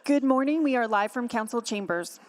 Good morning. We are live from council chambers.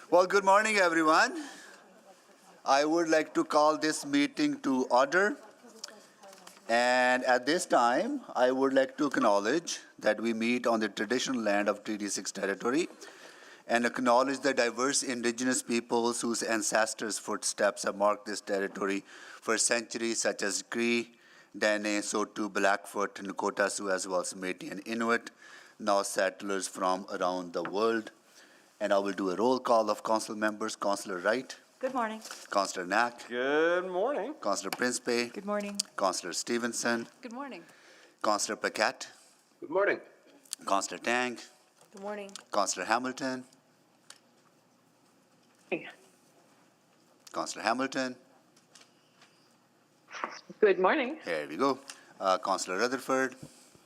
Well, good morning, everyone. I would like to call this meeting to order. And at this time, I would like to acknowledge that we meet on the traditional land of Treaty 6 territory and acknowledge the diverse indigenous peoples whose ancestors' footsteps have marked this territory for centuries, such as Cree, Dene, Sotu, Blackfoot, Nakota Sioux, as well as Métis and Inuit, now settlers from around the world. And I will do a roll call of council members. Councillor Wright. Good morning. Councillor Knack. Good morning. Councillor Principe. Good morning. Councillor Stevenson. Good morning. Councillor Paquette. Good morning. Councillor Tang. Good morning. Councillor Hamilton. Councillor Hamilton. Good morning. Here we go. Councillor Rutherford.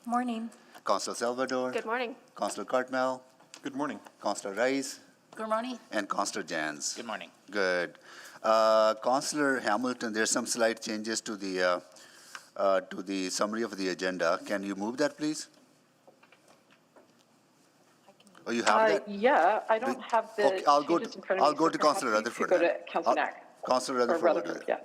Morning. Councillor Salvador. Good morning. Councillor Cartmel. Good morning. Councillor Rice. Good morning. And Councillor Jans. Good morning. Good. Councillor Hamilton, there's some slight changes to the summary of the agenda. Can you move that, please? Oh, you have that? Yeah, I don't have the Okay, I'll go changes to, in front of me. I'll go so to perhaps Councillor you Rutherford. could Go then. to Councillor Knack. Councillor Or Rutherford. Rutherford, yeah.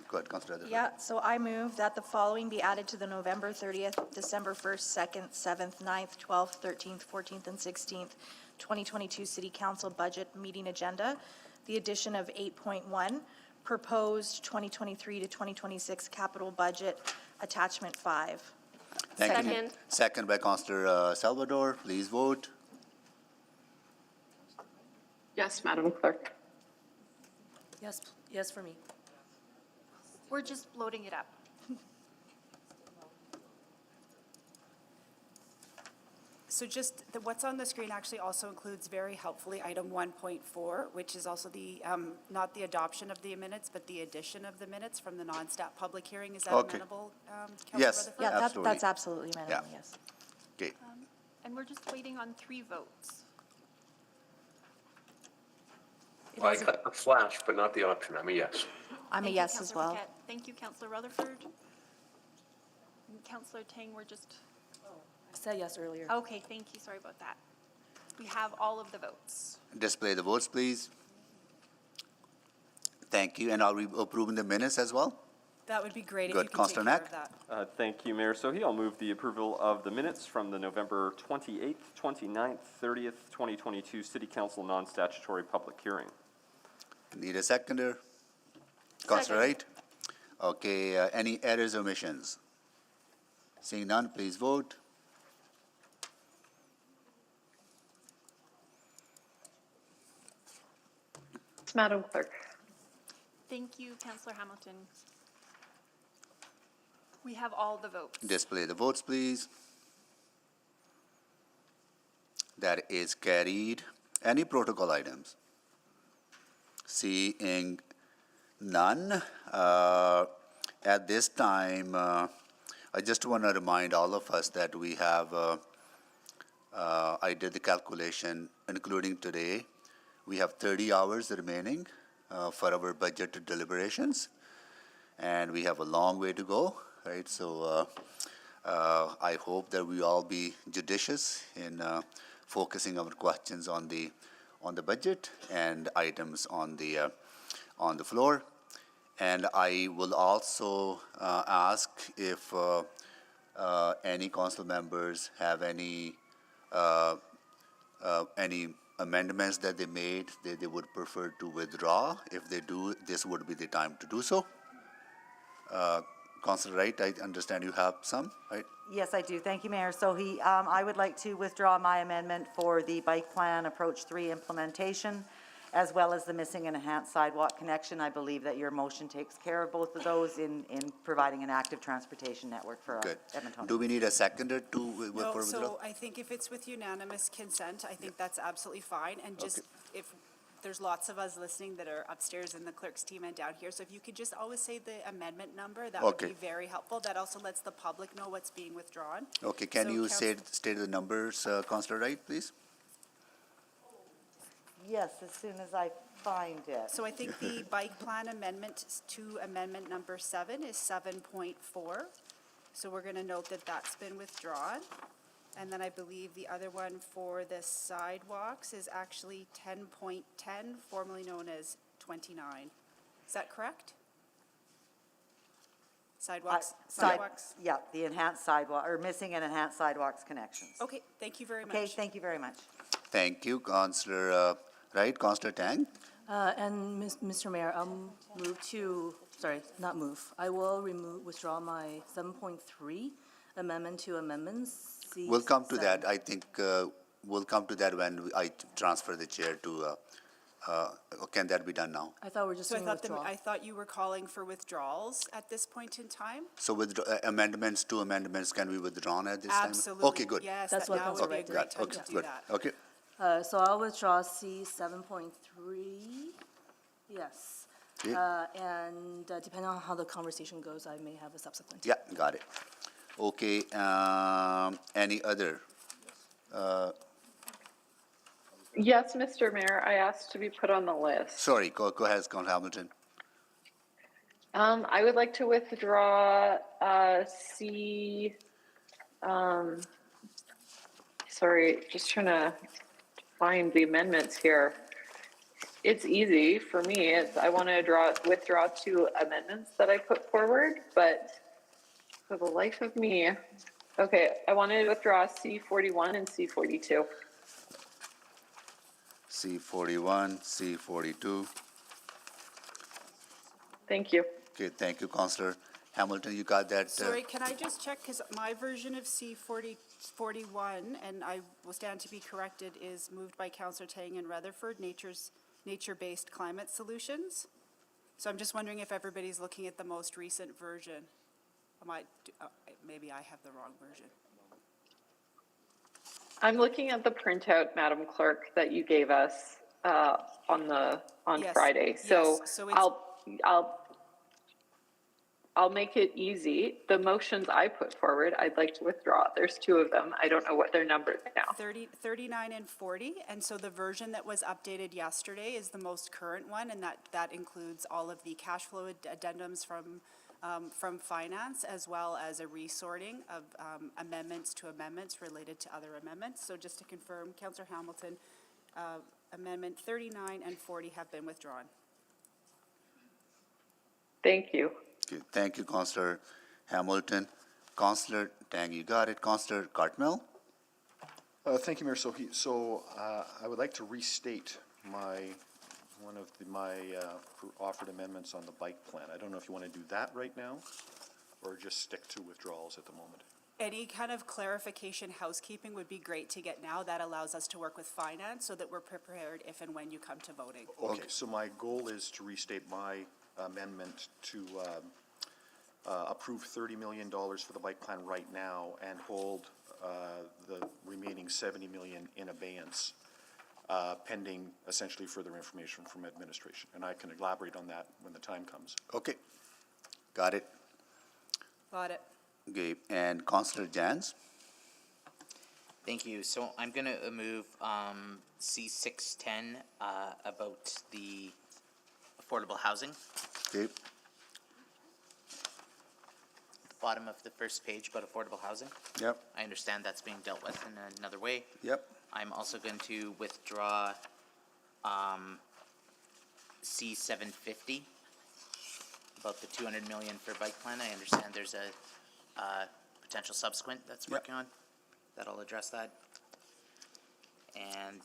Go ahead, Councillor Rutherford. Yeah, so I move that the following be added to the November 30th, December 1st, 2nd, 7th, 9th, 12th, 13th, 14th, and 16th, 2022 City Council Budget Meeting Agenda. The addition of 8.1, proposed 2023 to 2026 capital budget, attachment 5. Thank you. Second. Second by Councillor Salvador. Please vote. Yes, Madam Clerk. Yes for me. We're just loading it up. So just what's on the screen actually also includes very helpfully item 1.4, which is also the, not the adoption of the minutes, but the addition of the minutes from the non-stat public hearing. Is that Okay. amenable, Councilor Yes. Rutherford? Yeah, Absolutely. that's absolutely amenable, Yeah. yes. Okay. And we're just waiting on 3 votes. Well, I got the flash, but not the option. I'm a yes. I'm a Thank you, yes as Councillor well. Paquette. Thank you, Councillor Rutherford. And Councillor Tang, we're just, I said yes earlier. okay, thank you, sorry about that. We have all of the votes. Display the votes, please. Thank you. And are we approving the minutes as well? That would be great if Good. you could take Counselor care Knack? of that. Thank you, Mayor Sohi. I'll move the approval of the minutes from the November 28th, 29th, 30th, 2022 City Council non-statutory public hearing. Need a seconder? Counselor Wright? Okay, any errors or omissions? Seeing none, please vote. Madam Clerk. Thank you, Councillor Hamilton. We have all the votes. Display the votes, please. That is carried. Any protocol items? Seeing none, at this time, I just want to remind all of us that we have, I did the calculation, including today, we have 30 hours remaining for our budget deliberations, and we have a long way to go, right? So I hope that we all be judicious in focusing our questions on the budget and items on the floor. And I will also ask if any council members have any amendments that they made that they would prefer to withdraw. If they do, this would be the time to do so. Councilor Wright, I understand you have some, right? Yes, I do. Thank you, Mayor Sohi. I would like to withdraw my amendment for the Bike Plan Approach 3 implementation, as well as the missing and enhanced sidewalk connection. I believe that your motion takes care of both of those in providing an active transportation network for Good. Edmonton. Do we need a seconder to No, for withdrawal? so I think if it's with unanimous consent, I think that's absolutely fine. And just if there's lots of us listening that are upstairs in the clerk's team and down here, so if you could just always say the amendment number, that would Okay. be very helpful. That also lets the public know what's being withdrawn. Okay, can So you Council- state the numbers, Councilor Wright, please? Yes, as soon as I find it. So I think the bike plan amendment to amendment number 7 is 7.4. So we're going to note that that's been withdrawn. And then I believe the other one for the sidewalks is actually 10.10, formerly known as 29. Is that correct? Sidewalks? Yeah, the enhanced sidewalk, or missing and enhanced sidewalks connections. Okay, thank you very much. Okay, thank you very much. Thank you, Councilor Wright. Councilor Tang? And Mr. Mayor, I'll move to, sorry, not move. I will withdraw my 7.3 amendment to amendments. C We'll come to 7. that. I think we'll come to that when I transfer the chair to, can that be done now? I thought we were just So doing withdrawal. I thought you were calling for withdrawals at this point in time? So with amendments, two amendments can be withdrawn at this time? Absolutely. Okay, good. Yes, That's that what now Councilor would be a Wright did. great time Okay, to do good. that. Okay, So I'll withdraw C 7.3. Yes. Yeah. And depending on how the conversation goes, I may have a subsequent. yeah, got it. Okay, any other? Yes, Mr. Mayor, I asked to be put on the list. Sorry, go ahead, Councilor Hamilton. I would like to withdraw C, sorry, just trying to find the amendments here. It's easy for me. I want to withdraw two amendments that I put forward, but for the life of me, okay, I want to withdraw C41 and C42. C41, C42. Thank you. Okay, thank you, Councilor Hamilton. You got that? Sorry, can I just check, because my version of C41, and I will stand to be corrected, is moved by Councillor Tang and Rutherford, nature-based climate solutions. So I'm just wondering if everybody's looking at the most recent version. Maybe I have the wrong version. I'm looking at the printout, Madam Clerk, that you gave us on Yes, Friday. So yes, so it's- I'll make it easy. The motions I put forward, I'd like to withdraw. There's two of them. I don't know what their numbers now. 39 and 40, and so the version that was updated yesterday is the most current one, and that includes all of the cash flow addendums from from finance, as well as a resorting of amendments to amendments related to other amendments. So just to confirm, Councillor Hamilton, Amendment 39 and 40 have been withdrawn. Thank you. Okay, thank you, Councillor Hamilton. Councillor Tang, you got it. Councillor Cartmel? Thank you, Mayor. I would like to restate my offered amendments on the bike plan. I don't know if you want to do that right now, or just stick to withdrawals at the moment. Any kind of clarification, housekeeping would be great to get now. That allows us to work with finance so that we're prepared if and when you come to voting. Okay, so my goal is to restate my amendment to approve $30 million for the bike plan right now and hold the remaining $70 million in abeyance, pending essentially further information from administration. And I can elaborate on that when the time comes. Okay, got it. Got it. Okay, and Councillor Jans? Thank you. So I'm going to move C610 about the affordable housing. Okay, Bottom of the first page about affordable housing. yep, I understand that's being dealt with in another way. yep. I'm also going to withdraw C750 about the 200 million for bike plan. I understand there's a potential subsequent that's working on. That'll address that. And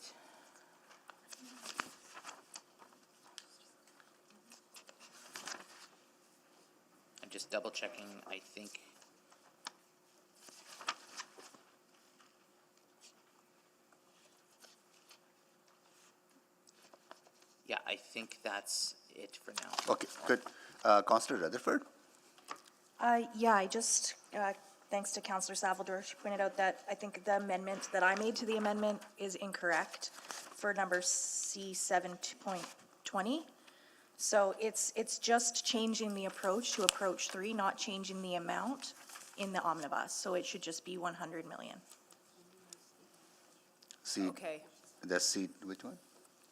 I'm just double checking, I think. Yeah, I think that's it for now. Okay, good. Councillor Rutherford? Yeah, I just, thanks to Councillor Salvador, she pointed out that I think the amendment that I made to the amendment is incorrect for number C7.20. So it's just changing the approach to approach 3, not changing the amount in the omnibus. So it should just be 100 million. See, Okay. that's C, which one?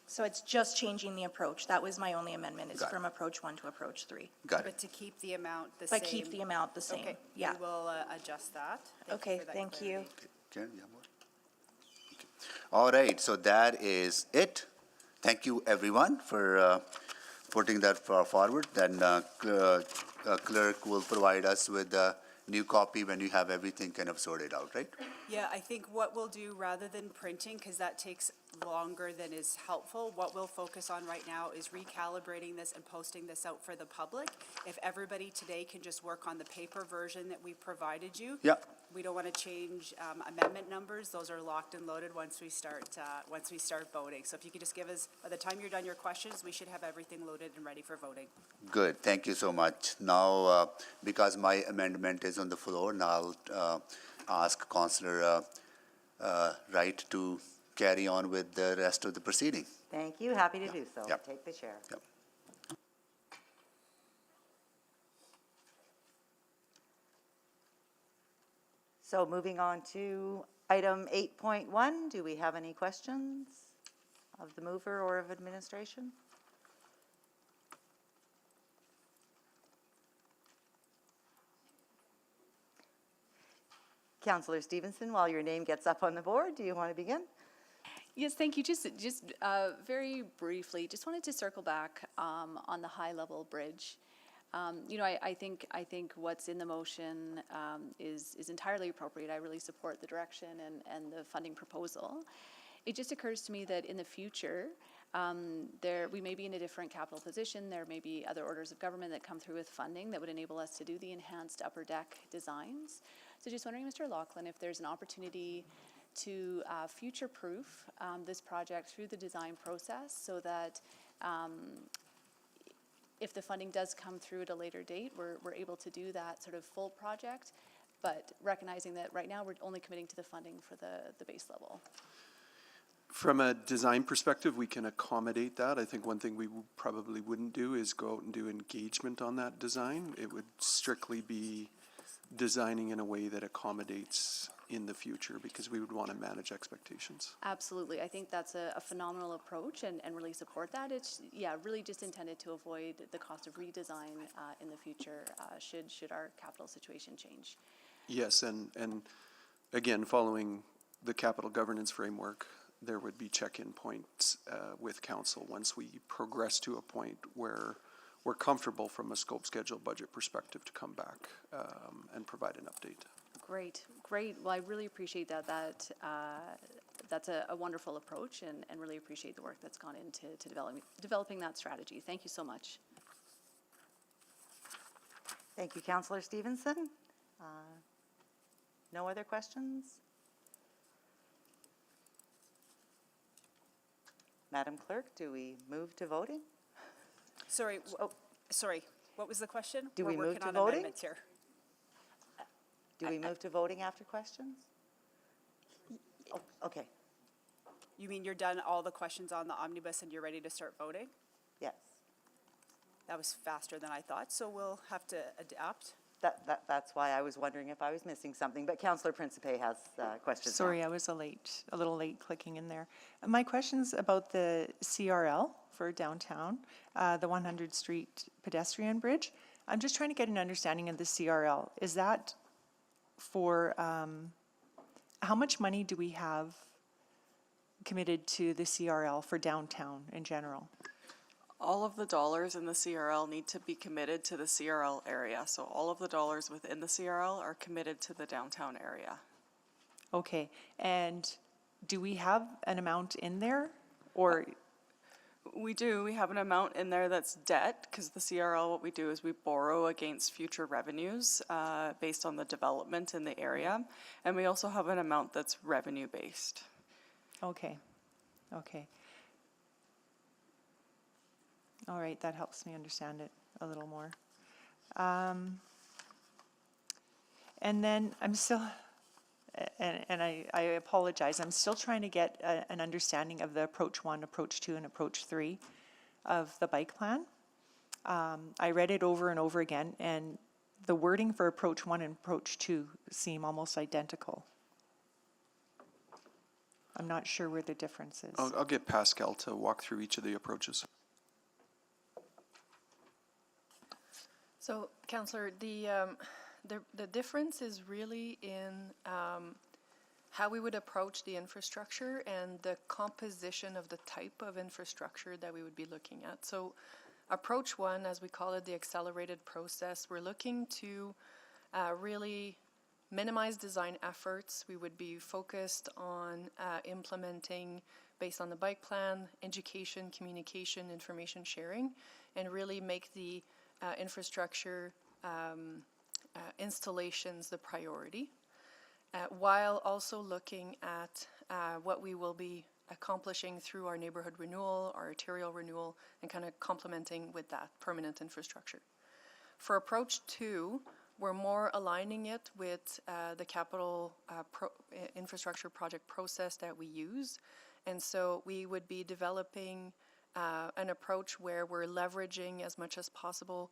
So it's just changing the approach. That was my only amendment, is Got it. from approach 1 to approach 3. Got But it. to keep the amount the same. But keep the amount the same. Okay, Yeah. we will adjust that. Okay, for that thank you. clarity. Karen, you have more? Okay. All right, so that is it. Thank you, everyone, for putting that forward. Then clerk will provide us with a new copy when you have everything kind of sorted out, right? Yeah, I think what we'll do, rather than printing, because that takes longer than is helpful, what we'll focus on right now is recalibrating this and posting this out for the public. If everybody today can just work on the paper version that we provided you. Yeah. We don't want to change amendment numbers. Those are locked and loaded once we start voting. So if you could just give us, by the time you're done your questions, we should have everything loaded and ready for voting. Good, thank you so much. Now, because my amendment is on the floor, now I'll ask Councillor Wright to carry on with the rest of the proceeding. Thank you, happy to do so. Yep. Take the chair. Yep. So moving on to item 8.1, do we have any questions of the mover or of administration? Councillor Stevenson, while your name gets up on the board, do you want to begin? Yes, thank you. Just very briefly, just wanted to circle back on the high-level bridge. I think what's in the motion is entirely appropriate. I really support the direction and the funding proposal. It just occurs to me that in the future, we may be in a different capital position. There may be other orders of government that come through with funding that would enable us to do the enhanced upper deck designs. So just wondering, Mr. Laughlin, if there's an opportunity to future-proof this project through the design process so that if the funding does come through at a later date, we're able to do that sort of full project, but recognizing that right now we're only committing to the funding for the base level. From a design perspective, we can accommodate that. I think one thing we probably wouldn't do is go out and do engagement on that design. It would strictly be designing in a way that accommodates in the future, because we would want to manage expectations. Absolutely. I think that's a phenomenal approach and really support that. It's, yeah, really just intended to avoid the cost of redesign in the future should our capital situation change. Yes, and again, following the capital governance framework, there would be check-in points with council once we progress to a point where we're comfortable from a scope, schedule, budget perspective to come back and provide an update. Great, great. Well, I really appreciate that. That's a wonderful approach and really appreciate the work that's gone into developing that strategy. Thank you so much. Thank you, Councillor Stevenson. No other questions? Madam Clerk, do we move to voting? Sorry, sorry, what was the question? Do we move working to on voting? amendments here. Do we move to voting after questions? Oh, okay, You mean you're done all the questions on the omnibus and you're ready to start voting? yes. That was faster than I thought, so we'll have to adapt. That's why I was wondering if I was missing something, but Councillor Principe has questions now. Sorry, I was a little late clicking in there. My question's about the CRL for downtown, the 100th Street pedestrian bridge. I'm just trying to get an understanding of the CRL. Is that for, how much money do we have committed to the CRL for downtown in general? All of the dollars in the CRL need to be committed to the CRL area. So all of the dollars within the CRL are committed to the downtown area. Okay, and do we have an amount in there, or? We do. We have an amount in there that's debt, because the CRL, what we do is we borrow against future revenues based on the development in the area. And we also have an amount that's revenue-based. Okay, okay. All right, that helps me understand it a little more. And then I'm still, and I apologize, I'm still trying to get an understanding of the approach 1, approach 2, and approach 3 of the bike plan. I read it over and over again, and the wording for approach 1 and approach 2 seem almost identical. I'm not sure where the difference is. I'll get Pascal to walk through each of the approaches. So, Councillor, the difference is really in how we would approach the infrastructure and the composition of the type of infrastructure that we would be looking at. So, approach 1, as we call it, the accelerated process, we're looking to really minimize design efforts. We would be focused on implementing, based on the bike plan, education, communication, information sharing, and really make the infrastructure installations the priority, while also looking at what we will be accomplishing through our neighborhood renewal, our arterial renewal, and kind of complementing with that permanent infrastructure. For approach 2, we're more aligning it with the capital infrastructure project process that we use. And so we would be developing an approach where we're leveraging as much as possible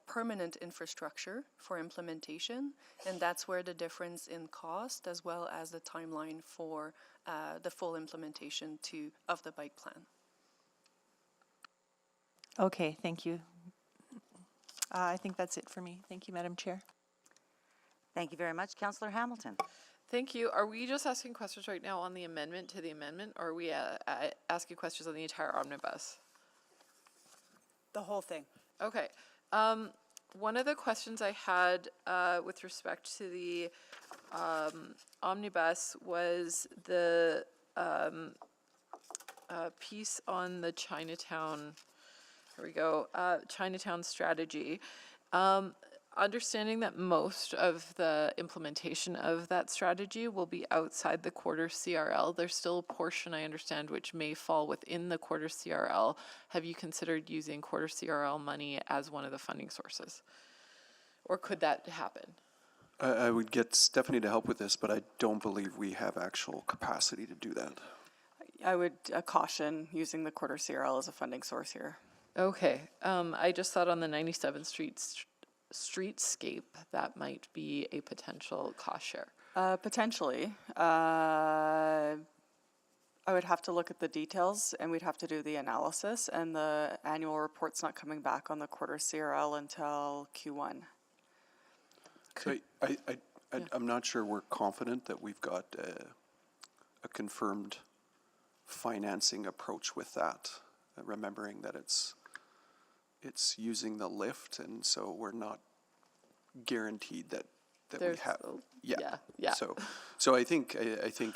permanent infrastructure for implementation, and that's where the difference in cost as well as the timeline for the full implementation of the bike plan. Okay, thank you. I think that's it for me. Thank you, Madam Chair. Thank you very much. Councillor Hamilton. Thank you. Are we just asking questions right now on the amendment to the amendment, or are we asking questions on the entire omnibus? The whole thing. Okay. One of the questions I had with respect to the omnibus was the piece on the Chinatown, here we go, Chinatown strategy. Understanding that most of the implementation of that strategy will be outside the quarter CRL, there's still a portion, I understand, which may fall within the quarter CRL. Have you considered using quarter CRL money as one of the funding sources? Or could that happen? I would get Stephanie to help with this, but I don't believe we have actual capacity to do that. I would caution using the quarter CRL as a funding source here. Okay. I just thought on the 97th Street streetscape that might be a potential cost share? Potentially. I would have to look at the details and we'd have to do the analysis, and the annual report's not coming back on the quarter CRL until Q1. So I'm not sure we're confident that we've got a confirmed financing approach with that, remembering that it's using the lift, and so we're not guaranteed that we There's have. a- Yeah. yeah. So I think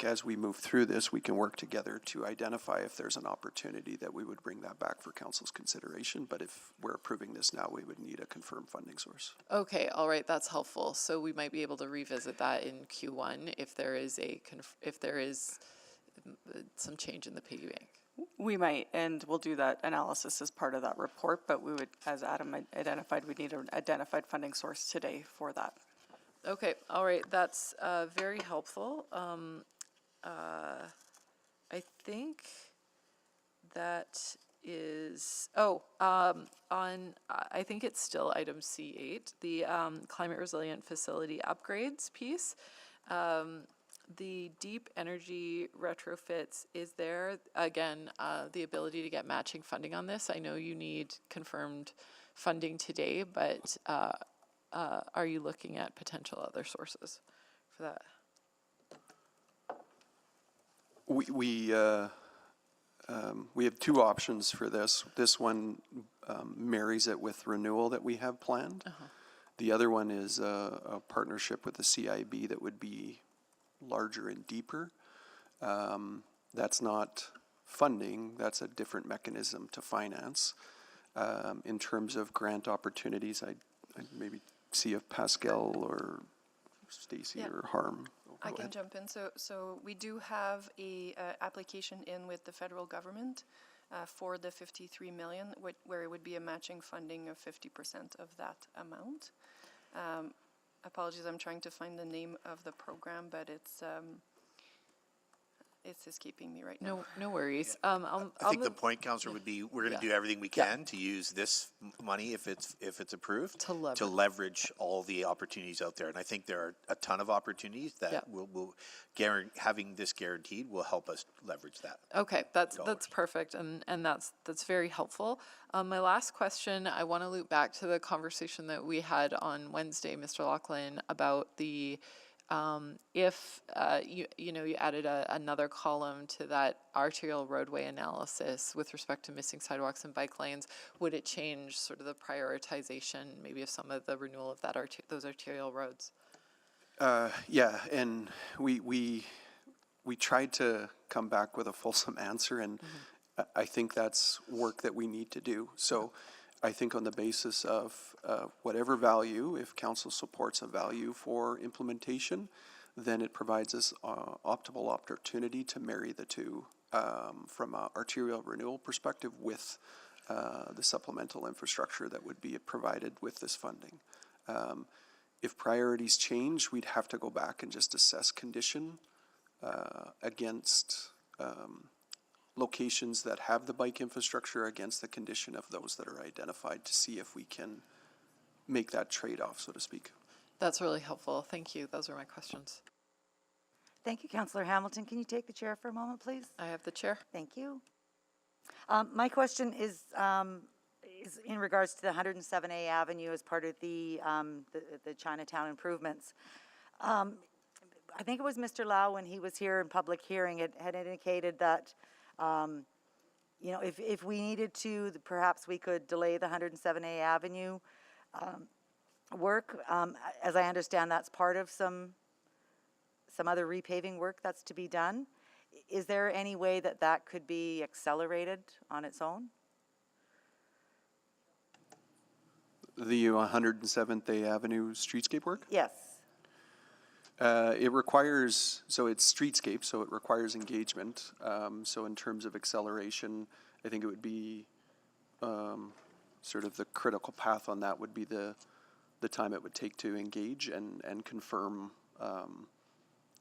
as we move through this, we can work together to identify if there's an opportunity that we would bring that back for council's consideration. But if we're approving this now, we would need a confirmed funding source. Okay, all right, that's helpful. So we might be able to revisit that in Q1 if there is some change in the piggy bank. We might, and we'll do that analysis as part of that report, but we would, as Adam identified, we need an identified funding source today for that. Okay, all right, that's very helpful. I think that is, I think it's still item C8, the climate resilient facility upgrades piece. The deep energy retrofits, is there, again, the ability to get matching funding on this? I know you need confirmed funding today, but are you looking at potential other sources for that? We have two options for this. This one marries it with renewal that we have planned. The other one is a partnership with the CIB that would be larger and deeper. That's not funding, that's a different mechanism to finance. In terms of grant opportunities, I'd maybe see if Pascal or Stacy or Harm. I can jump in. So we do have a application in with the federal government for the 53 million, where it would be a matching funding of 50% of that amount. Apologies, I'm trying to find the name of the program, but it's escaping me right now. No worries. I think the point, Councillor, would be we're going to do everything we can to use this money if it's approved To leverage all the opportunities out there, and I think there are a ton of opportunities that will having this guaranteed will help us leverage that. Okay, that's perfect, and that's very helpful. My last question, I want to loop back to the conversation that we had on Wednesday, Mr. Laughlin, about the if you added another column to that arterial roadway analysis with respect to missing sidewalks and bike lanes, would it change sort of the prioritization, maybe of some of the renewal of those arterial roads? Yeah, and we tried to come back with a fulsome answer, and I think that's work that we need to do. So I think on the basis of whatever value, if council supports a value for implementation, then it provides us optimal opportunity to marry the two from an arterial renewal perspective with the supplemental infrastructure that would be provided with this funding. If priorities change, we'd have to go back and just assess condition against locations that have the bike infrastructure against the condition of those that are identified to see if we can make that trade-off, so to speak. That's really helpful. Thank you. Those are my questions. Thank you, Councillor Hamilton. Can you take the chair for a moment, please? I have the chair. Thank you. My question is in regards to the 107A Avenue as part of the Chinatown improvements. I think it was Mr. Lau, when he was here in public hearing, it had indicated that if we needed to, perhaps we could delay the 107A Avenue work. As I understand, that's part of some other repaving work that's to be done. Is there any way that could be accelerated on its own? The 107th Avenue streetscape work? Yes. It requires, so it's streetscape, so it requires engagement. So in terms of acceleration, I think it would be sort of the critical path on that would be the time it would take to engage and confirm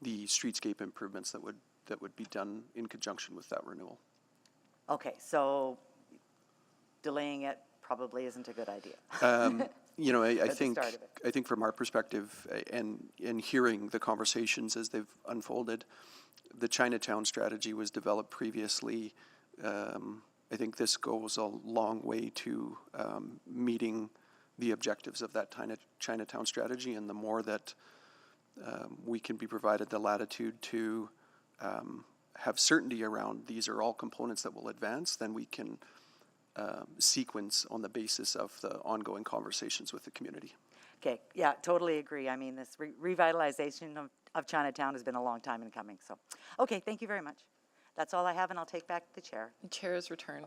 the streetscape improvements that would be done in conjunction with that renewal. Okay, so delaying it probably isn't a good idea. You know, I At the think, start of it. I think from our perspective, and hearing the conversations as they've unfolded, the Chinatown strategy was developed previously. I think this goes a long way to meeting the objectives of that Chinatown strategy, and the more that we can be provided the latitude to have certainty around these are all components that will advance, then we can sequence on the basis of the ongoing conversations with the community. Okay, yeah, totally agree. I mean, this revitalization of Chinatown has been a long time in coming, so. Okay, thank you very much. That's all I have, and I'll take back the chair. The chair is returned.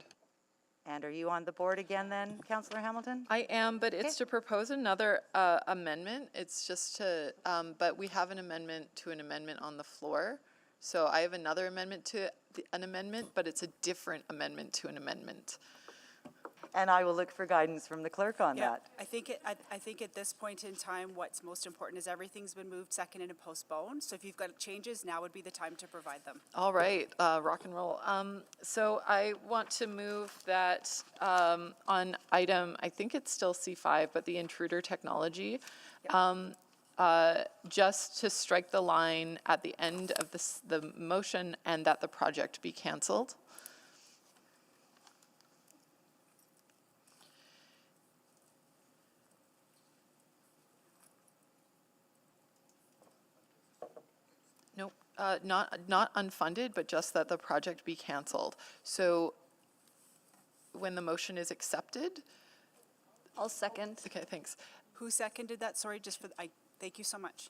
And are you on the board again then, Councillor Hamilton? I am, but it's to propose another amendment. It's just to, but we have an amendment to an amendment on the floor. So I have another amendment to an amendment, but it's a different amendment to an amendment. And I will look for guidance from the clerk on Yeah, that. I think at this point in time, what's most important is everything's been moved, seconded, and postponed. So if you've got changes, now would be the time to provide them. All right, rock and roll. So I want to move that on item, I think it's still C5, but the intruder technology, just to strike the line at the end of the motion and that the project be canceled. Nope, not unfunded, but just that the project be canceled. So when the motion is accepted, I'll second. okay, thanks. Who seconded that? Sorry, just for, thank you so much.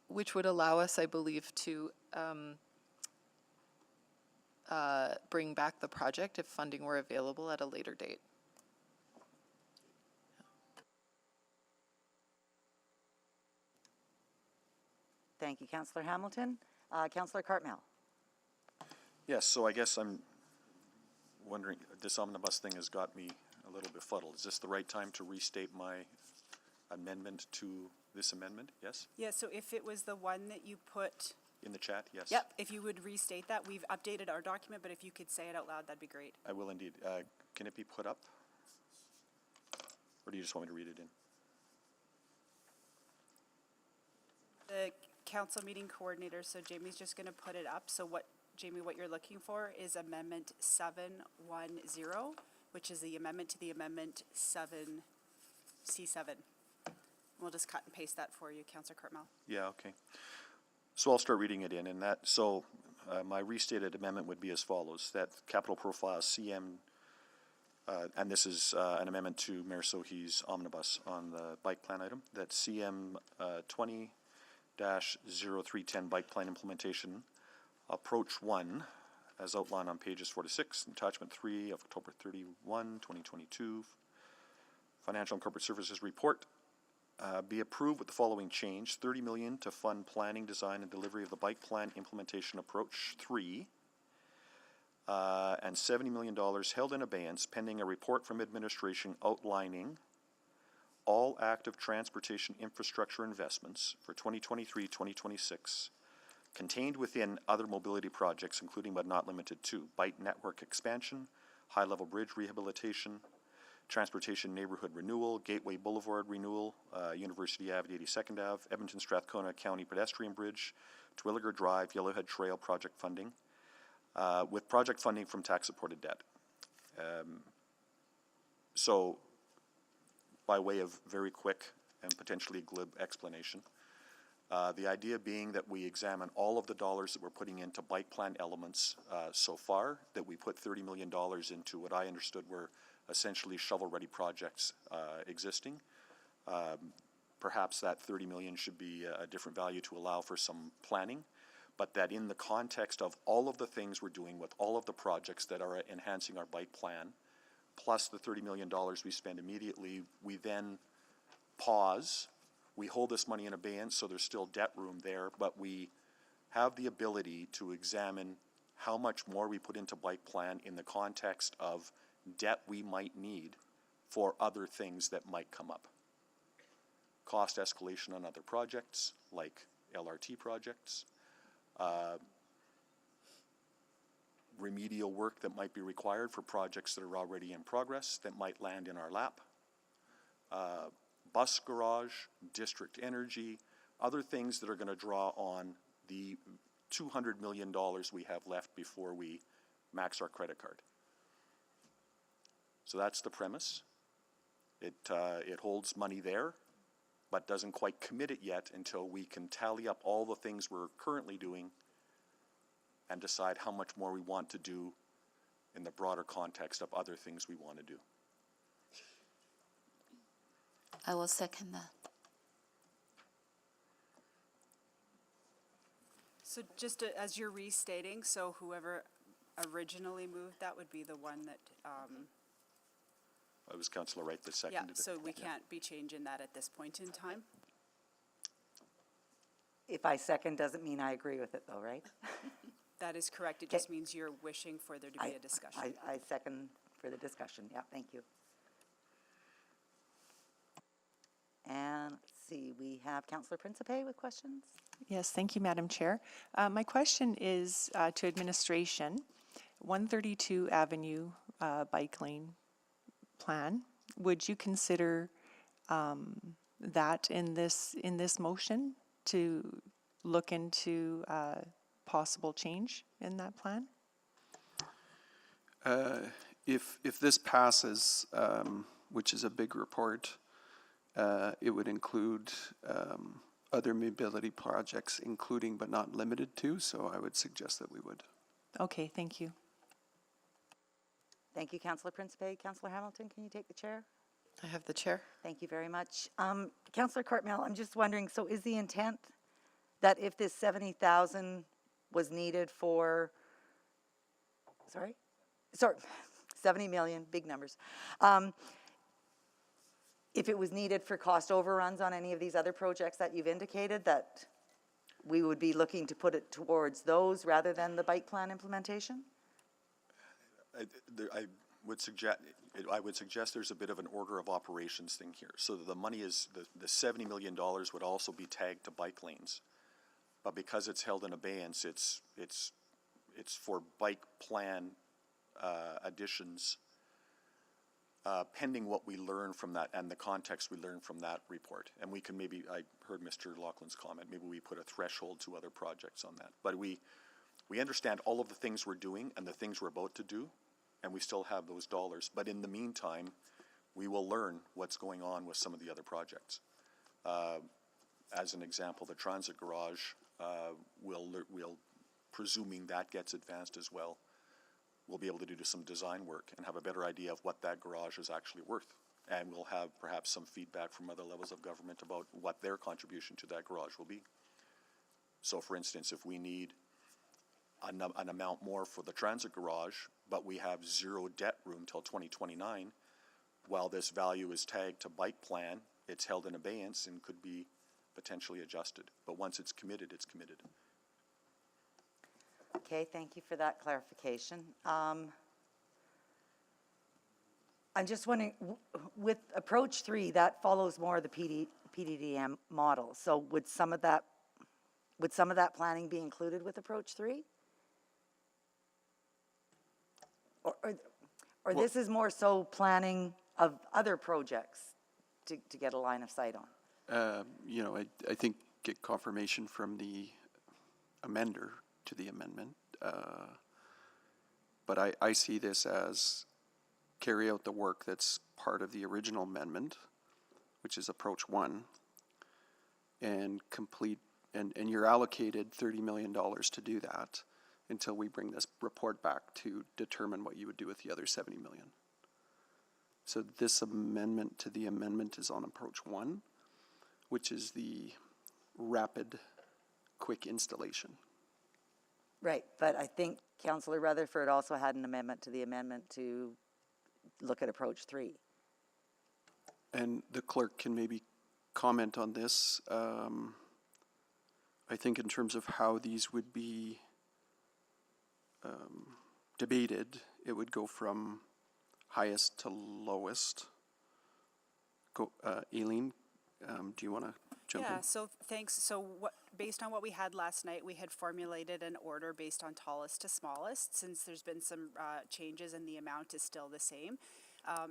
Which would allow us, I believe, to bring back the project if funding were available at a later date. Thank you, Councillor Hamilton. Councillor Cartmell. Yes, so I guess I'm wondering, this omnibus thing has got me a little befuddled. Is this the right time to restate my amendment to this amendment? Yes? Yeah, so if it was the one that you put, In the chat? Yes. yep, if you would restate that, we've updated our document, but if you could say it out loud, that'd be great. I will indeed. Can it be put up? Or do you just want me to read it in? The council meeting coordinator, so Jamie's just gonna put it up. So what, Jamie, what you're looking for is amendment 710, which is the amendment to the amendment 7C7. We'll just cut and paste that for you, Councillor Cartmell. Yeah, okay. So I'll start reading it in, and that, so my restated amendment would be as follows, that capital profile CM, and this is an amendment to Mayor Sohi's omnibus on the bike plan item, that CM 20-0310 bike plan implementation, approach 1, as outlined on pages 4 to 6, attachment 3 of October 31, 2022, Financial and Corporate Services Report, be approved with the following change: $30 million to fund planning, design, and delivery of the bike plan implementation approach 3, and $70 million held in abeyance pending a report from administration outlining all active transportation infrastructure investments for 2023-2026 contained within other mobility projects, including but not limited to bike network expansion, high-level bridge rehabilitation, Transportation Neighborhood Renewal, Gateway Boulevard Renewal, University Ave, 82nd Ave, Edmonton Strathcona County Pedestrian Bridge, Terwilliger Drive, Yellowhead Trail project funding, with project funding from tax-supported debt. So, by way of very quick and potentially glib explanation, the idea being that we examine all of the dollars that we're putting into bike plan elements so far, that we put $30 million into what I understood were essentially shovel-ready projects existing. Perhaps that 30 million should be a different value to allow for some planning, but that in the context of all of the things we're doing with all of the projects that are enhancing our bike plan, plus the $30 million we spend immediately, we then pause. We hold this money in abeyance, so there's still debt room there, but we have the ability to examine how much more we put into bike plan in the context of debt we might need for other things that might come up. Cost escalation on other projects, like LRT projects. remedial work that might be required for projects that are already in progress that might land in our lap. Bus garage, district energy, other things that are going to draw on the $200 million we have left before we max our credit card. So that's the premise. It holds money there, but doesn't quite commit it yet until we can tally up all the things we're currently doing and decide how much more we want to do in the broader context of other things we want to do. I will second that. So just as you're restating, so whoever originally moved that would be the one that, I was Councillor Wright that yeah, seconded it. so we can't be changing that at this point in time? If I second, doesn't mean I agree with it, though, right? That is correct. It just means you're wishing for there to be a discussion. I second for the discussion, yeah, thank you. And let's see, we have Councillor Principe with questions. Yes, thank you, Madam Chair. My question is to administration. 132 Avenue bike lane plan, would you consider that in this motion to look into possible change in that plan? If this passes, which is a big report, it would include other mobility projects, including but not limited to, so I would suggest that we would. Okay, thank you. Thank you, Councillor Principe. Councillor Hamilton, can you take the chair? I have the chair. Thank you very much. Councillor Cartmel, I'm just wondering, so is the intent that if this 70,000 was needed for, sorry, 70 million, big numbers. If it was needed for cost overruns on any of these other projects that you've indicated, that we would be looking to put it towards those rather than the bike plan implementation? I would suggest there's a bit of an order of operations thing here. So the money is, the $70 million would also be tagged to bike lanes. But because it's held in abeyance, it's for bike plan additions pending what we learn from that and the context we learn from that report. And we can maybe, I heard Mr. Laughlin's comment, maybe we put a threshold to other projects on that. But we understand all of the things we're doing and the things we're about to do, and we still have those dollars. But in the meantime, we will learn what's going on with some of the other projects. As an example, the transit garage, we'll presuming that gets advanced as well, we'll be able to do some design work and have a better idea of what that garage is actually worth. And we'll have perhaps some feedback from other levels of government about what their contribution to that garage will be. So for instance, if we need an amount more for the transit garage, but we have zero debt room till 2029, while this value is tagged to bike plan, it's held in abeyance and could be potentially adjusted. But once it's committed, it's committed. Okay, thank you for that clarification. I'm just wondering, with approach 3, that follows more of the PDDM model. So would some of that planning be included with approach 3? Or this is more so planning of other projects to get a line of sight on? You know, I think get confirmation from the amender to the amendment. But I see this as carry out the work that's part of the original amendment, which is approach 1, and complete, and you're allocated $30 million to do that until we bring this report back to determine what you would do with the other 70 million. So this amendment to the amendment is on approach 1, which is the rapid, quick installation. Right, but I think Councillor Rutherford also had an amendment to the amendment to look at approach 3. And the clerk can maybe comment on this. I think in terms of how these would be debated, it would go from highest to lowest. Aileen, do you want to jump in? Yeah, so thanks. So based on what we had last night, we had formulated an order based on tallest to smallest. Since there's been some changes and the amount is still the same.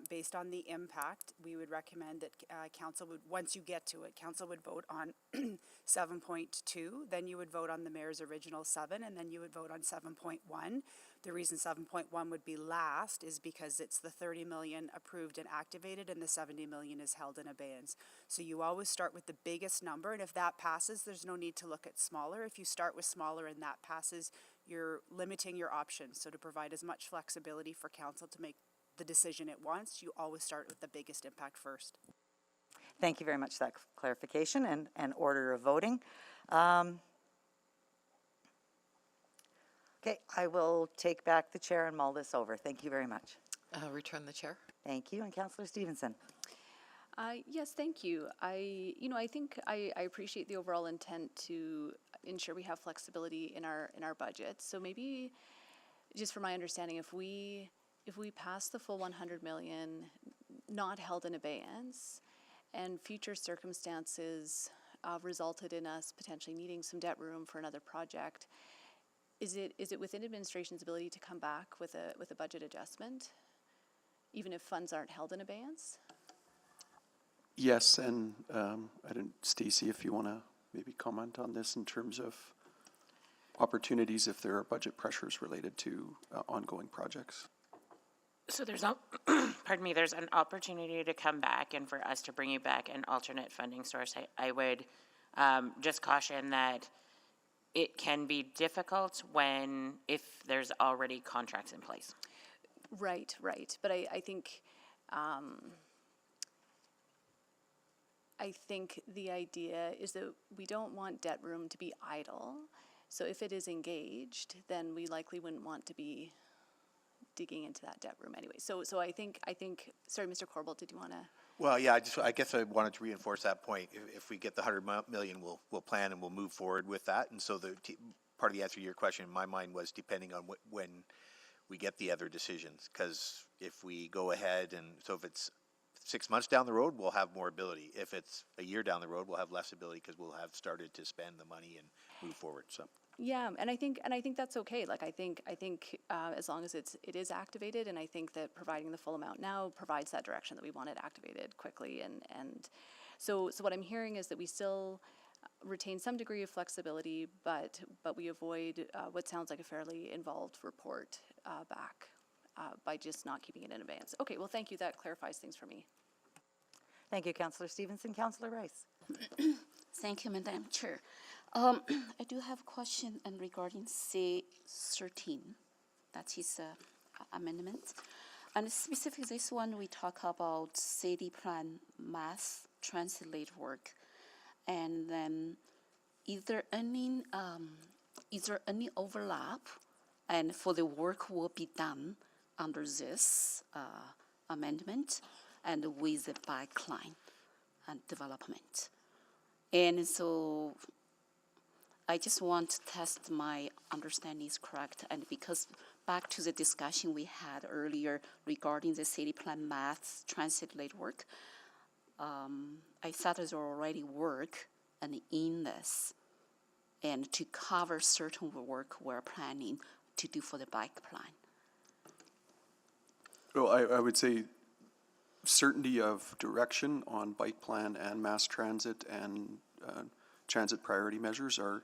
Based on the impact, we would recommend that council would, once you get to it, council would vote on 7.2, then you would vote on the mayor's original 7, and then you would vote on 7.1. The reason 7.1 would be last is because it's the 30 million approved and activated, and the 70 million is held in abeyance. So you always start with the biggest number, and if that passes, there's no need to look at smaller. If you start with smaller and that passes, you're limiting your options. So to provide as much flexibility for council to make the decision it wants, you always start with the biggest impact first. Thank you very much for that clarification and order of voting. Okay, I will take back the chair and mull this over. Thank you very much. Return the chair. Thank you, and Councillor Stevenson. Yes, thank you. I think I appreciate the overall intent to ensure we have flexibility in our budget. So maybe, just for my understanding, if we pass the full 100 million, not held in abeyance, and future circumstances resulted in us potentially needing some debt room for another project, is it within administration's ability to come back with a budget adjustment, even if funds aren't held in abeyance? Yes, and Stacey, if you want to maybe comment on this in terms of opportunities if there are budget pressures related to ongoing projects. So there's pardon me, there's an opportunity to come back and for us to bring you back an alternate funding source. I would just caution that it can be difficult if there's already contracts in place. Right. But I think the idea is that we don't want debt room to be idle. So if it is engaged, then we likely wouldn't want to be digging into that debt room anyway. So I think, sorry, Mr. Corbell, did you want to? Well, yeah, I guess I wanted to reinforce that point. If we get the 100 million, we'll plan and we'll move forward with that. And so part of the answer to your question in my mind was depending on when we get the other decisions. Because if we go ahead if it's 6 months down the road, we'll have more ability. If it's a year down the road, we'll have less ability because we'll have started to spend the money and move forward. So. Yeah, and I think that's okay. Like I think as long as it is activated, and I think that providing the full amount now provides that direction that we want it activated quickly. And so what I'm hearing is that we still retain some degree of flexibility, but we avoid what sounds like a fairly involved report back by just not keeping it in advance. Okay, well, thank you. That clarifies things for me. Thank you, Councillor Stevenson. Councillor Rice. Thank you, Madam Chair. I do have a question regarding C13. That is amendment. And specifically this one, we talk about city plan mass translate work. And then is there any overlap and for the work will be done under this amendment and with the pipeline and development? And so I just want to test my understanding is correct. And because back to the discussion we had earlier regarding the city plan math translate work, I thought there already work and in this and to cover certain work we're planning to do for the bike plan. Well, I would say certainty of direction on bike plan and mass transit and transit priority measures are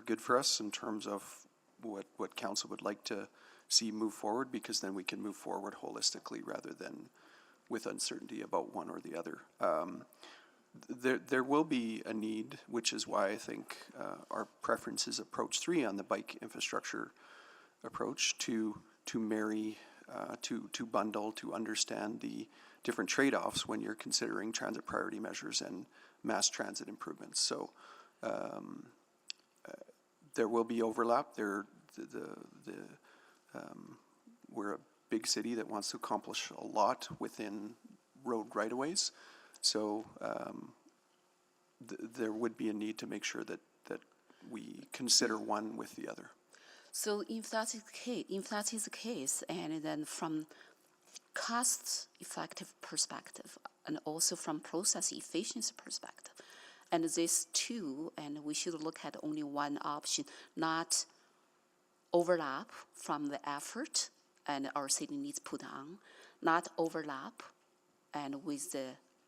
good for us in terms of what council would like to see move forward, because then we can move forward holistically rather than with uncertainty about one or the other. There will be a need, which is why I think our preference is approach 3 on the bike infrastructure approach to marry, to bundle, to understand the different trade-offs when you're considering transit priority measures and mass transit improvements. So there will be overlap. We're a big city that wants to accomplish a lot within road right-of-ways. So there would be a need to make sure that we consider one with the other. So if that is the case, and then from cost-effective perspective, and also from process efficiency perspective, And these two, and we should look at only one option, not overlap from the effort and our city needs put on, not overlap and with the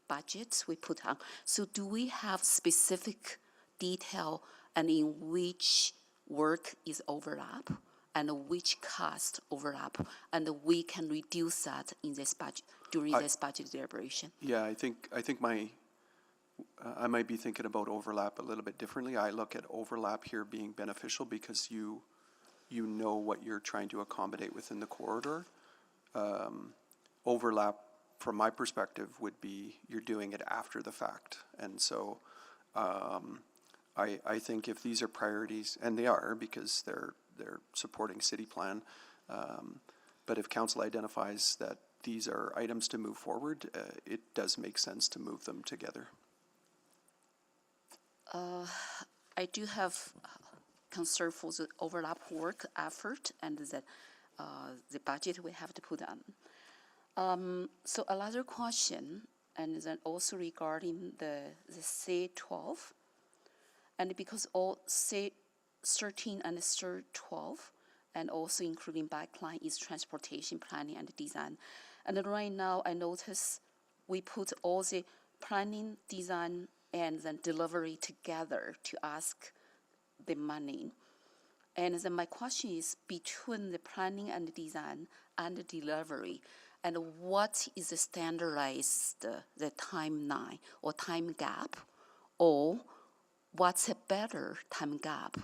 budgets we put on. So do we have specific detail and in which work is overlap and which cost overlap, and we can reduce that in this budget, during this budget deliberation? Yeah, I think I might be thinking about overlap a little bit differently. I look at overlap here being beneficial because you know what you're trying to accommodate within the corridor. Overlap, from my perspective, would be you're doing it after the fact. And so I think if these are priorities, and they are because they're supporting city plan, but if council identifies that these are items to move forward, it does make sense to move them together. I do have concern for the overlap work effort and the budget we have to put on. So another question, and then also regarding the C12, and because all C13 and C12, and also including backline is transportation planning and design. And right now I notice we put all the planning, design, and then delivery together to ask the money. And then my question is between the planning and design and the delivery, and what is the standardized the timeline or time gap, or what's a better time gap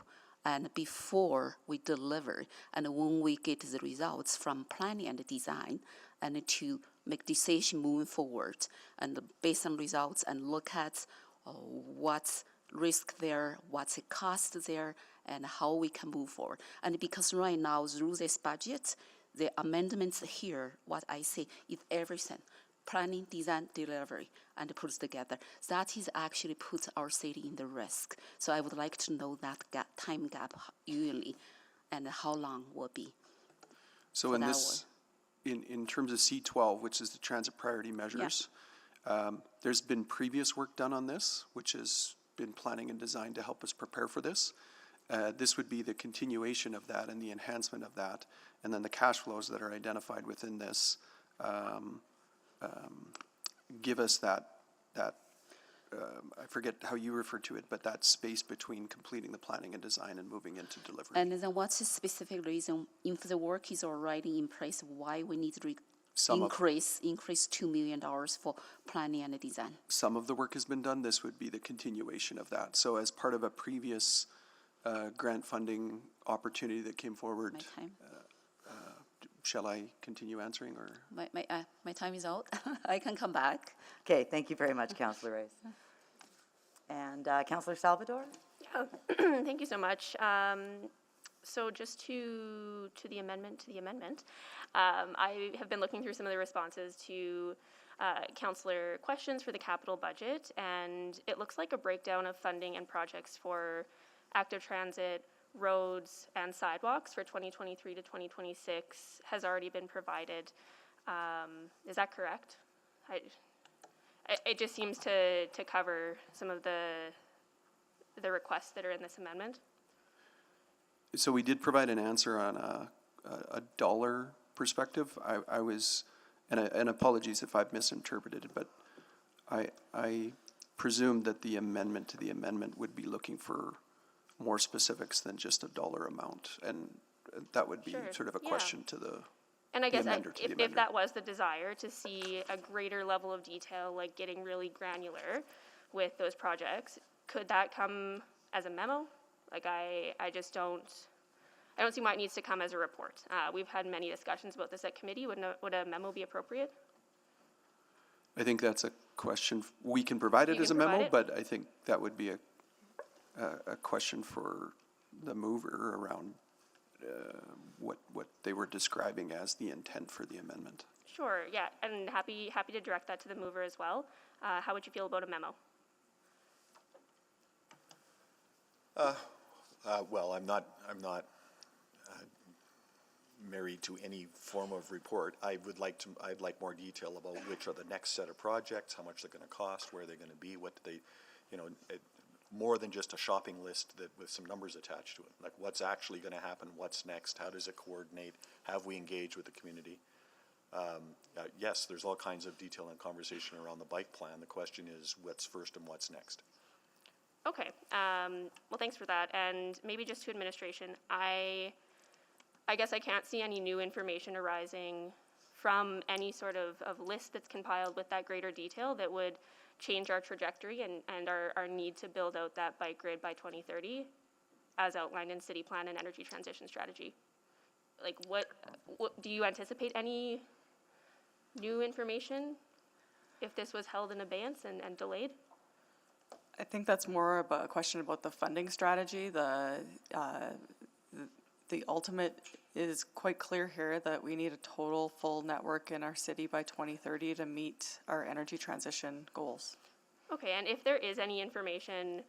and before we deliver and when we get the results from planning and design, and to make decision moving forward and based on results and look at what's risk there, what's the cost there, and how we can move forward. And because right now through this budget, the amendments here, what I say is everything, planning, design, delivery, and put together. That is actually puts our city in the risk. So I would like to know that time gap usually, and how long will be. So in this, in terms of C12, which is the transit priority measures, there's been previous work done on this, which has been planning and design to help us prepare for this. This would be the continuation of that and the enhancement of that, and then the cash flows that are identified within this give us that I forget how you refer to it, but that space between completing the planning and design and moving into delivery. And then what's the specific reason, if the work is already in place, why we need to increase $2 million for planning and design? Some of the work has been done. This would be the continuation of that. So as part of a previous grant funding opportunity that came forward, shall I continue answering, or? My time is out. I can come back. Okay, thank you very much, Councillor Rice. And Councillor Salvador? Yeah, thank you so much. So just to the amendment, I have been looking through some of the responses to councillor questions for the capital budget, and it looks like a breakdown of funding and projects for active transit, roads, and sidewalks for 2023 to 2026 has already been provided. Is that correct? It just seems to cover some of the requests that are in this amendment. So we did provide an answer on a dollar perspective. I was, and apologies if I've misinterpreted it, but I presumed that the amendment to the amendment would be looking for more specifics than just a dollar amount, and that would be sort of a question to the And I guess if that was the desire, to see a greater level of detail, like getting really granular with those projects, could that come as a memo? Like I don't see why it needs to come as a report. We've had many discussions about this at committee. Would a memo be appropriate? I think that's a question. We can provide it as a memo, but I think that would be a question for the mover around what they were describing as the intent for the amendment. Sure, yeah, and happy to direct that to the mover as well. How would you feel about a memo? Well, I'm not married to any form of report. I'd like more detail about which are the next set of projects, how much they're going to cost, where they're going to be, what do they more than just a shopping list that with some numbers attached to it. Like what's actually going to happen, what's next, how does it coordinate, have we engaged with the community? Yes, there's all kinds of detail and conversation around the bike plan. The question is what's first and what's next. Okay, well, thanks for that. And maybe just to administration, I guess I can't see any new information arising from any sort of list that's compiled with that greater detail that would change our trajectory and our need to build out that bike grid by 2030 as outlined in city plan and energy transition strategy. Like what do you anticipate any new information if this was held in abeyance and delayed? I think that's more about a question about the funding strategy. The ultimate is quite clear here that we need a total full network in our city by 2030 to meet our energy transition goals. Okay, and if there is any information,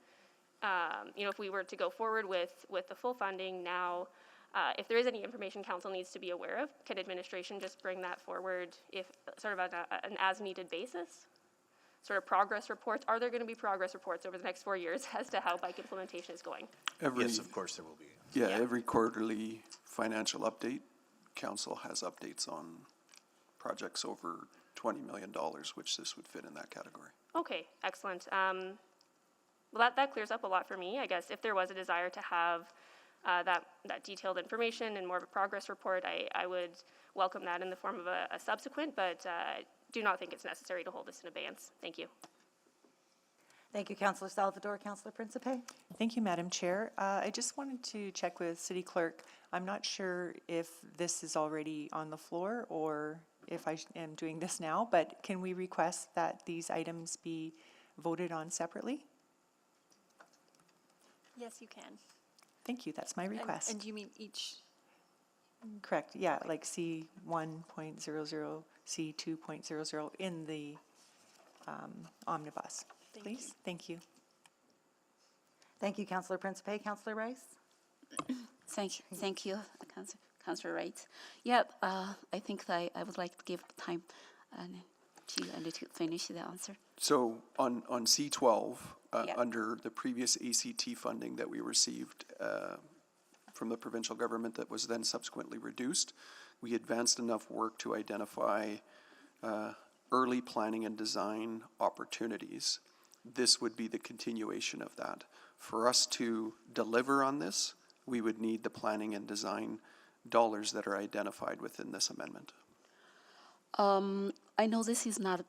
if we were to go forward with the full funding now, if there is any information council needs to be aware of, can administration just bring that forward if sort of on an as-needed basis? Sort of progress reports, are there going to be progress reports over the next 4 years as to how bike implementation is going? Yes, of course there will be. Yeah, every quarterly financial update, council has updates on projects over $20 million, which this would fit in that category. Okay, excellent. Well, that clears up a lot for me. I guess if there was a desire to have that detailed information and more of a progress report, I would welcome that in the form of a subsequent, but do not think it's necessary to hold this in abeyance. Thank you. Thank you, Councillor Salvador. Councillor Principe? Thank you, Madam Chair. I just wanted to check with City Clerk. I'm not sure if this is already on the floor or if I am doing this now, but can we request that these items be voted on separately? Yes, you can. Thank you, that's my request. And you mean each? Correct, yeah, like C1.00, C2.00 in the Omnibus, please. Thank you. Thank you, Councillor Principe. Councillor Rice? Thank you, Councillor Wright. Yeah, I think I would like to give time to finish the answer. So on C12, Yeah. under the previous ACT funding that we received from the provincial government that was then subsequently reduced, we advanced enough work to identify early planning and design opportunities. This would be the continuation of that. For us to deliver on this, we would need the planning and design dollars that are identified within this amendment. I know this is not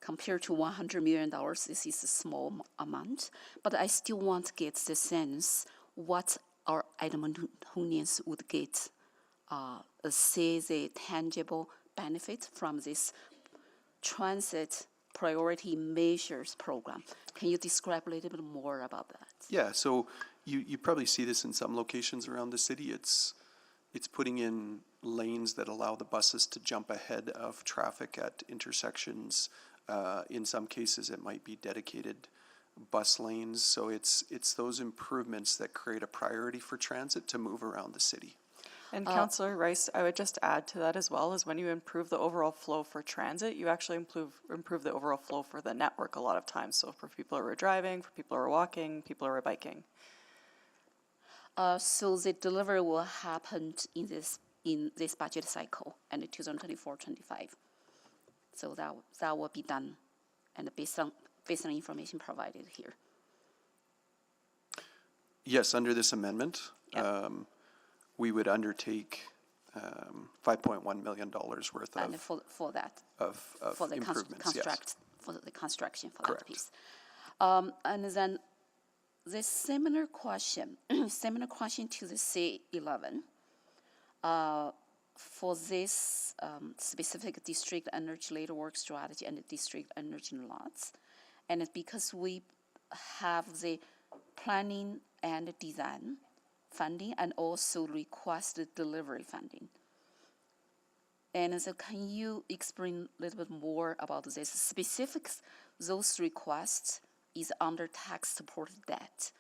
compared to $100 million, this is a small amount, but I still want to get the sense what our Edmontonians would get, say the tangible benefit from this transit priority measures program. Can you describe a little bit more about that? Yeah, so you probably see this in some locations around the city. It's putting in lanes that allow the buses to jump ahead of traffic at intersections. In some cases, it might be dedicated bus lanes. So it's those improvements that create a priority for transit to move around the city. And Councillor Rice, I would just add to that as well, is when you improve the overall flow for transit, you actually improve the overall flow for the network a lot of times. So for people who are driving, for people who are walking, people who are biking. So the delivery will happen in this budget cycle and 2024-25. So that will be done, and based on information provided here. Yes, under this amendment, we would undertake $5.1 million worth and of for that of the improvements. Yes. For the construction for Correct. that piece. And then the similar question to the C11 for this specific district energy later work strategy and the district energy lots, and because we have the planning and design funding and also requested delivery funding. And so can you explain a little bit more about this? Specifics, those requests is under tax supported debt.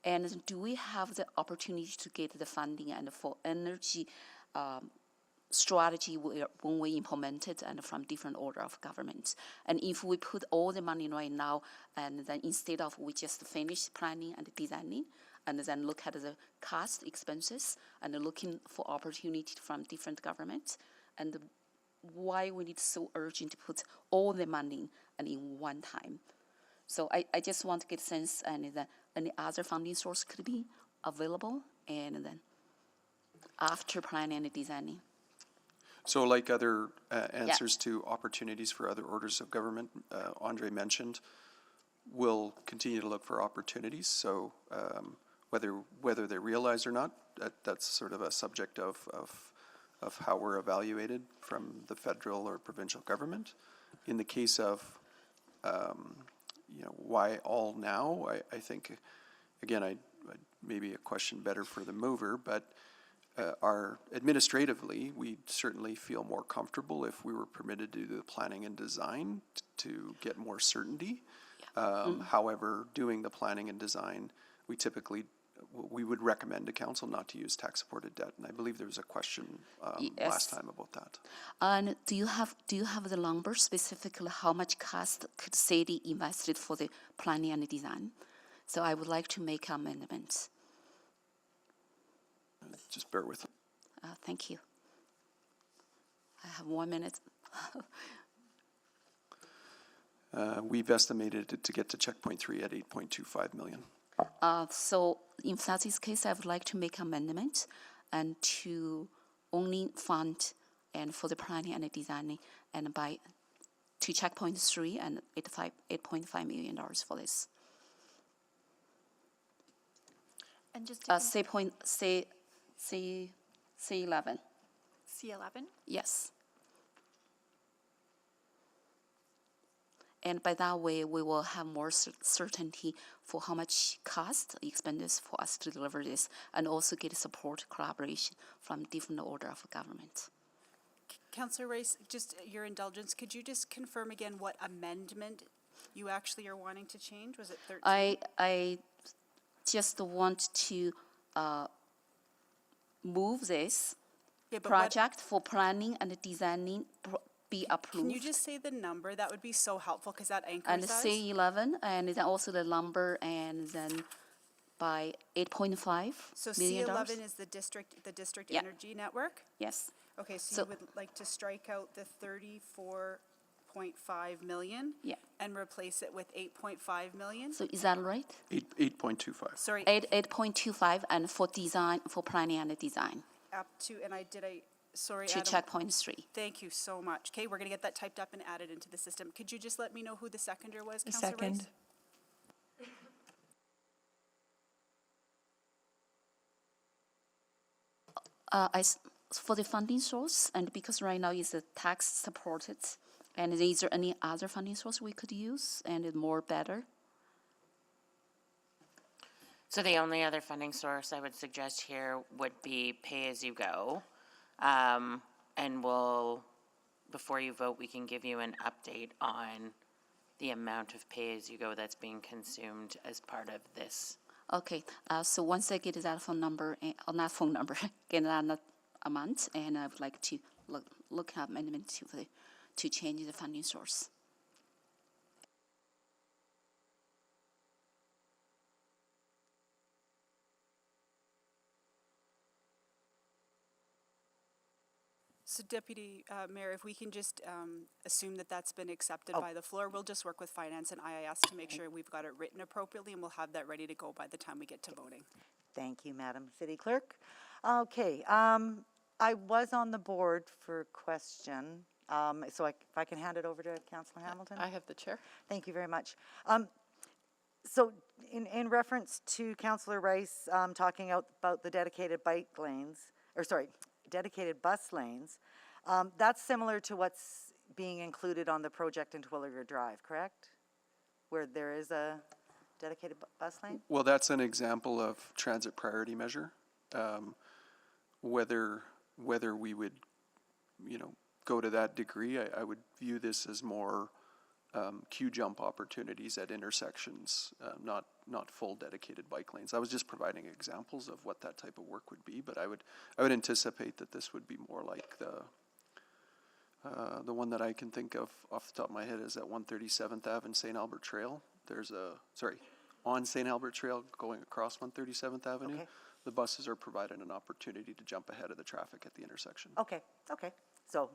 And do we have the opportunity to get the funding and for energy strategy when we implement it and from different order of government. And if we put all the money right now, and then instead of we just finish planning and designing, and then look at the cost expenses and looking for opportunity from different governments, and why we need so urgent to put all the money and in one time. So I just want to get a sense and that any other funding source could be available, and then after planning and designing. So like other answers to opportunities for other orders of government, Andre mentioned, we'll continue to look for opportunities. So whether they're realized or not, that's sort of a subject of how we're evaluated from the federal or provincial government. In the case of, why all now, I think, again, maybe a question better for the mover, but administratively, we certainly feel more comfortable if we were permitted to do the planning and design to get more certainty. However, doing the planning and design, we would recommend to council not to use tax-supported debt, and I believe there was a question last time about that. And do you have the number specifically how much cost could city invested for the planning and design? So I would like to make amendments. Just bear with me. Thank you. I have 1 minute. We've estimated it to get to checkpoint 3 at 8.25 million. So in Flazy's case, I would like to make amendment and to only fund and for the planning and the designing and to checkpoint 3 and $8.5 million for this. And just to C11. C11? Yes. And by that way, we will have more certainty for how much cost expenses for us to deliver this, and also get support collaboration from different order of government. Councillor Rice, just your indulgence, could you just confirm again what amendment you actually are wanting to change? Was it 13? I just want to move this project for planning and designing be approved. Can you just say the number? That would be so helpful because that anchors and us. C11, and then also the number, and then by $8.5 million. So C11 is the district energy network? Yes. Okay, so you would like to strike out the 34.5 million? Yeah. And replace it with 8.5 million? So is that right? 8.25. Sorry. 8.25, and for design, for planning and design. Up to, sorry, to Adam. checkpoint 3. Thank you so much. Okay, we're going to get that typed up and added into the system. Could you just let me know who the seconder was, Councillor Rice? For the funding source, and because right now is tax supported, and is there any other funding source we could use and more better? So the only other funding source I would suggest here would be pay-as-you-go. And before you vote, we can give you an update on the amount of pay-as-you-go that's being consumed as part of this. Okay, so once I get that phone number, or not phone number, get that amount, and I would like to look at amendment to change the funding source. So Deputy Mayor, if we can just assume that that's been accepted by the floor, we'll just work with Finance and IIS to make sure we've got it written appropriately, and we'll have that ready to go by the time we get to voting. Thank you, Madam City Clerk. Okay, I was on the board for question, so if I can hand it over to Councillor Hamilton? I have the chair. Thank you very much. So in reference to Councillor Rice talking about the dedicated bike lanes, dedicated bus lanes, that's similar to what's being included on the project in Twilliger Drive, correct? Where there is a dedicated bus lane? Well, that's an example of transit priority measure. Whether we would, go to that degree, I would view this as more queue jump opportunities at intersections, not full dedicated bike lanes. I was just providing examples of what that type of work would be, but I would anticipate that this would be more like the one that I can think of off the top of my head is at 137th Ave and St. Albert Trail. On St. Albert Trail going across 137th Avenue. Okay. The buses are provided an opportunity to jump ahead of the traffic at the intersection. Okay, okay. So,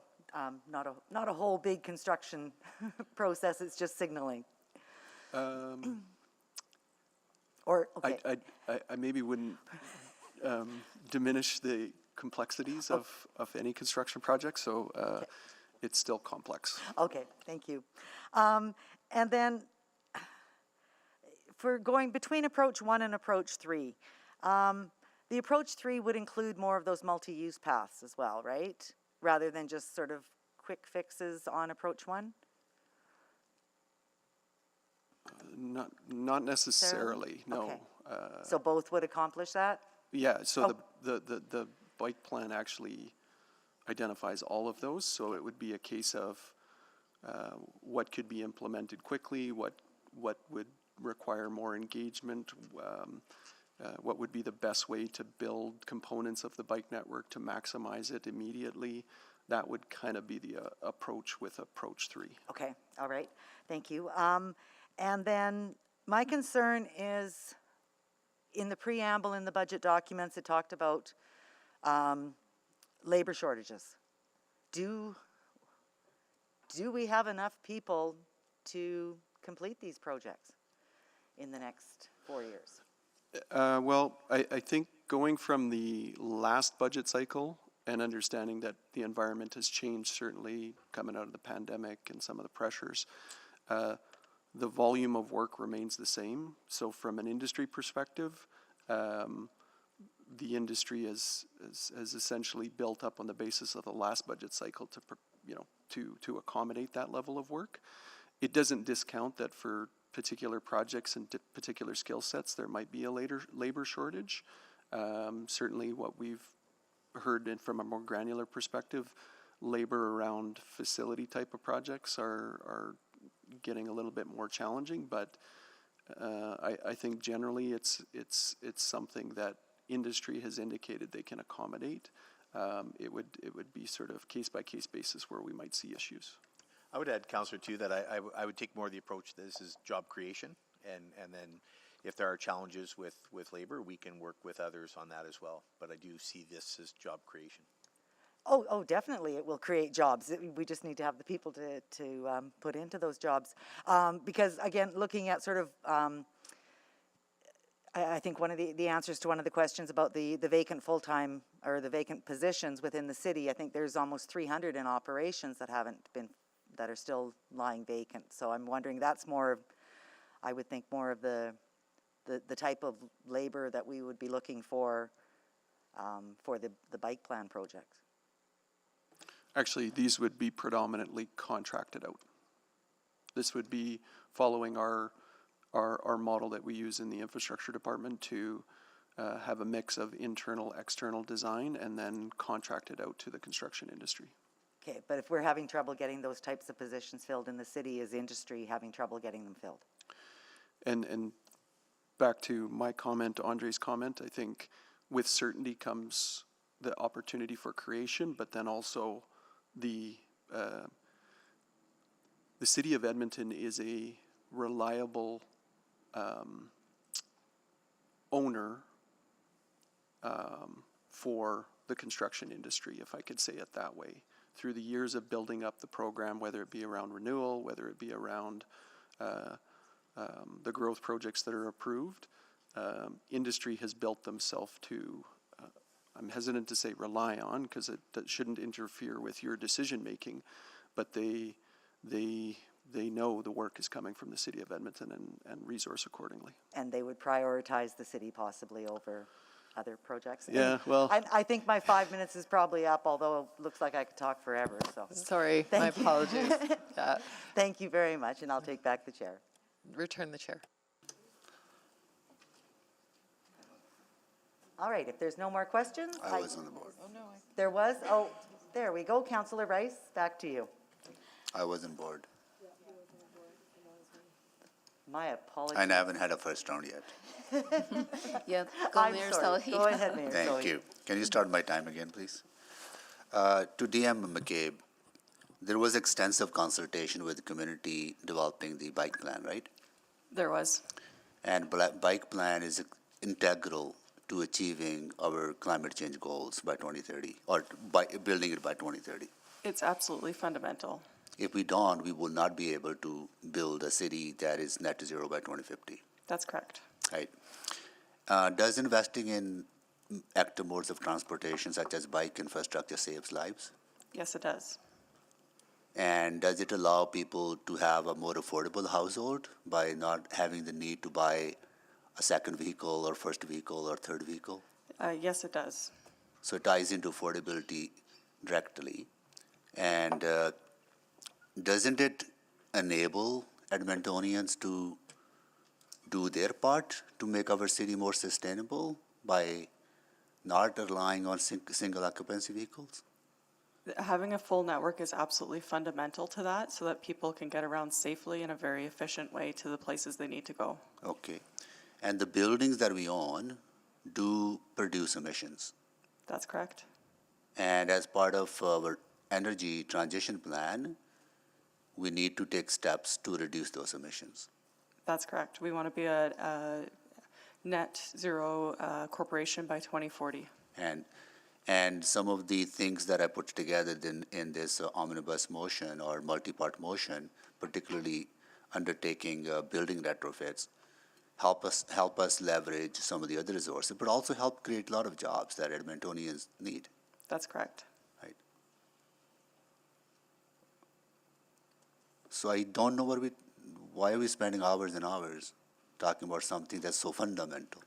not a whole big construction process, it's just signaling. Or, okay. I maybe wouldn't diminish the complexities of any construction project, so it's still complex. Okay, thank you. And then, for going between approach 1 and approach 3, the approach 3 would include more of those multi-use paths as well, right? Rather than just sort of quick fixes on approach 1? Not necessarily, no. Okay. So both would accomplish that? Yeah, so the bike plan actually identifies all of those, so it would be a case of what could be implemented quickly, what would require more engagement, what would be the best way to build components of the bike network to maximize it immediately. That would kind of be the approach with approach 3. Okay, all right, thank you. And then my concern is, in the preamble in the budget documents, it talked about labor shortages. Do we have enough people to complete these projects in the next 4 years? Well, I think going from the last budget cycle and understanding that the environment has changed, certainly coming out of the pandemic and some of the pressures, the volume of work remains the same. So from an industry perspective, the industry has essentially built up on the basis of the last budget cycle to accommodate that level of work. It doesn't discount that for particular projects and particular skill sets, there might be a labor shortage. Certainly what we've heard from a more granular perspective, labor around facility type of projects are getting a little bit more challenging, but I think generally it's something that industry has indicated they can accommodate. It would be sort of case by case basis where we might see issues. I would add, Councillor, too, that I would take more of the approach that this is job creation, and then if there are challenges with labor, we can work with others on that as well. But I do see this as job creation. Oh, definitely, it will create jobs. We just need to have the people to put into those jobs. Because, again, looking at sort of, I think one of the answers to one of the questions about the vacant full-time or the vacant positions within the city, I think there's almost 300 in operations that that are still lying vacant. So I'm wondering, that's more, I would think, more of the type of labor that we would be looking for the bike plan project. Actually, these would be predominantly contracted out. This would be following our model that we use in the infrastructure department to have a mix of internal, external design and then contract it out to the construction industry. Okay, but if we're having trouble getting those types of positions filled in the city, is industry having trouble getting them filled? And back to my comment, Andre's comment, I think with certainty comes the opportunity for creation, but then also the city of Edmonton is a reliable owner for the construction industry, if I could say it that way. Through the years of building up the program, whether it be around renewal, whether it be around the growth projects that are approved, industry has built themselves to, I'm hesitant to say rely on, because that shouldn't interfere with your decision making, but they know the work is coming from the city of Edmonton and resource accordingly. And they would prioritize the city possibly over other projects? Yeah, well, I think my 5 minutes is probably up, although it looks like I could talk forever, so. Sorry, my apologies. Yeah. Thank you very much, and I'll take back the chair. Return the chair. All right, if there's no more questions. I was on the board. Oh, no. There was? Oh, there we go. Councillor Rice, back to you. I wasn't bored. My apologies. I haven't had a first round yet. Yeah, I'm sorry. Go ahead, Mayor Thank Sohi. you. Can you start my time again, please? To DM McCabe, there was extensive consultation with the community developing the bike plan, right? There was. And bike plan is integral to achieving our climate change goals by 2030, or by building it by 2030. It's absolutely fundamental. If we don't, we will not be able to build a city that is net zero by 2050, That's correct. right? Does investing in active modes of transportation, such as bike infrastructure, saves lives? Yes, it does. And does it allow people to have a more affordable household by not having the need to buy a second vehicle or first vehicle or third vehicle? Yes, it does. So it ties into affordability directly. And doesn't it enable Edmontonians to do their part to make our city more sustainable by not relying on single occupancy vehicles? Having a full network is absolutely fundamental to that so that people can get around safely in a very efficient way to the places they need to go. Okay. And the buildings that we own do produce emissions. That's correct. And as part of our energy transition plan, we need to take steps to reduce those emissions. That's correct. We want to be a net zero corporation by 2040. And some of the things that I put together in this omnibus motion or multi-part motion, particularly undertaking building retrofits, help us leverage some of the other resources, but also help create a lot of jobs that Edmontonians need. That's correct. Right. So I don't know why are we spending hours and hours talking about something that's so fundamental?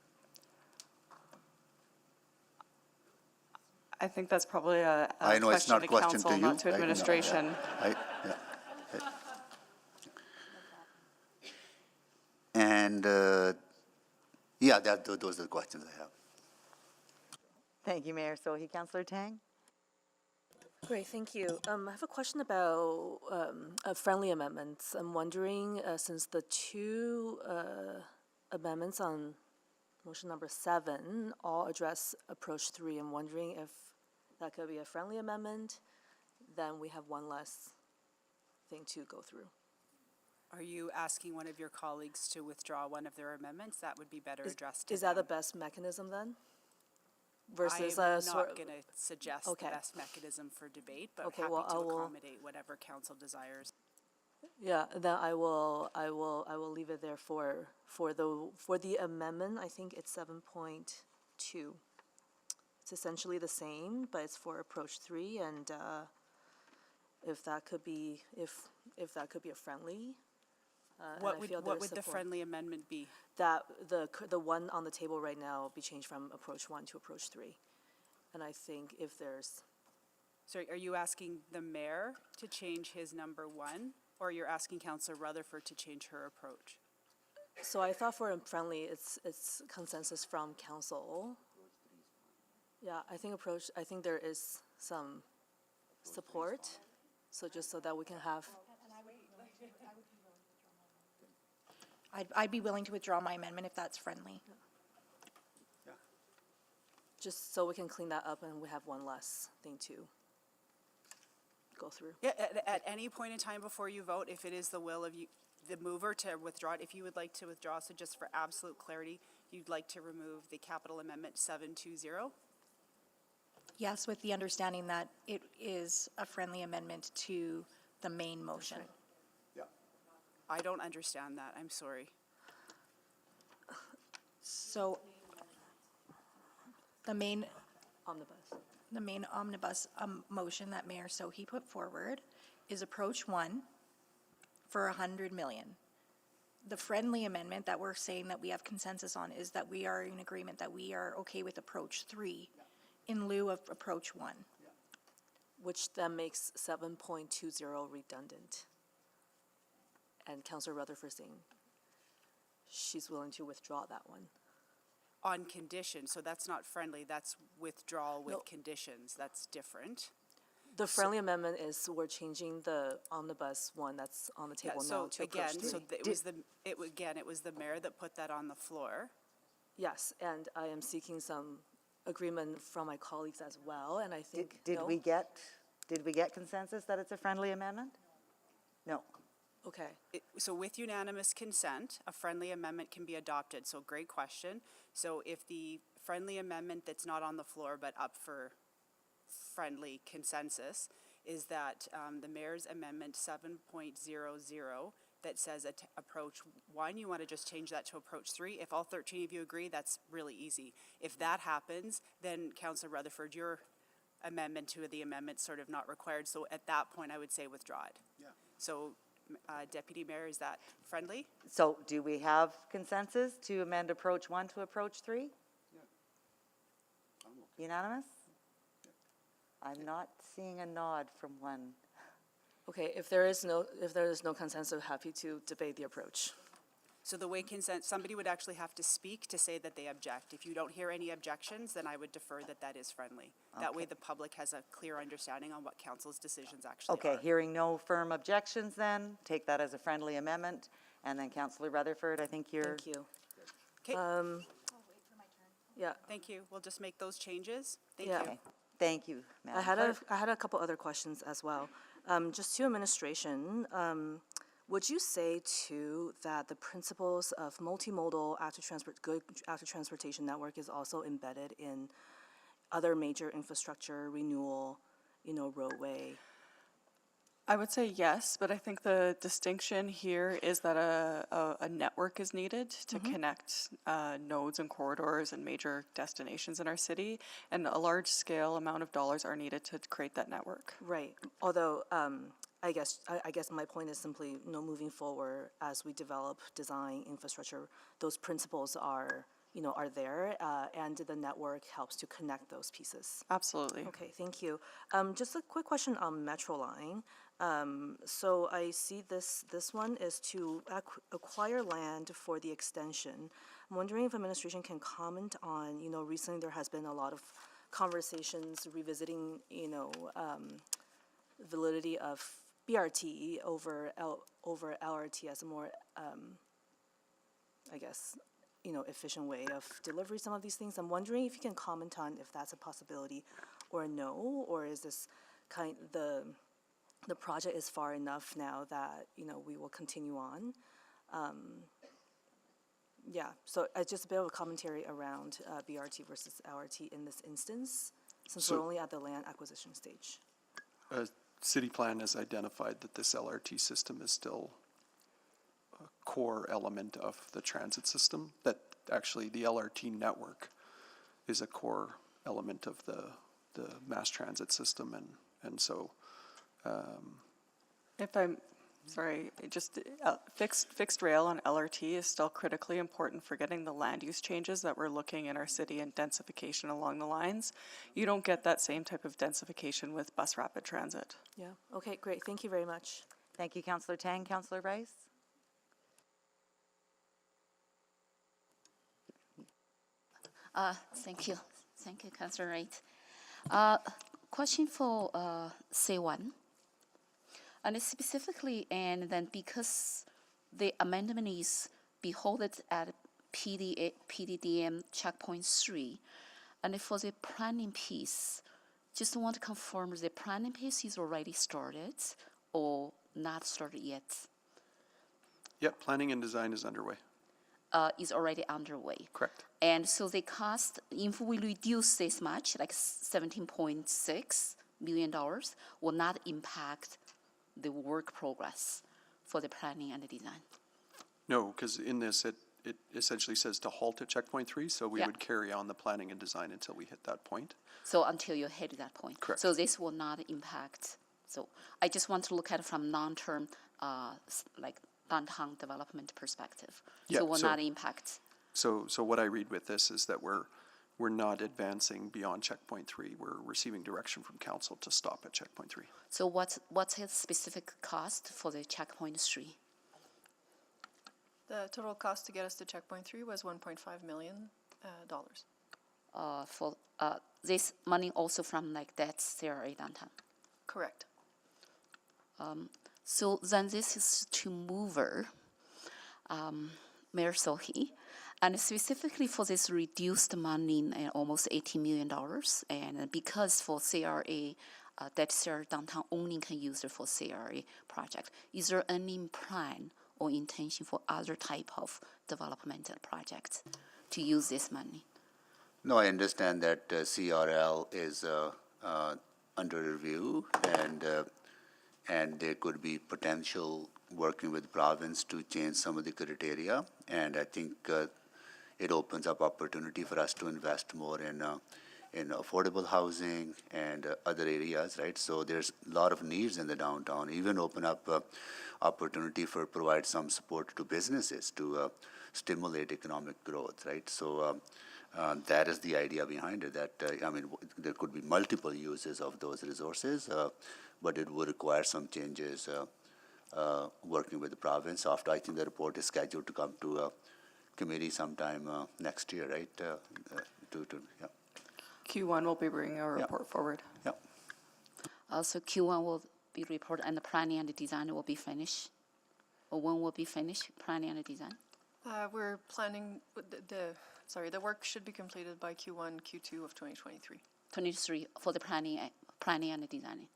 I think that's probably a I know it's question not to a question council, to you. not to administration. And those are the questions I have. Thank you, Mayor Sohi. Councillor Tang? Great, thank you. I have a question about friendly amendments. I'm wondering, since the two amendments on motion number 7 all address approach 3, I'm wondering if that could be a friendly amendment, then we have one less thing to go through. Are you asking one of your colleagues to withdraw one of their amendments? That would be better addressed to Is that the them. best mechanism then? Versus I'm a sort not going to suggest the Okay. best mechanism for debate, but Okay, happy well, to I will- accommodate whatever council desires. Yeah, then I will leave it there for the amendment. I think it's 7.2. It's essentially the same, but it's for approach 3, and if that could be a friendly. and What I would feel what there's would the support. friendly amendment be? That the one on the table right now be changed from approach 1 to approach 3, and I think if there's. So are you asking the mayor to change his number 1, or you're asking Councillor Rutherford to change her approach? So I thought for friendly, it's consensus from council. Yeah, I think there is some support, so just so that we can have. I'd be willing to withdraw my amendment if that's friendly. Just so we can clean that up and we have one less thing to go through. Yeah, at any point in time before you vote, if it is the will of you, the mover to withdraw it, if you would like to withdraw, so just for absolute clarity, you'd like to remove the capital amendment 720? Yes, with the understanding that it is a friendly amendment to the main motion. I don't understand that, I'm sorry. So the main Omnibus. omnibus motion that Mayor Sohi put forward is approach 1 for 100 million. The friendly amendment that we're saying that we have consensus on is that we are in agreement that we are okay with approach 3 in lieu of approach 1. Which then makes 7.20 redundant. And Councillor Rutherford saying she's willing to withdraw that one. On condition, so that's not friendly, that's withdrawal with No. conditions, that's different. The friendly amendment is we're changing the omnibus one that's on the Yeah, table now so to again, approach so three. it was the mayor that put that on the floor. Yes, and I am seeking some agreement from my colleagues as well, and I think, Did no? we get consensus that it's a friendly amendment? No. Okay. So with unanimous consent, a friendly amendment can be adopted. So great question. So if the friendly amendment that's not on the floor but up for friendly consensus is that the mayor's amendment 7.00 that says approach 1, you want to just change that to approach 3. If all 13 of you agree, that's really easy. If that happens, then Councillor Rutherford, your amendment to the amendment's sort of not required. So at that point, I would say withdraw it. Yeah. So Deputy Mayor, is that friendly? So do we have consensus to amend approach 1 to approach 3? Yeah. Unanimous? I'm not seeing a nod from one. Okay, if there is no consensus, I'm happy to debate the approach. So the way consent, somebody would actually have to speak to say that they object. If you don't hear any objections, then I would defer that that is friendly. That way the public has a clear understanding on what council's decisions actually are. Okay, hearing no firm objections then, take that as a friendly amendment. And then Councillor Rutherford, I think you're... Thank you. Okay. Yeah. Thank you. We'll just make those changes. Thank Yeah. you. Okay. Thank you, Madam Clerk. I had a couple other questions as well. Just to administration, would you say too that the principles of multimodal good after transportation network is also embedded in other major infrastructure renewal, roadway? I would say yes, but I think the distinction here is that a network is needed to connect nodes and corridors and major destinations in our city, and a large-scale amount of dollars are needed to create that network. Right. Although, I guess my point is simply, moving forward as we develop design infrastructure, those principles are there, and the network helps to connect those pieces. Absolutely. Okay, thank you. Just a quick question on Metro Line. So I see this one is to acquire land for the extension. I'm wondering if administration can comment on, recently there has been a lot of conversations revisiting, validity of BRT over LRT as a more, I guess, efficient way of delivery some of these things. I'm wondering if you can comment on if that's a possibility or no, or is this the project is far enough now that, we will continue on. Yeah, so just a bit of a commentary around BRT versus LRT in this instance, since we're only at the land acquisition stage. City plan has identified that this LRT system is still a core element of the transit system, that actually the LRT network is a core element of the mass transit system, and so If I'm, sorry, just fixed rail on LRT is still critically important for getting the land use changes that we're looking in our city and densification along the lines. You don't get that same type of densification with bus rapid transit. Yeah, okay, great, thank you very much. Thank you, Councillor Tang. Councillor Rice? Thank you. Thank you, Councillor Wright. Question for C1. And specifically, and then because the amendment is beholden at PDDM checkpoint 3, and for the planning piece, just want to confirm the planning piece is already started or not started yet? Yep, planning and design is underway. Is already underway. Correct. And so the cost, if we reduce this much, like $17.6 million, will not impact the work progress for the planning and the design. No, because in this, it essentially says to halt at checkpoint 3, so we Yeah. would carry on the planning and design until we hit that point. So until you hit that point. Correct. So this will not impact. So I just want to look at it from long-term, like downtown development perspective. Yeah, So will so- not impact. So what I read with this is that we're not advancing beyond checkpoint 3. We're receiving direction from council to stop at checkpoint 3. So what's its specific cost for the checkpoint 3? The total cost to get us to checkpoint 3 was $1.5 million. For this money also from like that CRA downtown. Correct. So then this is to mover, Mayor Sohi, and specifically for this reduced money, almost $80 million, and because for CRA, that CRA downtown only can use it for CRA project, is there any plan or intention for other type of developmental projects to use this money? No, I understand that CRL is under review, and there could be potential working with province to change some of the criteria, and I think it opens up opportunity for us to invest more in affordable housing and other areas, right? So there's a lot of needs in the downtown. Even open up opportunity for provide some support to businesses to stimulate economic growth, right? So that is the idea behind it. That there could be multiple uses of those resources, but it would require some changes working with the province. After I think the report is scheduled to come to committee sometime next year, right? Yeah. Q1 will be bringing a report forward. Yeah. Also, Q1 will be reported, and the planning and the design will be finished? Or when will be finished, planning and the design? We're planning, the work should be completed by Q1, Q2 of 2023. 23 for the planning and the designing.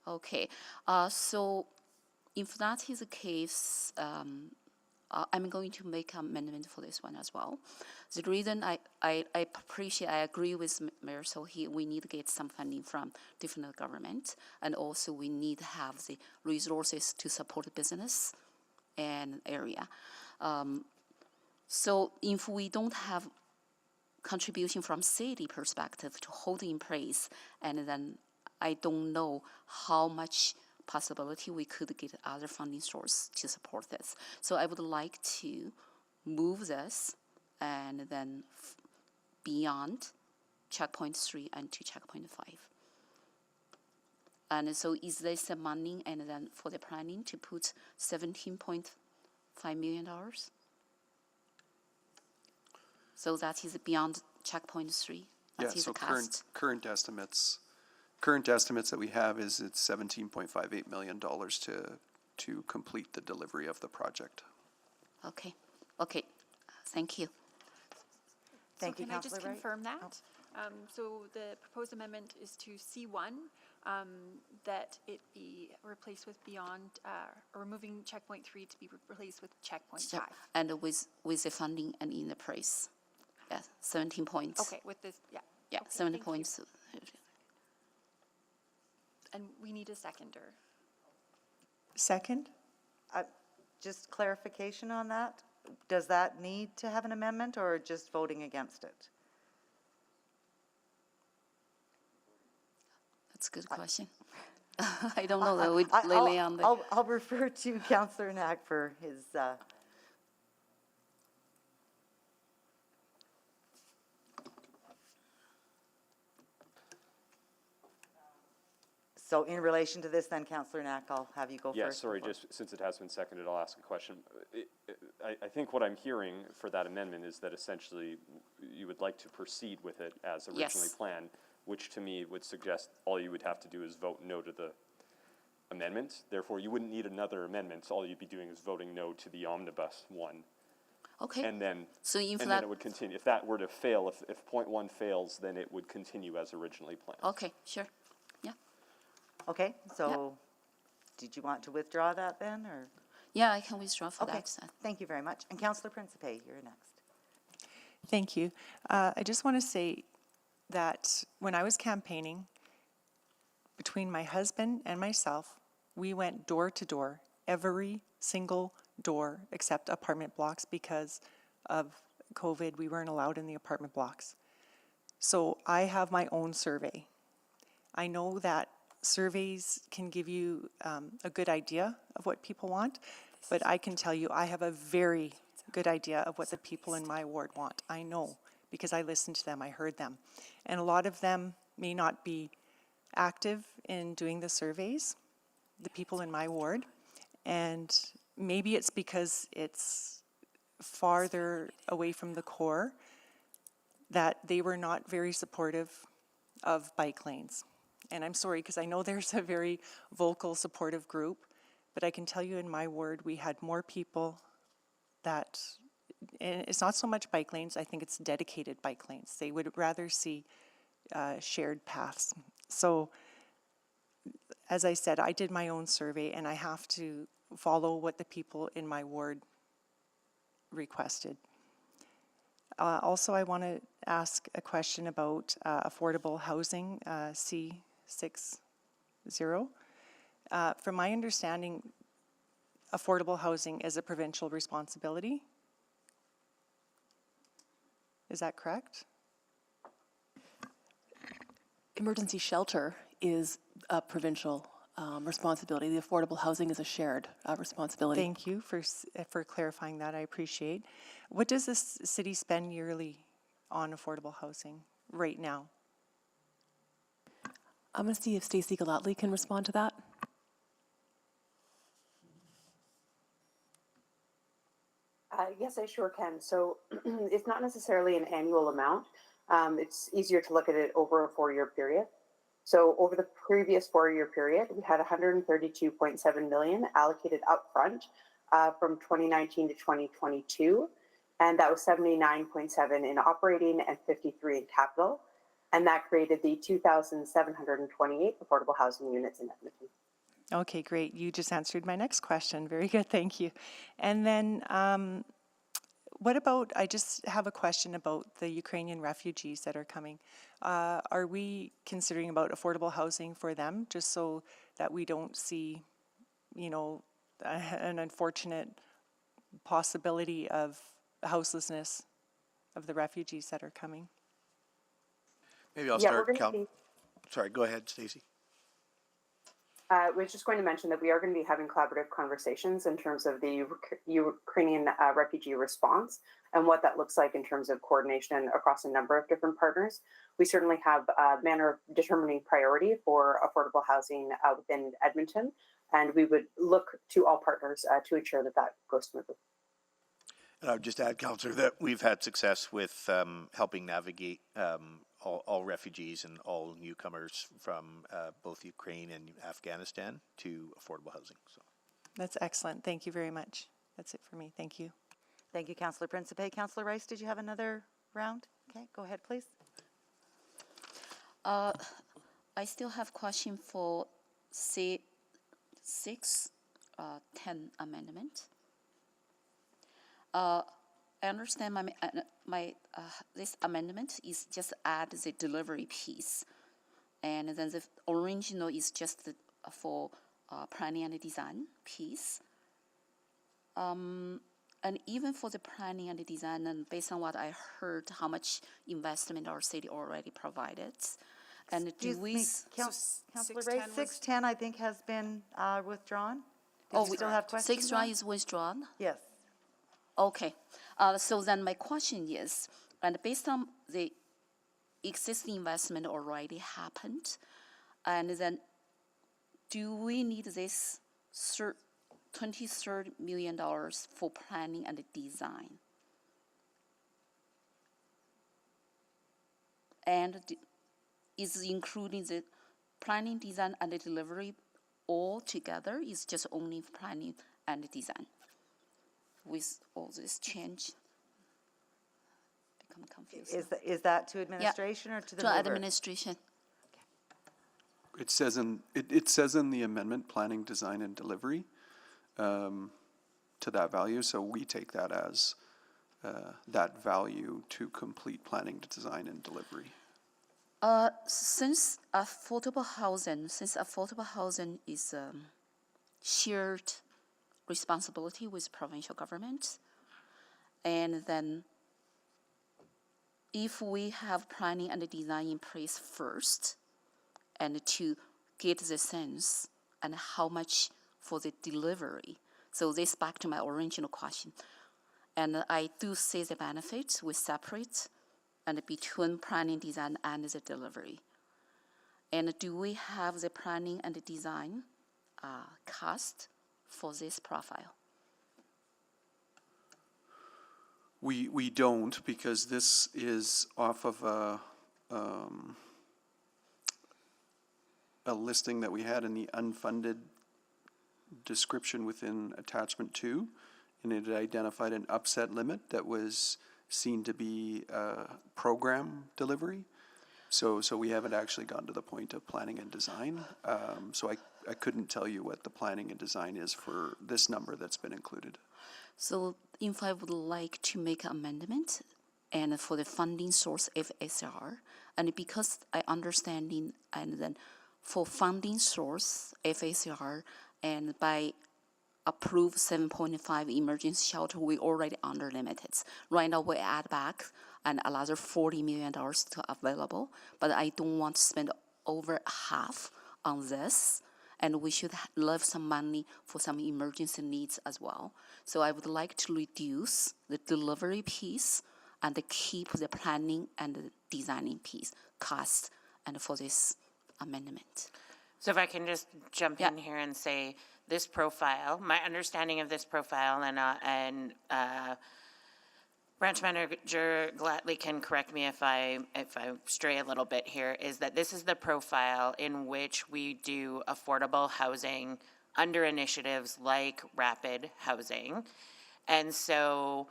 Okay, so if that is the case, I'm going to make an amendment for this one as well. The reason I appreciate, I agree with Mayor Sohi, we need to get some funding from different government, and also we need to have the resources to support the business and area. So if we don't have contribution from city perspective to hold in place, and then I don't know how much possibility we could get other funding source to support this. So I would like to move this and then beyond checkpoint 3 and to checkpoint 5. And so is this the money and then for the planning to put $17.5 million? So that is beyond checkpoint 3. Yeah, so current estimates that we have is it's $17.58 million to complete the delivery of the project. Okay, thank you. Thank you, Can I just Councillor Wright? confirm that? So the proposed amendment is to C1, that it be replaced with beyond, or removing checkpoint 3 to be replaced with checkpoint 5. And with the funding and in the price. Yeah, 17 points. Okay, with this, yeah. Yeah, Okay, 70 thank you. points. And we need a seconder. Second? Just clarification on that? Does that need to have an amendment or just voting against it? That's a good question. I don't know though, with Lily on the. I'll refer to Councillor Knack for his. So in relation to this then, Councillor Knack, I'll have you go first. Yeah, sorry, just since it has been seconded, I'll ask a question. I think what I'm hearing for that amendment is that essentially you would like to proceed with it as originally planned, which to me would suggest all you would have to do is vote no to the amendment. Therefore, you wouldn't need another amendment. So all you'd be doing is voting no to the omnibus one. Okay. And then, so then it would continue. If that were to fail, if point 1 fails, then it would continue as originally planned. Okay, sure. Okay, so did you want to withdraw that then, or? Yeah, I can withdraw for that. Thank you very much. And Councillor Principe, you're next. Thank you. I just want to say that when I was campaigning, between my husband and myself, we went door to door, every single door except apartment blocks because of COVID. We weren't allowed in the apartment blocks. So I have my own survey. I know that surveys can give you a good idea of what people want, but I can tell you I have a very good idea of what the people in my ward want. I know because I listened to them, I heard them. And a lot of them may not be active in doing the surveys, the people in my ward, and maybe it's because it's farther away from the core that they were not very supportive of bike lanes. and I'm sorry because I know there's a very vocal, supportive group, but I can tell you in my ward, we had more people that, and it's not so much bike lanes, I think it's dedicated bike lanes. They would rather see shared paths. So, as I said, I did my own survey and I have to follow what the people in my ward requested. Also, I want to ask a question about affordable housing, C60. From my understanding, affordable housing is a provincial responsibility. Is that correct? Emergency shelter is a provincial responsibility. The affordable housing is a shared responsibility. Thank you for clarifying that. I appreciate. What does the city spend yearly on affordable housing right now? I'm going to see if Stacey Gallatley can respond to that. Yes, I sure can. So it's not necessarily an annual amount. It's easier to look at it over a 4-year period. So over the previous 4-year period, we had 132.7 million allocated upfront from 2019 to 2022. And that was 79.7 in operating and 53 in capital. And that created the 2,728 affordable housing units in Edmonton. Okay, great. You just answered my next question. Very good, thank you. And then what about, I just have a question about the Ukrainian refugees that are coming. Are we considering about affordable housing for them, just so that we don't see, you know, an unfortunate possibility of houselessness of the refugees that are coming? Maybe I'll start. Sorry, go ahead, Stacey. I was just going to mention that we are going to be having collaborative conversations in terms of the Ukrainian refugee response and what that looks like in terms of coordination across a number of different partners. We certainly have a manner of determining priority for affordable housing within Edmonton, and we would look to all partners to ensure that that goes smoothly. And I would just add, Councillor, that we've had success with helping navigate all refugees and all newcomers from both Ukraine and Afghanistan to affordable housing. So that's excellent. Thank you very much. That's it for me. Thank you. Thank you, Councillor Principe. Councillor Rice, did you have another round? Okay, go ahead, please. I still have question for C6, 10 amendment. I understand this amendment is just add the delivery piece, and then the original is just for planning and design piece. And even for the planning and design, and based on what I heard, how much investment our city already provided, and Excuse me, Councillor Ray, 610 I think has been withdrawn. Do you still have questions? 610 is withdrawn? Yes. Okay, so then my question is, and based on the existing investment already happened, and then do we need this $23 million for planning and design? And is including the planning, design, and the delivery all together? Is just only planning and design? With all this change, become confused. Is that to administration or to the mover? To administration. It says in the amendment, planning, design, and delivery to that value. So we take that as that value to complete planning, design, and delivery. Since affordable housing is shared responsibility with provincial government, and then if we have planning and design in place first, and to get the sense and how much for the delivery. So this back to my original question. And I do see the benefits we separate and between planning, design, and the delivery. And do we have the planning and the design cost for this profile? We don't, because this is off of a listing that we had in the unfunded description within attachment 2, and it identified an upset limit that was seen to be program delivery. So we haven't actually gotten to the point of planning and design. So I couldn't tell you what the planning and design is for this number that's been included. So if I would like to make an amendment and for the funding source FSR, and because I understanding, and then for funding source FSR, and by approve 7.5 emergency shelter, we already under limited. Right now we add back and another $40 million to available, but I don't want to spend over half on this, and we should leave some money for some emergency needs as well. So I would like to reduce the delivery piece and keep the planning and the designing piece cost and for this amendment. So if I can just jump in here and say, this profile, my understanding of this profile, and Branch Manager Glatley can correct me if I stray a little bit here, is that this is the profile in which we do affordable housing under initiatives like rapid housing. And so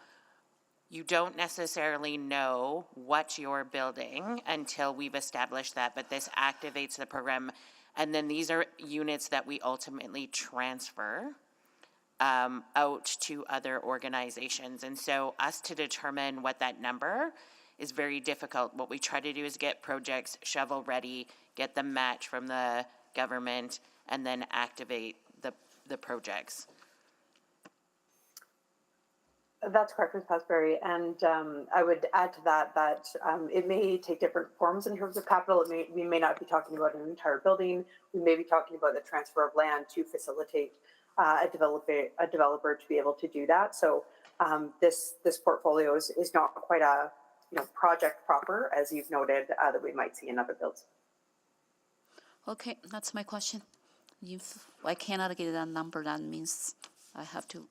you don't necessarily know what you're building until we've established that, but this activates the program. And then these are units that we ultimately transfer out to other organizations. And so us to determine what that number is very difficult. What we try to do is get projects shovel ready, get them match from the government, and then activate the projects. That's correct, Ms. Pasbury. And I would add to that it may take different forms in terms of capital. We may not be talking about an entire building. We may be talking about the transfer of land to facilitate a developer to be able to do that. So this portfolio is not quite a project proper, as you've noted, that we might see in other builds. Okay, that's my question. If I cannot get that number, that means I have to.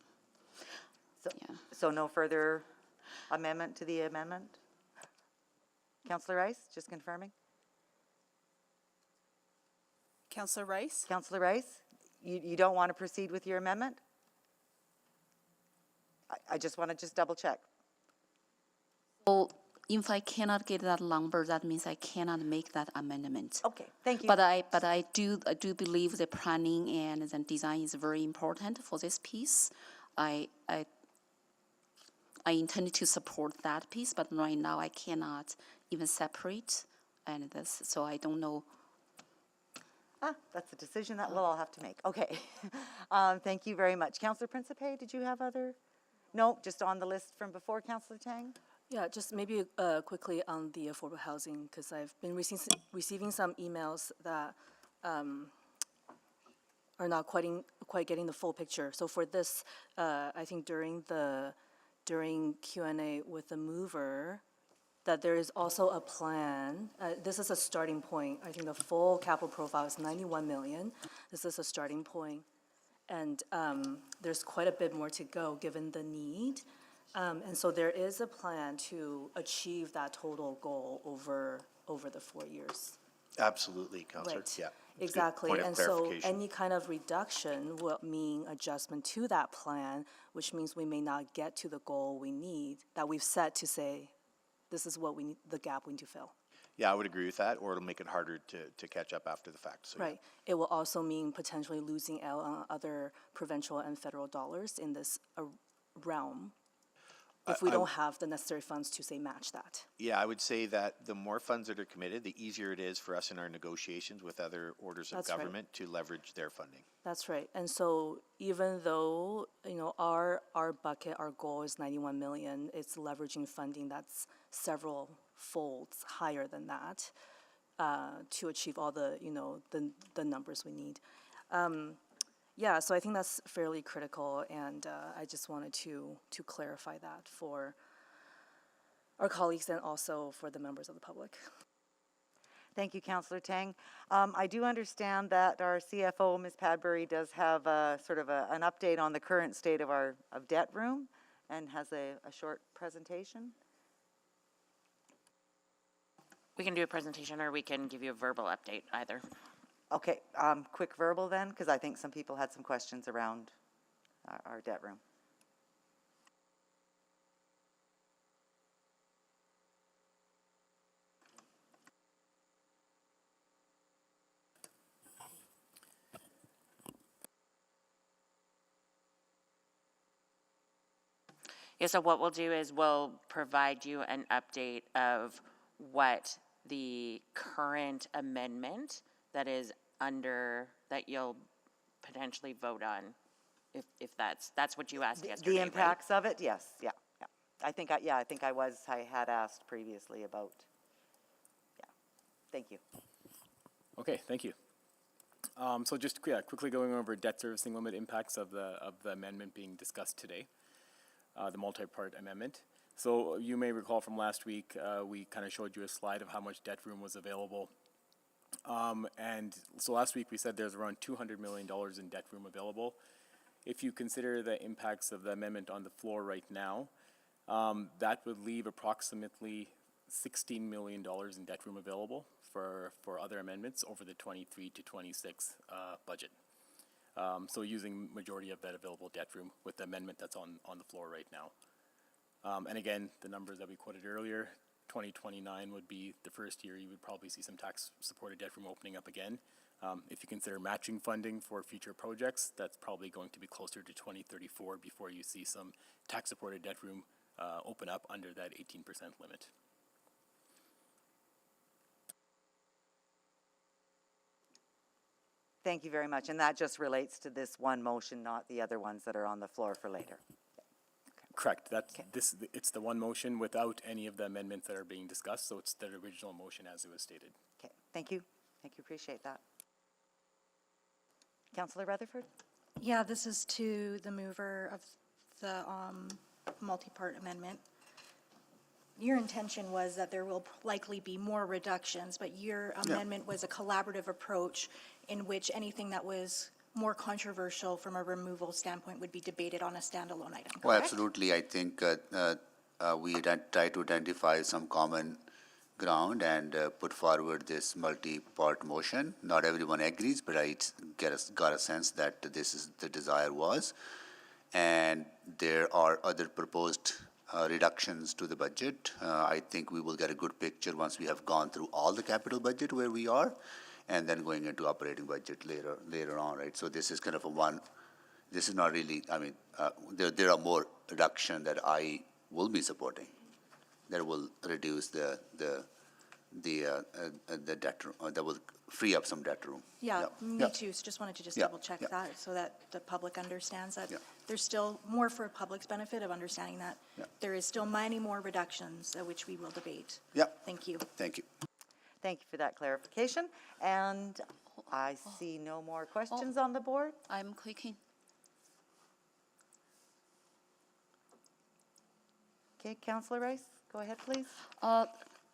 So no further amendment to the amendment? Councillor Rice, just confirming. Councillor Rice? Councillor Rice, you don't want to proceed with your amendment? I just want to double check. So if I cannot get that number, that means I cannot make that amendment. Okay, thank you. But I do believe the planning and the design is very important for this piece. I intend to support that piece, but right now I cannot even separate and this, so I don't know. That's a decision that we'll all have to make. Okay. Thank you very much. Councillor Principe, did you have other? No, just on the list from before, Councillor Tang? Yeah, just maybe quickly on the affordable housing, because I've been receiving some emails that are not quite getting the full picture. So for this, I think during Q&A with the mover, that there is also a plan. This is a starting point. I think the full capital profile is 91 million. This is a starting point. And there's quite a bit more to go given the need. And so there is a plan to achieve that total goal over the 4 years. Absolutely, Councillor. Right. Yeah. Exactly. Point of And so clarification. any kind of reduction will mean adjustment to that plan, which means we may not get to the goal we need that we've set to say, this is what we need, the gap we need to fill. Yeah, I would agree with that, or it'll make it harder to catch up after the fact. So, Right. It will also mean potentially losing out on other provincial and federal dollars in this realm if we don't have the necessary funds to, say, match that. Yeah, I would say that the more funds that are committed, the easier it is for us in our negotiations with other orders of That's right. government to leverage their funding. That's right. And so even though, our bucket, our goal is 91 million, it's leveraging funding that's several folds higher than that to achieve all the, the numbers we need. Yeah, so I think that's fairly critical, and I just wanted to clarify that for our colleagues and also for the members of the public. Thank you, Councillor Tang. I do understand that our CFO, Ms. Padbury, does have sort of an update on the current state of our debt room and has a short presentation. We can do a presentation or we can give you a verbal update, either. Okay, quick verbal then, because I think some people had some questions around our debt room. Yeah, so what we'll do is we'll provide you an update of what the current amendment that is under, that you'll potentially vote on, if that's what you asked yesterday, The right? impacts of it, yes, yeah. I think I had asked previously about, yeah. Thank you. Okay, thank you. So just quickly going over debt servicing limit impacts of the amendment being discussed today, the multi-part amendment. So you may recall from last week, we kind of showed you a slide of how much debt room was available. And so last week we said there's around $200 million in debt room available. If you consider the impacts of the amendment on the floor right now, that would leave approximately $16 million in debt room available for other amendments over the 23 to 26 budget. So using majority of that available debt room with the amendment that's on the floor right now. And again, the numbers that we quoted earlier, 2029 would be the first year you would probably see some tax-supported debt room opening up again. If you consider matching funding for future projects, that's probably going to be closer to 2034 before you see some tax-supported debt room open up under that 18% limit. Thank you very much. And that just relates to this one motion, not the other ones that are on the floor for later. Correct. It's the one motion without any of the amendments that are being discussed, so it's the original motion as it was stated. Okay, thank you. Thank you, appreciate that. Councillor Rutherford? Yeah, this is to the mover of the multi-part amendment. Your intention was that there will likely be more reductions, but your amendment was a collaborative approach in which anything that was more controversial from a removal standpoint would be debated on a standalone item, correct? Well, absolutely. I think we try to identify some common ground and put forward this multi-part motion. Not everyone agrees, but I got a sense that this is the desire was. And there are other proposed reductions to the budget. I think we will get a good picture once we have gone through all the capital budget where we are, and then going into operating budget later on, right? So this is kind of this is not really, I mean, there are more reduction that I will be supporting that will reduce the debt room, that will free up some debt room. Yeah, me too. So just wanted to double check that so that the public understands that there's still more for public's benefit of understanding that there is still many more reductions which we will debate. Yeah. Thank you. Thank you. Thank you for that clarification. And I see no more questions on the board. I'm clicking. Okay, Councillor Rice, go ahead, please.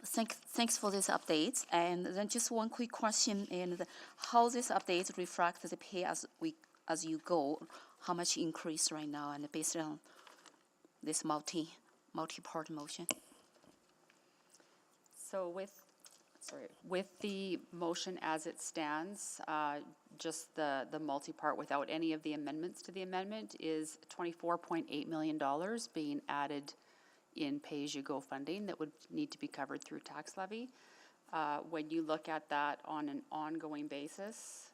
Thanks for this update. And then just one quick question, and how this update reflects the pay as you go, how much increase right now, and based on this multi-part motion? So with the motion as it stands, just the multi-part without any of the amendments to the amendment is $24.8 million being added in pay-as-you-go funding that would need to be covered through tax levy. When you look at that on an ongoing basis,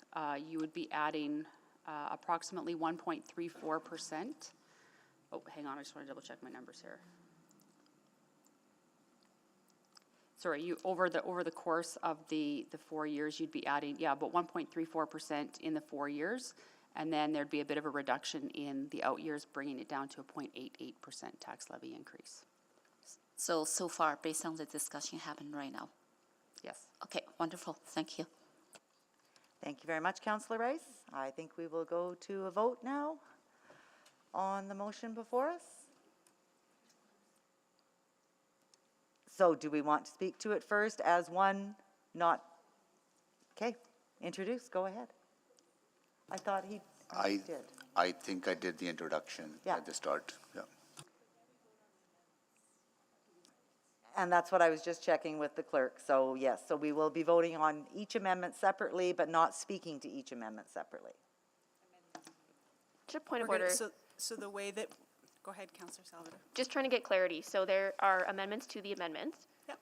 you would be adding approximately 1.34%. Oh, hang on, I just want to double check my numbers here. Sorry, over the course of the 4 years, you'd be adding, about 1.34% in the 4 years, and then there'd be a bit of a reduction in the out years, bringing it down to a 0.88% tax levy increase. So far, based on the discussion happened right now? Yes. Okay, wonderful. Thank you. Thank you very much, Councillor Rice. I think we will go to a vote now on the motion before us. So do we want to speak to it first as one, not, okay, introduce, go ahead. I thought he did. I think I did the introduction at the start, yeah. And that's what I was just checking with the clerk. So yes, so we will be voting on each amendment separately, but not speaking to each amendment separately. Just a point of We're gonna- order. So the way that, go ahead, Councillor Salvador. Just trying to get clarity. So there are amendments to the amendments. Yep.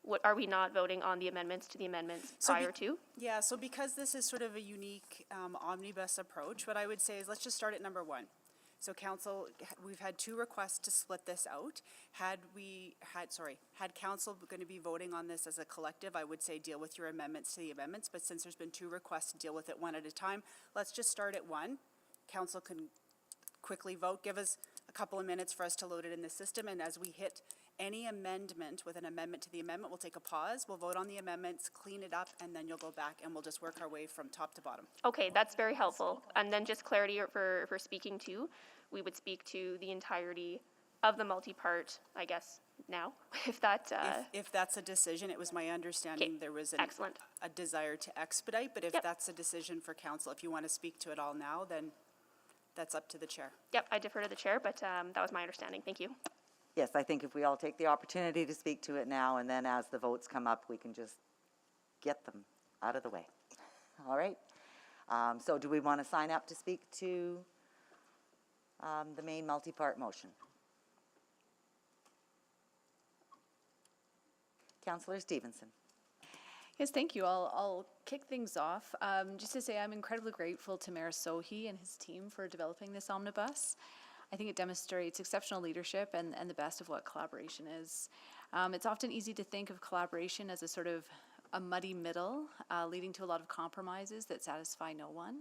What, are we not voting on the amendments to the amendments prior to? Yeah, so because this is sort of a unique omnibus approach, what I would say is let's just start at number 1. So council, we've had 2 requests to split this out. Had council going to be voting on this as a collective, I would say deal with your amendments to the amendments, but since there's been 2 requests to deal with it one at a time, let's just start at 1. Council can quickly vote, give us a couple of minutes for us to load it in the system, and as we hit any amendment with an amendment to the amendment, we'll take a pause, we'll vote on the amendments, clean it up, and then you'll go back and we'll just work our way from top to bottom. Okay, that's very helpful. And then just clarity for speaking to, we would speak to the entirety of the multi-part, I guess, now, if that... If that's a decision, it was my understanding there was excellent. A desire to expedite, but if that's a decision for council, if you want to speak to it all now, then that's up to the chair. Yep, I defer to the chair, but that was my understanding. Thank you. Yes, I think if we all take the opportunity to speak to it now, and then as the votes come up, we can just get them out of the way. All right? So do we want to sign up to speak to the main multi-part motion? Councillor Stevenson. Yes, thank you. I'll kick things off. Just to say I'm incredibly grateful to Mayor Sohi and his team for developing this omnibus. I think it demonstrates exceptional leadership and the best of what collaboration is. It's often easy to think of collaboration as a sort of a muddy middle, leading to a lot of compromises that satisfy no one.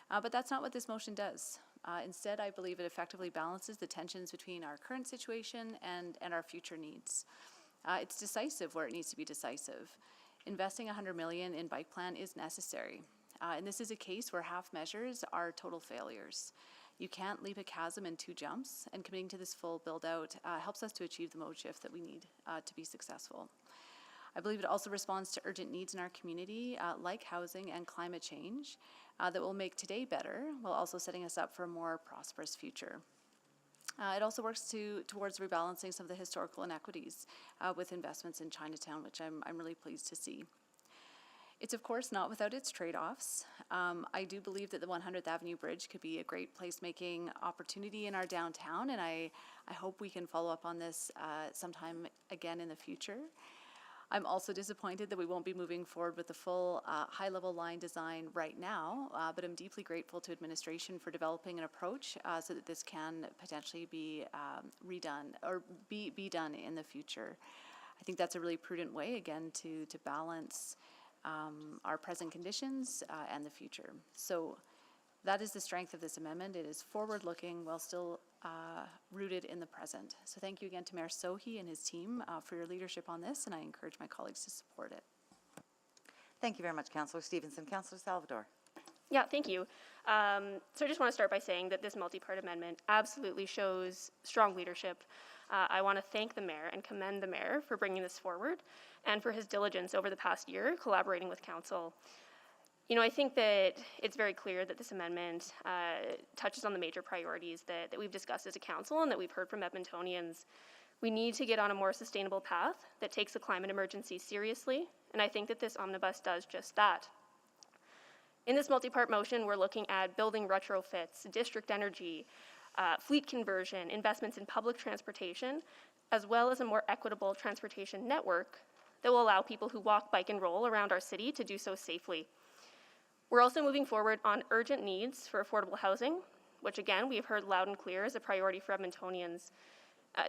But that's not what this motion does. Instead, I believe it effectively balances the tensions between our current situation and our future needs. It's decisive where it needs to be decisive. Investing $100 million in bike plan is necessary. And this is a case where half measures are total failures. You can't leap a chasm in 2 jumps, and committing to this full build-out helps us to achieve the mode shift that we need to be successful. I believe it also responds to urgent needs in our community, like housing and climate change, that will make today better, while also setting us up for a more prosperous future. It also works towards rebalancing some of the historical inequities with investments in Chinatown, which I'm really pleased to see. It's of course not without its trade-offs. I do believe that the 100th Avenue Bridge could be a great placemaking opportunity in our downtown, and I hope we can follow up on this sometime again in the future. I'm also disappointed that we won't be moving forward with the full high-level line design right now, but I'm deeply grateful to administration for developing an approach so that this can potentially be redone or be done in the future. I think that's a really prudent way, again, to balance our present conditions and the future. So that is the strength of this amendment. It is forward-looking while still rooted in the present. So thank you again to Mayor Sohi and his team for your leadership on this, and I encourage my colleagues to support it. Thank you very much, Councillor Stevenson. Councillor Salvador. Yeah, thank you. So I just want to start by saying that this multi-part amendment absolutely shows strong leadership. I want to thank the mayor and commend the mayor for bringing this forward and for his diligence over the past year collaborating with council. You know, I think that it's very clear that this amendment touches on the major priorities that we've discussed as a council and that we've heard from Edmontonians. We need to get on a more sustainable path that takes the climate emergency seriously, and I think that this omnibus does just that. In this multi-part motion, we're looking at building retrofits, district energy, fleet conversion, investments in public transportation, as well as a more equitable transportation network that will allow people who walk, bike, and roll around our city to do so safely. We're also moving forward on urgent needs for affordable housing, which again, we've heard loud and clear is a priority for Edmontonians.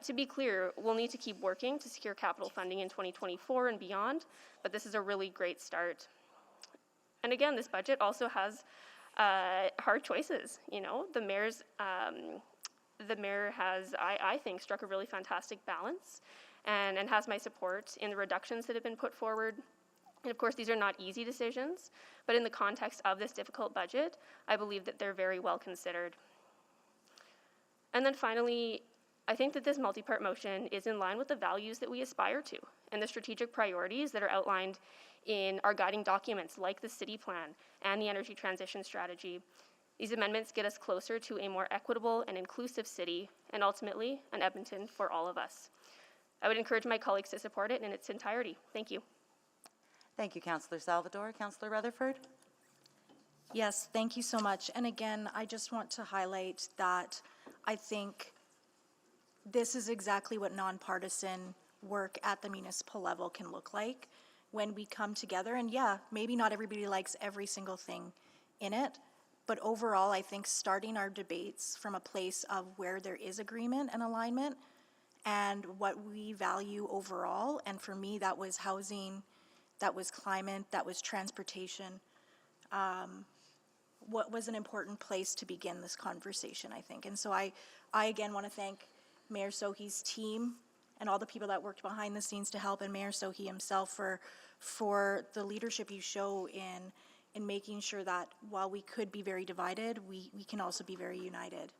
To be clear, we'll need to keep working to secure capital funding in 2024 and beyond, but this is a really great start. And again, this budget also has hard choices. You know, the mayor has, I think, struck a really fantastic balance and has my support in the reductions that have been put forward. And of course, these are not easy decisions, but in the context of this difficult budget, I believe that they're very well considered. And then finally, I think that this multi-part motion is in line with the values that we aspire to and the strategic priorities that are outlined in our guiding documents like the city plan and the energy transition strategy. These amendments get us closer to a more equitable and inclusive city and ultimately an Edmonton for all of us. I would encourage my colleagues to support it in its entirety. Thank you. Thank you, Councillor Salvador. Councillor Rutherford? Yes, thank you so much. And again, I just want to highlight that I think this is exactly what nonpartisan work at the municipal level can look like when we come together. And yeah, maybe not everybody likes every single thing in it, but overall, I think starting our debates from a place of where there is agreement and alignment and what we value overall, and for me, that was housing, that was climate, that was transportation, what was an important place to begin this conversation, I think. And so I again want to thank Mayor Sohi's team and all the people that worked behind the scenes to help, and Mayor Sohi himself for the leadership you show in making sure that while we could be very divided, we can also be very united.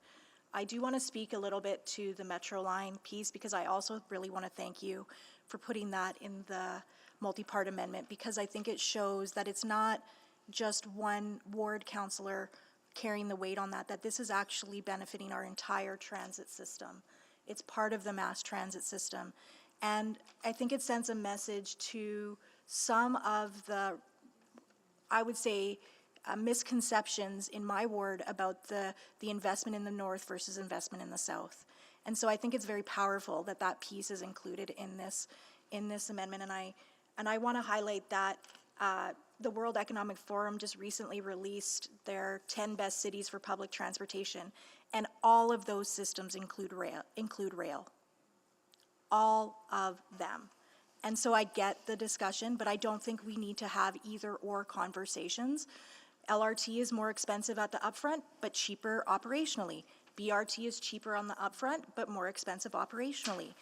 I do want to speak a little bit to the Metro line piece, because I also really want to thank you for putting that in the multi-part amendment, because I think it shows that it's not just one ward councillor carrying the weight on that this is actually benefiting our entire transit system. It's part of the mass transit system. And I think it sends a message to some of the, I would say, misconceptions in my ward about the investment in the north versus investment in the south. And so I think it's very powerful that that piece is included in this amendment. And I want to highlight that the World Economic Forum just recently released their 10 best cities for public transportation, and all of those systems include rail. All of them. And so I get the discussion, but I don't think we need to have either or conversations. LRT is more expensive at the upfront, but cheaper operationally. BRT is cheaper on the upfront, but more expensive operationally.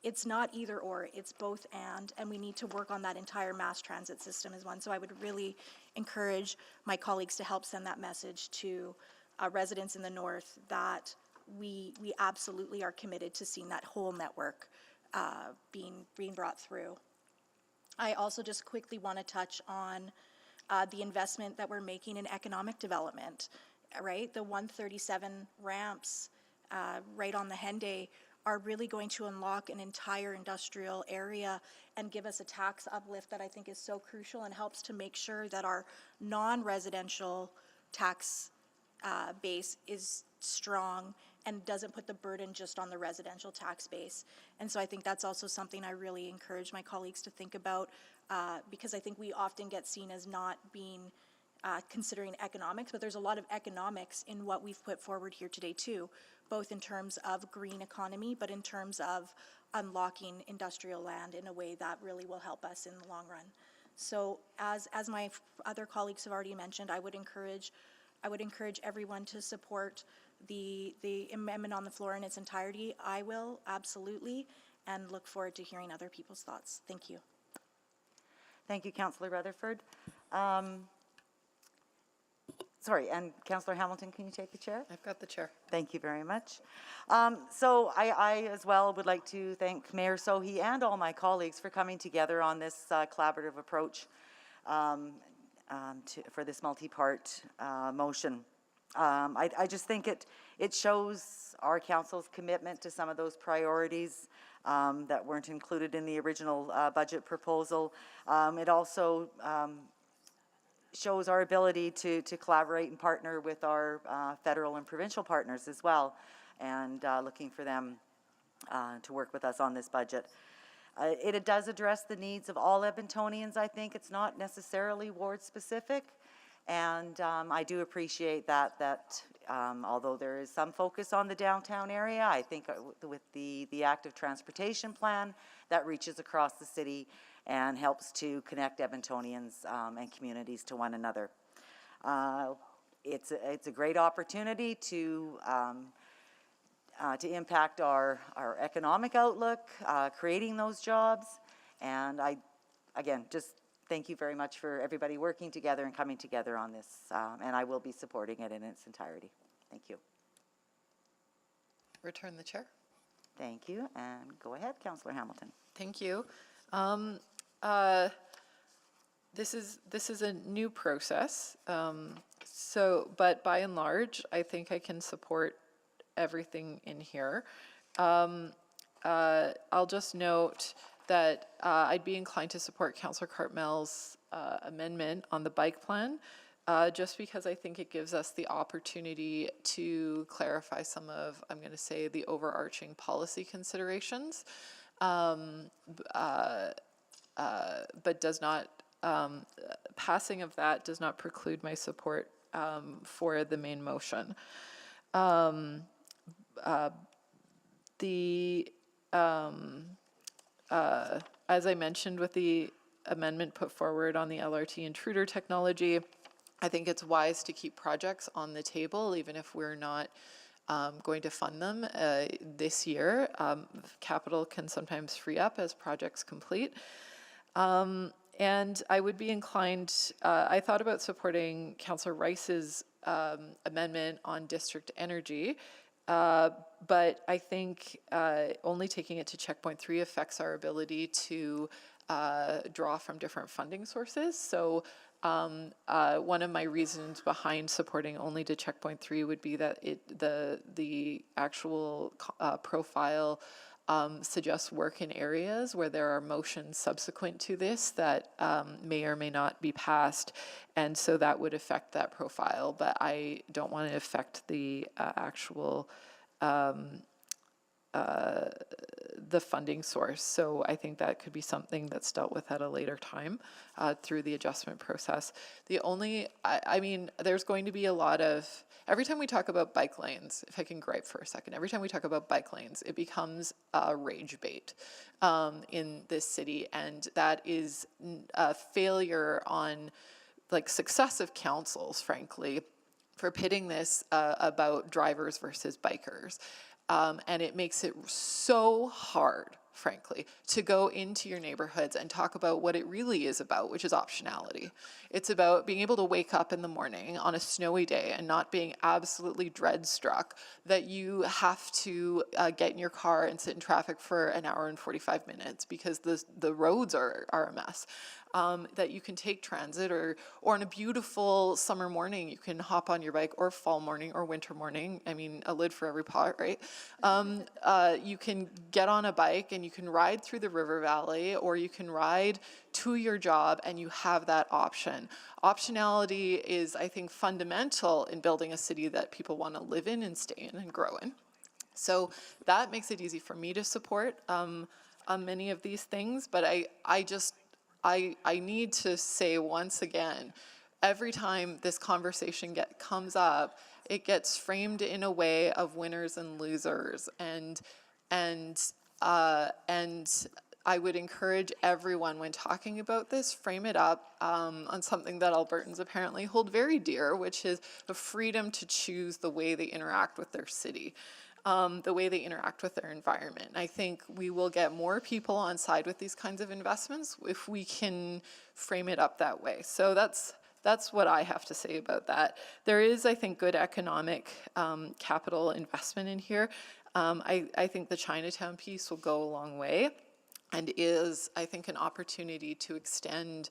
It's not either or, it's both and we need to work on that entire mass transit system as one. So I would really encourage my colleagues to help send that message to residents in the north that we absolutely are committed to seeing that whole network being brought through. I also just quickly want to touch on the investment that we're making in economic development, right? The 137 ramps right on the Henday are really going to unlock an entire industrial area and give us a tax uplift that I think is so crucial and helps to make sure that our non-residential tax base is strong and doesn't put the burden just on the residential tax base. And so I think that's also something I really encourage my colleagues to think about, because I think we often get seen as not being considering economics, but there's a lot of economics in what we've put forward here today too, both in terms of green economy, but in terms of unlocking industrial land in a way that really will help us in the long run. So as my other colleagues have already mentioned, I would encourage everyone to support the amendment on the floor in its entirety. I will, absolutely, and look forward to hearing other people's thoughts. Thank you. Thank you, Councillor Rutherford. Sorry, and Councillor Hamilton, can you take the chair? I've got the chair. Thank you very much. So I as well would like to thank Mayor Sohi and all my colleagues for coming together on this collaborative approach for this multi-part motion. I just think it shows our council's commitment to some of those priorities that weren't included in the original budget proposal. It also shows our ability to collaborate and partner with our federal and provincial partners as well, and looking for them to work with us on this budget. It does address the needs of all Edmontonians, I think. It's not necessarily ward-specific, and I do appreciate that although there is some focus on the downtown area, I think with the active transportation plan, that reaches across the city and helps to connect Edmontonians and communities to one another. It's a great opportunity to impact our economic outlook, creating those jobs, and I, again, just thank you very much for everybody working together and coming together on this, and I will be supporting it in its entirety. Thank you. Return the chair. Thank you, and go ahead, Councillor Hamilton. Thank you. This is a new process, but by and large, I think I can support everything in here. I'll just note that I'd be inclined to support Councillor Cartmell's amendment on the bike plan, just because I think it gives us the opportunity to clarify some of, I'm going to say, the overarching policy considerations, but does not, passing of that does not preclude my support for the main motion. As I mentioned with the amendment put forward on the LRT intruder technology, I think it's wise to keep projects on the table, even if we're not going to fund them this year. Capital can sometimes free up as projects complete. And I would be inclined, I thought about supporting Councillor Rice's amendment on district energy, but I think only taking it to checkpoint 3 affects our ability to draw from different funding sources. So one of my reasons behind supporting only to checkpoint 3 would be that the actual profile suggests work in areas where there are motions subsequent to this that may or may not be passed, and so that would affect that profile, but I don't want to affect the actual the funding source. So I think that could be something that's dealt with at a later time through the adjustment process. The only, I mean, there's going to be a lot of, every time we talk about bike lanes, if I can gripe for a second, every time we talk about bike lanes, it becomes a rage bait in this city, and that is a failure on like successive councils, frankly, for pitting this about drivers versus bikers. And it makes it so hard, frankly, to go into your neighborhoods and talk about what it really is about, which is optionality. It's about being able to wake up in the morning on a snowy day and not being absolutely dread-struck that you have to get in your car and sit in traffic for an hour and 45 minutes because the roads are a mess. That you can take transit, or on a beautiful summer morning, you can hop on your bike, or fall morning or winter morning. I mean, a lid for every pot, right? You can get on a bike and you can ride through the river valley, or you can ride to your job, and you have that option. Optionality is, I think, fundamental in building a city that people want to live in and stay in and grow in. So that makes it easy for me to support many of these things, but I need to say once again, every time this conversation comes up, it gets framed in a way of winners and losers, and I would encourage everyone, when talking about this, frame it up on something that Albertans apparently hold very dear, which is the freedom to choose the way they interact with their city. The way they interact with their environment. I think we will get more people on side with these kinds of investments if we can frame it up that way. So that's what I have to say about that. There is, I think, good economic capital investment in here. I think the Chinatown piece will go a long way, and is, I think, an opportunity to extend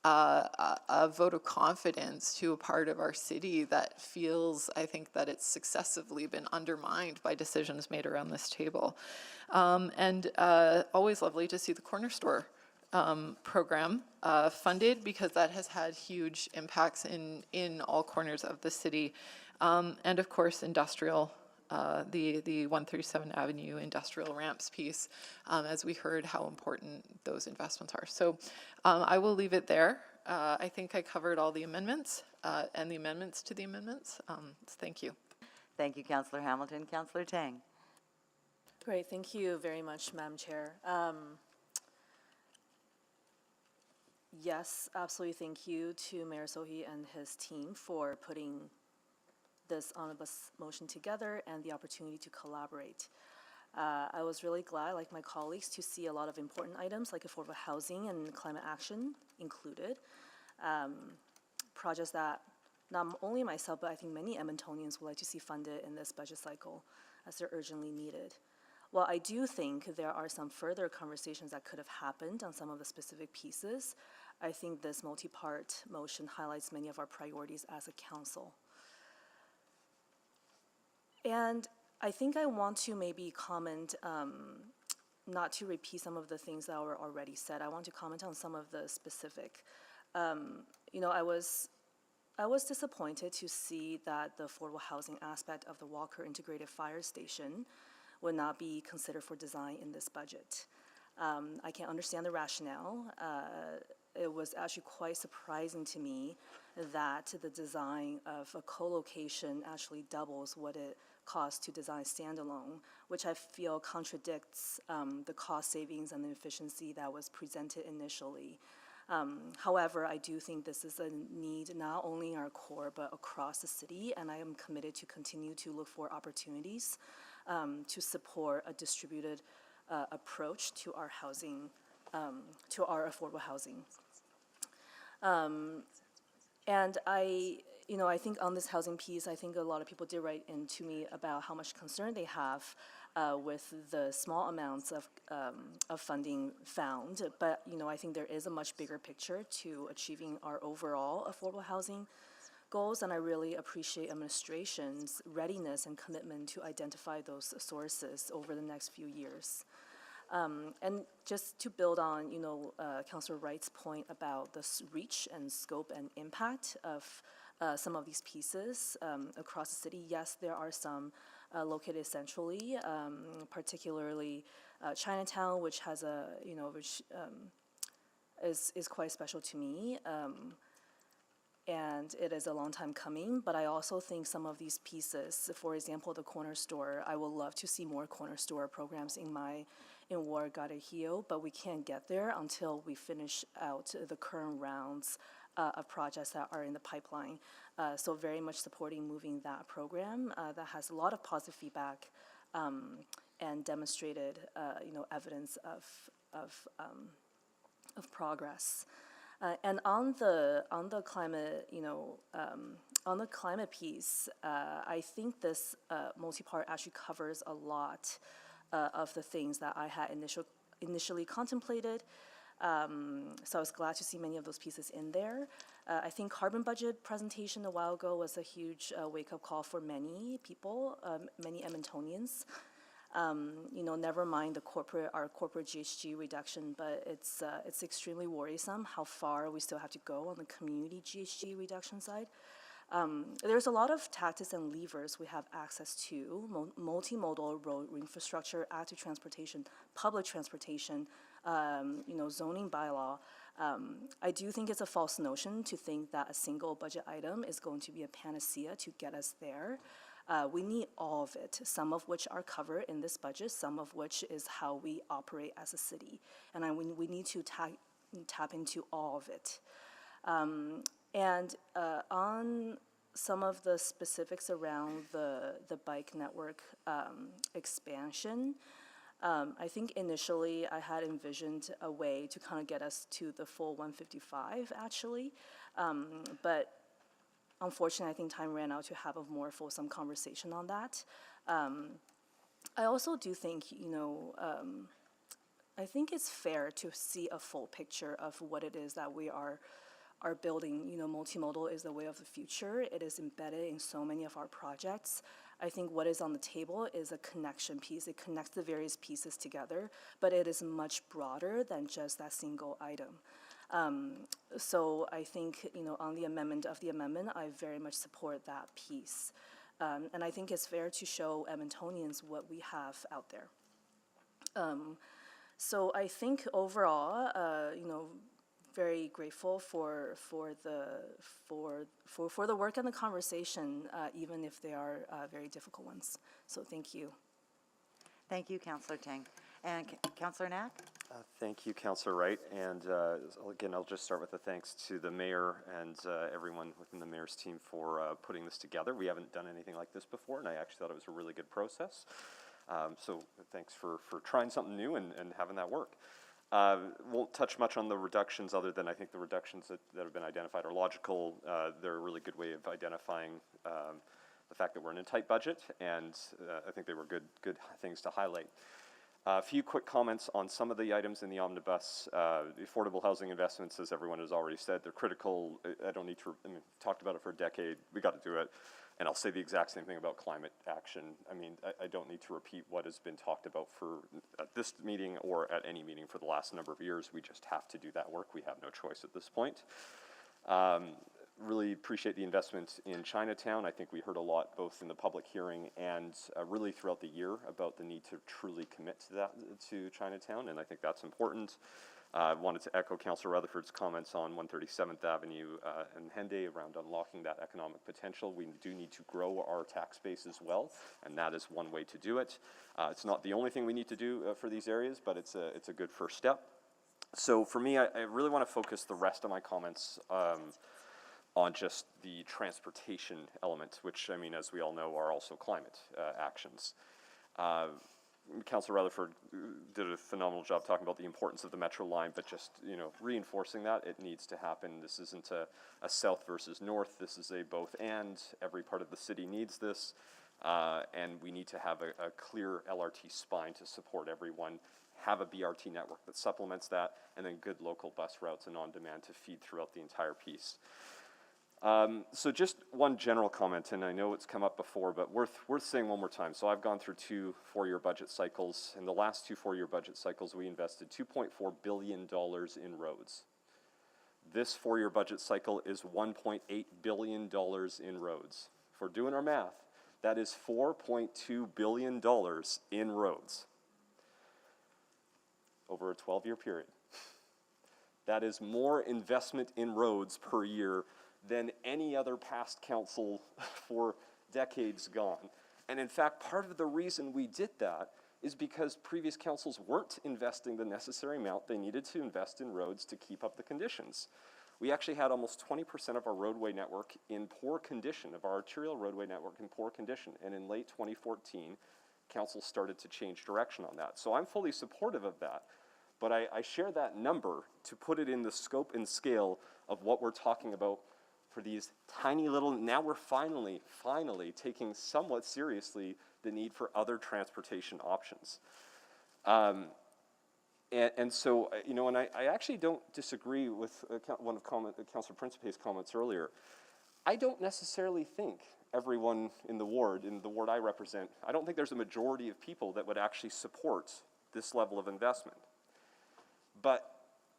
a vote of confidence to a part of our city that feels, I think, that it's successively been undermined by decisions made around this table. And always lovely to see the corner store program funded, because that has had huge impacts in all corners of the city. And of course, industrial, the 137 Avenue industrial ramps piece, as we heard how important those investments are. So I will leave it there. I think I covered all the amendments and the amendments to the amendments. Thank you. Thank you, Councillor Hamilton. Councillor Tang. Great, thank you very much, Madam Chair. Yes, absolutely thank you to Mayor Sohi and his team for putting this omnibus motion together and the opportunity to collaborate. I was really glad, like my colleagues, to see a lot of important items like affordable housing and climate action included. Projects that not only myself, but I think many Edmontonians would like to see funded in this budget cycle, as they're urgently needed. While I do think there are some further conversations that could have happened on some of the specific pieces, I think this multi-part motion highlights many of our priorities as a council. And I think I want to maybe comment not to repeat some of the things that were already said, I want to comment on some of the specific. You know, I was disappointed to see that the affordable housing aspect of the Walker Integrated Fire Station would not be considered for design in this budget. I can understand the rationale. It was actually quite surprising to me that the design of a co-location actually doubles what it costs to design standalone, which I feel contradicts the cost savings and the efficiency that was presented initially. However, I do think this is a need not only in our core, but across the city, and I am committed to continue to look for opportunities to support a distributed approach to our housing, to our affordable housing. And I think on this housing piece, I think a lot of people did write into me about how much concern they have with the small amounts of funding found. But, I think there is a much bigger picture to achieving our overall affordable housing goals, and I really appreciate administration's readiness and commitment to identify those sources over the next few years. And just to build on, Councillor Wright's point about the reach and scope and impact of some of these pieces across the city, yes, there are some located centrally, particularly Chinatown, which has which is quite special to me. And it is a long time coming, but I also think some of these pieces, for example, the corner store, I would love to see more corner store programs in Ward Garahio, but we can't get there until we finish out the current rounds of projects that are in the pipeline. So very much supporting moving that program that has a lot of positive feedback and demonstrated, evidence of progress. And on the climate, on the climate piece, I think this multi-part actually covers a lot of the things that I had initially contemplated. So I was glad to see many of those pieces in there. I think carbon budget presentation a while ago was a huge wake-up call for many people, many Edmontonians. Never mind our corporate GHG reduction, but it's extremely worrisome how far we still have to go on the community GHG reduction side. There's a lot of tactics and levers we have access to: multimodal road infrastructure, active transportation, public transportation, zoning bylaw. I do think it's a false notion to think that a single budget item is going to be a panacea to get us there. We need all of it, some of which are covered in this budget, some of which is how we operate as a city. And we need to tap into all of it. And on some of the specifics around the bike network expansion, I think initially I had envisioned a way to kind of get us to the full 155, actually. But unfortunately, I think time ran out to have a more fulsome conversation on that. I also do think, I think it's fair to see a full picture of what it is that we are building. Multimodal is the way of the future. It is embedded in so many of our projects. I think what is on the table is a connection piece. It connects the various pieces together, but it is much broader than just that single item. So I think, on the amendment, I very much support that piece. And I think it's fair to show Edmontonians what we have out there. So I think overall, very grateful for the work and the conversation, even if they are very difficult ones. So thank you. Thank you, Councillor Tang. And Councillor Knack? Thank you, Councillor Wright. And again, I'll just start with a thanks to the mayor and everyone within the mayor's team for putting this together. We haven't done anything like this before, and I actually thought it was a really good process. So thanks for trying something new and having that work. Won't touch much on the reductions, other than I think the reductions that have been identified are logical. They're a really good way of identifying the fact that we're in a tight budget, and I think they were good things to highlight. A few quick comments on some of the items in the Omnibus. The affordable housing investments, as everyone has already said, they're critical. I don't need to, we've talked about it for a decade. We got to do it. And I'll say the exact same thing about climate action. I mean, I don't need to repeat what has been talked about at this meeting or at any meeting for the last number of years. We just have to do that work. We have no choice at this point. Really appreciate the investment in Chinatown. I think we heard a lot both in the public hearing and really throughout the year about the need to truly commit to Chinatown, and I think that's important. I wanted to echo Councillor Rutherford's comments on 137th Avenue and Henday around unlocking that economic potential. We do need to grow our tax base as well, and that is one way to do it. It's not the only thing we need to do for these areas, but it's a good first step. So for me, I really want to focus the rest of my comments on just the transportation element, which, I mean, as we all know, are also climate actions. Councillor Rutherford did a phenomenal job talking about the importance of the Metro line, but just, reinforcing that it needs to happen. This isn't a south versus north. This is a both and. Every part of the city needs this, and we need to have a clear LRT spine to support everyone, have a BRT network that supplements that, and then good local bus routes and on-demand to feed throughout the entire piece. So just one general comment, and I know it's come up before, but worth saying one more time. So I've gone through 2 4-year budget cycles. In the last 2 4-year budget cycles, we invested $2.4 billion in roads. This 4-year budget cycle is $1.8 billion in roads. If we're doing our math, that is $4.2 billion in roads over a 12-year period. That is more investment in roads per year than any other past council for decades gone. And in fact, part of the reason we did that is because previous councils weren't investing the necessary amount they needed to invest in roads to keep up the conditions. We actually had almost 20% of our roadway network in poor condition, of our arterial roadway network in poor condition. And in late 2014, council started to change direction on that. So I'm fully supportive of that. But I share that number to put it in the scope and scale of what we're talking about for these tiny little, now we're finally taking somewhat seriously the need for other transportation options. And so, and I actually don't disagree with one of Councillor Principe's comments earlier. I don't necessarily think everyone in the ward I represent, I don't think there's a majority of people that would actually support this level of investment. But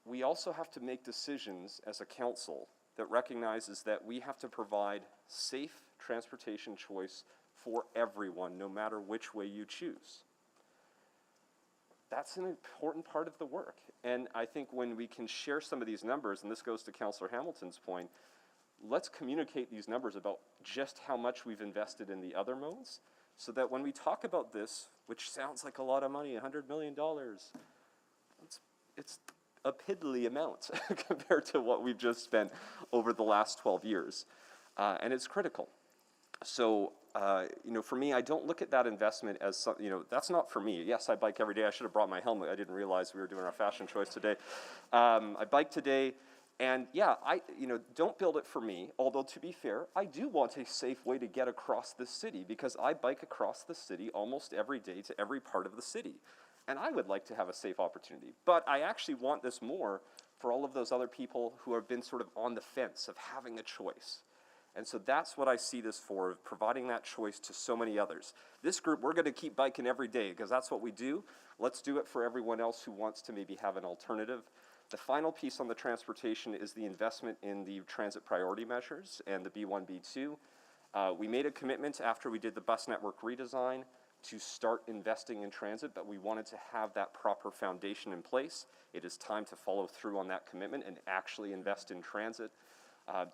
we also have to make decisions as a council that recognizes that we have to provide safe transportation choice for everyone, no matter which way you choose. That's an important part of the work. And I think when we can share some of these numbers, and this goes to Councillor Hamilton's point, let's communicate these numbers about just how much we've invested in the other modes, so that when we talk about this, which sounds like a lot of money, $100 million, it's a piddly amount compared to what we've just spent over the last 12 years. And it's critical. So, for me, I don't look at that investment as that's not for me. Yes, I bike every day. I should have brought my helmet. I didn't realize we were doing our fashion choice today. I bike today, and yeah, don't build it for me. Although, to be fair, I do want a safe way to get across this city, because I bike across the city almost every day to every part of the city. And I would like to have a safe opportunity. But I actually want this more for all of those other people who have been sort of on the fence of having a choice. And so that's what I see this for, providing that choice to so many others. This group, we're going to keep biking every day because that's what we do. Let's do it for everyone else who wants to maybe have an alternative. The final piece on the transportation is the investment in the transit priority measures and the B1, B2. We made a commitment after we did the bus network redesign to start investing in transit, but we wanted to have that proper foundation in place. It is time to follow through on that commitment and actually invest in transit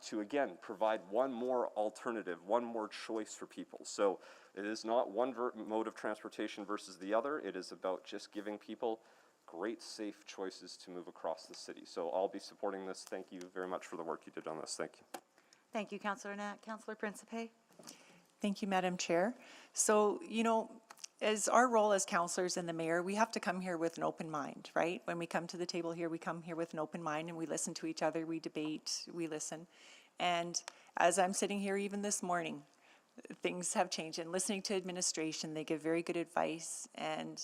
to, again, provide one more alternative, one more choice for people. So it is not one mode of transportation versus the other. It is about just giving people great, safe choices to move across the city. So I'll be supporting this. Thank you very much for the work you did on this. Thank you. Thank you, Councillor Knapp. Councillor Principe? Thank you, Madam Chair. So, as our role as councillors and the mayor, we have to come here with an open mind, right? When we come to the table here, we come here with an open mind and we listen to each other, we debate, we listen. And as I'm sitting here even this morning, things have changed. And listening to administration, they give very good advice, and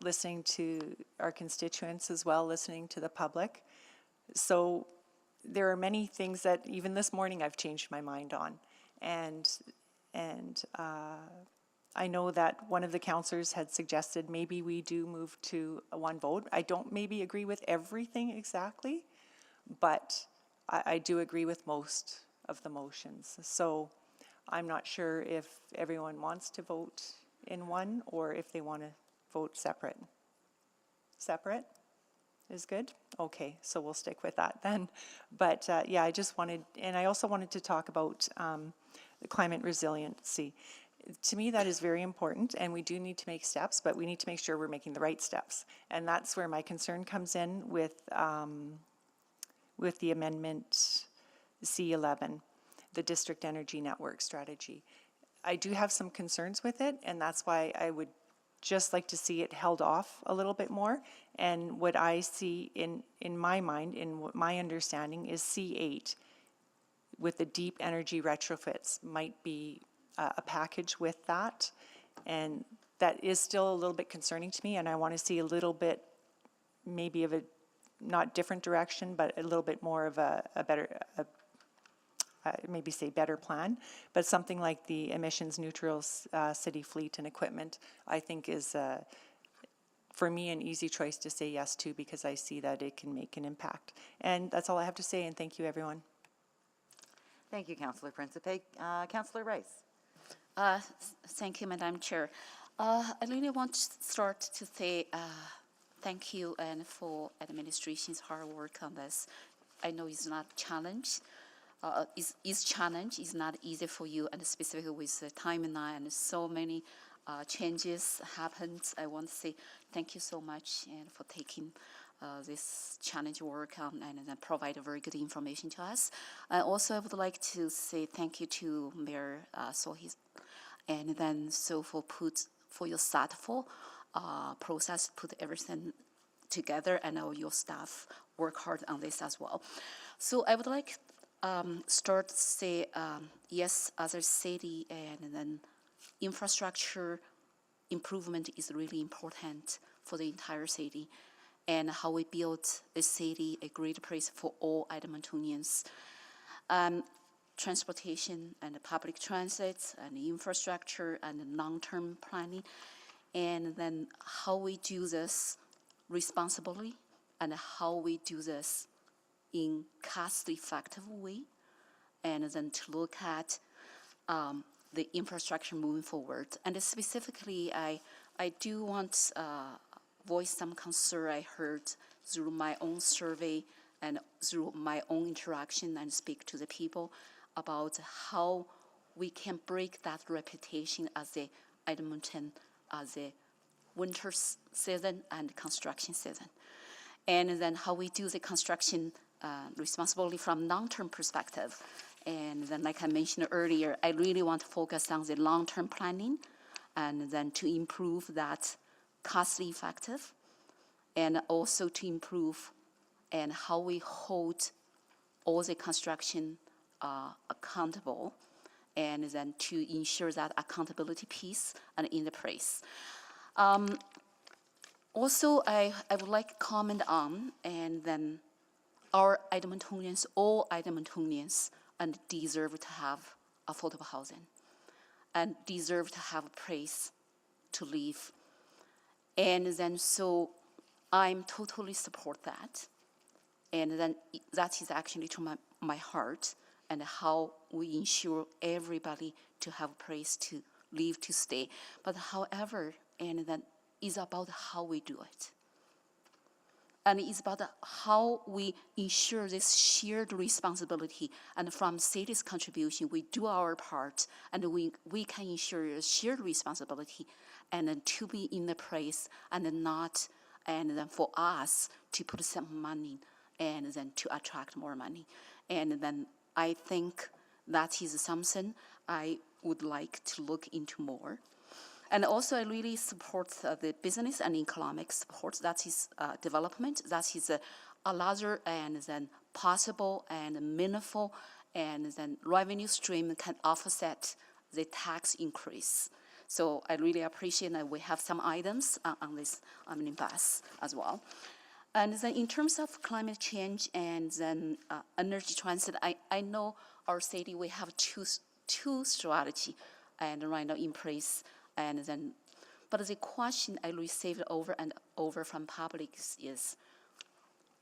listening to our constituents as well, listening to the public. So there are many things that even this morning I've changed my mind on. And I know that one of the councillors had suggested maybe we do move to a one vote. I don't maybe agree with everything exactly, but I do agree with most of the motions. So I'm not sure if everyone wants to vote in one or if they want to vote separate. Separate is good? Okay, so we'll stick with that then. But yeah, I just wanted, and I also wanted to talk about the climate resiliency. To me, that is very important, and we do need to make steps, but we need to make sure we're making the right steps. And that's where my concern comes in with the amendment C11, the district energy network strategy. I do have some concerns with it, and that's why I would just like to see it held off a little bit more. And what I see in my mind, in what my understanding is C8 with the deep energy retrofits might be a package with that. And that is still a little bit concerning to me, and I want to see a little bit maybe of a not different direction, but a little bit more of a better, maybe say better plan, but something like the emissions neutral city fleet and equipment, I think is, for me, an easy choice to say yes to, because I see that it can make an impact. And that's all I have to say, and thank you, everyone. Thank you, Councillor Principe. Councillor Rice. Thank you, Madam Chair. I really want to start to say thank you and for administration's hard work on this. I know it's not a challenge. It's challenge. It's not easy for you, and specifically with the timeline and so many changes happened. I want to say thank you so much and for taking this challenge work on and then provide very good information to us. Also, I would like to say thank you to Mayor Sohis, and then so for your thoughtful process, put everything together, and all your staff work hard on this as well. So I would like start to say yes, as a city, and then infrastructure improvement is really important for the entire city, and how we build the city a great place for all Edmontonians. Transportation and public transit and infrastructure and long-term planning, and then how we do this responsibly and how we do this in cost-effective way, and then to look at the infrastructure moving forward. And specifically, I do want voice some concern I heard through my own survey and through my own interaction and speak to the people about how we can break that reputation as a Edmonton as a winter season and construction season. And then how we do the construction responsibly from long-term perspective. And then like I mentioned earlier, I really want to focus on the long-term planning and then to improve that cost effective, and also to improve and how we hold all the construction accountable, and then to ensure that accountability piece and in the place. Also, I would like to comment on, and then our Edmontonians, all Edmontonians, and deserve to have affordable housing and deserve to have a place to live. And then so I'm totally support that. And then that is actually to my heart, and how we ensure everybody to have a place to live, to stay. But however, and then it's about how we do it. And it's about how we ensure this shared responsibility, and from city's contribution, we do our part, and we can ensure a shared responsibility, and then to be in the place, and not, and then for us to put some money, and then to attract more money. And then I think that is something I would like to look into more. And also, I really support the business and economic support. That is development. That is a larger and then possible and meaningful, and then revenue stream can offset the tax increase. So I really appreciate that we have some items on this Omnibus as well. And then in terms of climate change and then energy transit, I know our city, we have two two strategy and right now in place. And then, but the question I received over and over from public is,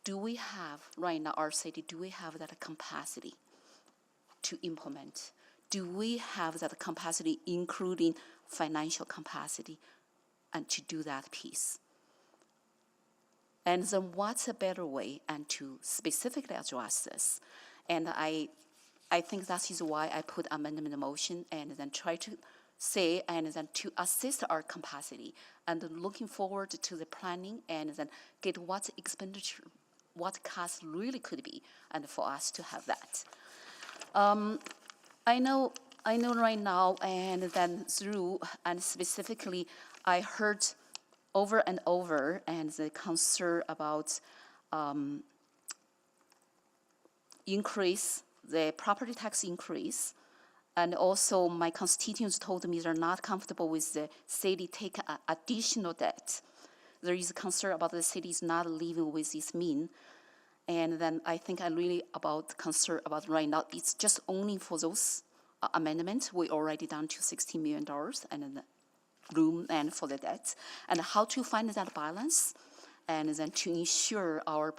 do we have, right now, our city, do we have that capacity to implement? Do we have that capacity, including financial capacity, and to do that piece? And then what's a better way and to specifically address this? And I think that is why I put amendment motion and then try to say and then to assist our capacity and looking forward to the planning and then get what expenditure, what cost really could be, and for us to have that. I know right now, and then through, and specifically, I heard over and over, and the concern about increase, the property tax increase, and also my constituents told me they're not comfortable with the city take additional debt. There is a concern about the city is not living with its mean. And then I think I'm really about concern about right now, it's just only for those amendments, we already down to $16 million and then room and for the debt. And how to find that balance and then to ensure our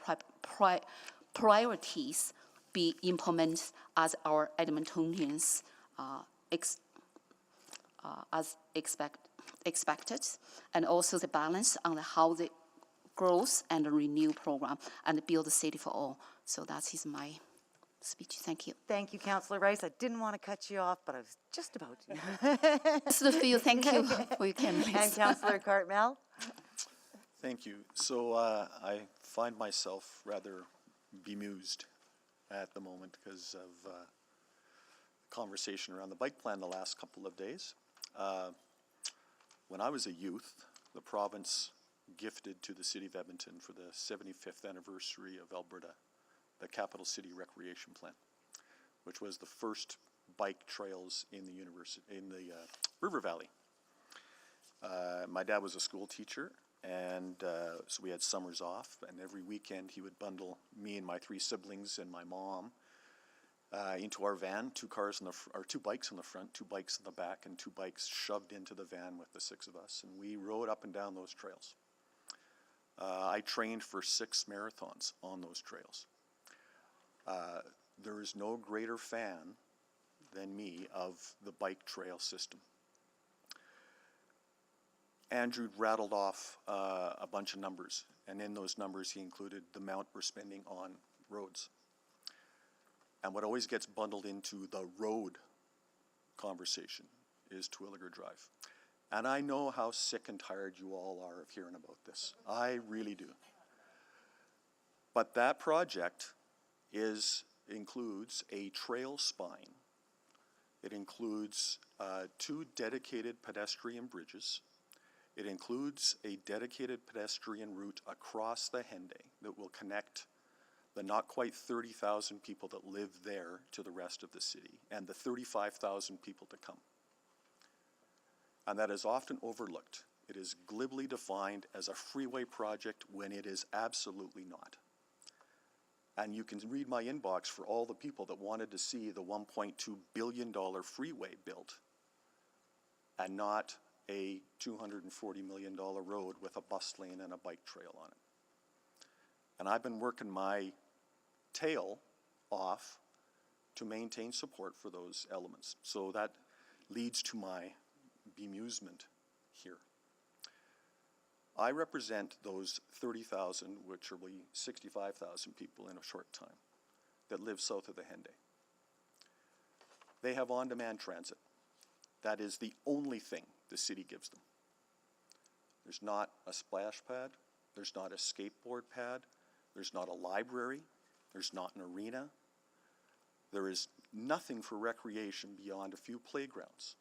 priorities be implemented as our Edmontonians as expected, and also the balance on how the growth and the renew program and build the city for all. So that is my speech. Thank you. Thank you, Councillor Rice. I didn't want to cut you off, but I was just about to. Just for you, thank you. We can. And Councillor Cartmel. Thank you. So I find myself rather bemused at the moment because of conversation around the bike plan the last couple of days. When I was a youth, the province gifted to the city of Edmonton for the 75th anniversary of Alberta the Capital City Recreation Plan, which was the first bike trails in the River Valley. My dad was a school teacher, and so we had summers off, and every weekend he would bundle me and my three siblings and my mom into our van, two bikes in the front, two bikes in the back, and two bikes shoved into the van with the six of us, and we rode up and down those trails. I trained for 6 marathons on those trails. There is no greater fan than me of the bike trail system. Andrew rattled off a bunch of numbers, and in those numbers he included the amount we're spending on roads. And what always gets bundled into the road conversation is Twilliger Drive. And I know how sick and tired you all are of hearing about this. I really do. But that project includes a trail spine. It includes 2 dedicated pedestrian bridges. It includes a dedicated pedestrian route across the Henday that will connect the not quite 30,000 people that live there to the rest of the city and the 35,000 people to come. And that is often overlooked. It is glibly defined as a freeway project when it is absolutely not. And you can read my inbox for all the people that wanted to see the $1.2 billion freeway built and not a $240 million road with a bus lane and a bike trail on it. And I've been working my tail off to maintain support for those elements. So that leads to my bemusement here. I represent those 30,000, which will be 65,000 people in a short time, that live south of the Henday. They have on-demand transit. That is the only thing the city gives them. There's not a splash pad. There's not a skateboard pad. There's not a library. There's not an arena. There is nothing for recreation beyond a few playgrounds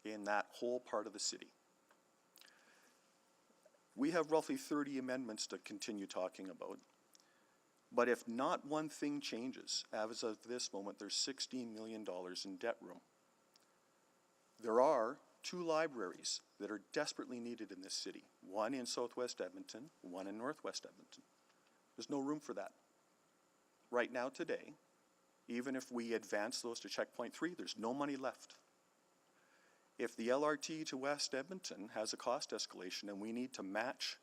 in that whole part of the city. We have roughly 30 amendments to continue talking about. But if not one thing changes, as of this moment, there's $16 million in debt room. There are 2 libraries that are desperately needed in this city. One in southwest Edmonton, one in northwest Edmonton. There's no room for that. Right now, today, Even if we advance those to checkpoint 3, there's no money left. If the LRT to West Edmonton has a cost escalation and we need to match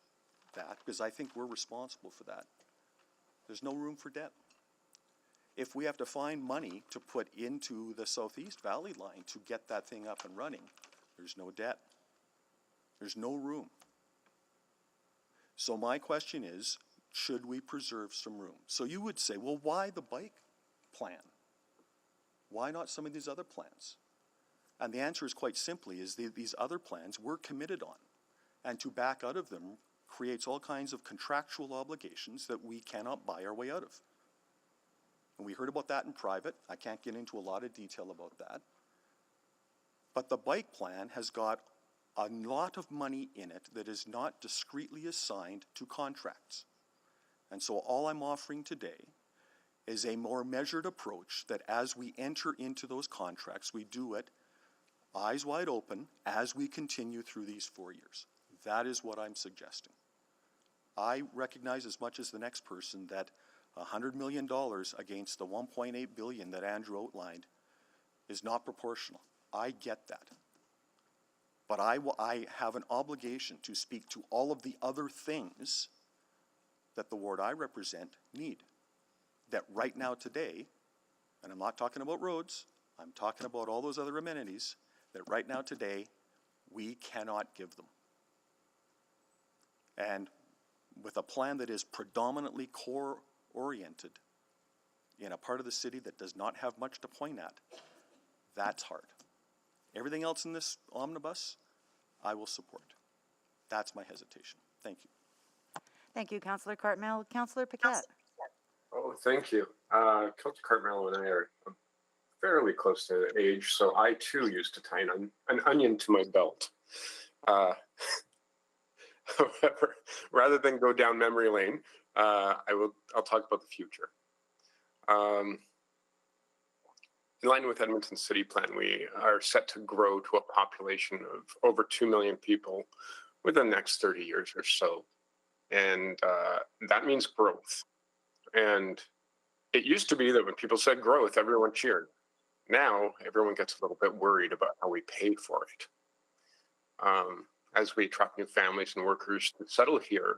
that, because I think we're responsible for that, there's no room for debt. If we have to find money to put into the Southeast Valley line to get that thing up and running, there's no debt. There's no room. So my question is, should we preserve some room? So you would say, well, why the bike plan? Why not some of these other plans? And the answer is quite simply, is these other plans we're committed on. And to back out of them creates all kinds of contractual obligations that we cannot buy our way out of. And we heard about that in private. I can't get into a lot of detail about that. But the bike plan has got a lot of money in it that is not discreetly assigned to contracts. And so all I'm offering today is a more measured approach that as we enter into those contracts, we do it eyes wide open as we continue through these 4 years. That is what I'm suggesting. I recognize as much as the next person that $100 million against the $1.8 billion that Andrew outlined is not proportional. I get that. But I have an obligation to speak to all of the other things that the ward I represent need. That right now today, and I'm not talking about roads, I'm talking about all those other amenities, that right now today, we cannot give them. And with a plan that is predominantly core-oriented in a part of the city that does not have much to point at, that's hard. Everything else in this omnibus, I will support. That's my hesitation. Thank you. Thank you, Councillor Cartmell. Councillor Paquette. Oh, thank you. Councillor Cartmell and I are fairly close to age, so I too used to tie an onion to my belt. However, rather than go down memory lane, I'll talk about the future. In line with Edmonton City Plan, we are set to grow to a population of over 2 million people within the next 30 years or so. And that means growth. And it used to be that when people said growth, everyone cheered. Now, everyone gets a little bit worried about how we pay for it. As we attract new families and workers to settle here,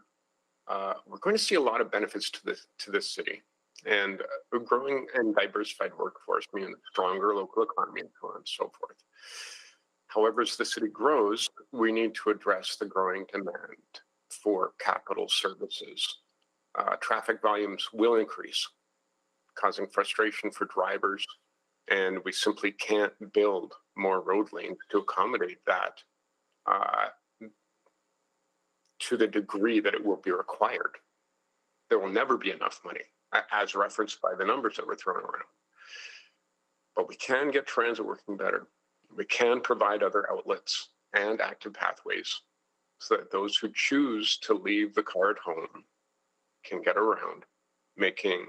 we're going to see a lot of benefits to this city. And a growing and diversified workforce means a stronger local economy and so on and so forth. However, as the city grows, we need to address the growing demand for capital services. Traffic volumes will increase, causing frustration for drivers, and we simply can't build more road lanes to accommodate that to the degree that it will be required. There will never be enough money, as referenced by the numbers that we're throwing around. But we can get transit working better. We can provide other outlets and active pathways so that those who choose to leave the car at home can get around, making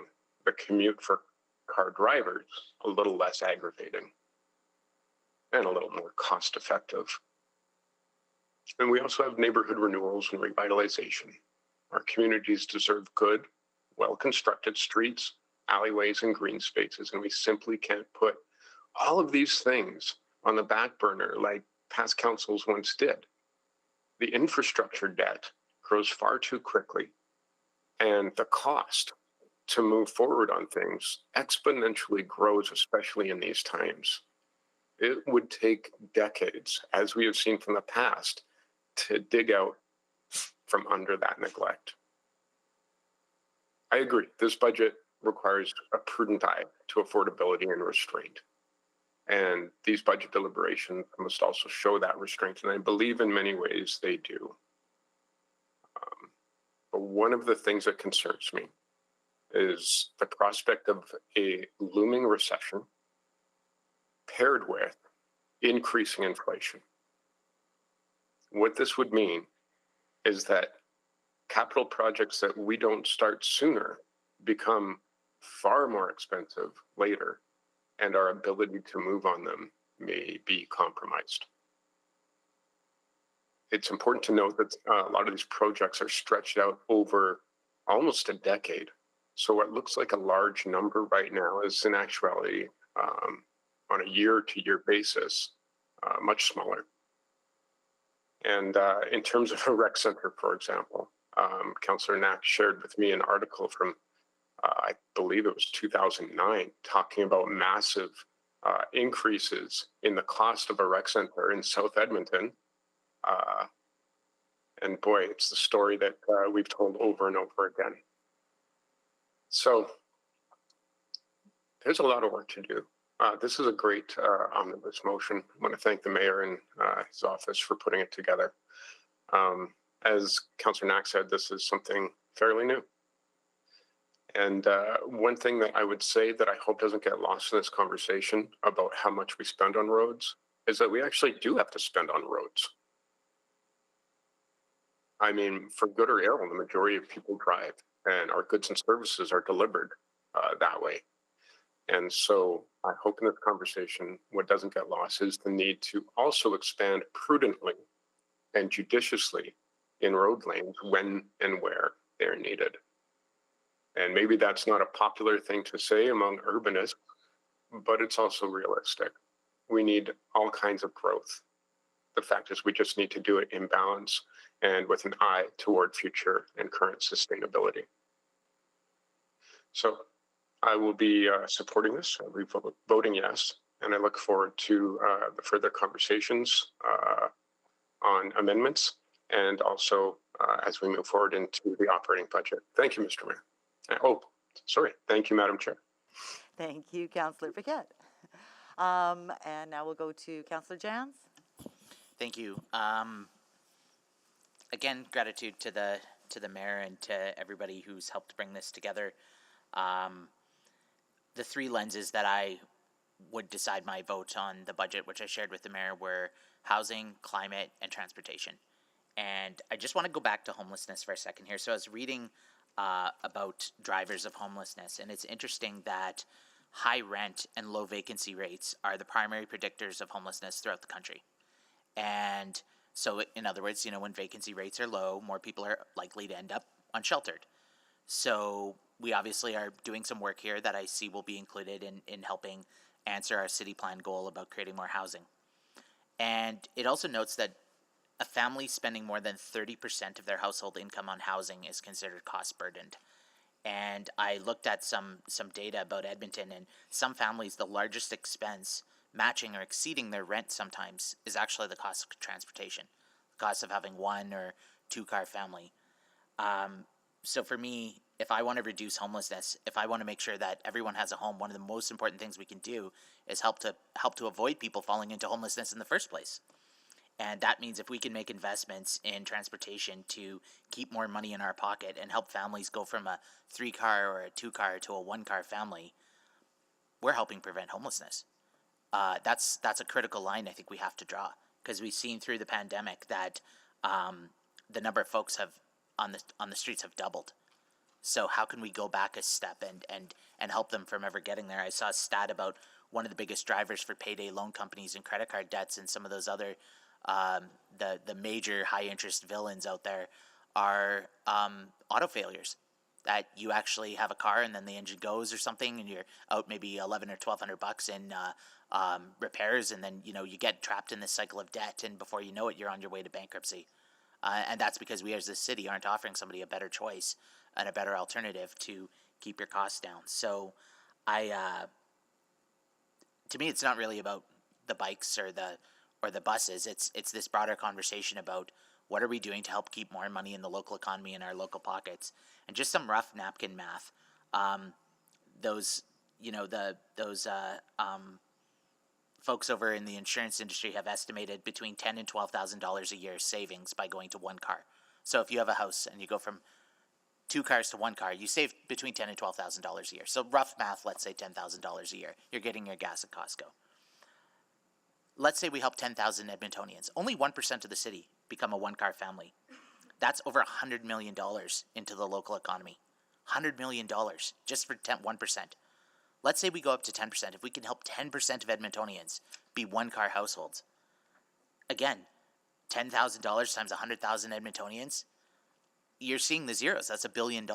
the commute for car drivers a little less aggravating and a little more cost effective. And we also have neighborhood renewals and revitalization. Our communities deserve good, well-constructed streets, alleyways, and green spaces, and we simply can't put all of these things on the back burner like past councils once did. The infrastructure debt grows far too quickly, and the cost to move forward on things exponentially grows, especially in these times. It would take decades, as we have seen from the past, to dig out from under that neglect. I agree, this budget requires a prudent eye to affordability and restraint. And these budget deliberations must also show that restraint, and I believe in many ways they do. But one of the things that concerns me is the prospect of a looming recession paired with increasing inflation. What this would mean is that capital projects that we don't start sooner become far more expensive later, and our ability to move on them may be compromised. It's important to note that a lot of these projects are stretched out over almost a decade. So what looks like a large number right now is in actuality, on a year-to-year basis, much smaller. And in terms of a rec center, for example, Councillor Knack shared with me an article from, I believe it was 2009, talking about massive increases in the cost of a rec center in South Edmonton. And boy, it's the story that we've told over and over again. So there's a lot of work to do. This is a great omnibus motion. I want to thank the mayor and his office for putting it together. As Councillor Knack said, this is something fairly new. And one thing that I would say that I hope doesn't get lost in this conversation about how much we spend on roads is that we actually do have to spend on roads. I mean, for good or ill, the majority of people drive, and our goods and services are delivered that way. And so I hope in this conversation, what doesn't get lost is the need to also expand prudently and judiciously in road lanes when and where they're needed. And maybe that's not a popular thing to say among urbanists, but it's also realistic. We need all kinds of growth. The fact is we just need to do it in balance and with an eye toward future and current sustainability. So I will be supporting this. I'll be voting yes, and I look forward to the further conversations on amendments and also as we move forward into the operating budget. Thank you, Mr. Mayor. Thank you, Madam Chair. Thank you, Councillor Paquette. And now we'll go to Councillor Jans. Thank you. Again, gratitude to the mayor and to everybody who's helped bring this together. The three lenses that I would decide my vote on the budget, which I shared with the mayor, were housing, climate, and transportation. And I just want to go back to homelessness for a second here. So I was reading about drivers of homelessness, and it's interesting that high rent and low vacancy rates are the primary predictors of homelessness throughout the country. And so, in other words, you know, when vacancy rates are low, more people are likely to end up unsheltered. So we obviously are doing some work here that I see will be included in helping answer our city plan goal about creating more housing. And it also notes that a family spending more than 30% of their household income on housing is considered cost burdened. And I looked at some data about Edmonton, and some families, the largest expense matching or exceeding their rent sometimes is actually the cost of transportation, the cost of having one or two car family. So for me, if I want to reduce homelessness, if I want to make sure that everyone has a home, one of the most important things we can do is help to avoid people falling into homelessness in the first place. And that means if we can make investments in transportation to keep more money in our pocket and help families go from a 3-car or a 2-car to a 1-car family, we're helping prevent homelessness. That's a critical line I think we have to draw, because we've seen through the pandemic that the number of folks on the streets have doubled. So how can we go back a step and help them from ever getting there? I saw a stat about one of the biggest drivers for payday loan companies and credit card debts and some of those other the major high interest villains out there are auto failures. That you actually have a car and then the engine goes or something, and you're out maybe $1,100 or $1,200 in repairs, and then you get trapped in this cycle of debt, and before you know it, you're on your way to bankruptcy. And that's because we as a city aren't offering somebody a better choice and a better alternative to keep your costs down. So to me, it's not really about the bikes or the buses. It's this broader conversation about what are we doing to help keep more money in the local economy in our local pockets. And just some rough napkin math. Those folks over in the insurance industry have estimated between $10,000 and $12,000 a year savings by going to one car. So if you have a house and you go from 2 cars to 1 car, you save between $10,000 and $12,000 a year. So rough math, let's say $10,000 a year. You're getting your gas at Costco. Let's say we help 10,000 Edmontonians. Only 1% of the city become a 1-car family. That's over $100 million into the local economy. $100 million just for 1%. Let's say we go up to 10%. If we can help 10% of Edmontonians be 1-car households, again, $10,000 times 100,000 Edmontonians, you're seeing the zeros. That's $1 billion.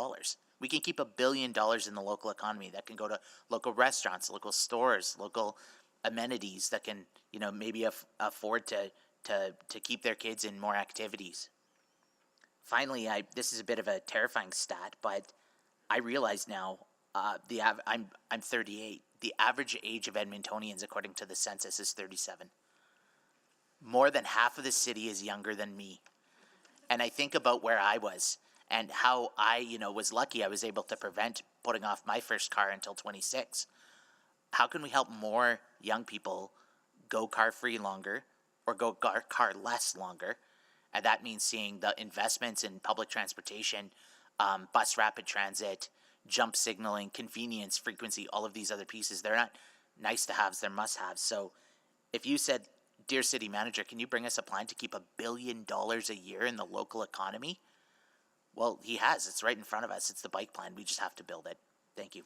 We can keep $1 billion in the local economy that can go to local restaurants, local stores, local amenities that can, maybe afford to keep their kids in more activities. Finally, this is a bit of a terrifying stat, but I realize now I'm 38. The average age of Edmontonians, according to the census, is 37. More than half of the city is younger than me. And I think about where I was and how I, was lucky I was able to prevent putting off my first car until 26. How can we help more young people go car-free longer or go car-less longer? And that means seeing the investments in public transportation, bus rapid transit, jump signaling, convenience, frequency, all of these other pieces. They're not nice to haves, they're must haves. So if you said, dear city manager, can you bring us a plan to keep $1 billion a year in the local economy? Well, he has. It's right in front of us. It's the bike plan. We just have to build it. Thank you.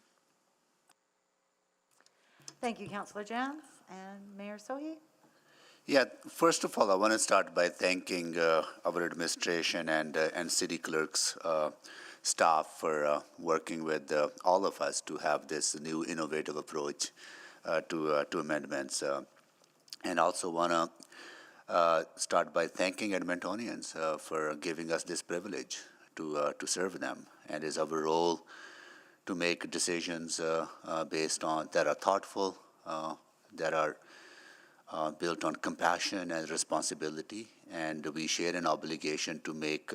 Thank you, Councillor Jans. And Mayor Sohi? Yeah, first of all, I want to start by thanking our administration and city clerks staff for working with all of us to have this new innovative approach to amendments. And also want to start by thanking Edmontonians for giving us this privilege to serve them. And it's our role to make decisions based on that are thoughtful, that are built on compassion and responsibility, and we share an obligation to make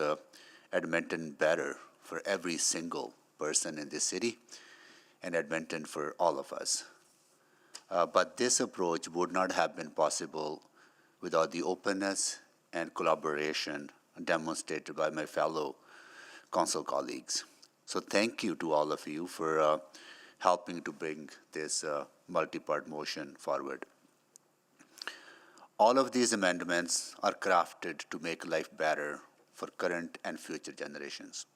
Edmonton better for every single person in this city, and Edmonton for all of us. But this approach would not have been possible without the openness and collaboration demonstrated by my fellow council colleagues. So thank you to all of you for helping to bring this multi-part motion forward. All of these amendments are crafted to make life better for current and future generations.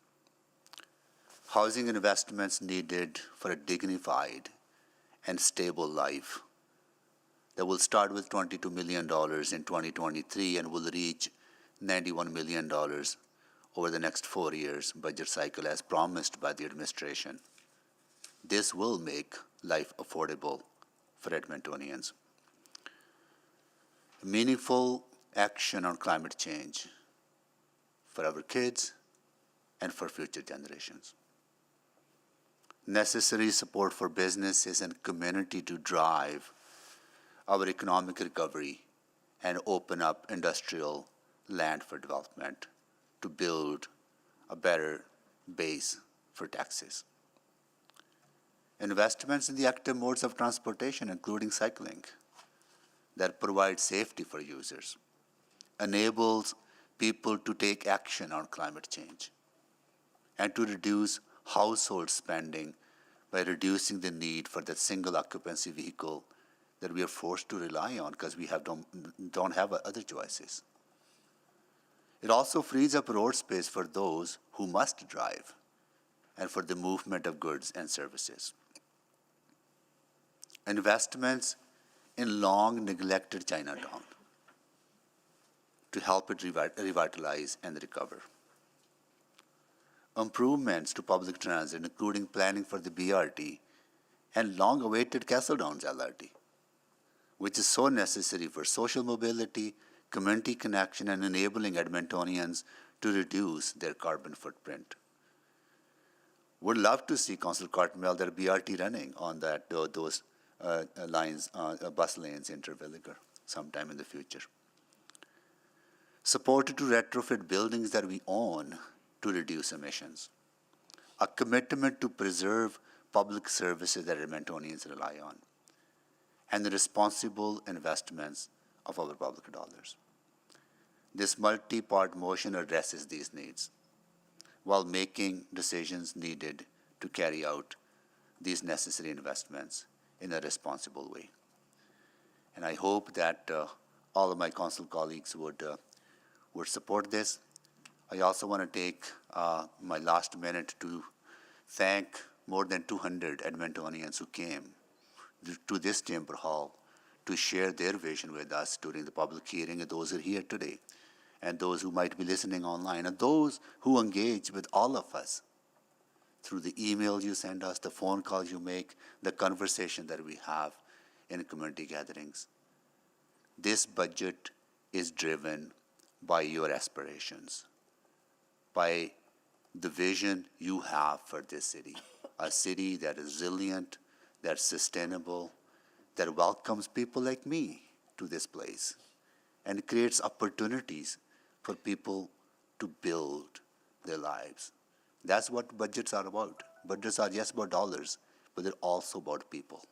Housing investments needed for a dignified and stable life that will start with $22 million in 2023 and will reach $91 million over the next 4 years budget cycle as promised by the administration. This will make life affordable for Edmontonians. Meaningful action on climate change for our kids and for future generations. Necessary support for businesses and community to drive our economic recovery and open up industrial land for development to build a better base for taxes. Investments in the active modes of transportation, including cycling, that provide safety for users, enables people to take action on climate change, and to reduce household spending by reducing the need for that single occupancy vehicle that we are forced to rely on because we don't have other choices. It also frees up road space for those who must drive and for the movement of goods and services. Investments in long neglected Chinatown to help it revitalize and recover. Improvements to public transit, including planning for the BRT and long-awaited Castle Downs LRT, which is so necessary for social mobility, community connection, and enabling Edmontonians to reduce their carbon footprint. Would love to see Council Cartmel, their BRT running on those lines, bus lanes in Terwilliger sometime in the future. Support to retrofit buildings that we own to reduce emissions. A commitment to preserve public services that Edmontonians rely on. And the responsible investments of our public dollars. This multi-part motion addresses these needs while making decisions needed to carry out these necessary investments in a responsible way. And I hope that all of my council colleagues would support this. I also want to take my last minute to thank more than 200 Edmontonians who came to this chamber hall to share their vision with us during the public hearing, and those who are here today, and those who might be listening online, and those who engage with all of us through the email you send us, the phone calls you make, the conversation that we have in community gatherings. This budget is driven by your aspirations, by the vision you have for this city, a city that is resilient, that's sustainable, that welcomes people like me to this place and creates opportunities for people to build their lives. That's what budgets are about. Budgets are yes about dollars, but they're also about people.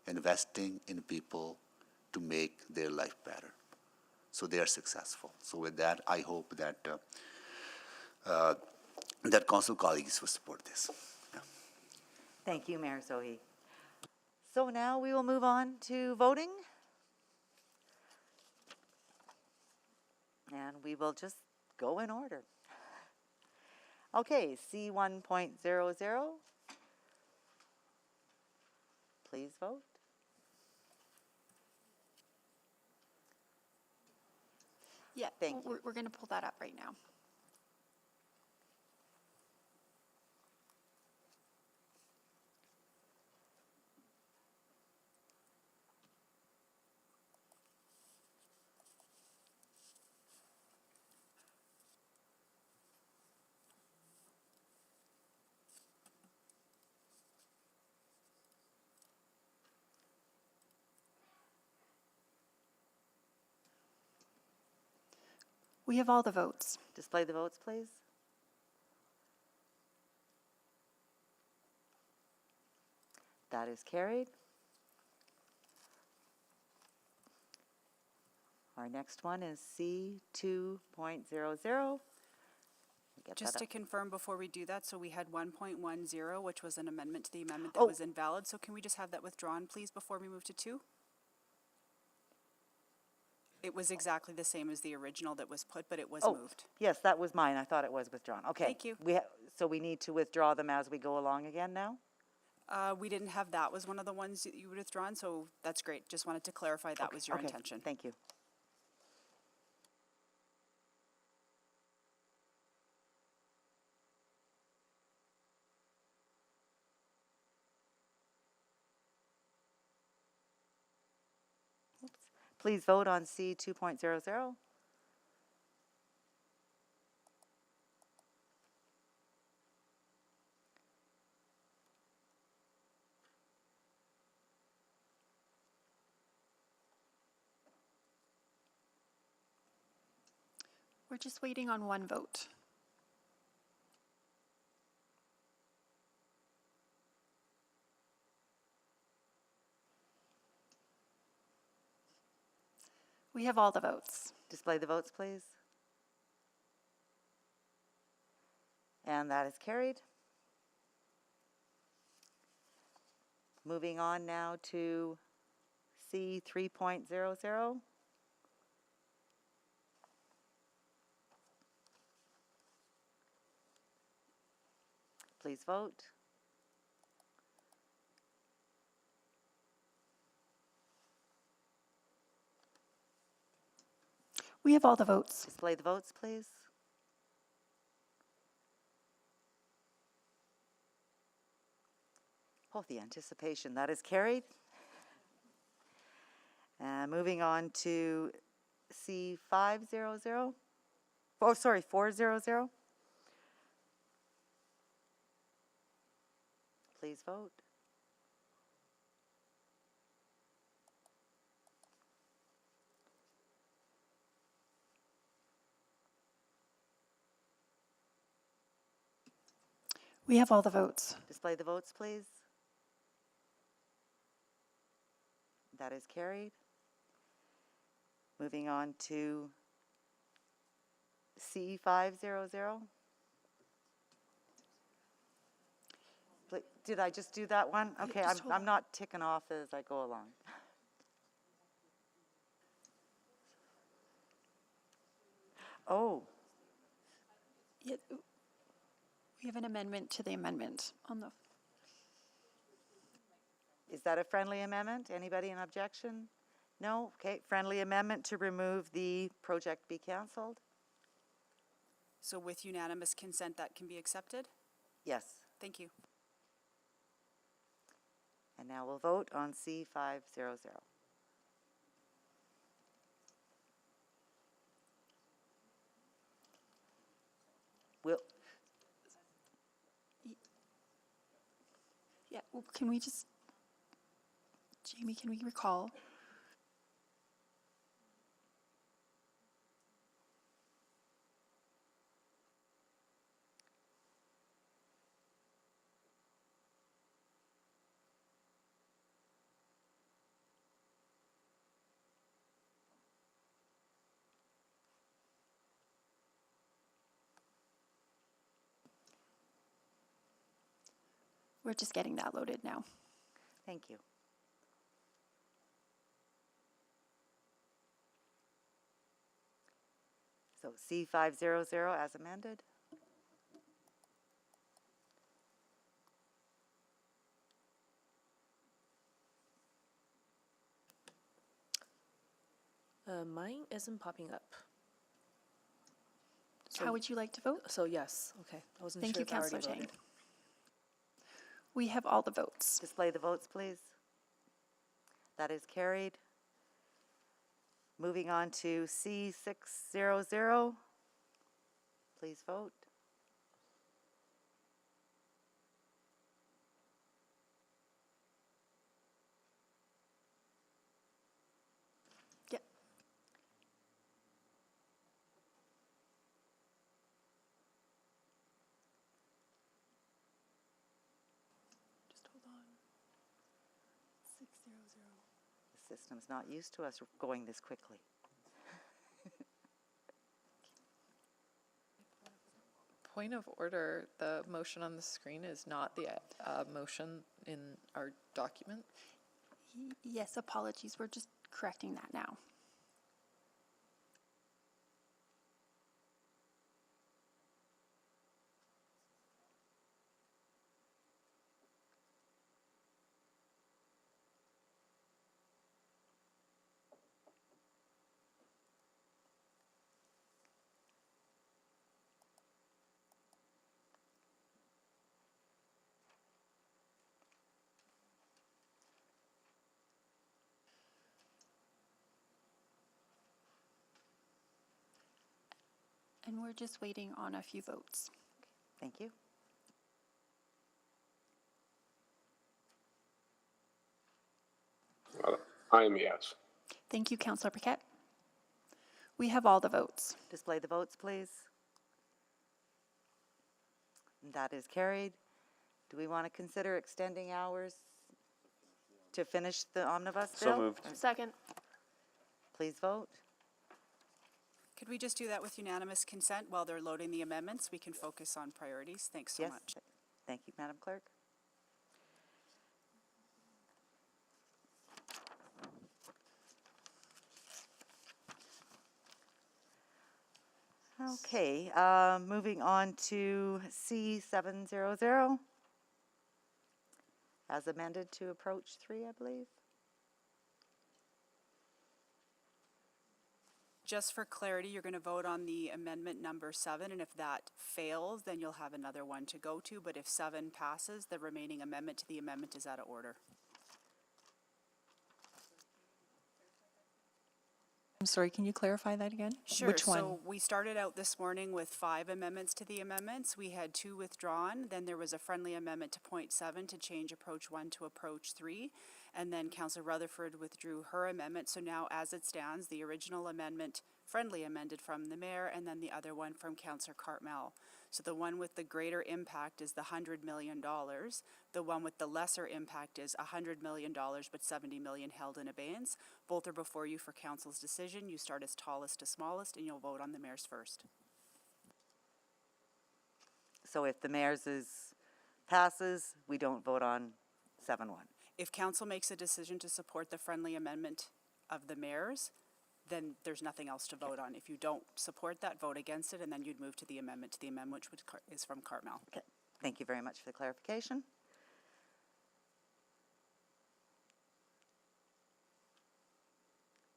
Investing in people to make their life better so they are successful. So with that, I hope that that council colleagues will support this. Yeah. Thank you, Mayor Sohi. So now we will move on to voting. And we will just go in order. Okay, C1.00. Please vote. Yeah, Thank you. we're going to pull that up right now. We have all the votes. Display the votes, please. That is carried. Our next one is C2.00. Just to confirm before we do that, so we had 1.10, which was an amendment to the amendment that Oh. was invalid. So can we just have that withdrawn, please, before we move to 2? It was exactly the same as the original that was put, but it was moved. Yes, that was mine. I thought it was withdrawn. Okay. Thank you. So we need to withdraw them as we go along again now? We didn't have that was one of the ones that you would withdrawn, so that's great. Just wanted to clarify that was your Okay, intention. thank you. Oops. Please vote on C2.00. We're just waiting on one vote. We have all the votes. Display the votes, please. And that is carried. Moving on now to C3.00. Please vote. We have all the votes. Display the votes, please. Oh, the anticipation, that is carried. Moving on to C500. Oh, sorry, 400. Please vote. We have all the votes. Display the votes, please. That is carried. Moving on to C500. Did I just do that one? Okay, just hold I'm not ticking off as I go along. Oh, Yeah, we have an amendment to the amendment on the. is that a friendly amendment? Anybody in objection? No? Okay, friendly amendment to remove the project be canceled? So with unanimous consent, that can be accepted? Yes. Thank you. And now we'll vote on C500. Will, Yeah, well, can we just, Jamie, can we recall? We're just getting that loaded now. thank you. So C500 as amended. Mine isn't popping up. How would you like to vote? So yes, okay. I wasn't Thank sure you, if I already Councillor Tang. voted. We have all the votes. Display the votes, please. That is carried. Moving on to C600. Please vote. Yep. Just hold on. 600. The system's not used to us going this quickly. Point of order, the motion on the screen is not the motion in our document. Yes, apologies. We're just correcting that now. And we're just waiting on a few votes. Thank you. I am yes. Thank you, Councillor Paquette. We have all the votes. Display the votes, please. That is carried. Do we want to consider extending hours to finish the omnibus bill? So moved. Second. Please vote. Could we just do that with unanimous consent while they're loading the amendments? We can focus on priorities. Thanks so Yes. much. Thank you, Madam Clerk. Okay, moving on to C700. As amended to approach 3, I believe. Just for clarity, you're going to vote on the amendment number 7, and if that fails, then you'll have another one to go to. But if 7 passes, the remaining amendment to the amendment is out of order. I'm sorry, can you clarify that again? Sure. Which one? So we started out this morning with 5 amendments to the amendments. We had 2 withdrawn. Then there was a friendly amendment to point 7 to change approach 1 to approach 3. And then Councillor Rutherford withdrew her amendment. So now as it stands, the original amendment, friendly amended from the mayor, and then the other one from Councillor Cartmel. So the one with the greater impact is the $100 million. The one with the lesser impact is $100 million, but $70 million held in abeyance. Both are before you for council's decision. You start as tallest to smallest, and you'll vote on the mayor's first. So if the mayor's passes, we don't vote on 7-1. If council makes a decision to support the friendly amendment of the mayor's, then there's nothing else to vote on. If you don't support that, vote against it, and then you'd move to the amendment which is from Cartmel. Okay, thank you very much for the clarification.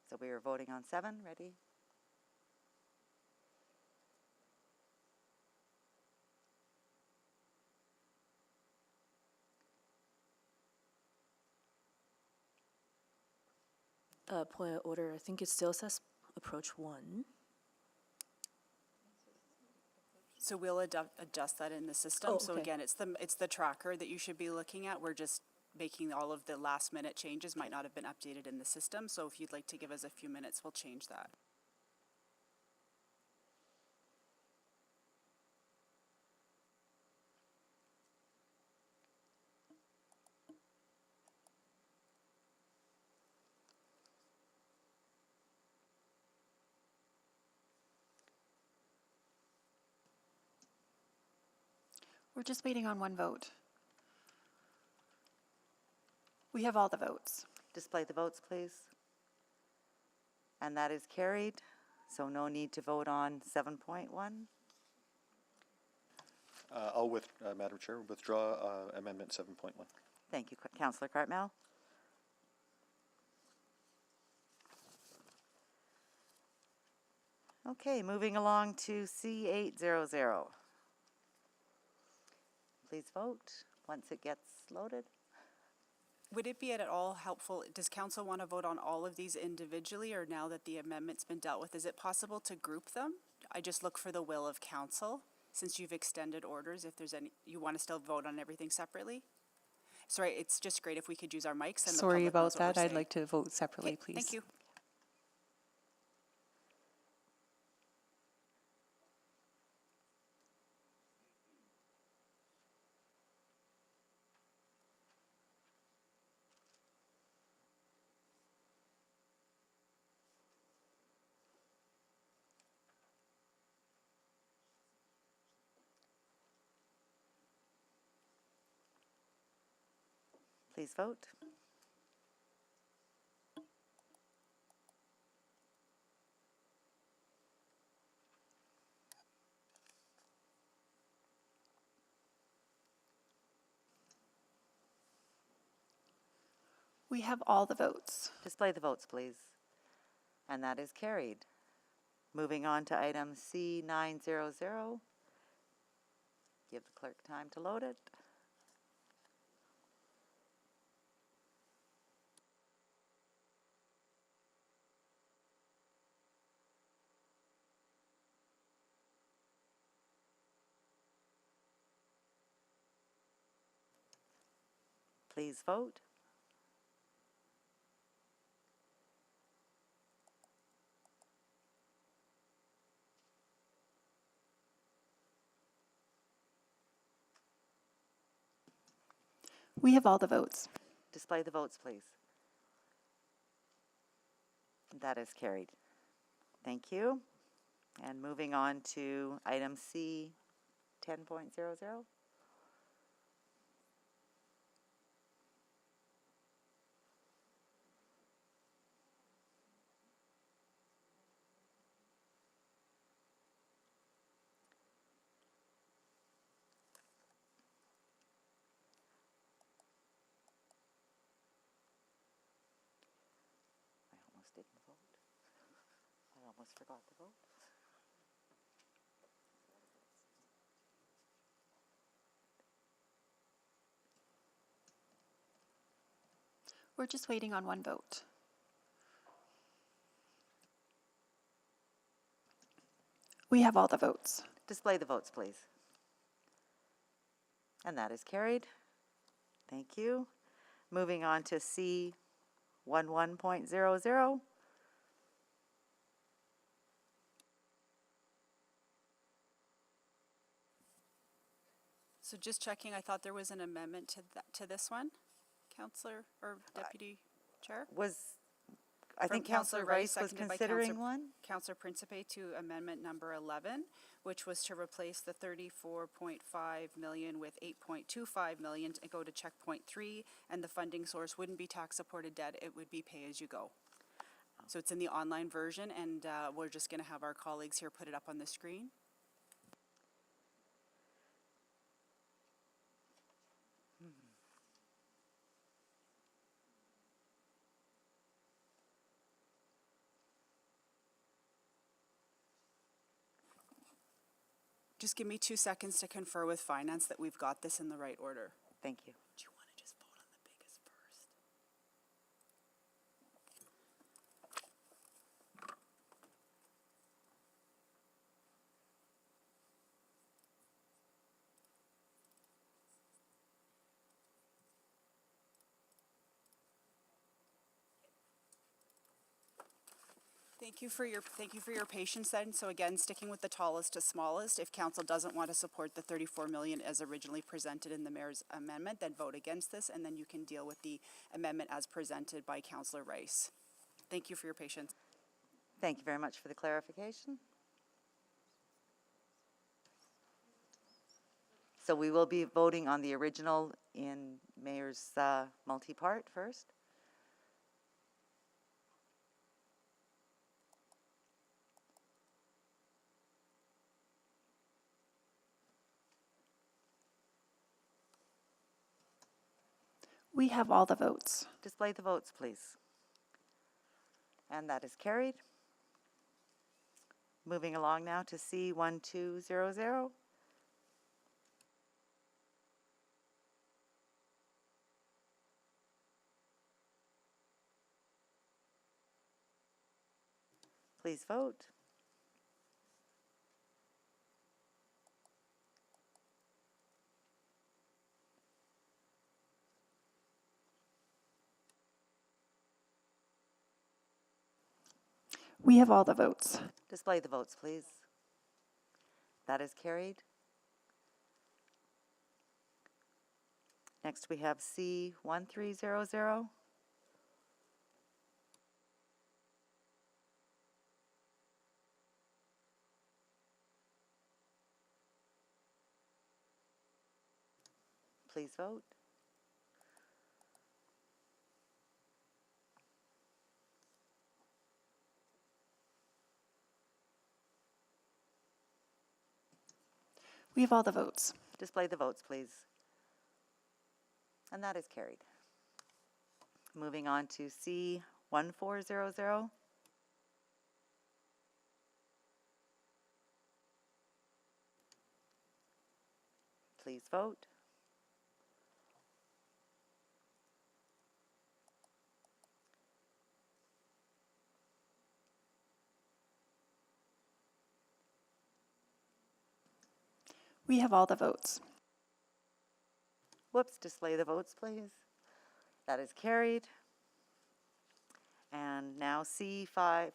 So we are voting on 7, ready? point of order, I think it still says approach 1. So we'll adjust that in the system. Oh, So okay. again, it's the tracker that you should be looking at. We're just making all of the last minute changes might not have been updated in the system. So if you'd like to give us a few minutes, we'll change that. We're just waiting on one vote. We have all the votes. Display the votes, please. And that is carried, so no need to vote on 7.1. I'll Madam Chair, withdraw Amendment 7.1. Thank you, Councillor Cartmell. Okay, moving along to C800. Please vote once it gets loaded. Would it be at all helpful, does council want to vote on all of these individually, or now that the amendment's been dealt with, is it possible to group them? I just look for the will of council, since you've extended orders, if there's any, you want to still vote on everything separately? Sorry, it's just great if we could use our mics and the Sorry public about knows what that. we're I'd saying. like to vote separately, Okay, please. thank you. Please vote. We have all the votes. Display the votes, please. And that is carried. Moving on to item C900. Give the clerk time to load it. Please vote. We have all the votes. Display the votes, please. That is carried. Thank you. And moving on to item C 10.00. I almost didn't vote. I almost forgot to vote. We're just waiting on one vote. We have all the votes. Display the votes, please. And that is carried. Thank you. Moving on to C 11.00. So just checking, I thought there was an amendment to that, to this one, Councillor or Deputy Chair? I think Councillor Rice was seconded by considering Councillor- one. Councillor Principe to amendment number 11, which was to replace the 34.5 million with 8.25 million and go to checkpoint 3, and the funding source wouldn't be tax-supported debt, it would be pay-as-you-go. So it's in the online version, and we're just going to have our colleagues here put it up on the screen. Just give me 2 seconds to confer with finance that we've got this in the right order. Thank you. Do you want to just vote on the biggest first? Thank you for your patience then. So again, sticking with the tallest to smallest, if council doesn't want to support the 34 million as originally presented in the mayor's amendment, then vote against this, and then you can deal with the amendment as presented by Councillor Rice. Thank you for your patience. Thank you very much for the clarification. So we will be voting on the original in Mayor's multi-part first. We have all the votes. Display the votes, please. And that is carried. Moving along now to C1200. Please vote. We have all the votes. Display the votes, please. That is carried. Next, we have C1300. Please vote. We have all the votes. Display the votes, please. And that is carried. Moving on to C1400. Please vote. We have all the votes. Whoops, display the votes, please. That is carried. And now C1500.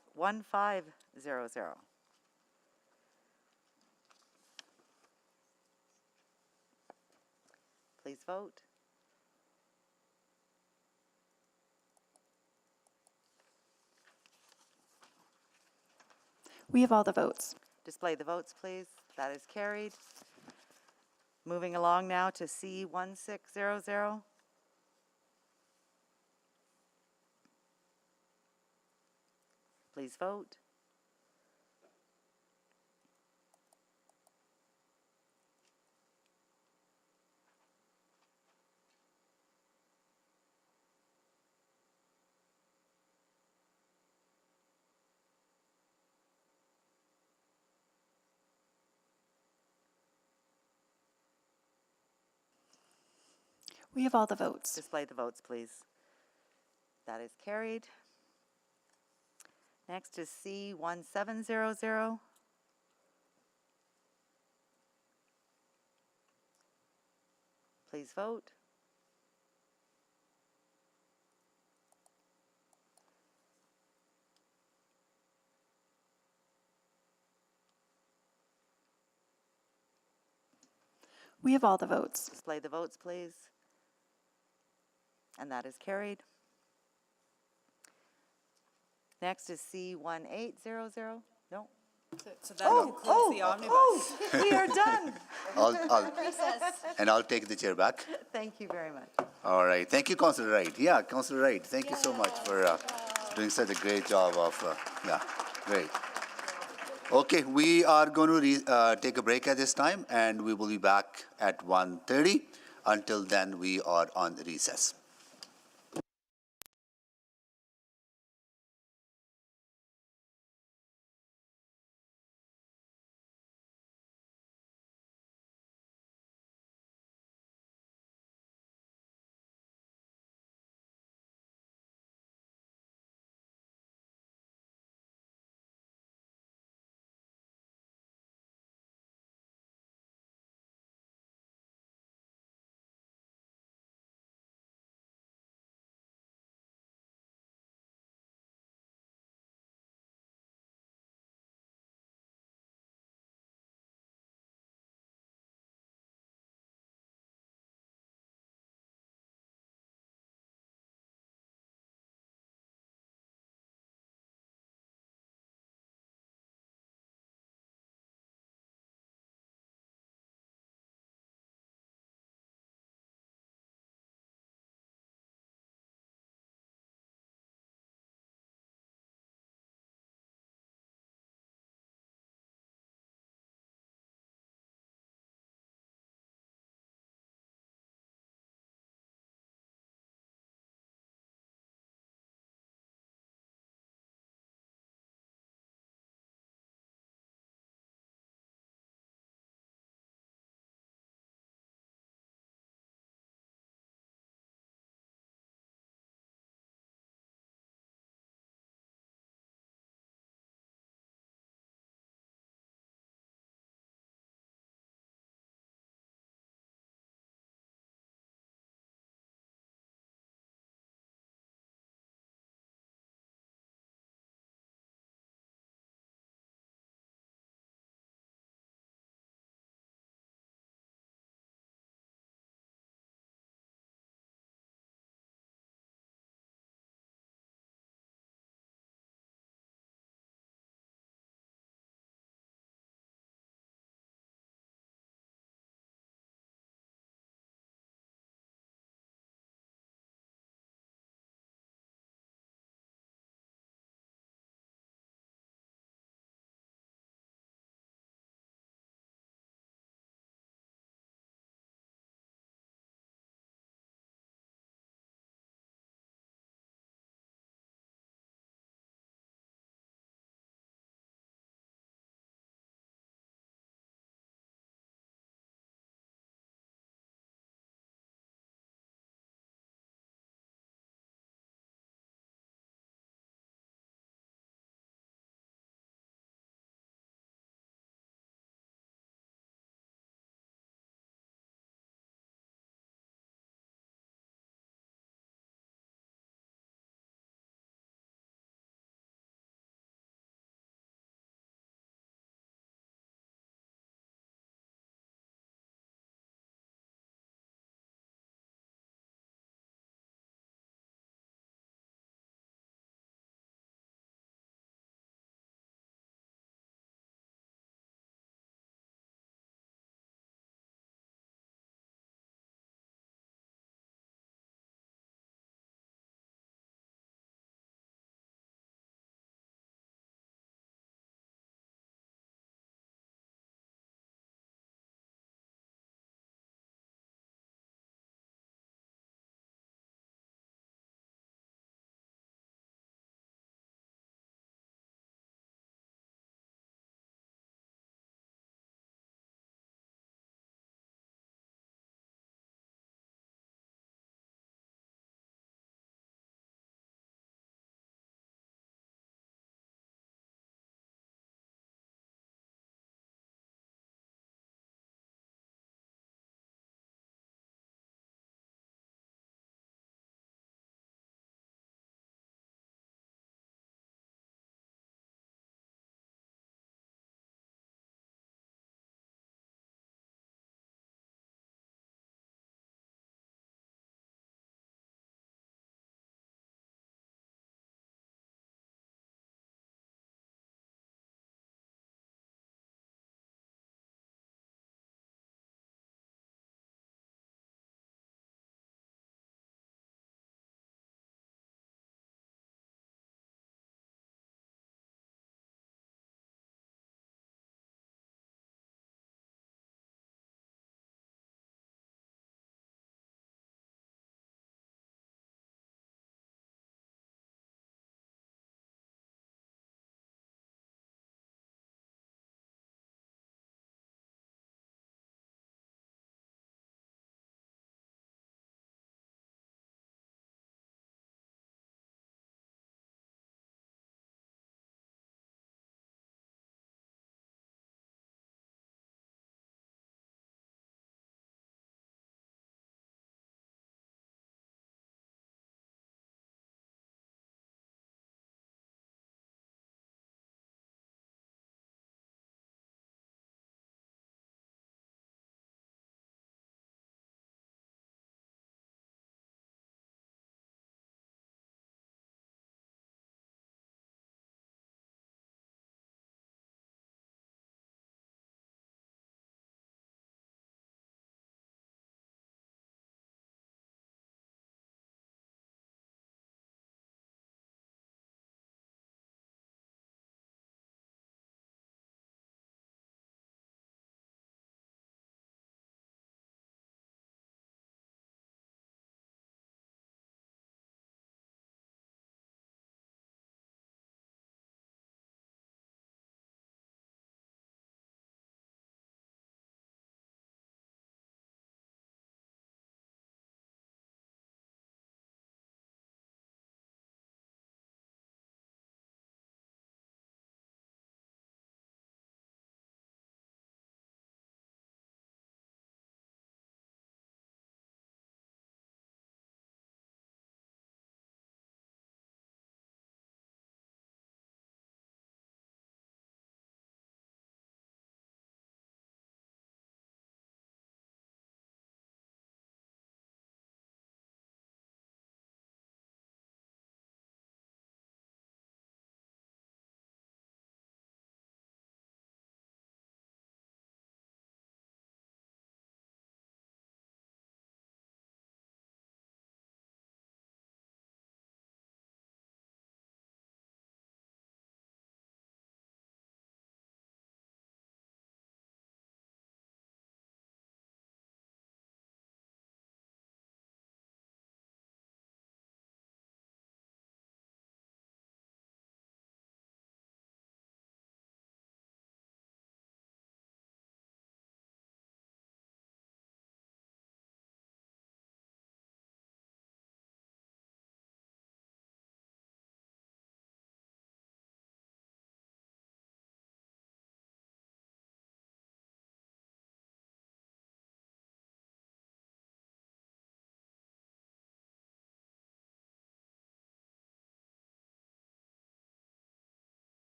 Please vote. We have all the votes. Display the votes, please. That is carried. Moving along now to C1600. Please vote. We have all the votes. Display the votes, please. That is carried. Next is C1700. Please vote. We have all the votes. Display the votes, please. And that is carried. Next is C1800. No. So that concludes the omnibus. We are done. I'll take the chair back. Thank you very much. All right. Thank you, Councillor Wright. Yeah, Councillor Wright, thank you so much for doing such a great job of, great. Okay, we are going to take a break at this time, and we will be back at 1:30. Until then, we are on recess.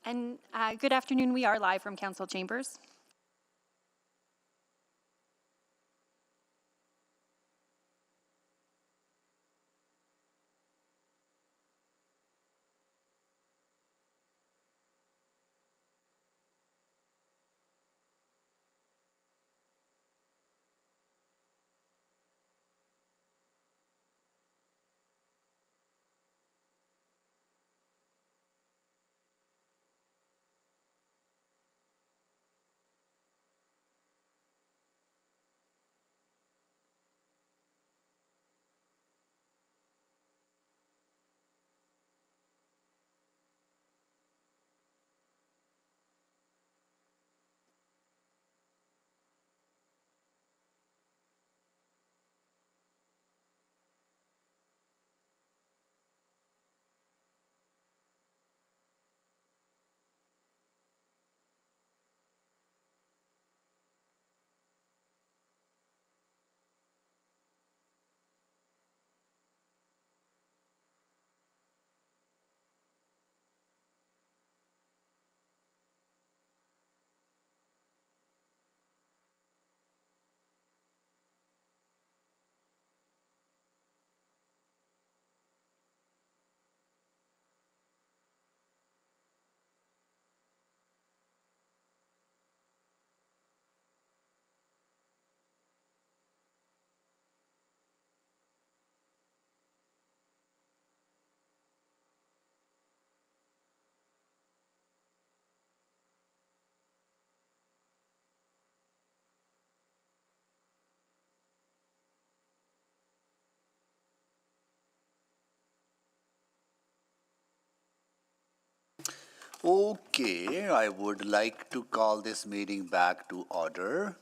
And good afternoon. We are live from council chambers. Okay, I would like to call this meeting back to order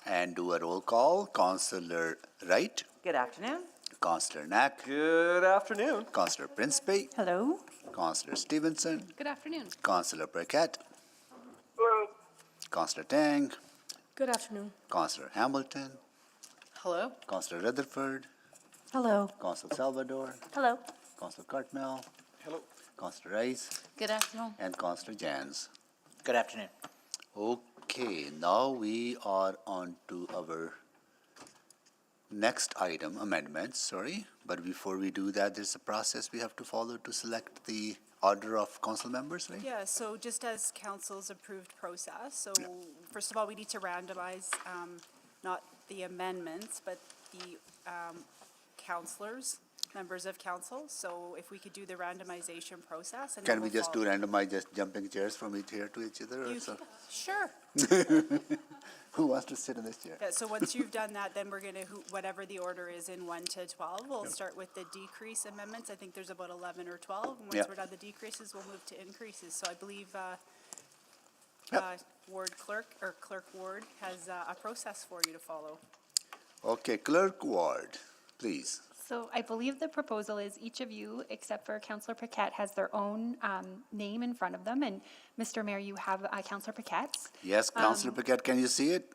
and do a roll call. Councillor Wright, Good afternoon. Councillor Knack, Good afternoon. Councillor Principe, Hello? Councillor Stevenson, Good afternoon. Councillor Burkett, Hello. Councillor Tang, Good afternoon. Councillor Hamilton, Hello? Councillor Rutherford, Hello. Councillor Salvador, Hello. Councillor Cartmel, Hello. Councillor Rice, Good afternoon. and Councillor Jans. Good afternoon. Okay, now we are on to our next item, amendments, sorry. But before we do that, there's a process we have to follow to select the order of council members, right? Yeah, so just as council's approved process, so first of all, we need to randomize, not the amendments, but the councilors, members of council. So if we could do the randomization process and then Can we we'll just do follow- randomized, just jumping chairs from each here to each other? Or You- so? Sure. Who wants to sit in this chair? Yeah, so once you've done that, then we're gonna, whatever the order is in 1 to 12, we'll start with the decrease amendments. I think there's about 11 or 12. And Yeah. once we're done the decreases, we'll move to increases. So I believe Ward Clerk, or Clerk Ward, has a process for you to follow. Okay, Clerk Ward, please. So I believe the proposal is each of you, except for Councillor Paquette, has their own name in front of them. And Mr. Mayor, you have Councillor Paquette's. Yes, Councillor Paquette, can you see it?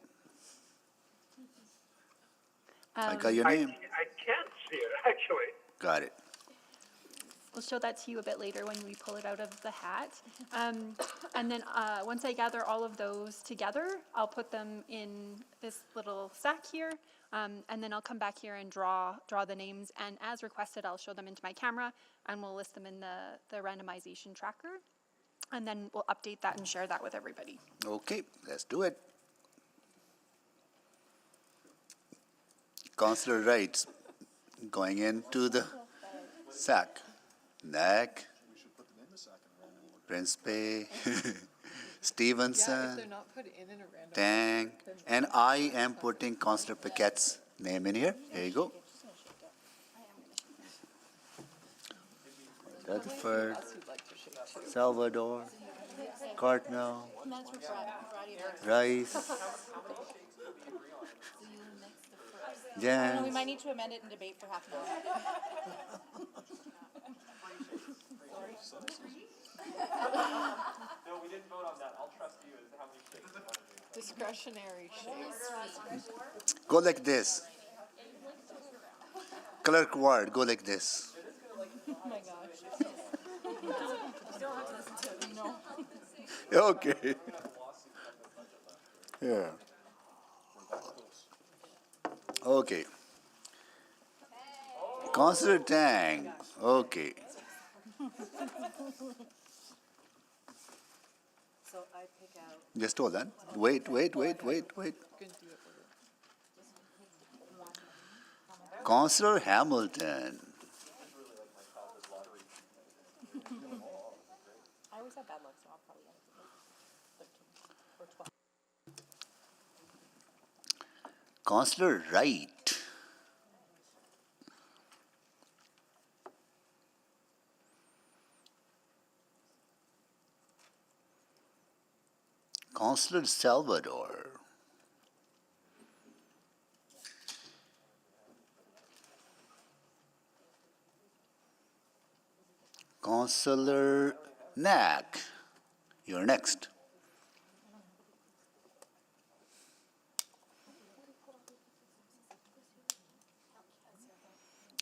I got your name. I can't see it, actually. Got it. We'll show that to you a bit later when we pull it out of the hat. And then once I gather all of those together, I'll put them in this little sack here. And then I'll come back here and draw the names. And as requested, I'll show them into my camera and we'll list them in the randomization tracker. And then we'll update that and share that with everybody. Okay, let's do it. Councillor Wright, going into the sack. Knack, Principe, Stevenson, not put in a random. Tang, and I am putting Councillor Paquette's name in here. Here you go. Rutherford, Salvador, Cartmel, Rice, Jan. We might need to amend it and debate for half an hour. No, we didn't vote on that. I'll trust you as how many shakes you want to do. Discretionary shakes. Go like this. Clerk Ward, go like this. Oh my gosh. Okay. Yeah. Okay. Councillor Tang, okay. So I pick out. Just hold on. Wait. Councillor Hamilton. I always have bad luck, so I'll probably end up with 13 or 12. Councillor Wright. Councillor Salvador. Councillor Knack. You're next.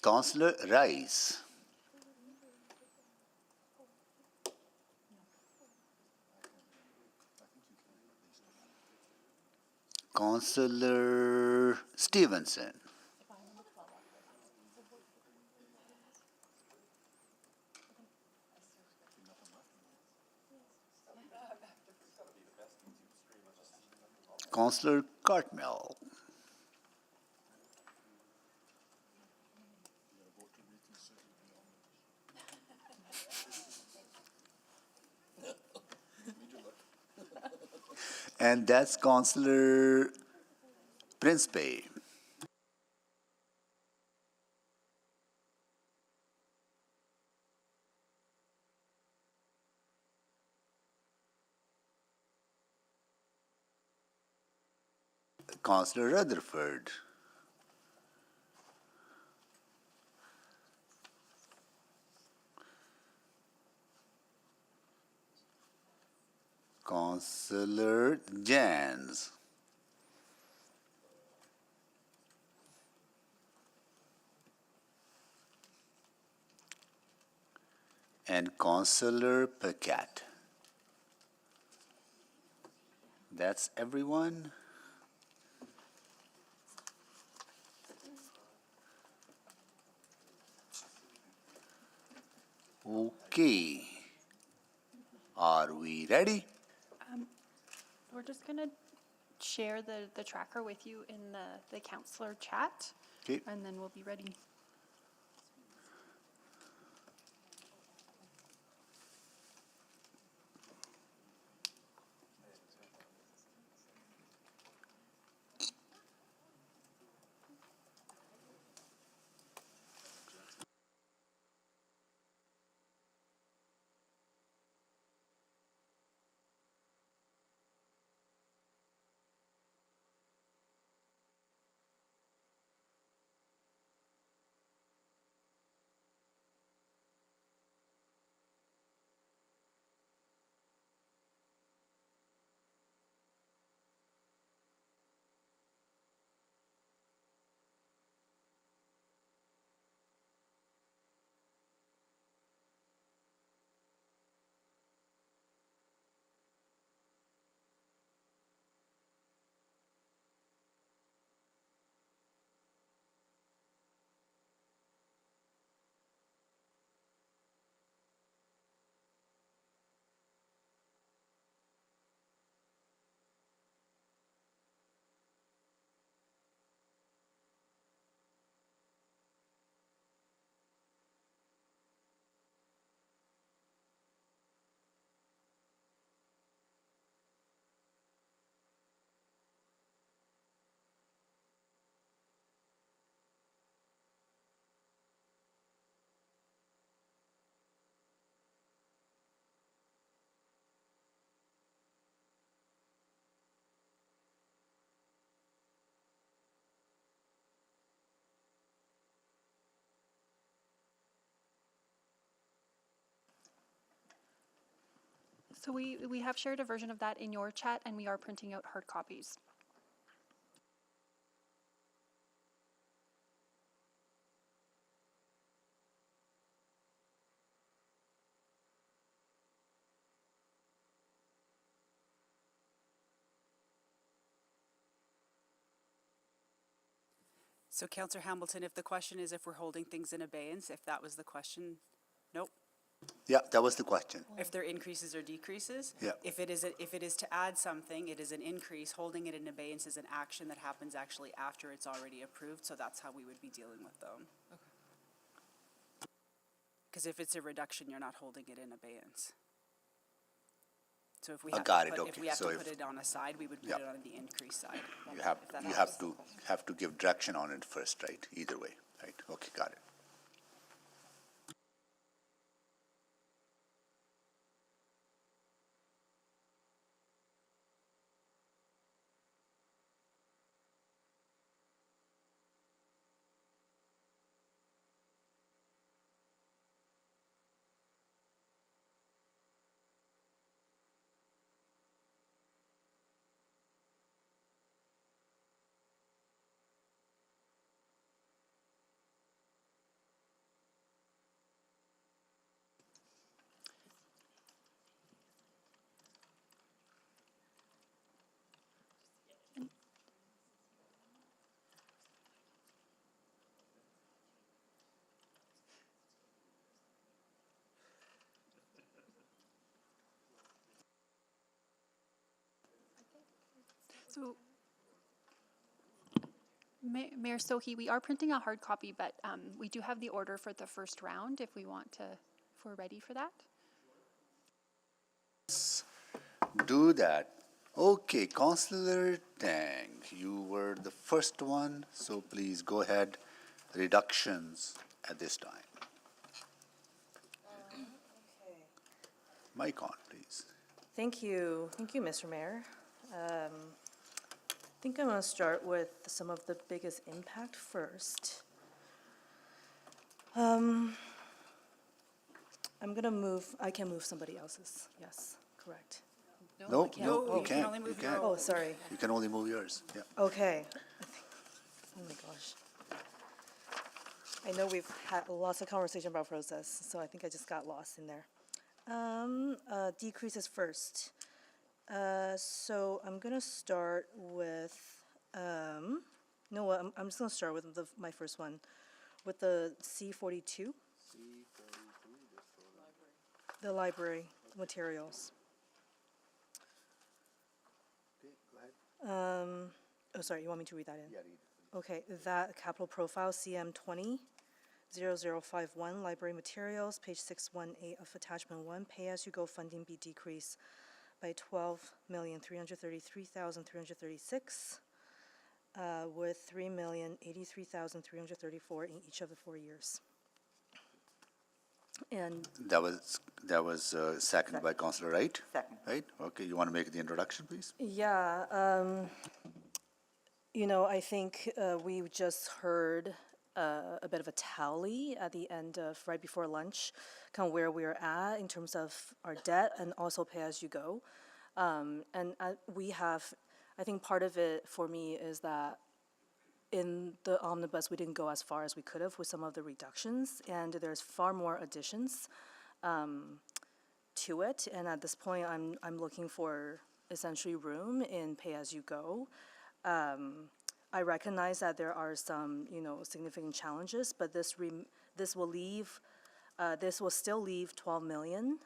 Councillor Rice. Councillor Stevenson. Councillor Cartmel. And that's Councillor Principe. Councillor Rutherford. Councillor Jans. And Councillor Paquette. That's everyone. Okay. Are we ready? We're just gonna share the tracker with you in the counselor chat, Okay. and then we'll be ready. So we have shared a version of that in your chat, and we are printing out hard copies. So Councillor Hamilton, if the question is if we're holding things in abeyance, if that was the question, nope. Yeah, that was the question. If there are increases or decreases? Yeah. If it is to add something, it is an increase. Holding it in abeyance is an action that happens actually after it's already approved, so that's how we would be dealing with them. Because if it's a reduction, you're not holding it in abeyance. So if we have got to it, put, okay. if we have So to if- put it on a side, we would put Yeah. it on the increase side. You have, if that you helps. have to give direction on it first, right? Either way, right? Okay, got it. So, Mayor Sohi, we are printing a hard copy, but we do have the order for the first round if we want to, if we're ready for that. Do that. Okay, Councillor Tang, you were the first one, so please go ahead. Reductions at this time. Mic on, please. Thank you, Mr. Mayor. I think I'm gonna start with some of the biggest impact first. I'm gonna move, I can move somebody else's, yes, correct. No, I can't. no, Oh. you can't. You can't. Oh, sorry. You can only move yours, yeah. Okay. Oh my gosh. I know we've had lots of conversation about process, so I think I just got lost in there. Decreases first. So I'm gonna start with, you know what, I'm just gonna start with my first one, with the C42. The library materials. Oh, sorry, you want me to read that in? Yeah, read. Okay, that capital profile, CM 20-0051, library materials, page 618 of attachment 1, pay-as-you-go funding be decreased by $12,333,336, with $3,083,334 in each of the 4 years. And That was seconded by Councillor Wright? Second. Right? Okay, you want to make the introduction, please? yeah, you know, I think we just heard a bit of a tally at the end of, right before lunch, kind of where we're at in terms of our debt and also pay-as-you-go. And we have, I think part of it for me is that in the Omnibus, we didn't go as far as we could have with some of the reductions, and there's far more additions to it. And at this point, I'm looking for essentially room in pay-as-you-go. I recognize that there are some, you know, significant challenges, but this will still leave 12 million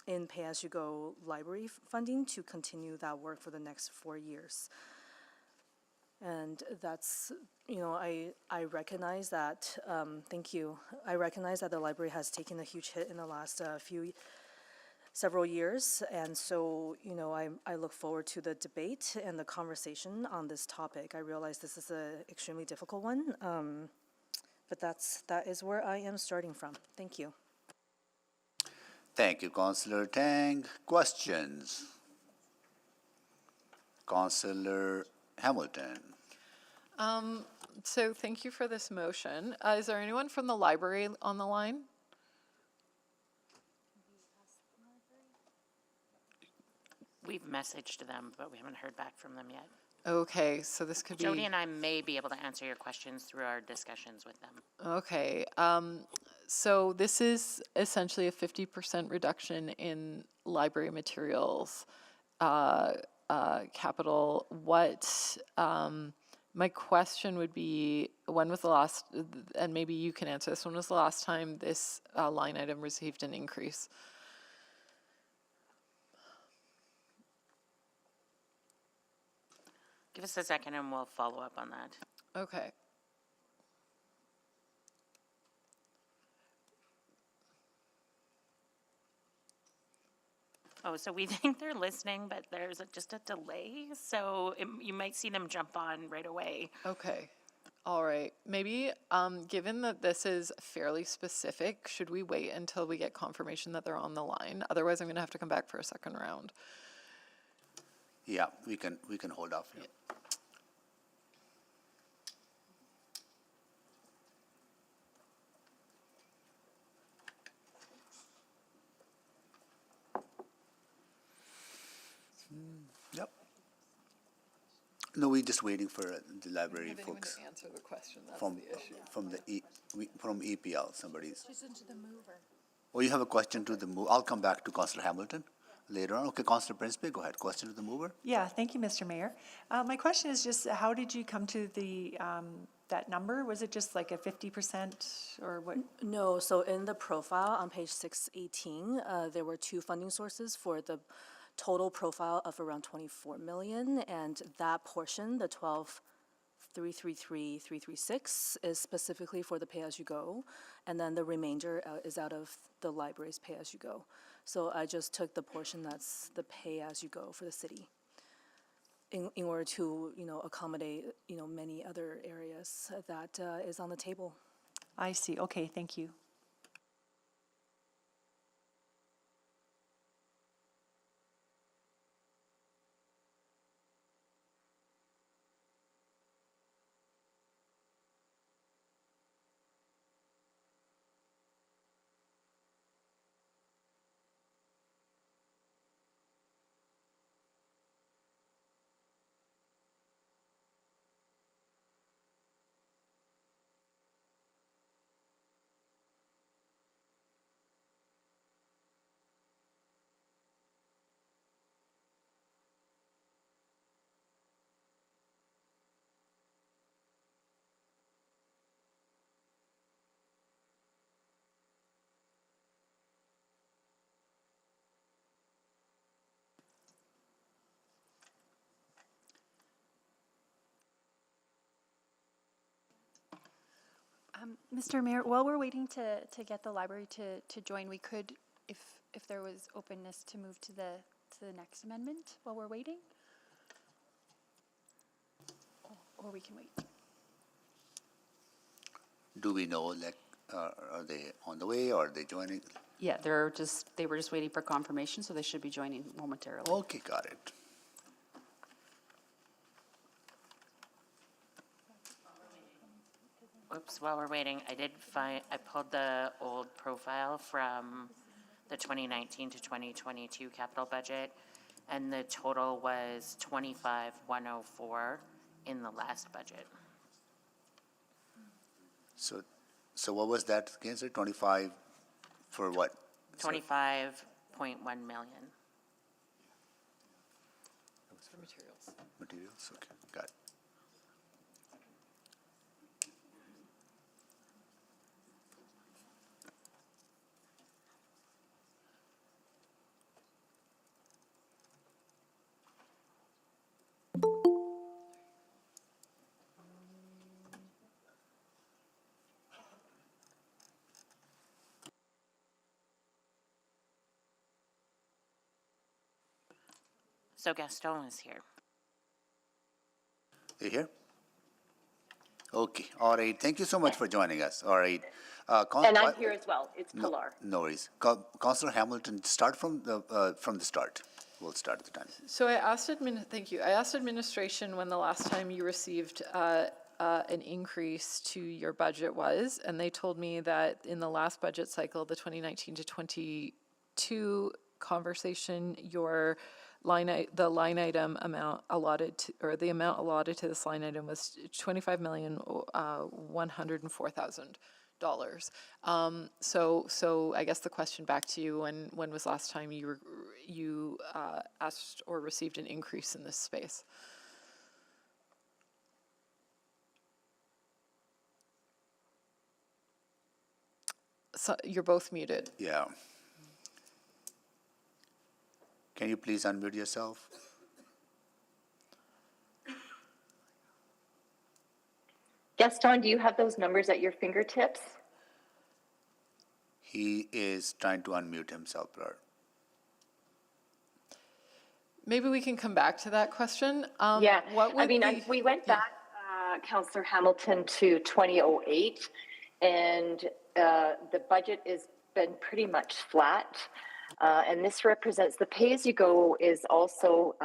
in pay-as-you-go library funding to continue that work for the next 4 years. And that's, you know, I recognize that, thank you. I recognize that the library has taken a huge hit in the last several years, and so, you know, I look forward to the debate and the conversation on this topic. I realize this is an extremely difficult one, but that is where I am starting from. Thank you. Thank you, Councillor Tang. Questions? Councillor Hamilton. So thank you for this motion. Is there anyone from the library on the line? We've messaged them, but we haven't heard back from them yet. Okay, so this could be. Jody and I may be able to answer your questions through our discussions with them. Okay, so this is essentially a 50% reduction in library materials capital. What My question would be, when was the last, and maybe you can answer this, when was the last time this line item received an increase? Give us a second and we'll follow up on that. Okay. Oh, so we think they're listening, but there's just a delay, so you might see them jump on right away. Okay. All right. Maybe, given that this is fairly specific, should we wait until we get confirmation that they're on the line? Otherwise, I'm going to have to come back for a second round. Yeah, we can hold off. Yeah. Yep. No, we're just waiting for the library folks. Answer the question. That's From the issue. from EPL, somebody's. She's into the mover. Oh, you have a question to the move? I'll come back to Councillor Hamilton later on. Okay, Councillor Principe, go ahead. Question to the mover? Yeah, thank you, Mr. Mayor. My question is just, how did you come to the, that number? Was it just like a 50% or what? No, so in the profile on page 618, there were two funding sources for the total profile of around 24 million, and that portion, the 12,333,336, is specifically for the pay-as-you-go, and then the remainder is out of the library's pay-as-you-go. So I just took the portion that's the pay-as-you-go for the city in order to, accommodate, many other areas that is on the table. I see. Okay, thank you. Mr. Mayor, while we're waiting to get the library to join, we could, if there was openness, to move to the next amendment while we're waiting? Or we can wait. Do we know, like, are they on the way or are they joining? Yeah, they were just waiting for confirmation, so they should be joining momentarily. Okay, got it. Oops, while we're waiting, I pulled the old profile from the 2019 to 2022 capital budget, and the total was 25,104 in the last budget. So what was that again, sir? 25 for what? 25.1 million. For materials. Materials, okay, got it. So Gaston is here. You here? Okay, all right. Thank you so much for joining us. All right. And I'm here as well. It's Pilar. No worries. Councillor Hamilton, start from the start. We'll start at the time. So I asked thank you. I asked administration when the last time you received an increase to your budget was, and they told me that in the last budget cycle, the 2019 to 22 conversation, the line item amount allotted to, or the amount allotted to this line item was $25,104,000. So I guess the question back to you, when was last time you asked or received an increase in this space? So you're both muted. Yeah. Can you please unmute yourself? Gaston, do you have those numbers at your fingertips? He is trying to unmute himself, Blur. Maybe we can come back to that question. Yeah, What would we went back, Councillor Hamilton, to 2008, and the budget has been pretty much flat. And this represents the pay-as-you-go is also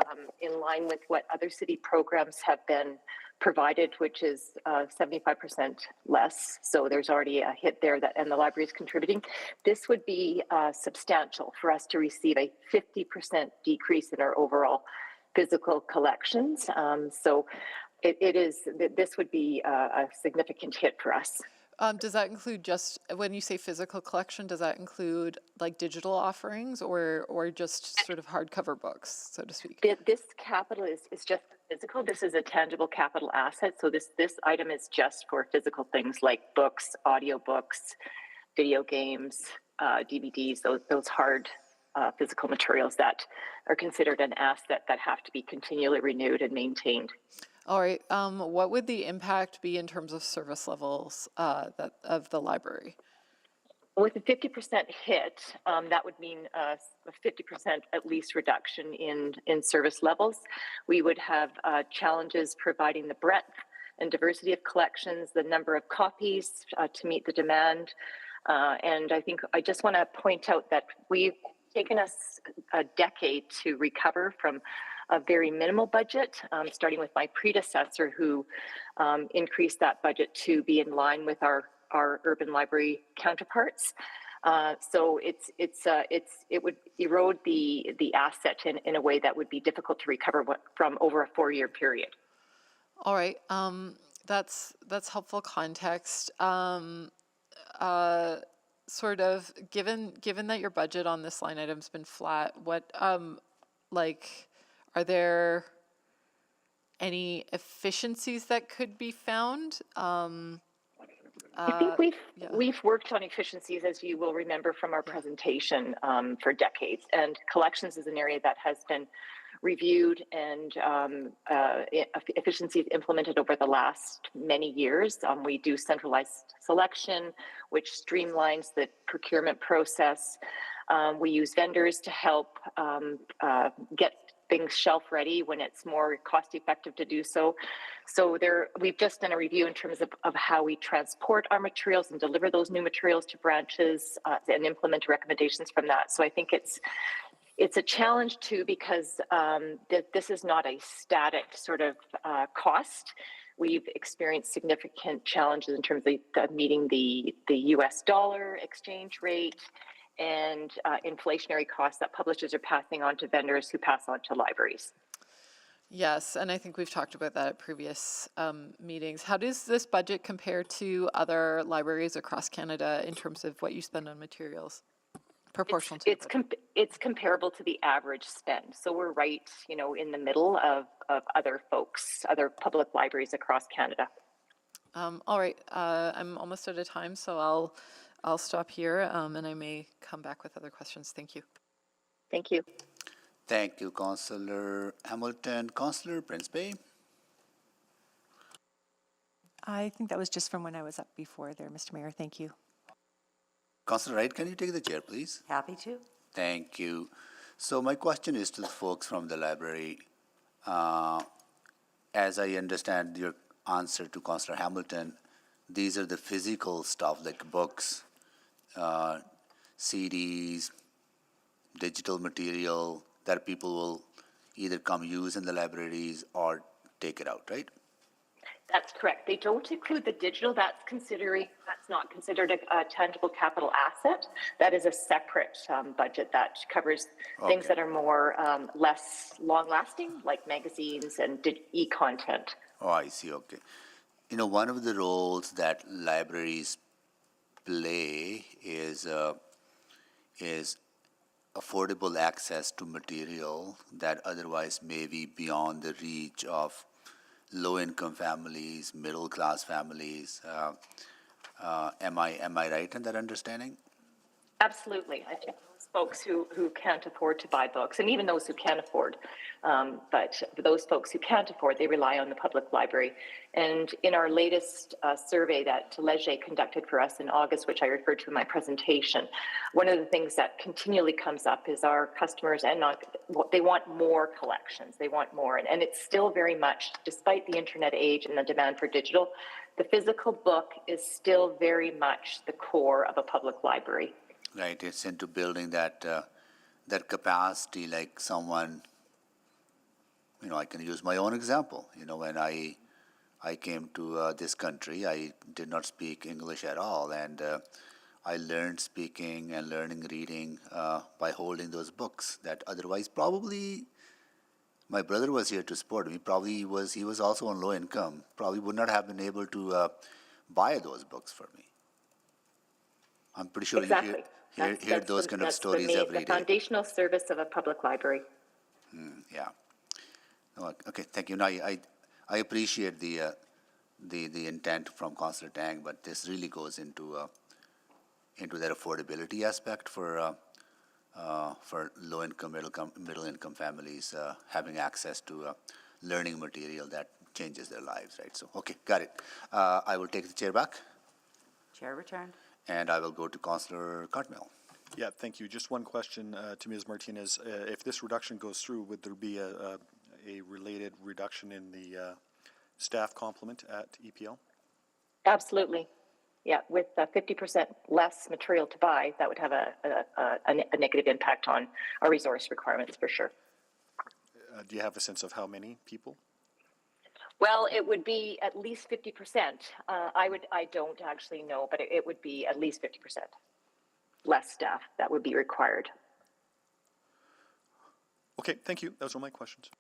in line with what other city programs have been provided, which is 75% less. So there's already a hit there that, and the library is contributing. This would be substantial for us to receive a 50% decrease in our overall physical collections. So this would be a significant hit for us. does that include just, when you say physical collection, does that include like digital offerings or just sort of hardcover books, so to speak? This capital is just physical. This is a tangible capital asset. So this item is just for physical things like books, audiobooks, video games, DVDs, those hard physical materials that are considered an asset that have to be continually renewed and maintained. All right. What would the impact be in terms of service levels of the library? With a 50% hit, that would mean a 50% at least reduction in service levels. We would have challenges providing the breadth and diversity of collections, the number of copies to meet the demand. And I think I just want to point out that we've taken us a decade to recover from a very minimal budget, starting with my predecessor who increased that budget to be in line with our urban library counterparts. So it would erode the asset in a way that would be difficult to recover from over a 4-year period. All right. That's helpful context. Sort of given that your budget on this line item's been flat, what are there any efficiencies that could be found? I think we've worked on efficiencies, as you will remember from our presentation, for decades, and collections is an area that has been reviewed and efficiencies implemented over the last many years. We do centralized selection, which streamlines the procurement process. We use vendors to help get things shelf ready when it's more cost effective to do so. So we've just done a review in terms of how we transport our materials and deliver those new materials to branches and implement recommendations from that. So I think it's a challenge too, because this is not a static sort of cost. We've experienced significant challenges in terms of meeting the US dollar exchange rate and inflationary costs that publishers are passing on to vendors who pass on to libraries. Yes, and I think we've talked about that at previous meetings. How does this budget compare to other libraries across Canada in terms of what you spend on materials? Proportional to it's comparable to the average spend. So we're right, in the middle of other public libraries across Canada. All right, I'm almost out of time, so I'll stop here, and I may come back with other questions. Thank you. Thank you. Thank you, Councillor Hamilton. Councillor Prince Bay. I think that was just from when I was up before there, Mr. Mayor. Thank you. Councillor Wright, can you take the chair, please? Happy to. Thank you. So my question is to the folks from the library. As I understand your answer to Councillor Hamilton, these are the physical stuff like books, CDs, digital material that people will either come use in the libraries or take it out, right? That's correct. They don't include the digital. That's not considered a tangible capital asset. That is a separate budget that covers things that are more less long-lasting, like magazines and e-content. Oh, I see. Okay. One of the roles that libraries play is affordable access to material that otherwise may be beyond the reach of low-income families, middle-class families. Am I right in that understanding? Absolutely. I think those folks who can't afford to buy books, and even those who can afford, but those folks who can't afford, they rely on the public library. And in our latest survey that Leger conducted for us in August, which I referred to in my presentation, one of the things that continually comes up is our customers and not, they want more collections. They want more. And it's still very much, despite the internet age and the demand for digital, the physical book is still very much the core of a public library. Right, it's into building that that capacity. Like someone, I can use my own example. When I came to this country, I did not speak English at all, and I learned speaking and learning reading by holding those books that otherwise probably my brother was here to support me. Probably he was also on low income. Probably would not have been able to buy those books for me. I'm pretty sure Exactly. you hear those kind of stories every day. The foundational service of a public library. Yeah. Okay, thank you. No, I appreciate the intent from Councillor Tang, but this really goes into that affordability aspect for low income, middle income families having access to learning material that changes their lives, right? So, okay, got it. I will take the chair back. Chair returned. And I will go to Councillor Cartmell. Yeah, thank you. Just one question to Ms. Martinez. If this reduction goes through, would there be a related reduction in the staff complement at EPL? Absolutely. Yeah, with 50% less material to buy, that would have a negative impact on our resource requirements for sure. Do you have a sense of how many people? Well, it would be at least 50%. I don't actually know, but it would be at least 50% less staff that would be required. Okay, thank you. Those are my questions.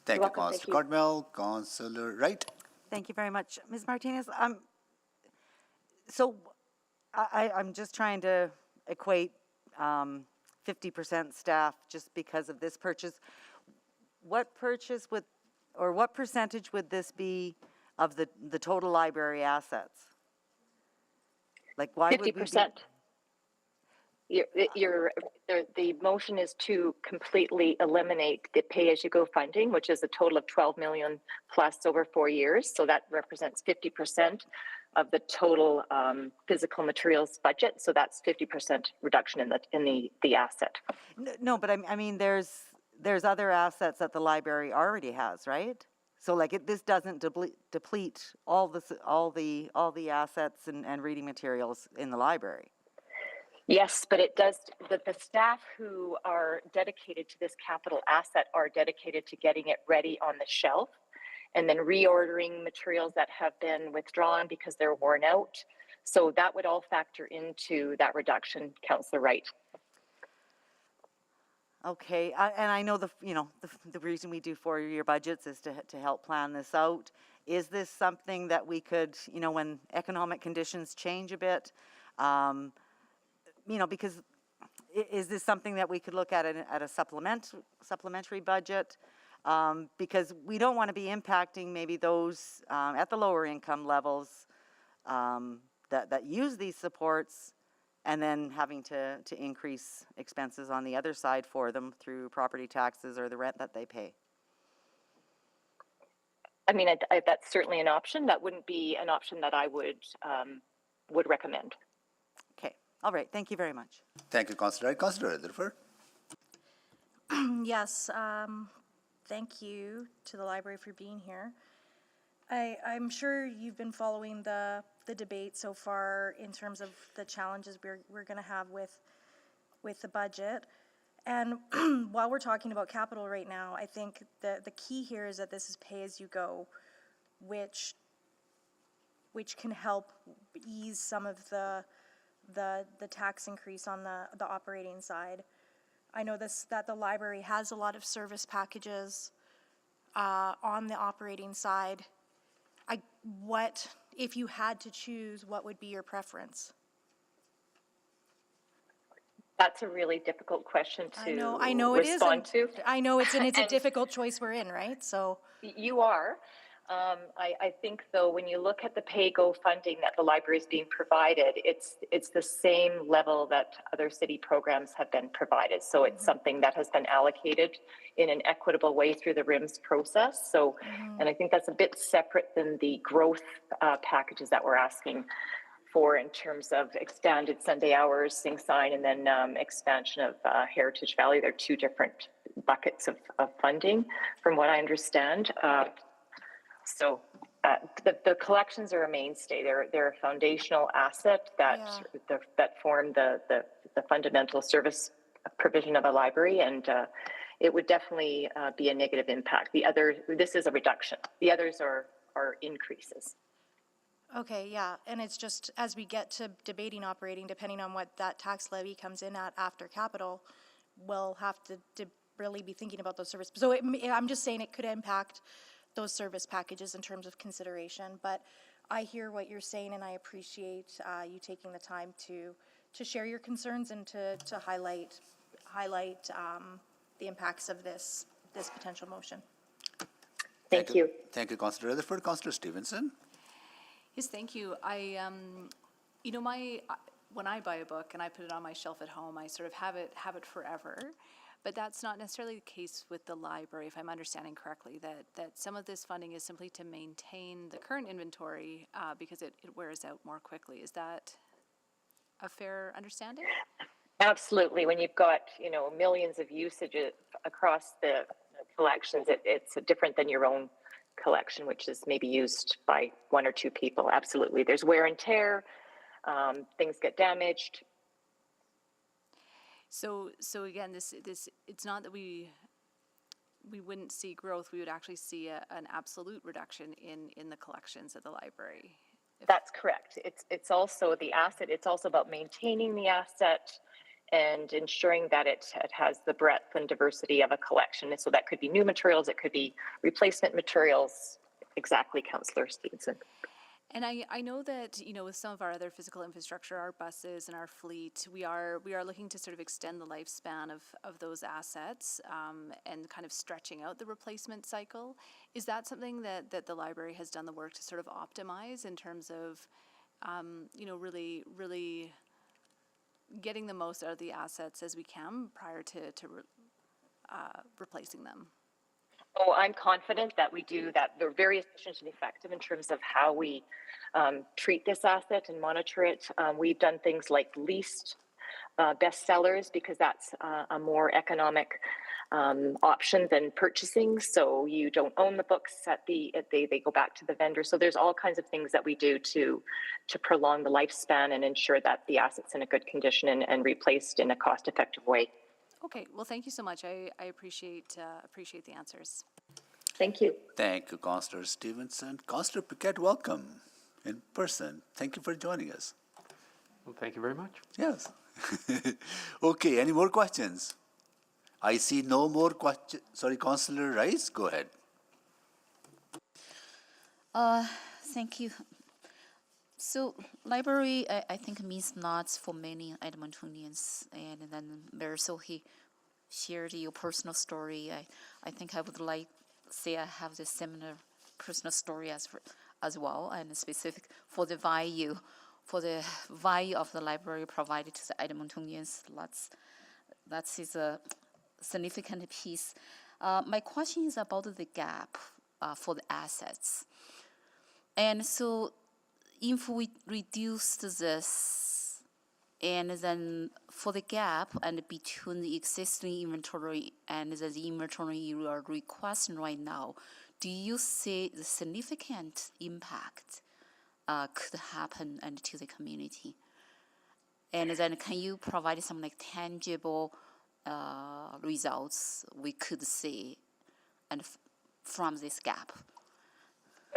Thank you, Councillor Cartmell. Councillor Wright. Thank you very much. Ms. Martinez, so I'm just trying to equate 50% staff just because of this purchase. What percentage would this be of the total library assets? Like, why 50%. The motion is to completely eliminate the pay-as-you-go funding, which is a total of 12 million plus over 4 years. So that represents 50% of the total physical materials budget. So that's 50% reduction in the asset. No, but I mean, there's other assets that the library already has, right? So like this doesn't deplete all the assets and reading materials in the library. Yes, but it does. The staff who are dedicated to this capital asset are dedicated to getting it ready on the shelf and then reordering materials that have been withdrawn because they're worn out. So that would all factor into that reduction, Councillor Wright. Okay, and I know the reason we do 4-year budgets is to help plan this out. Is this something that we could, when economic conditions change a bit, because is this something that we could look at a supplementary budget? Because we don't want to be impacting maybe those at the lower income levels that use these supports, and then having to increase expenses on the other side for them through property taxes or the rent that they pay. I mean, that's certainly an option. That wouldn't be an option that I would recommend. Okay. All right. Thank you very much. Thank you, Councillor. Councillor Rutherford. Yes. Thank you to the library for being here. I'm sure you've been following the debate so far in terms of the challenges we're going to have with the budget. And while we're talking about capital right now, I think the key here is that this is pay-as-you-go, which can help ease some of the tax increase on the operating side. I know that the library has a lot of service packages on the operating side. If you had to choose, what would be your preference? That's a really difficult question to I know respond it is. to. I know it's a difficult choice we're in, right? So you are. I think, though, when you look at the pay-go funding that the library is being provided, it's the same level that other city programs have been provided. So it's something that has been allocated in an equitable way through the RIMS process. So, and I think that's a bit separate than the growth packages that we're asking for in terms of expanded Sunday hours, Sing Sign, and then expansion of Heritage Valley. They're two different buckets of funding, from what I understand. So the collections are a mainstay. They're a foundational asset that that form the fundamental service provision of a library, and it would definitely be a negative impact. This is a reduction. The others are increases. Okay, yeah, and it's just as we get to debating operating, depending on what that tax levy comes in at after capital, we'll have to really be thinking about those services. So I'm just saying it could impact those service packages in terms of consideration, but I hear what you're saying, and I appreciate you taking the time to share your concerns and to highlight the impacts of this potential motion. Thank you. Thank you, Councillor Rutherford. Councillor Stevenson. Yes, thank you. You know, when I buy a book and I put it on my shelf at home, I sort of have it forever. But that's not necessarily the case with the library, if I'm understanding correctly, that some of this funding is simply to maintain the current inventory because it wears out more quickly. Is that a fair understanding? Absolutely. When you've got, millions of usages across the collections, it's different than your own collection, which is maybe used by one or two people. Absolutely. There's wear and tear. Things get damaged. So again, this it's not that we wouldn't see growth. We would actually see an absolute reduction in the collections at the library. That's correct. It's also the asset. It's also about maintaining the asset and ensuring that it has the breadth and diversity of a collection. And so that could be new materials, it could be replacement materials. Exactly, Councillor Stevenson. And I know that, with some of our other physical infrastructure, our buses and our fleet, we are looking to sort of extend the lifespan of those assets and kind of stretching out the replacement cycle. Is that something that the library has done the work to sort of optimize in terms of, really getting the most out of the assets as we can prior to replacing them? Oh, I'm confident that we do that. They're very efficient and effective in terms of how we treat this asset and monitor it. We've done things like leased bestsellers because that's a more economic option than purchasing. So you don't own the books they go back to the vendor. So there's all kinds of things that we do to prolong the lifespan and ensure that the asset's in a good condition and replaced in a cost-effective way. Okay, well, thank you so much. I appreciate the answers. Thank you. Thank you, Councillor Stevenson. Councillor Piquet, welcome in person. Thank you for joining us. Well, thank you very much. Yes. Okay, any more questions? I see no more questions. Sorry, Councillor Rice, go ahead. Thank you. So library, I think, means lots for many Edmontonians, and then Mayor Sohi shared your personal story. I think I would like say I have the similar personal story as well, and specific for the value of the library provided to the Edmontonians. That is a significant piece. My question is about the gap for the assets, and so if we reduce this, and then for the gap and between the existing inventory and the inventory you are requesting right now, do you see the significant impact could happen and to the community? And then can you provide some tangible results we could see and from this gap?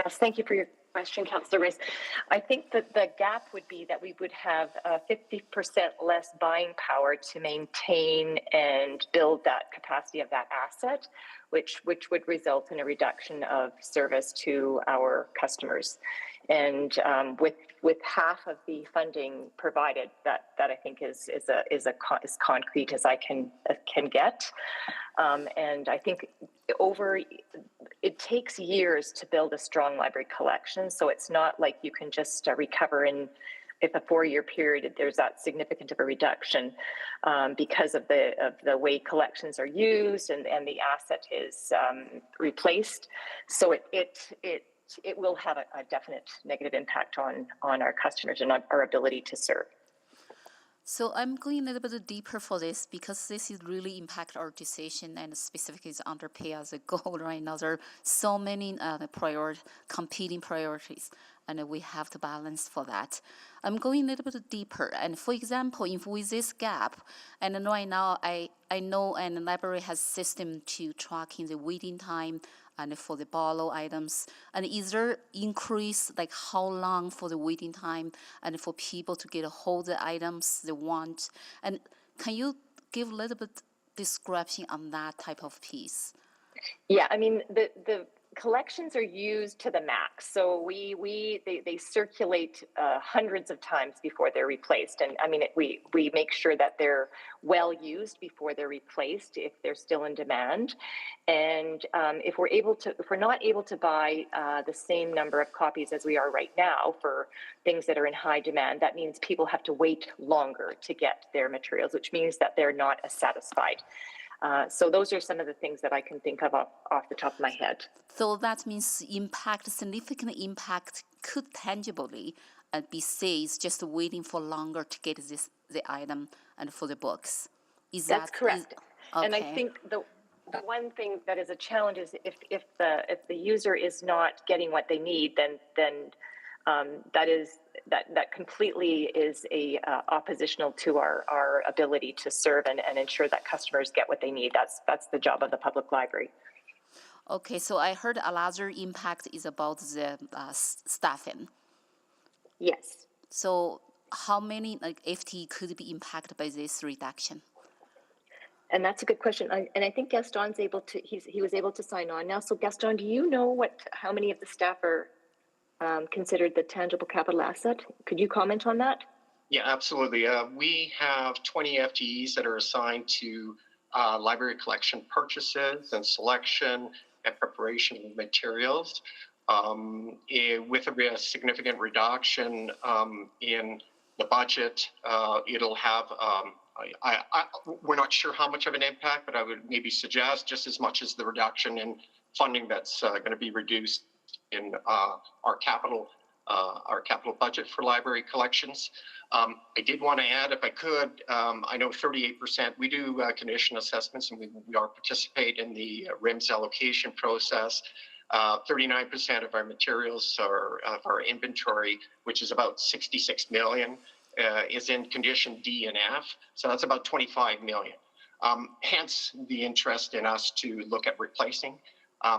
Yes, thank you for your question, Councillor Rice. I think that the gap would be that we would have 50% less buying power to maintain and build that capacity of that asset, which would result in a reduction of service to our customers. And with half of the funding provided, that I think is as concrete as I can get. And I think it takes years to build a strong library collection. So it's not like you can just recover in if a 4-year period there's that significant of a reduction because of the way collections are used and the asset is replaced. So it will have a definite negative impact on our customers and on our ability to serve. So I'm going a little bit deeper for this because this is really impact our decision and specifically is under pay as a goal right now. There are so many competing priorities and we have to balance for that. I'm going a little bit deeper. And for example, if with this gap, and right now I know and the library has system to tracking the waiting time and for the borrow items, and is there increase like how long for the waiting time and for people to get a hold of the items they want? And can you give a little bit description on that type of piece? Yeah, I mean the collections are used to the max. So they circulate hundreds of times before they're replaced. And I mean, we make sure that they're well used before they're replaced if they're still in demand. And if we're not able to buy the same number of copies as we are right now for things that are in high demand, that means people have to wait longer to get their materials, which means that they're not as satisfied. So those are some of the things that I can think of off the top of my head. So that means significant impact could tangibly be seized just waiting for longer to get the item and for the books. That's correct. Okay. And I think the one thing that is a challenge is if the user is not getting what they need, then that completely is oppositional to our ability to serve and ensure that customers get what they need. That's the job of the public library. Okay, so I heard another impact is about the staffing. Yes. So how many FTE could be impacted by this reduction? And that's a good question. And I think Gaston's he was able to sign on now. So Gaston, do you know how many of the staff are considered the tangible capital asset? Could you comment on that? Yeah, absolutely. We have 20 FTEs that are assigned to library collection purchases and selection and preparation of materials. With a significant reduction in the budget, it'll have, we're not sure how much of an impact, but I would maybe suggest just as much as the reduction in funding that's going to be reduced in our capital budget for library collections. I did want to add, if I could, I know 38%, we do condition assessments and we are participate in the RIMS allocation process. 39% of our materials of our inventory, which is about 66 million, is in condition D and F. So that's about 25 million. Hence the interest in us to look at replacing.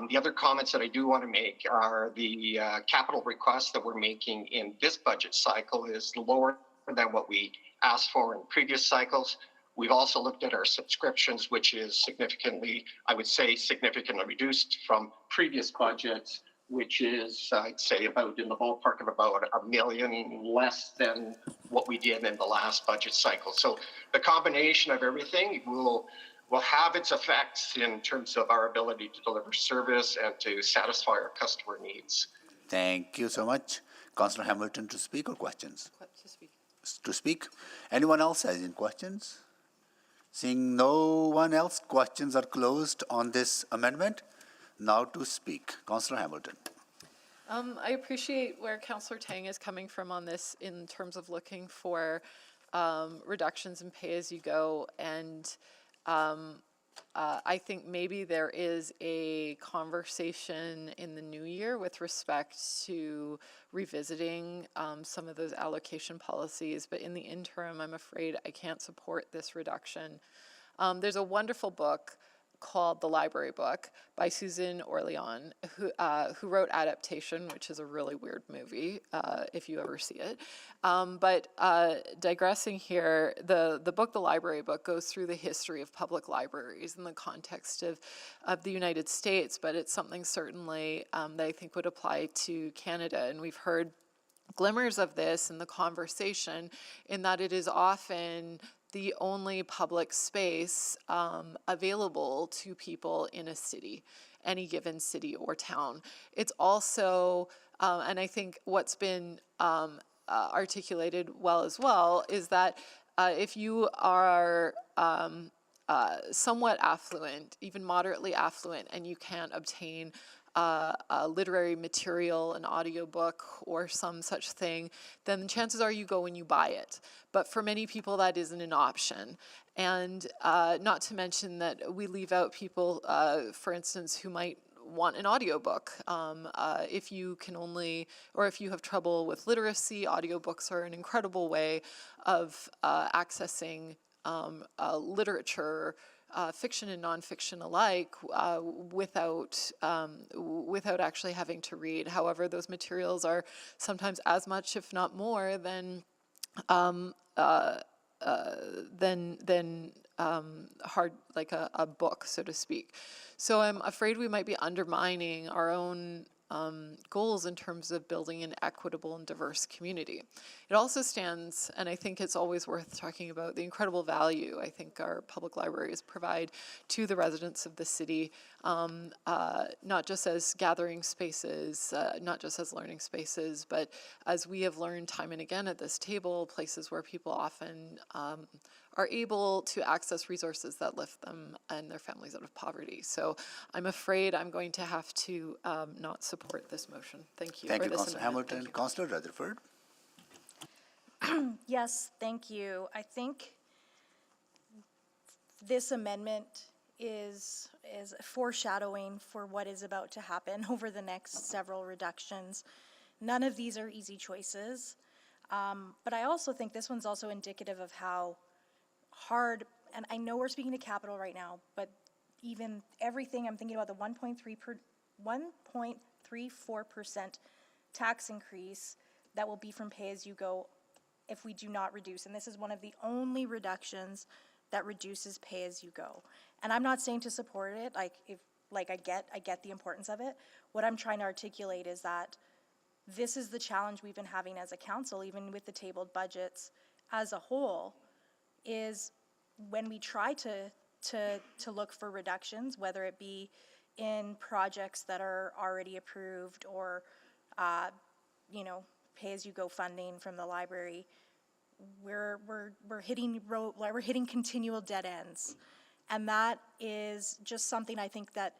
The other comments that I do want to make are the capital requests that we're making in this budget cycle is lower than what we asked for in previous cycles. We've also looked at our subscriptions, which is significantly reduced from previous budgets, which is, I'd say, about in the ballpark of about $1 million less than what we did in the last budget cycle. So the combination of everything will have its effects in terms of our ability to deliver service and to satisfy our customer needs. Thank you so much. Councillor Hamilton to speak or questions? To speak. Anyone else has any questions? Seeing no one else, questions are closed on this amendment. Now to speak, Councillor Hamilton. I appreciate where Councillor Tang is coming from on this in terms of looking for reductions in pay-as-you-go, and I think maybe there is a conversation in the new year with respect to revisiting some of those allocation policies, but in the interim, I'm afraid I can't support this reduction. There's a wonderful book called The Library Book by Susan Orlean, who wrote Adaptation, which is a really weird movie, if you ever see it. But digressing here, the book, The Library Book, goes through the history of public libraries in the context of the United States, but it's something certainly that I think would apply to Canada. And we've heard glimmers of this in the conversation, in that it is often the only public space available to people in a city, any given city or town. It's also, and I think what's been articulated well as well, is that if you are somewhat affluent, even moderately affluent, and you can't obtain a literary material, an audiobook, or some such thing, then chances are you go and you buy it. But for many people, that isn't an option. And not to mention that we leave out people, for instance, who might want an audiobook. If you can only, or if you have trouble with literacy, audiobooks are an incredible way of accessing literature, fiction and nonfiction alike, without actually having to read. However, those materials are sometimes as much, if not more, than hard, like a book, so to speak. So I'm afraid we might be undermining our own goals in terms of building an equitable and diverse community. It also stands, and I think it's always worth talking about, the incredible value I think our public libraries provide to the residents of the city, not just as gathering spaces, not just as learning spaces, but as we have learned time and again at this table, places where people often are able to access resources that lift them and their families out of poverty. So I'm afraid I'm going to have to not support this motion. Thank you. Thank or you, this Councillor amendment. Hamilton. Thank you. Councillor Rutherford. Yes, thank you. I think this amendment is foreshadowing for what is about to happen over the next several reductions. None of these are easy choices, but I also think this one's also indicative of how hard, and I know we're speaking to capital right now, but even everything, I'm thinking about the 1.34% tax increase that will be from pay-as-you-go if we do not reduce. And this is one of the only reductions that reduces pay-as-you-go. And I'm not saying to support it, I get the importance of it. What I'm trying to articulate is that this is the challenge we've been having as a council, even with the tabled budgets as a whole, is when we try to look for reductions, whether it be in projects that are already approved or, pay-as-you-go funding from the library, we're hitting continual dead ends. And that is just something I think that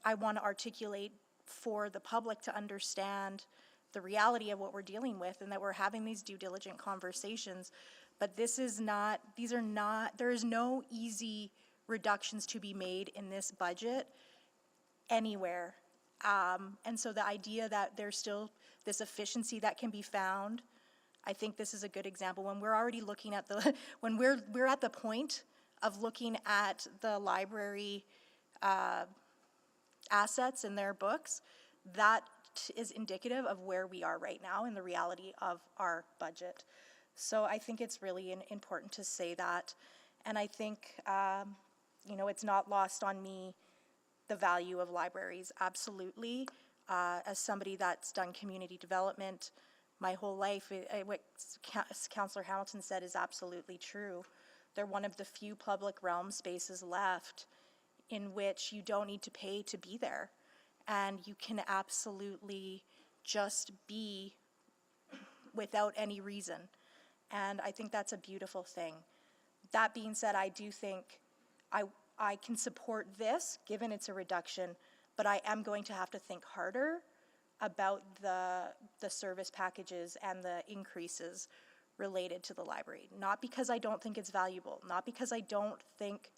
I want to articulate for the public to understand the reality of what we're dealing with, and that we're having these due diligent conversations. But there is no easy reductions to be made in this budget anywhere. And so the idea that there's still this efficiency that can be found, I think this is a good example. When we're already looking at when we're at the point of looking at the library assets in their books, that is indicative of where we are right now in the reality of our budget. So I think it's really important to say that. And I think, it's not lost on me the value of libraries, absolutely. As somebody that's done community development my whole life, what Councillor Hamilton said is absolutely true. They're one of the few public realm spaces left in which you don't need to pay to be there. And you can absolutely just be without any reason. And I think that's a beautiful thing. That being said, I do think I can support this, given it's a reduction, but I am going to have to think harder about the service packages and the increases related to the library. Not because I don't think it's valuable, not because I don't think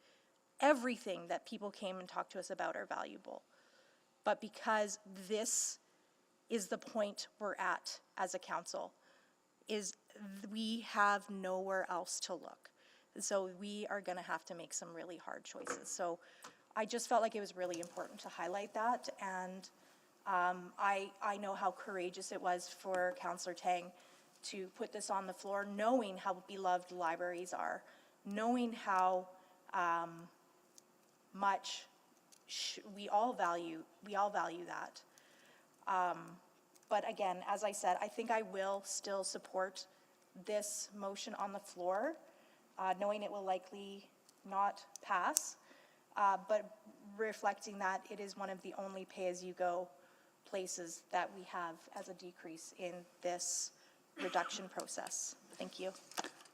everything that people came and talked to us about are valuable, but because this is the point we're at as a council, is we have nowhere else to look. So we are gonna have to make some really hard choices. So I just felt like it was really important to highlight that, and I know how courageous it was for Councillor Tang to put this on the floor, knowing how beloved libraries are, knowing how much we all value that. But again, as I said, I think I will still support this motion on the floor, knowing it will likely not pass, but reflecting that it is one of the only pay-as-you-go places that we have as a decrease in this reduction process. Thank you.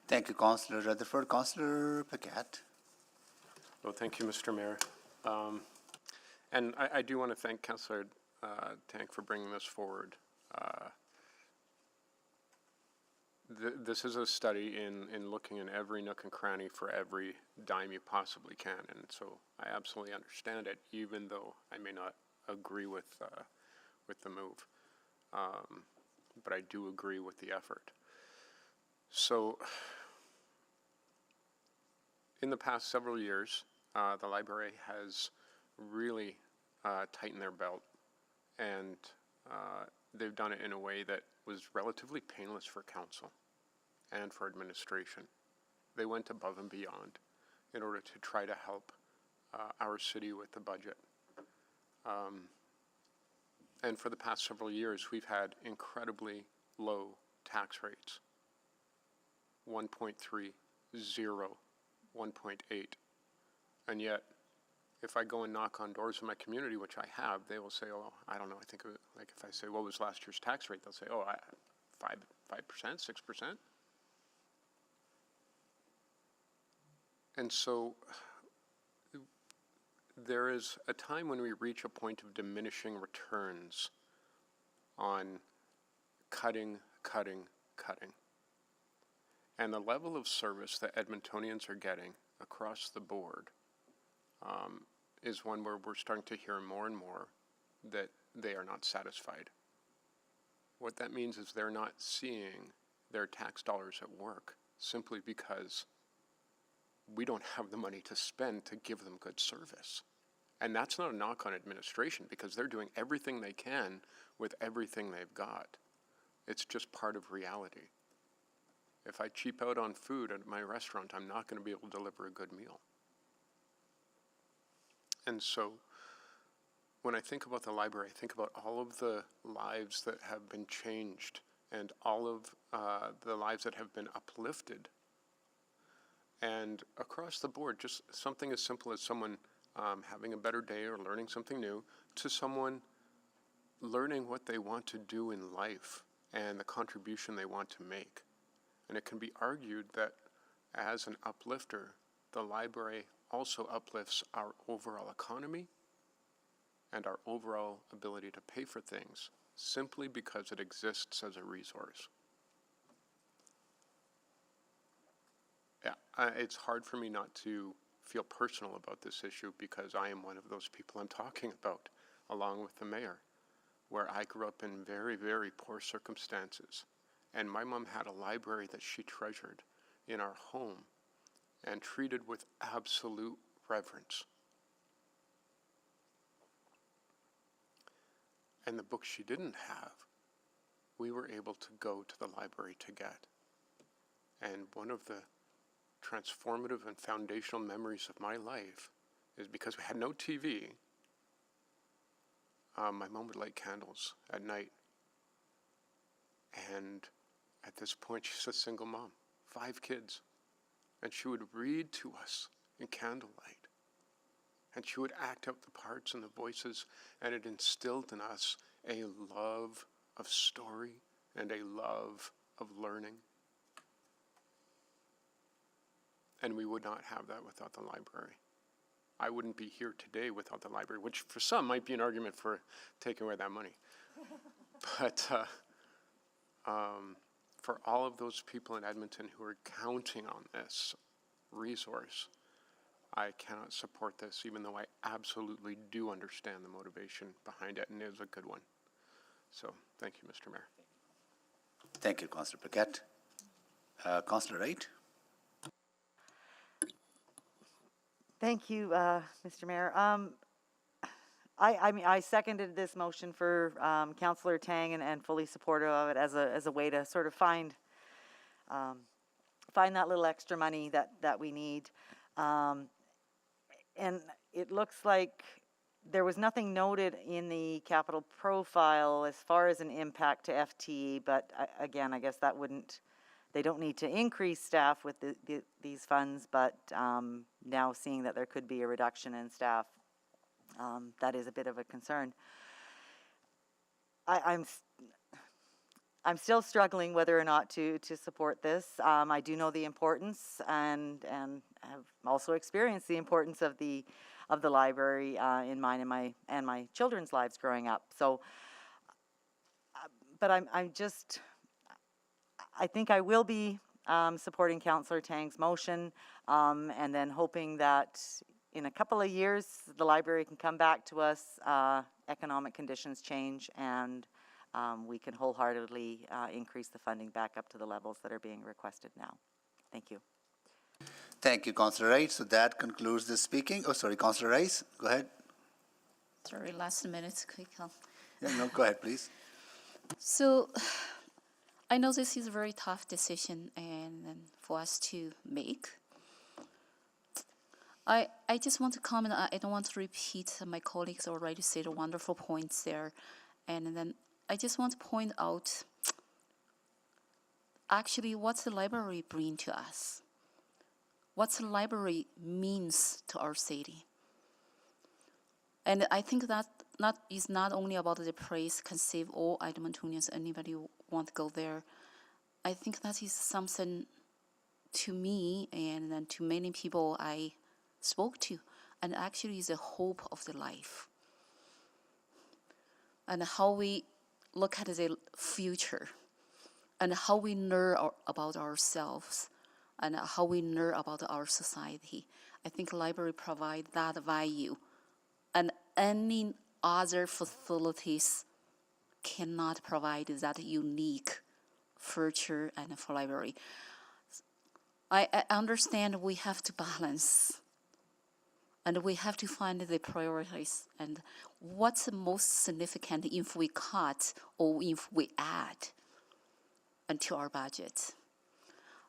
Thank you, Councillor Rutherford. Councillor Paquette. Well, thank you, Mr. Mayor. And I do want to thank Councillor Tank for bringing this forward. This is a study in looking in every nook and cranny for every dime you possibly can, and so I absolutely understand it, even though I may not agree with the move. But I do agree with the effort. So, in the past several years, the library has really tightened their belt, and they've done it in a way that was relatively painless for council and for administration. They went above and beyond in order to try to help our city with the budget. And for the past several years, we've had incredibly low tax rates. 1.3, 0, 1.8. And yet, if I go and knock on doors in my community, which I have, they will say, oh, I don't know, I think, like if I say, what was last year's tax rate? They'll say, oh, 5%, 6%. And so there is a time when we reach a point of diminishing returns on cutting. And the level of service that Edmontonians are getting across the board is one where we're starting to hear more and more that they are not satisfied. What that means is they're not seeing their tax dollars at work simply because we don't have the money to spend to give them good service. And that's not a knock on administration, because they're doing everything they can with everything they've got. It's just part of reality. If I cheap out on food at my restaurant, I'm not going to be able to deliver a good meal. And so when I think about the library, I think about all of the lives that have been changed and all of the lives that have been uplifted. And across the board, just something as simple as someone having a better day or learning something new, to someone learning what they want to do in life and the contribution they want to make. And it can be argued that as an uplifter, the library also uplifts our overall economy and our overall ability to pay for things, simply because it exists as a resource. Yeah, it's hard for me not to feel personal about this issue, because I am one of those people I'm talking about, along with the mayor, where I grew up in very, very poor circumstances. And my mom had a library that she treasured in our home and treated with absolute reverence. And the books she didn't have, we were able to go to the library to get. And one of the transformative and foundational memories of my life is, because we had no TV, my mom would light candles at night. And at this point, she's a single mom, 5 kids. And she would read to us in candlelight. And she would act out the parts and the voices, and it instilled in us a love of story and a love of learning. And we would not have that without the library. I wouldn't be here today without the library, which for some might be an argument for taking away that money. But for all of those people in Edmonton who are counting on this resource, I cannot support this, even though I absolutely do understand the motivation behind it, and it is a good one. So, thank you, Mr. Mayor. Thank you, Councillor Paquette. Councillor Wright. Thank you, Mr. Mayor. I mean, I seconded this motion for Councillor Tang and fully supportive of it as a way to sort of find that little extra money that we need. And it looks like there was nothing noted in the capital profile as far as an impact to FTE, but again, I guess that wouldn't, they don't need to increase staff with these funds, but now seeing that there could be a reduction in staff, that is a bit of a concern. I'm still struggling whether or not to support this. I do know the importance and have also experienced the importance of the library in mine and my children's lives growing up. So, but I think I will be supporting Councillor Tang's motion, and then hoping that in a couple of years the library can come back to us, economic conditions change, and we can wholeheartedly increase the funding back up to the levels that are being requested now. Thank you. Thank you, Councillor Rice. So that concludes the speaking. Oh, sorry, Councillor Rice, go ahead. Sorry, last minute, quick. Yeah, no, go ahead, please. So, I know this is a very tough decision and for us to make. I just want to comment. I don't want to repeat my colleagues already said wonderful points there, and then I just want to point out actually what the library brings to us, what the library means to our city. And I think that is not only about the place can save all Edmontonians, anybody who want to go there. I think that is something to me and then to many people I spoke to, and actually is the hope of the life. And how we look at the future, and how we learn about ourselves, and how we learn about our society. I think library provide that value, and any other facilities cannot provide that unique feature and for library. I understand we have to balance, and we have to find the priorities and what's the most significant if we cut or if we add into our budget.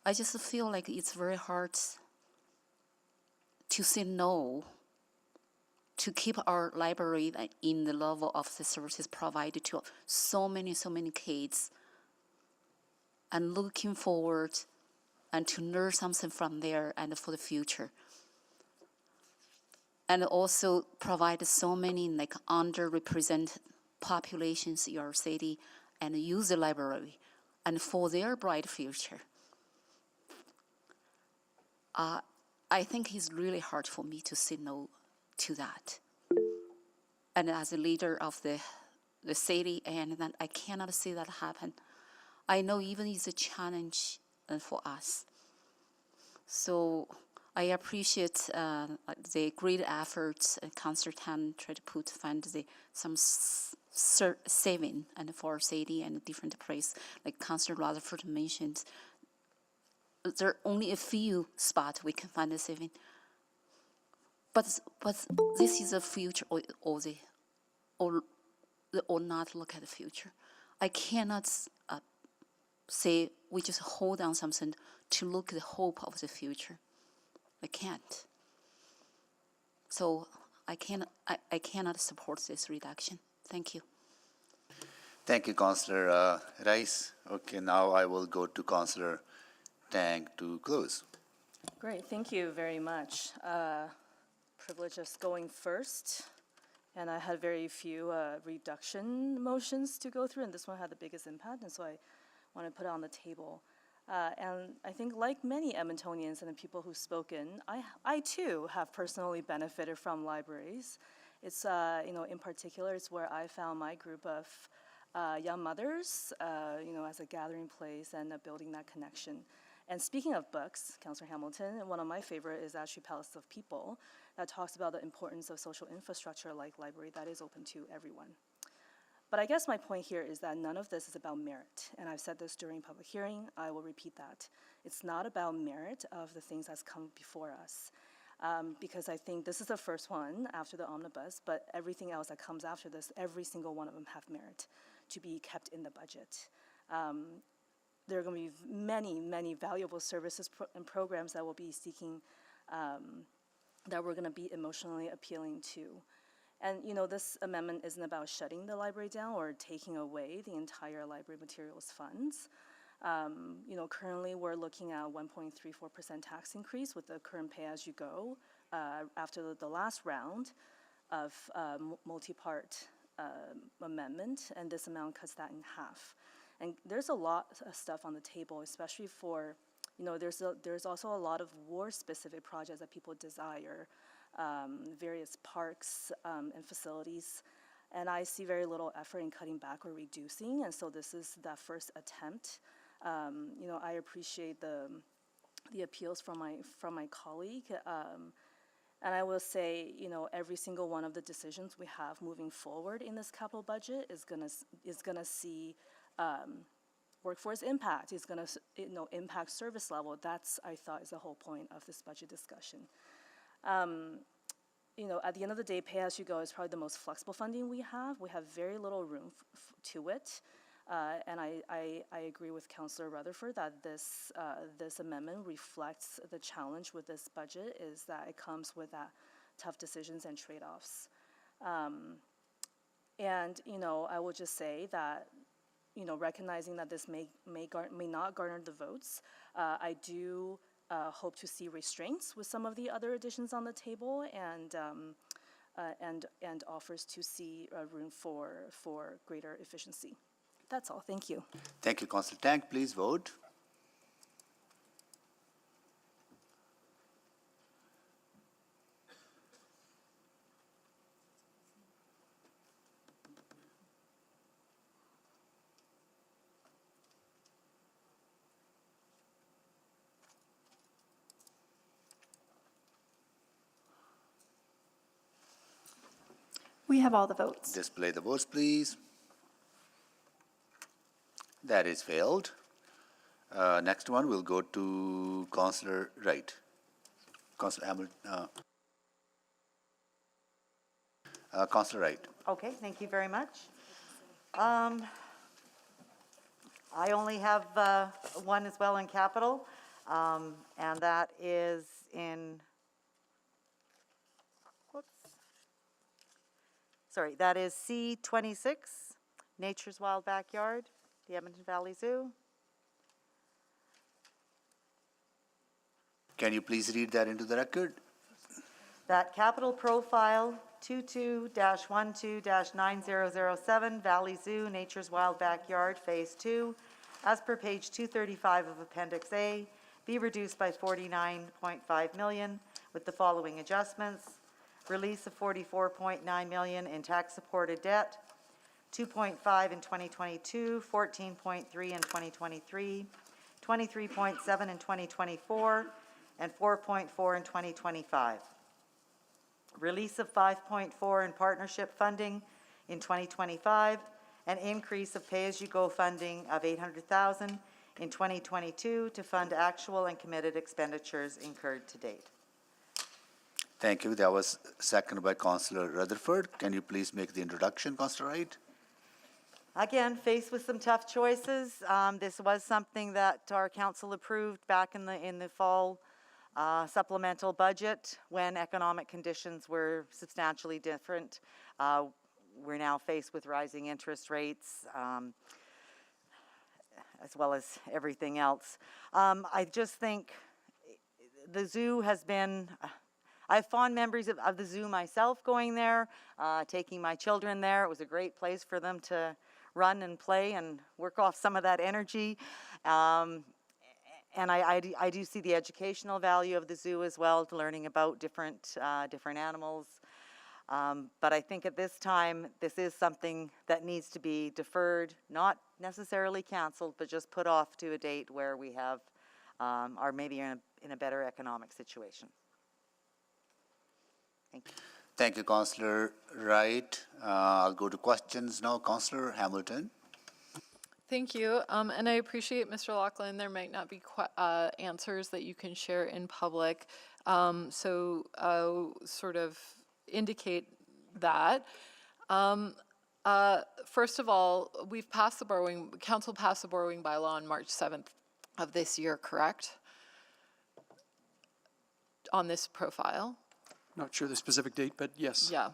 I just feel like it's very hard to say no, to keep our library in the level of the services provided to so many kids, and looking forward and to learn something from there and for the future. And also provide so many like underrepresented populations in our city and use the library and for their bright future. I think it's really hard for me to say no to that. And as a leader of the city, and then I cannot see that happen. I know even it's a challenge for us. So I appreciate the great efforts Councillor Tan tried to fund some saving and for our city and a different place, like Councillor Rutherford mentioned. There are only a few spots we can find the saving. But this is a future or not look at the future. I cannot say we just hold on something to look at the hope of the future. I can't. So I cannot support this reduction. Thank you. Thank you, Councillor Rice. Okay, now I will go to Councillor Tang to close. Great, thank you very much. Privilege of going first, and I had very few reduction motions to go through, and this one had the biggest impact, and so I want to put it on the table. And I think like many Edmontonians and the people who've spoken, I too have personally benefited from libraries. It's, in particular, it's where I found my group of young mothers, as a gathering place and building that connection. And speaking of books, Councillor Hamilton, one of my favorite is actually Palace of People, that talks about the importance of social infrastructure like library that is open to everyone. But I guess my point here is that none of this is about merit. And I've said this during public hearing, I will repeat that. It's not about merit of the things that's come before us. Because I think this is the first one after the Omnibus, but everything else that comes after this, every single one of them have merit to be kept in the budget. There are going to be many valuable services and programs that will be seeking, that we're going to be emotionally appealing to. And this amendment isn't about shutting the library down or taking away the entire library materials funds. You know, currently we're looking at 1.34% tax increase with the current pay-as-you-go after the last round of multi-part amendment, and this amount cuts that in half. And there's a lot of stuff on the table, especially for, you know, there's also a lot of war-specific projects that people desire, various parks and facilities. And I see very little effort in cutting back or reducing, and so this is that first attempt. You know, I appreciate the appeals from my colleague, and I will say, you know, every single one of the decisions we have moving forward in this capital budget is gonna see workforce impact. Is gonna, you know, impact service level. That's, I thought, is the whole point of this budget discussion. You know, at the end of the day, pay-as-you-go is probably the most flexible funding we have. We have very little room to it. And I agree with Councillor Rutherford that this amendment reflects the challenge with this budget is that it comes with tough decisions and trade-offs. And, you know, I will just say that, you know, recognizing that this may not garner the votes, I do hope to see restraints with some of the other additions on the table, and offers to see room for greater efficiency. That's all. Thank you. Thank you, Councillor Tank. Please vote. We have all the votes. Display the votes, please. That is failed. Next one will go to Councillor Wright. Councillor Hamilton. Councillor Wright. Okay, thank you very much. I only have one as well in capital, and that is in, that is C26, Nature's Wild Backyard, the Edmonton Valley Zoo. Can you please read that into the record? That capital profile 22-12-9007, Valley Zoo, Nature's Wild Backyard, Phase 2, as per page 235 of Appendix A, be reduced by 49.5 million with the following adjustments. Release of 44.9 million in tax-supported debt, 2.5 in 2022, 14.3 in 2023, 23.7 in 2024, and 4.4 in 2025. Release of 5.4 in partnership funding in 2025, an increase of pay-as-you-go funding of 800,000 in 2022 to fund actual and committed expenditures incurred to date. Thank you. That was seconded by Councillor Rutherford. Can you please make the introduction, Councillor Wright? Again, faced with some tough choices. This was something that our council approved back in the fall supplemental budget when economic conditions were substantially different. We're now faced with rising interest rates as well as everything else. I just think the zoo has been, I have fond memories of the zoo myself, going there, taking my children there. It was a great place for them to run and play and work off some of that energy. And I do see the educational value of the zoo as well, to learning about different animals. But I think at this time, this is something that needs to be deferred, not necessarily canceled, but just put off to a date where we have, are maybe in a better economic situation. Thank you. Thank you, Councillor Wright. I'll go to questions now. Councillor Hamilton. Thank you, and I appreciate, Mr. Laughlin, there might not be answers that you can share in public, so sort of indicate that. First of all, we've passed the council passed the borrowing bylaw on March 7th of this year, correct? On this profile? Not sure the specific date, but yes. Yeah.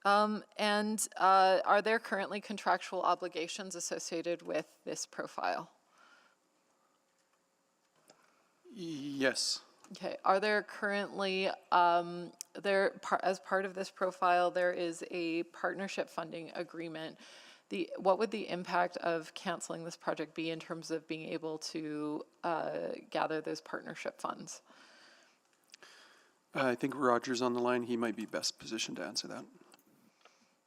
And are there currently contractual obligations associated with this profile? Yes. Okay, are there currently, as part of this profile, there is a partnership funding agreement. What would the impact of canceling this project be in terms of being able to gather those partnership funds? I think Roger's on the line. He might be best positioned to answer that.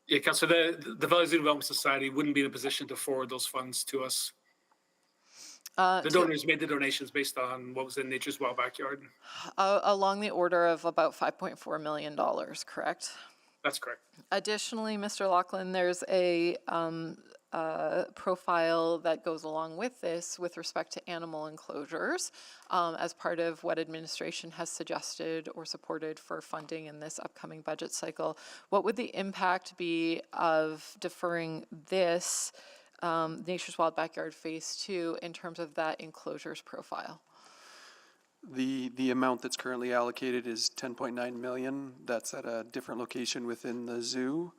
Yeah, Councillor, the Valley Zoo Development Society wouldn't be in a position to forward those funds to us. The donors made the donations based on what was in Nature's Wild Backyard. Along the order of about $5.4 million, correct? That's correct. Additionally, Mr. Laughlin, there's a profile that goes along with this with respect to animal enclosures as part of what administration has suggested or supported for funding in this upcoming budget cycle. What would the impact be of deferring this Nature's Wild Backyard Phase 2 in terms of that enclosures profile? The amount that's currently allocated is 10.9 million. That's at a different location within the zoo.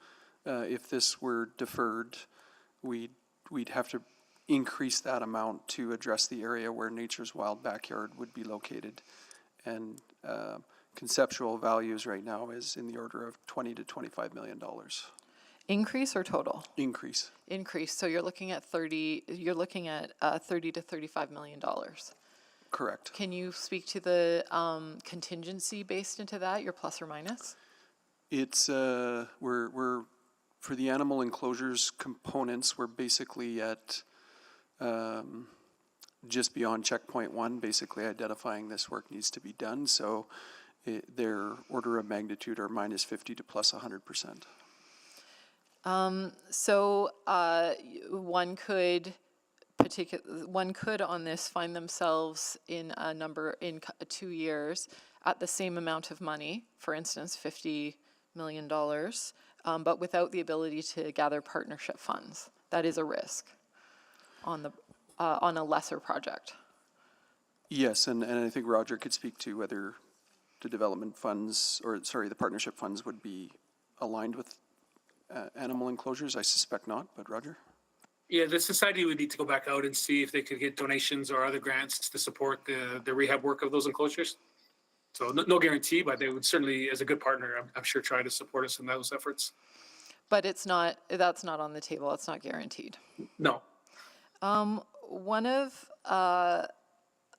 If this were deferred, we'd have to increase that amount to address the area where Nature's Wild Backyard would be located. And conceptual values right now is in the order of $20 to $25 million. Increase or total? Increase. Increase. So you're looking at 30 to $35 million. Correct. Can you speak to the contingency based into that, your plus or minus? It's we're for the animal enclosures components, we're basically at just beyond checkpoint 1, basically identifying this work needs to be done. So their order of magnitude are minus 50 to plus 100%. One could on this find themselves in 2 years at the same amount of money, for instance, $50 million, but without the ability to gather partnership funds. That is a risk on a lesser project. Yes, and I think Roger could speak to whether the development funds, the partnership funds would be aligned with animal enclosures. I suspect not, but Roger? Yeah, the society would need to go back out and see if they could get donations or other grants to support the rehab work of those enclosures. So no guarantee, but they would certainly, as a good partner, I'm sure, try to support us in those efforts. But that's not on the table. It's not guaranteed. No. And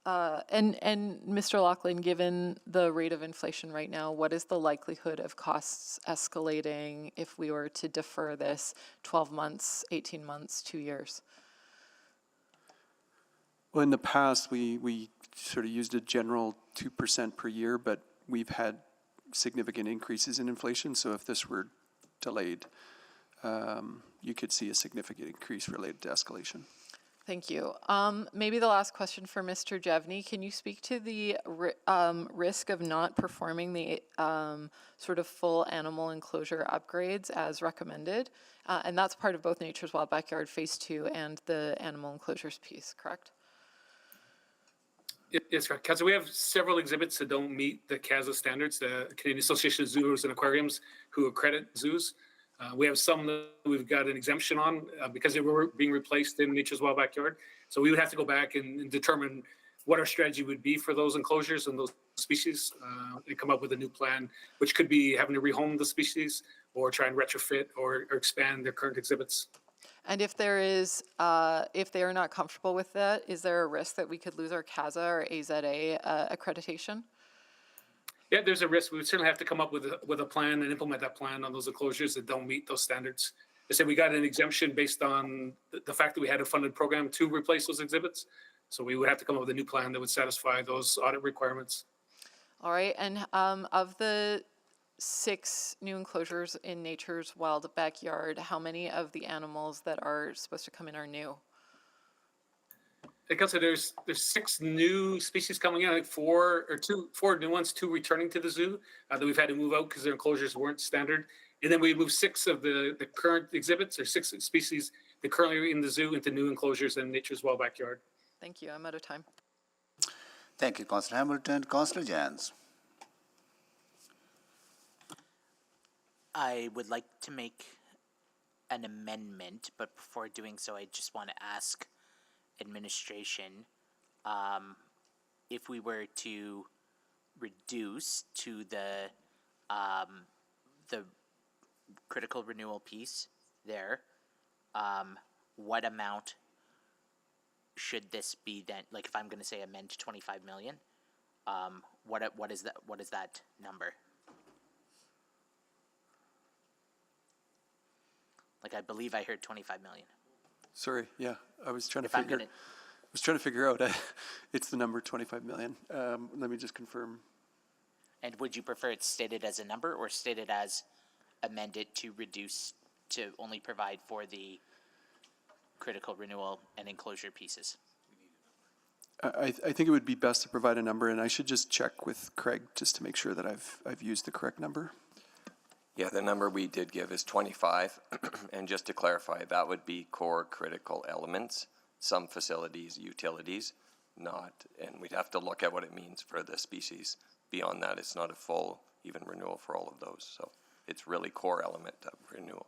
Mr. Laughlin, given the rate of inflation right now, what is the likelihood of costs escalating if we were to defer this 12 months, 18 months, 2 years? Well, in the past, we sort of used a general 2% per year, but we've had significant increases in inflation. So if this were delayed, you could see a significant increase related to escalation. Thank you. Maybe the last question for Mr. Jevney. Can you speak to the risk of not performing the sort of full animal enclosure upgrades as recommended? And that's part of both Nature's Wild Backyard Phase 2 and the animal enclosures piece, correct? Yes, correct. Because we have several exhibits that don't meet the CASA standards, the Canadian Association of Zoos and Aquariums, who accredit zoos. We have some that we've got an exemption on because they were being replaced in Nature's Wild Backyard. So we would have to go back and determine what our strategy would be for those enclosures and those species and come up with a new plan, which could be having to rehome the species or try and retrofit or expand their current exhibits. And if there is, if they are not comfortable with that, is there a risk that we could lose our CASA or AZA accreditation? Yeah, there's a risk. We would certainly have to come up with a plan and implement that plan on those enclosures that don't meet those standards. I said we got an exemption based on the fact that we had a funded program to replace those exhibits. So we would have to come up with a new plan that would satisfy those audit requirements. All right, and of the 6 new enclosures in Nature's Wild Backyard, how many of the animals that are supposed to come in are new? I guess there's 6 new species coming in, like 4 new ones, 2 returning to the zoo that we've had to move out because their enclosures weren't standard. And then we moved 6 of the current exhibits, or 6 species that currently are in the zoo, into new enclosures in Nature's Wild Backyard. Thank you. I'm out of time. Thank you, Councillor Hamilton. Councillor Jans. I would like to make an amendment, but before doing so, I just want to ask administration if we were to reduce to the critical renewal piece there, what amount should this be then? Like, if I'm going to say amend to 25 million, what is that? What is that number? Like, I believe I heard 25 million. Sorry, yeah, I was trying to If I'm figure. gonna- I was trying to figure out. It's the number 25 million. Let me just confirm. And would you prefer it stated as a number or stated as amended to reduce to only provide for the critical renewal and enclosure pieces? I think it would be best to provide a number, and I should just check with Craig just to make sure that I've used the correct number. Yeah, the number we did give is 25, and just to clarify, that would be core critical elements, some facilities, utilities, not, and we'd have to look at what it means for the species. Beyond that, it's not a full even renewal for all of those, so it's really core element of renewal.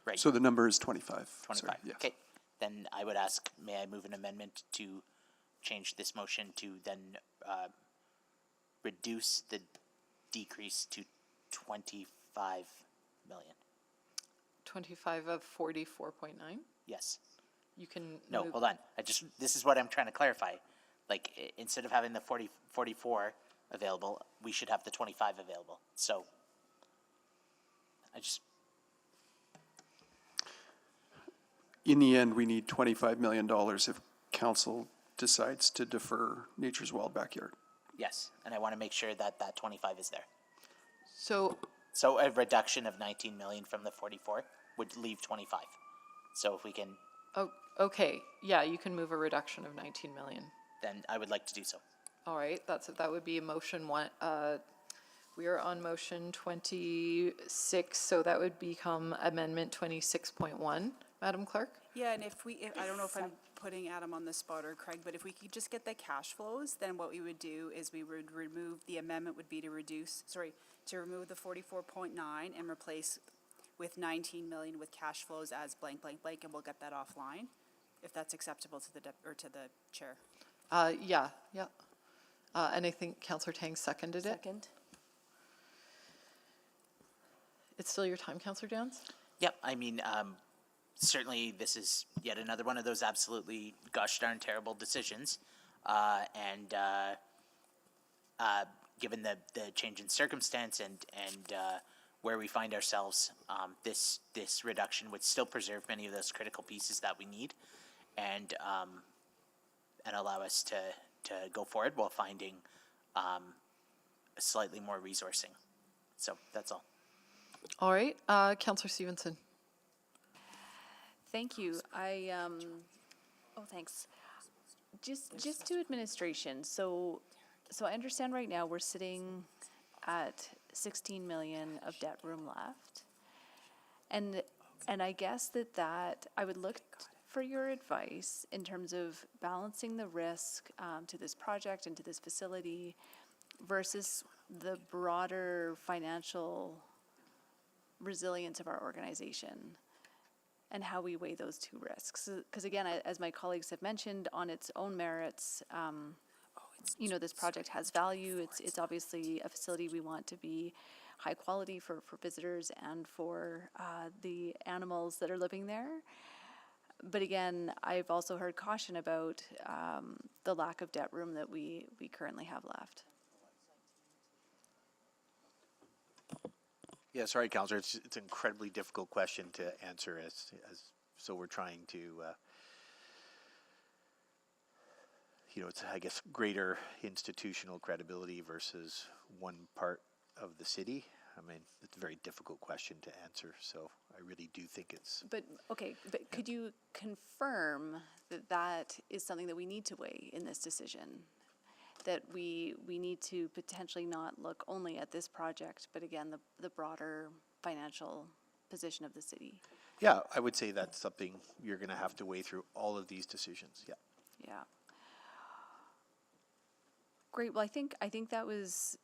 Right. So the number is 25. 25. Sorry, yes. Okay. Then I would ask, may I move an amendment to change this motion to then reduce the decrease to 25 million? 25 of 44.9? Yes. You can No, move- hold on. This is what I'm trying to clarify. Like, instead of having the 44 available, we should have the 25 available. So, In the end, we need $25 million if council decides to defer Nature's Wild Backyard. yes. And I want to make sure that that 25 is there. So a reduction of 19 million from the 44 would leave 25. So if we can, Oh, okay, yeah, you can move a reduction of 19 million. then I would like to do so. All right, that would be motion one. We are on motion 26, so that would become amendment 26.1, Madam Clerk? Yeah, and if I don't know if I'm putting Adam on the spot or Craig, but if we could just get the cash flows, then what we would do is we would remove, the amendment would be to remove the 44.9 and replace with 19 million with cash flows as blank, blank, blank, and we'll get that offline, if that's acceptable to the to the chair. Yeah. And I think Councillor Tang seconded it. Second. It's still your time, Councillor Downs? Yep, I mean, certainly this is yet another one of those absolutely gosh darn terrible decisions. Given the change in circumstance and where we find ourselves, this reduction would still preserve many of those critical pieces that we need and allow us to go forward while finding slightly more resourcing. So that's all. All right, Councillor Stevenson. Thank you. Thanks. Just to administration. So I understand right now we're sitting at 16 million of debt room left. And I guess that I would look for your advice in terms of balancing the risk to this project and to this facility versus the broader financial resilience of our organization and how we weigh those two risks. Because again, as my colleagues have mentioned, on its own merits, this project has value. It's obviously a facility we want to be high quality for visitors and for the animals that are living there. But again, I've also heard caution about the lack of debt room that we currently have left. Yeah, sorry, Councillor. It's an incredibly difficult question to answer so we're trying to, it's, I guess, greater institutional credibility versus one part of the city. I mean, it's a very difficult question to answer, so I really do think it's... But could you confirm that is something that we need to weigh in this decision? That we need to potentially not look only at this project, but again, the broader financial position of the city? Yeah, I would say that's something you're going to have to weigh through all of these decisions, yeah. Yeah. Great, well, I think that was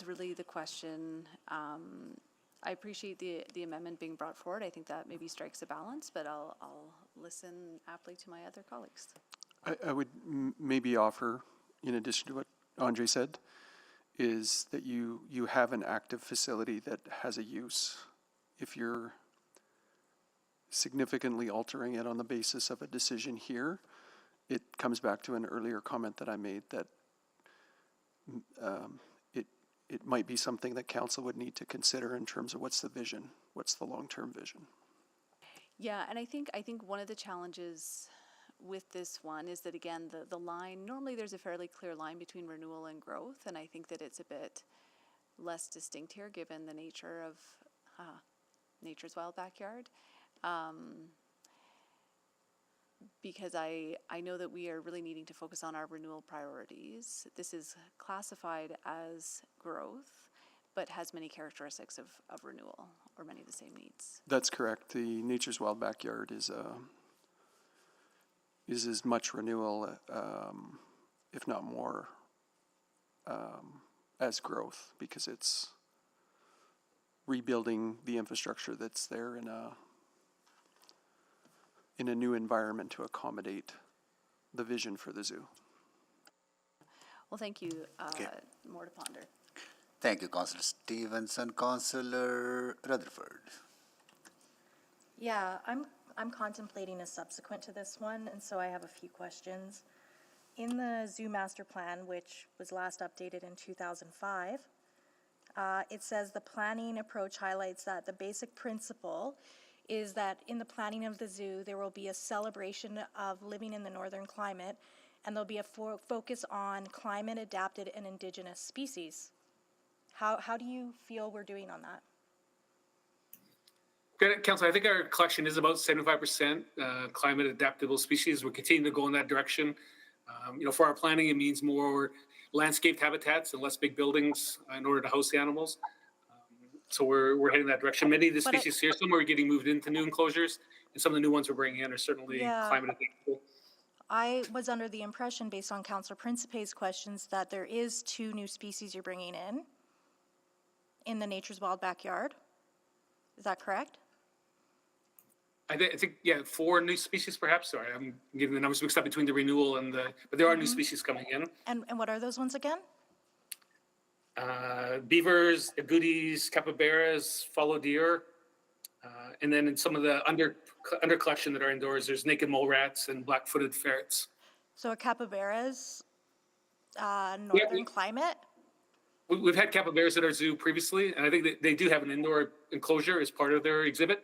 really the question. I appreciate the amendment being brought forward. I think that maybe strikes a balance, but I'll listen aptly to my other colleagues. I would maybe offer, in addition to what Andre said, is that you have an active facility that has a use. If you're significantly altering it on the basis of a decision here, it comes back to an earlier comment that I made that it might be something that council would need to consider in terms of what's the vision, what's the long-term vision. Yeah, and I think one of the challenges with this one is that, again, the line, normally there's a fairly clear line between renewal and growth, and I think that it's a bit less distinct here given the nature of Nature's Wild Backyard. Because I know that we are really needing to focus on our renewal priorities. This is classified as growth, but has many characteristics of renewal, or many of the same needs. That's correct. The Nature's Wild Backyard is as much renewal, if not more, as growth, because it's rebuilding the infrastructure that's there in a new environment to accommodate the vision for the zoo. Well, thank you. More to ponder. Thank you, Councillor Stevenson. Councillor Rutherford. Yeah, I'm contemplating a subsequent to this one, and so I have a few questions. In the zoo master plan, which was last updated in 2005, it says the planning approach highlights that the basic principle is that in the planning of the zoo, there will be a celebration of living in the northern climate, and there'll be a focus on climate adapted and indigenous species. How do you feel we're doing on that? Council, I think our collection is about 75% climate adaptable species. We're continuing to go in that direction. For our planning, it means more landscaped habitats and less big buildings in order to house the animals. So we're heading that direction. Many of the species here, some are getting moved into new enclosures, and some of the new ones we're bringing in are certainly climate adaptable. I was under the impression, based on Councillor Principe's questions, that there is 2 new species you're bringing in the Nature's Wild Backyard. Is that correct? I think, 4 new species perhaps. Sorry, I'm getting the numbers mixed up between the renewal and but there are new species coming in. And what are those ones again? Beavers, agoutis, capybaras, fallow deer, and then in some of the under collection that are indoors, there's naked mole rats and black-footed ferrets. So a capybara's northern climate? We've had capybaras at our zoo previously, and I think that they do have an indoor enclosure as part of their exhibit.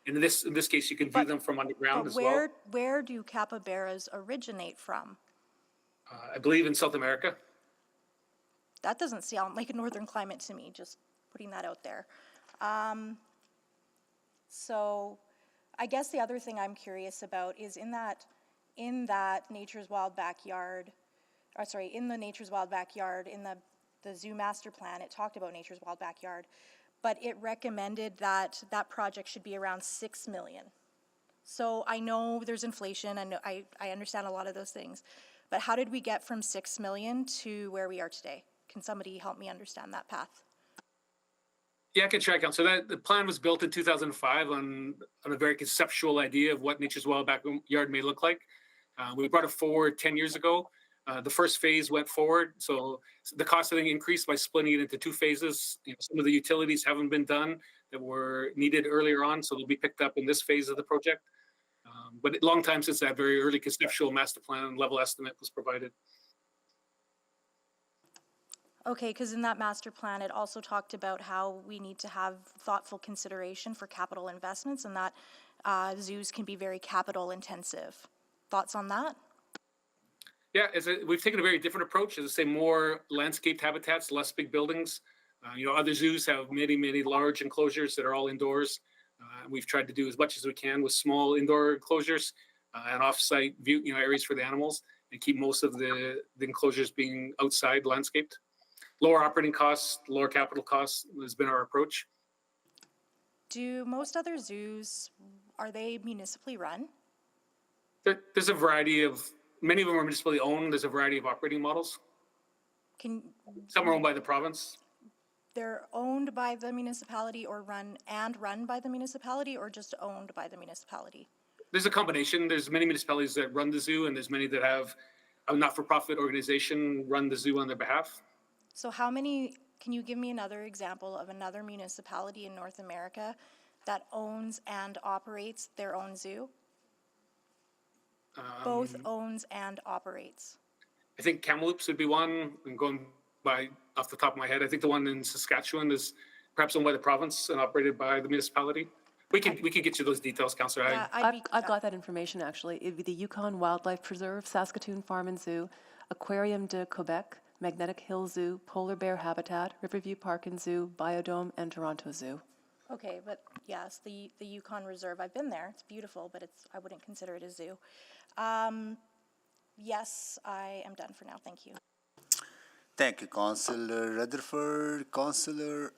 And in this case, you can view them from underground as well. Where do capybaras originate from? I believe in South America. That doesn't sound like a northern climate to me, just putting that out there. So I guess the other thing I'm curious about is in that Nature's Wild Backyard, in the Nature's Wild Backyard, in the zoo master plan, it talked about Nature's Wild Backyard, but it recommended that project should be around 6 million. So I know there's inflation, and I understand a lot of those things, but how did we get from 6 million to where we are today? Can somebody help me understand that path? Yeah, I can try, Council. So the plan was built in 2005 on a very conceptual idea of what Nature's Wild Backyard may look like. We brought it forward 10 years ago. The first phase went forward, so the cost of it increased by splitting it into 2 phases. Some of the utilities haven't been done that were needed earlier on, so they'll be picked up in this phase of the project. But a long time since that very early conceptual master plan level estimate was provided. Okay, because in that master plan, it also talked about how we need to have thoughtful consideration for capital investments, and that zoos can be very capital intensive. Thoughts on that? Yeah, we've taken a very different approach. As I say, more landscaped habitats, less big buildings. Other zoos have many, many large enclosures that are all indoors. We've tried to do as much as we can with small indoor enclosures and off-site view, areas for the animals, and keep most of the enclosures being outside landscaped. Lower operating costs, lower capital costs has been our approach. Do most other zoos, are they municipally run? There's a variety of, many of them are municipally owned. There's a variety of operating models. Some are owned by the province. They're owned by the municipality or run by the municipality, or just owned by the municipality? There's a combination. There's many municipalities that run the zoo, and there's many that have a not-for-profit organization run the zoo on their behalf. So how many, can you give me another example of another municipality in North America that owns and operates their own zoo? Both owns and operates. I think Kamloops would be one. I'm going by off the top of my head. I think the one in Saskatchewan is perhaps owned by the province and operated by the municipality. We can get you those details, Councillor. Yeah, I've got that information, actually. It'd be the Yukon Wildlife Preserve, Saskatoon Farm and Zoo, Aquarium de Quebec, Magnetic Hill Zoo, Polar Bear Habitat, Riverview Park and Zoo, Biodome, and Toronto Zoo. Okay, but yes, the Yukon Reserve, I've been there. It's beautiful, but I wouldn't consider it a zoo. Yes, I am done for now. Thank you. Thank you, Councillor Rutherford. Councillor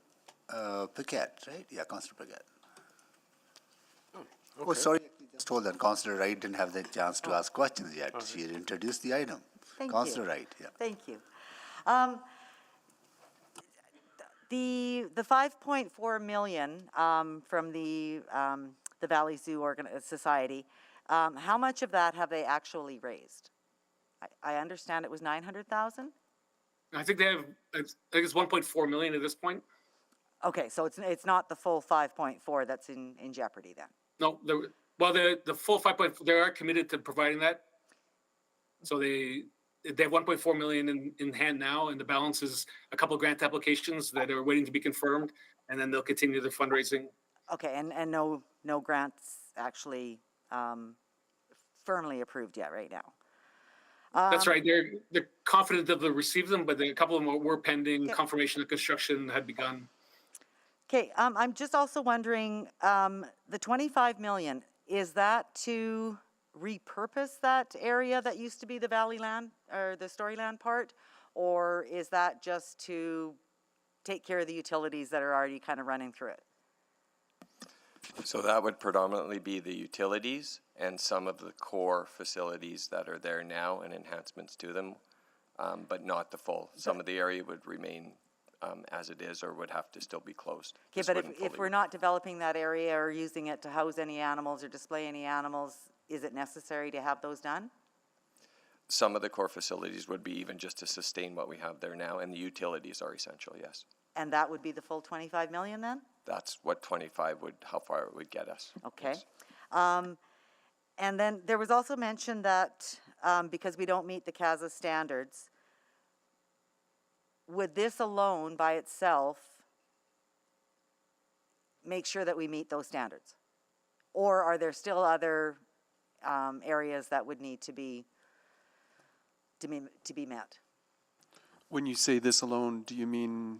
Paquette, right? Yeah, Councillor Paquette. Oh, sorry, just hold on. Councillor Wright didn't have the chance to ask questions yet. She had introduced the item. Thank you. Councillor Wright, yeah. Thank you. The 5.4 million from the Valley Zoo Society, how much of that have they actually raised? I understand it was 900,000? I think they have, I think it's 1.4 million at this point. Okay, so it's not the full 5.4 that's in jeopardy then? No, the full 5.4, they are committed to providing that. So they have 1.4 million in hand now, and the balance is a couple of grant applications that are waiting to be confirmed, and then they'll continue their fundraising. Okay, and no grants actually firmly approved yet right now? That's right. They're confident that they'll receive them, but a couple of them were pending confirmation that construction had begun. Okay, I'm just also wondering, the 25 million, is that to repurpose that area that used to be the Valley Land or the Storyland part? Or is that just to take care of the utilities that are already kind of running through it? So that would predominantly be the utilities and some of the core facilities that are there now and enhancements to them, but not the full. Some of the area would remain as it is or would have to still be closed. Okay, but if we're not developing that area or using it to house any animals or display any animals, is it necessary to have those done? Some of the core facilities would be even just to sustain what we have there now, and the utilities are essential, yes. And that would be the full 25 million then? That's what 25 would, how far it would get us. Okay. Yes. And then there was also mention that because we don't meet the CASA standards, would this alone by itself make sure that we meet those standards? Or are there still other areas that would need to be met? When you say this alone, do you mean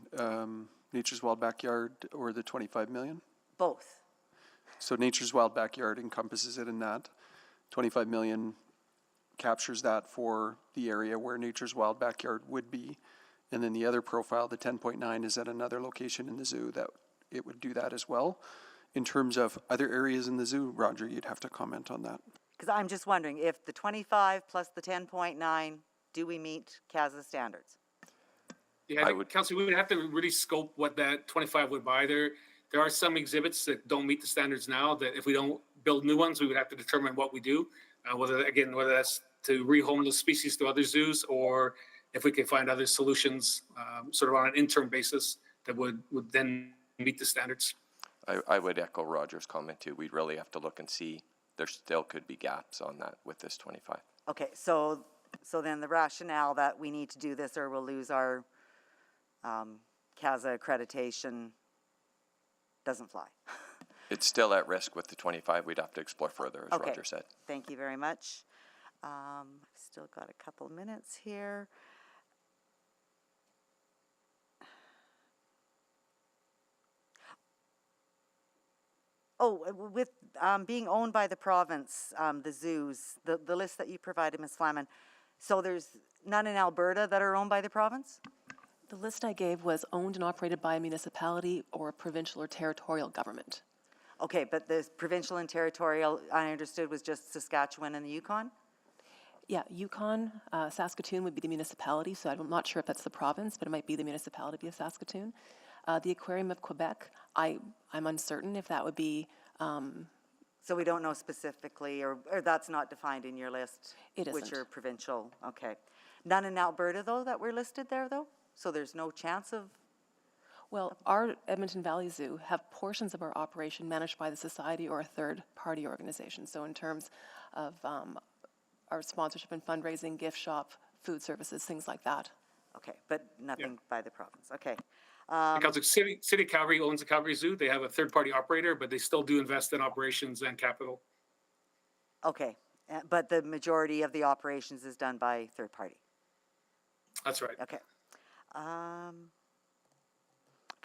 Nature's Wild Backyard or the 25 million? Both. So Nature's Wild Backyard encompasses it in that. 25 million captures that for the area where Nature's Wild Backyard would be. And then the other profile, the 10.9, is at another location in the zoo that it would do that as well. In terms of other areas in the zoo, Roger, you'd have to comment on that. Because I'm just wondering, if the 25 plus the 10.9, do we meet CASA standards? Yeah, I think, Councillor, we would have to really scope what that 25 would buy. There are some exhibits that don't meet the standards now that if we don't build new ones, we would have to determine what we do. Whether that's to rehome those species to other zoos or if we can find other solutions sort of on an interim basis that would then meet the standards. I would echo Roger's comment too. We'd really have to look and see. There still could be gaps on that with this 25. Okay, so then the rationale that we need to do this or we'll lose our CASA accreditation doesn't fly. It's still at risk with the 25. We'd have to explore further, as Roger said. Thank you very much. I've still got a couple minutes here. Oh, with being owned by the province, the zoos, the list that you provided, Ms. Flaman, so there's none in Alberta that are owned by the province? The list I gave was owned and operated by a municipality or a provincial or territorial government. Okay, but the provincial and territorial, I understood, was just Saskatchewan and the Yukon? Yeah, Yukon, Saskatoon would be the municipality, so I'm not sure if that's the province, but it might be the municipality of The Aquarium of Quebec, I'm uncertain if that would be So we don't know specifically, or that's not defined in your list? It Which isn't. are provincial, okay. None in Alberta, though, that were listed there, though? So there's no chance of, Well, our Edmonton Valley Zoo have portions of our operation managed by the society or a third-party organization. So in terms of our sponsorship and fundraising, gift shop, food services, things like that. okay, but nothing by the province, okay. Because City of Calgary owns the Calgary Zoo. They have a third-party operator, but they still do invest in operations and capital. Okay, but the majority of the operations is done by third party? That's right. Okay.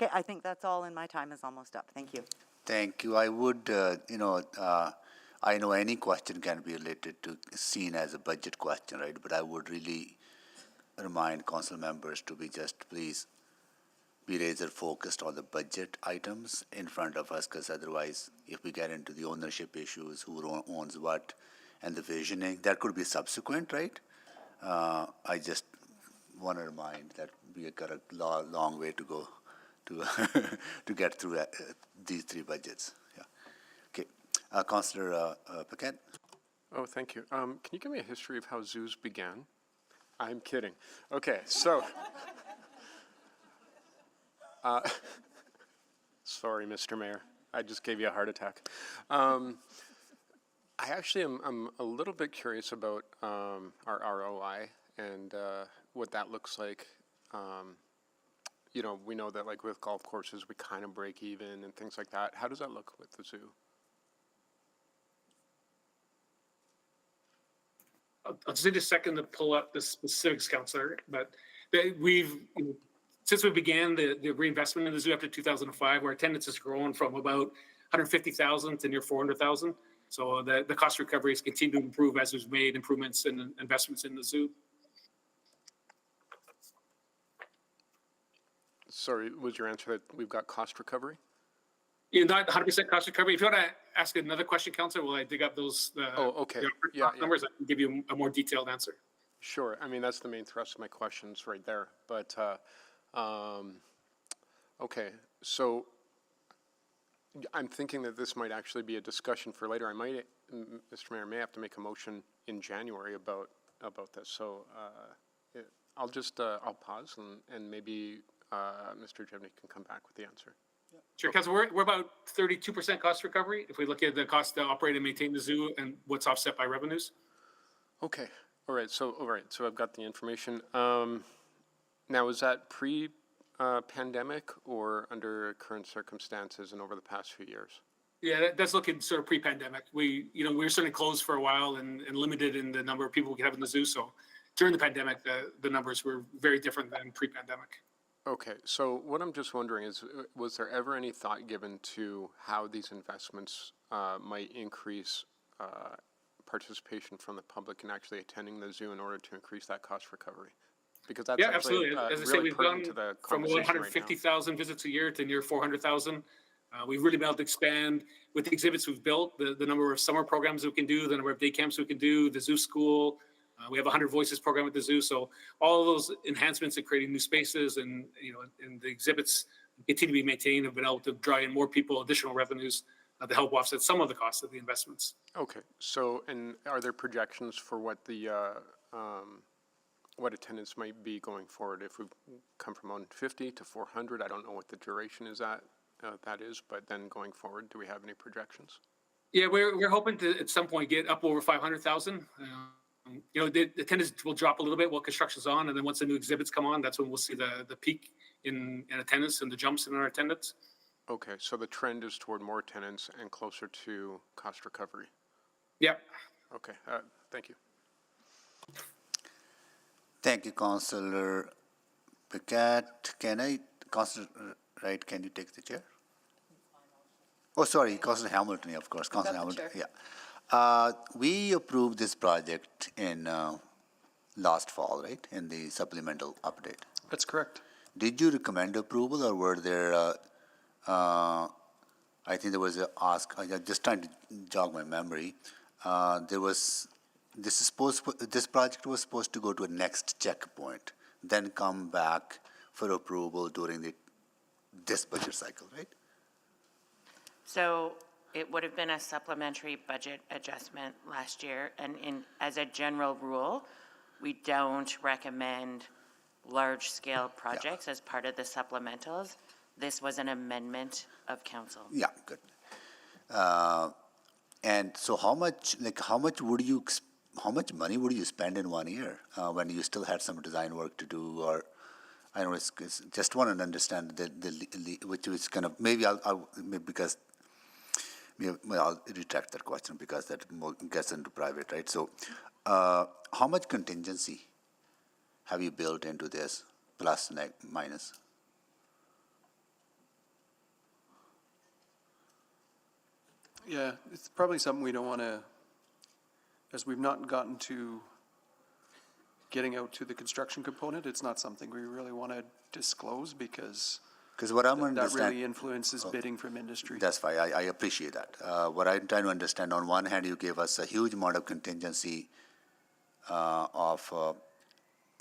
Okay, I think that's all, and my time is almost up. Thank you. Thank you. I would, I know any question can be related to, seen as a budget question, right? But I would really remind council members to be just, please, be razor focused on the budget items in front of us, because otherwise, if we get into the ownership issues, who owns what, and the visioning, that could be subsequent, right? I just want to remind that we got a long way to go to to get through these three budgets. Yeah. Okay. Councillor Paquette. Oh, thank you. Can you give me a history of how zoos began? I'm kidding. Okay, so. Sorry, Mr. Mayor. I just gave you a heart attack. I actually I'm a little bit curious about our ROI and what that looks like. You know, we know that like with golf courses, we kind of break even and things like that. How does that look with the zoo? I'll just need a second to pull up the specifics, Councillor, but since we began the reinvestment in the zoo after 2005, our attendance has grown from about 150,000 to near 400,000. So the cost recovery has continued to improve as we've made improvements and investments in the zoo. Sorry, was your answer that we've got cost recovery? Yeah, not 100% cost recovery. If you want to ask another question, Councillor, will I dig up those okay. numbers? I can give you a more detailed answer. Sure. I mean, that's the main thrust of my questions right there. But, okay, so I'm thinking that this might actually be a discussion for later. I might, Mr. Mayor, may have to make a motion in January about this. So I'll just, I'll pause and maybe Mr. Jevnik can come back with the answer. Sure, Councillor, we're about 32% cost recovery if we look at the cost to operate and maintain the zoo and what's offset by revenues. Okay, all right, so I've got the information. Now, is that pre-pandemic or under current circumstances and over the past few years? Yeah, that's looking sort of pre-pandemic. We were certainly closed for a while and limited in the number of people we could have in the zoo. So during the pandemic, the numbers were very different than pre-pandemic. Okay, so what I'm just wondering is, was there ever any thought given to how these investments might increase participation from the public in actually attending the zoo in order to increase that cost recovery? Because that's absolutely. As I say, we've gone from 150,000 visits a year to near 400,000. We've really been able to expand with the exhibits we've built, the number of summer programs we can do, the number of day camps we can do, the zoo school. We have a 100 Voices program at the zoo. So all of those enhancements and creating new spaces and the exhibits continue to be maintained and been able to draw in more people, additional revenues to help offset some of the costs of the investments. Okay, so and are there projections for what the what attendance might be going forward if we come from 150 to 400? I don't know what the duration is that is, but then going forward, do we have any projections? Yeah, we're hoping to at some point get up over 500,000. The attendance will drop a little bit while construction's on, and then once the new exhibits come on, that's when we'll see the peak in attendance and the jumps in our attendance. Okay, so the trend is toward more attendance and closer to cost recovery. Yep. Okay, thank you. Thank you, Councillor Paquette. Councillor Wright, can you take the chair? Oh, sorry, Councillor Hamilton, of course. Councillor Hamilton, yeah. We approved this project in last fall, right? In the supplemental update. That's correct. Did you recommend approval, or were there? I think there was a ask. I'm just trying to jog my memory. There was. This project was supposed to go to a next checkpoint, then come back for approval during this budget cycle, right? So it would have been a supplementary budget adjustment last year, and as a general rule, we don't recommend large-scale projects as part of the supplementals. This was an amendment of council. Yeah, good. And so how much money would you spend in 1 year when you still had some design work to do? Or I don't know, it's just want to understand which is kind of, maybe I'll retract that question because that gets into private, right? So how much contingency have you built into this, plus, minus? Yeah, it's probably something we don't want to, as we've not gotten to getting out to the construction component, it's not something we really want to disclose because what I'm that really influences bidding from industry. That's fine. I appreciate that. What I'm trying to understand, on one hand, you gave us a huge amount of contingency of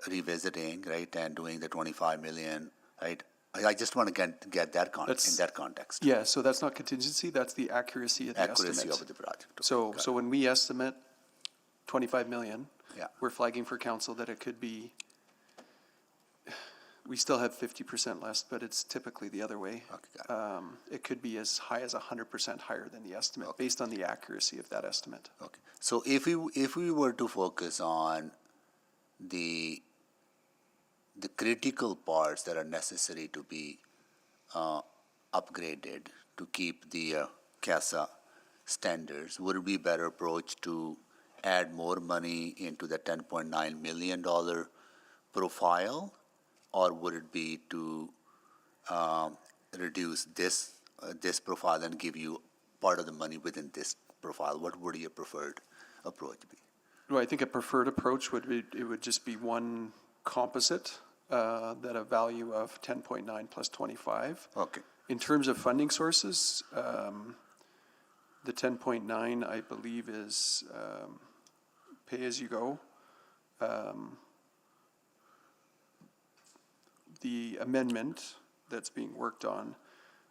revisiting, right, and doing the 25 million, right? I just want to get that in that context. Yeah, so that's not contingency, that's the accuracy of the estimate. Accuracy of the project. So when we estimate 25 million, yeah, we're flagging for council that it could be, we still have 50% less, but it's typically the other way. Okay, got it. It could be as high as 100% higher than the estimate, based on the accuracy of that estimate. Okay. So if we were to focus on the critical parts that are necessary to be upgraded to keep the CASA standards, would it be a better approach to add more money into the $10.9 million profile, or would it be to reduce this profile and give you part of the money within this profile? What would your preferred approach be? Well, I think a preferred approach would be, it would just be one composite that a value of 10.9 plus 25. Okay. In terms of funding sources, the 10.9, I believe, is pay-as-you-go. The amendment that's being worked on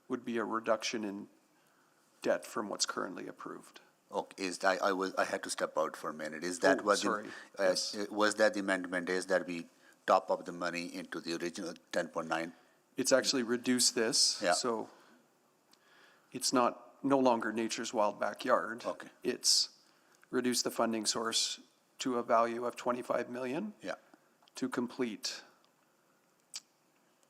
would be a reduction in debt from what's currently approved. Okay, I had to step out for a minute. Is that what yes. Was that the amendment? Is that we top up the money into the original 10.9? It's actually reduced this, Yeah. so it's no longer Nature's Wild Backyard. Okay. It's reduced the funding source to a value of 25 million. Yeah. To complete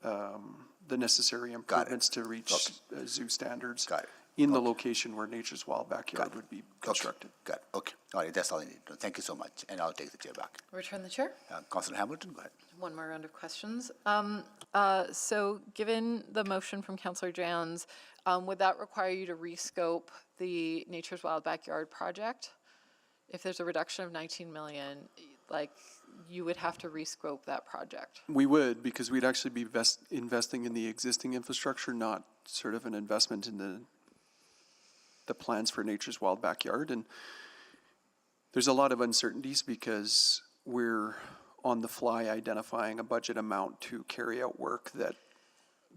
the necessary improvements to reach zoo standards. Got it. In the location where Nature's Wild Backyard would be constructed. Got it. Okay. All right. That's all I need to know. Thank you so much. And I'll take the chair back. Return the chair. Councilor Hamilton, go ahead. One more round of questions. So given the motion from Councillor Jans, would that require you to rescope the Nature's Wild Backyard project? If there's a reduction of 19 million, you would have to rescope that project. We would, because we'd actually be investing in the existing infrastructure, not sort of an investment in the plans for Nature's Wild Backyard. And there's a lot of uncertainties because we're on the fly identifying a budget amount to carry out work that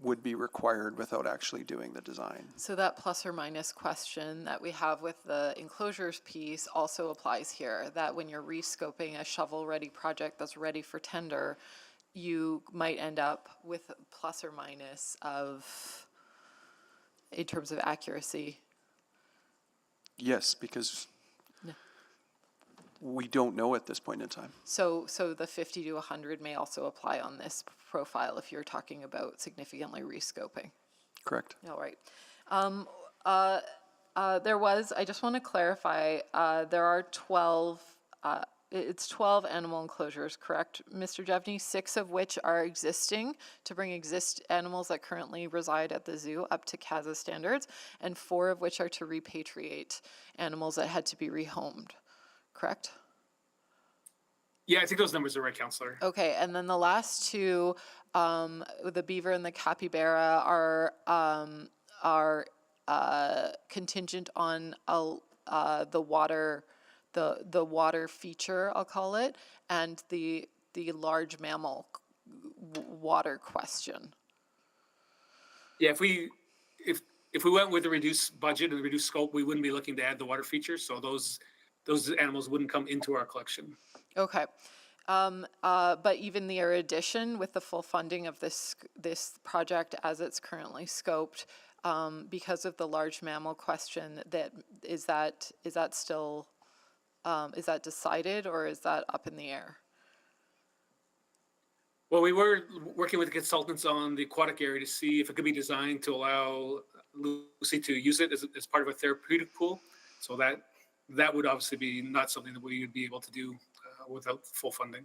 would be required without actually doing the design. So that plus or minus question that we have with the enclosures piece also applies here, that when you're rescoping a shovel-ready project that's ready for tender, you might end up with a plus or minus in terms of accuracy. Yes, because we don't know at this point in time. So the 50 to 100 may also apply on this profile if you're talking about significantly rescoping. Correct. All right. I just want to clarify, there are 12, it's 12 animal enclosures, correct, Mr. Jevney? 6 of which are existing to bring animals that currently reside at the zoo up to CASA standards, and 4 of which are to repatriate animals that had to be rehomed, correct? Yeah, I think those numbers are right, Councillor. Okay, and then the last 2, the beaver and the capybara, are contingent on the water feature, I'll call it, and the large mammal water question. Yeah, if we went with a reduced budget and a reduced scope, we wouldn't be looking to add the water features. So those animals wouldn't come into our collection. Okay. But even the addition with the full funding of this project as it's currently scoped, because of the large mammal question, is that still is that decided, or is that up in the air? Well, we were working with the consultants on the aquatic area to see if it could be designed to allow Lucy to use it as part of a therapeutic pool. So that would obviously be not something that we would be able to do without full funding.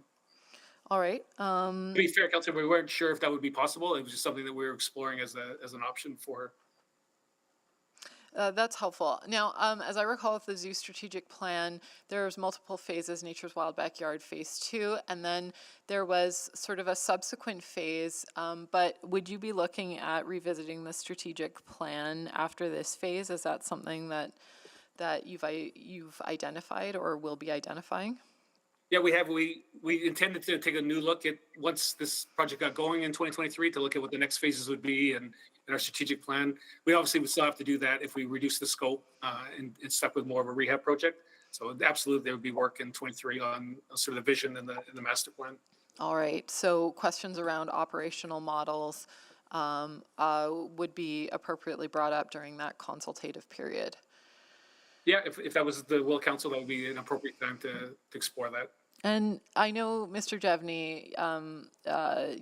All right. To be fair, Councillor, we weren't sure if that would be possible. It was just something that we were exploring as an option for her. That's helpful. Now, as I recall with the zoo strategic plan, there's multiple phases, Nature's Wild Backyard Phase 2, and then there was sort of a subsequent phase, but would you be looking at revisiting the strategic plan after this phase? Is that something that you've identified or will be identifying? Yeah, we have. We intended to take a new look at, once this project got going in 2023, to look at what the next phases would be and our strategic plan. We obviously would still have to do that if we reduce the scope and stuck with more of a rehab project. So absolutely, there would be work in 23 on sort of the vision and the master plan. All right. So questions around operational models would be appropriately brought up during that consultative period. Yeah, if that was the will council, that would be an appropriate time to explore that. And I know, Mr. Jevney,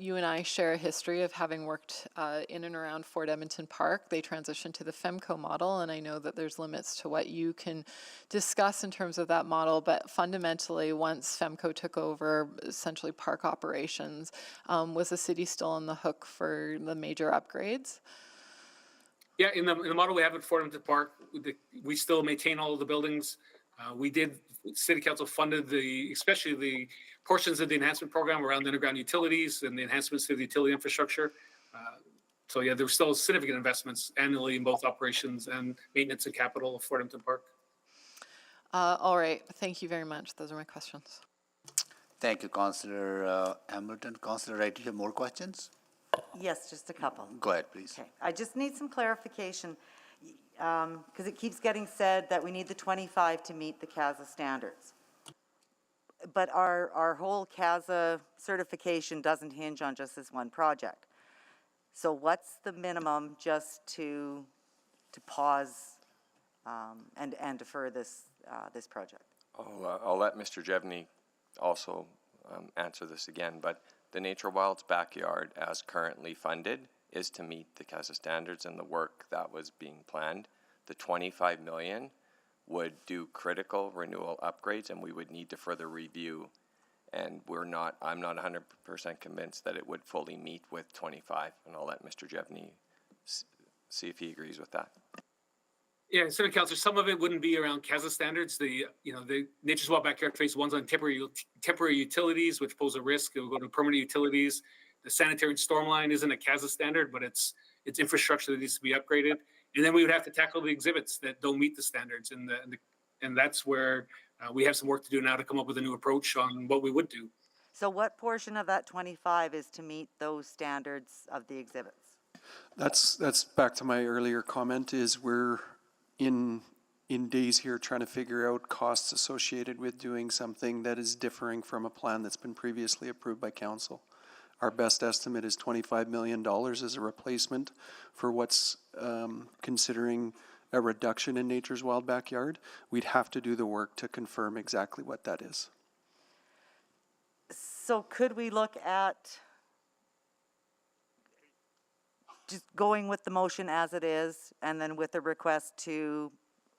you and I share a history of having worked in and around Fort Edmonton Park. They transitioned to the FEMCO model, and I know that there's limits to what you can discuss in terms of that model, but fundamentally, once FEMCO took over essentially park operations, was the city still on the hook for the major upgrades? Yeah, in the model we have at Fort Edmonton Park, we still maintain all of the buildings. City Council funded especially the portions of the enhancement program around the underground utilities and the enhancements to the utility infrastructure. So yeah, there were still significant investments annually in both operations and maintenance and capital of Fort Edmonton Park. All right, thank you very much. Those are my questions. Thank you, Councillor Hamilton. Councillor Wright, do you have more questions? Yes, just a couple. Go ahead, please. Okay, I just need some clarification, because it keeps getting said that we need the 25 to meet the CASA standards. But our whole CASA certification doesn't hinge on just this one project. So what's the minimum just to pause and defer this project? I'll let Mr. Jevney also answer this again, but the Nature Wilds Backyard, as currently funded, is to meet the CASA standards and the work that was being planned. The 25 million would do critical renewal upgrades, and we would need to further review. And I'm not 100% convinced that it would fully meet with 25, and I'll let Mr. Jevney see if he agrees with that. Yeah, Senator Councillor, some of it wouldn't be around CASA standards. The Nature's Wild Backyard Phase 1's on temporary utilities, which pose a risk. It will go to permanent utilities. The sanitary and storm line isn't a CASA standard, but it's infrastructure that needs to be upgraded. And then we would have to tackle the exhibits that don't meet the standards, and that's where we have some work to do now to come up with a new approach on what we would do. So what portion of that 25 is to meet those standards of the exhibits? That's back to my earlier comment, is we're in days here trying to figure out costs associated with doing something that is differing from a plan that's been previously approved by council. Our best estimate is $25 million as a replacement for what's considering a reduction in Nature's Wild Backyard. We'd have to do the work to confirm exactly what that is. So could we look at just going with the motion as it is, and then with a request to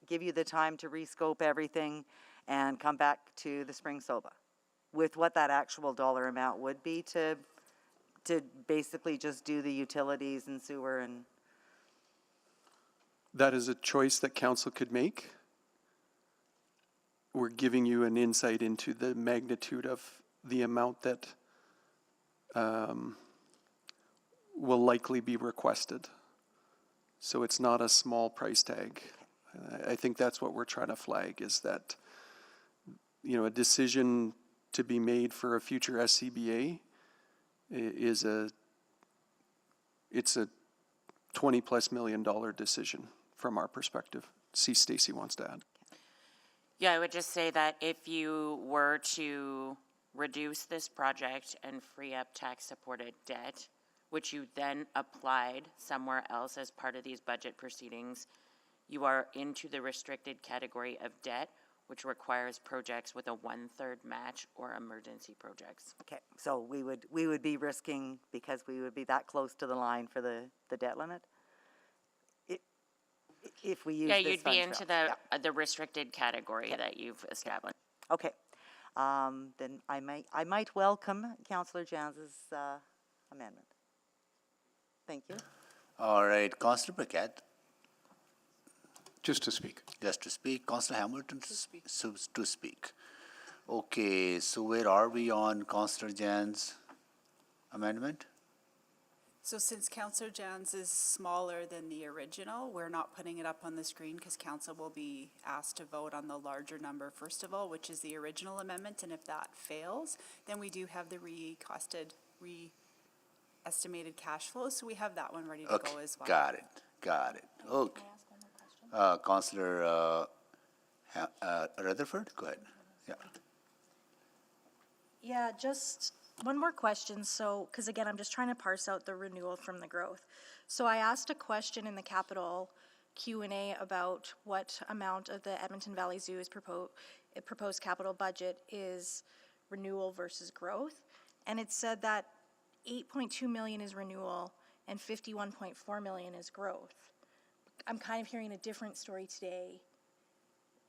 give you the time to rescope everything and come back to the spring SOBA with what that actual dollar amount would be to basically just do the utilities and sewer? And that is a choice that council could make. We're giving you an insight into the magnitude of the amount that will likely be requested. So it's not a small price tag. I think that's what we're trying to flag, is that, a decision to be made for a future SCBA it's a $20+ million decision from our perspective. See, Stacy wants to add. Yeah, I would just say that if you were to reduce this project and free up tax-supported debt, which you then applied somewhere else as part of these budget proceedings, you are into the restricted category of debt, which requires projects with a 1/3 match or emergency projects. Okay, so we would be risking, because we would be that close to the line for the debt limit? If we use Yeah, this you'd be funds into balance. the restricted category that you've established. Okay, then I might welcome Councillor Janz's amendment. Thank you. All right, Councillor Paquette. Just to speak. Just to speak. Councillor Hamilton to speak. Okay, so where are we on Councillor Jan's amendment? So since Councillor Jan's is smaller than the original, we're not putting it up on the screen because council will be asked to vote on the larger number first of all, which is the original amendment, and if that fails, then we do have the estimated cash flow, so we have that one ready to go as well. Got it. Okay. Councillor Rutherford, go ahead. Yeah. Yeah, just one more question. So, because again, I'm just trying to parse out the renewal from the growth. So I asked a question in the capital Q&A about what amount of the Edmonton Valley Zoo's proposed capital budget is renewal versus growth. And it said that 8.2 million is renewal and 51.4 million is growth. I'm kind of hearing a different story today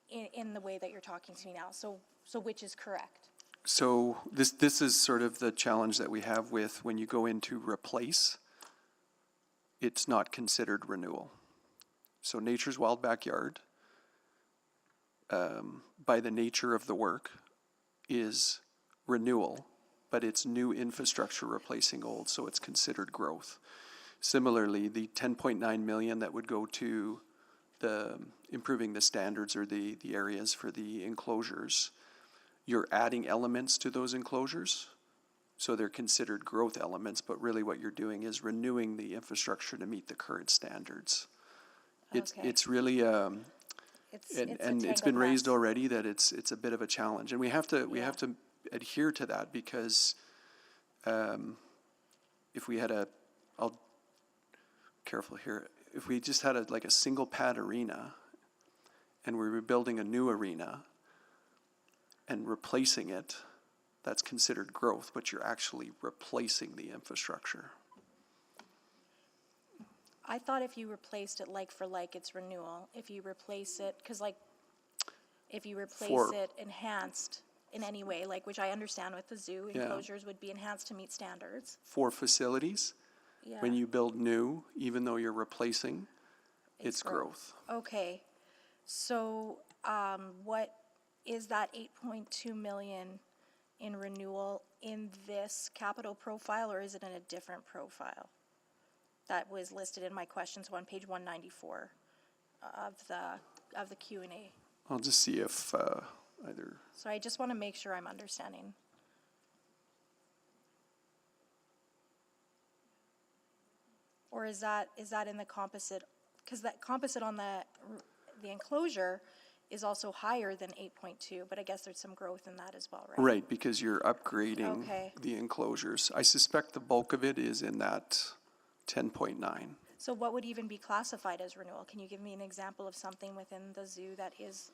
in the way that you're talking to me now. So which is correct? So this is sort of the challenge that we have with when you go into replace, it's not considered renewal. So Nature's Wild Backyard, by the nature of the work, is renewal, but it's new infrastructure replacing old, so it's considered growth. Similarly, the 10.9 million that would go to the improving the standards or the areas for the enclosures, you're adding elements to those enclosures, so they're considered growth elements, but really what you're doing is renewing the infrastructure to meet the current standards. It's really it's been raised already that it's a bit of a challenge, and we have to adhere to that, because if we had if we just had a single pad arena and we were building a new arena and replacing it, that's considered growth, but you're actually replacing the infrastructure. I thought if you replaced it like for like, it's renewal. If you replace it, because if you replace it enhanced in any way, which I understand with the zoo, enclosures would be enhanced to meet standards. For facilities, when you build new, even though you're replacing, it's growth. Okay, so what is that 8.2 million in renewal in this capital profile, or is it in a different profile? That was listed in my questions on page 194 of the Q&A. I'll just see if either. So I just want to make sure I'm understanding. Or is that in the composite? Because that composite on the enclosure is also higher than 8.2, but I guess there's some growth in that as well, right? Right, because you're upgrading the enclosures. I suspect the bulk of it is in that 10.9. So what would even be classified as renewal? Can you give me an example of something within the zoo that is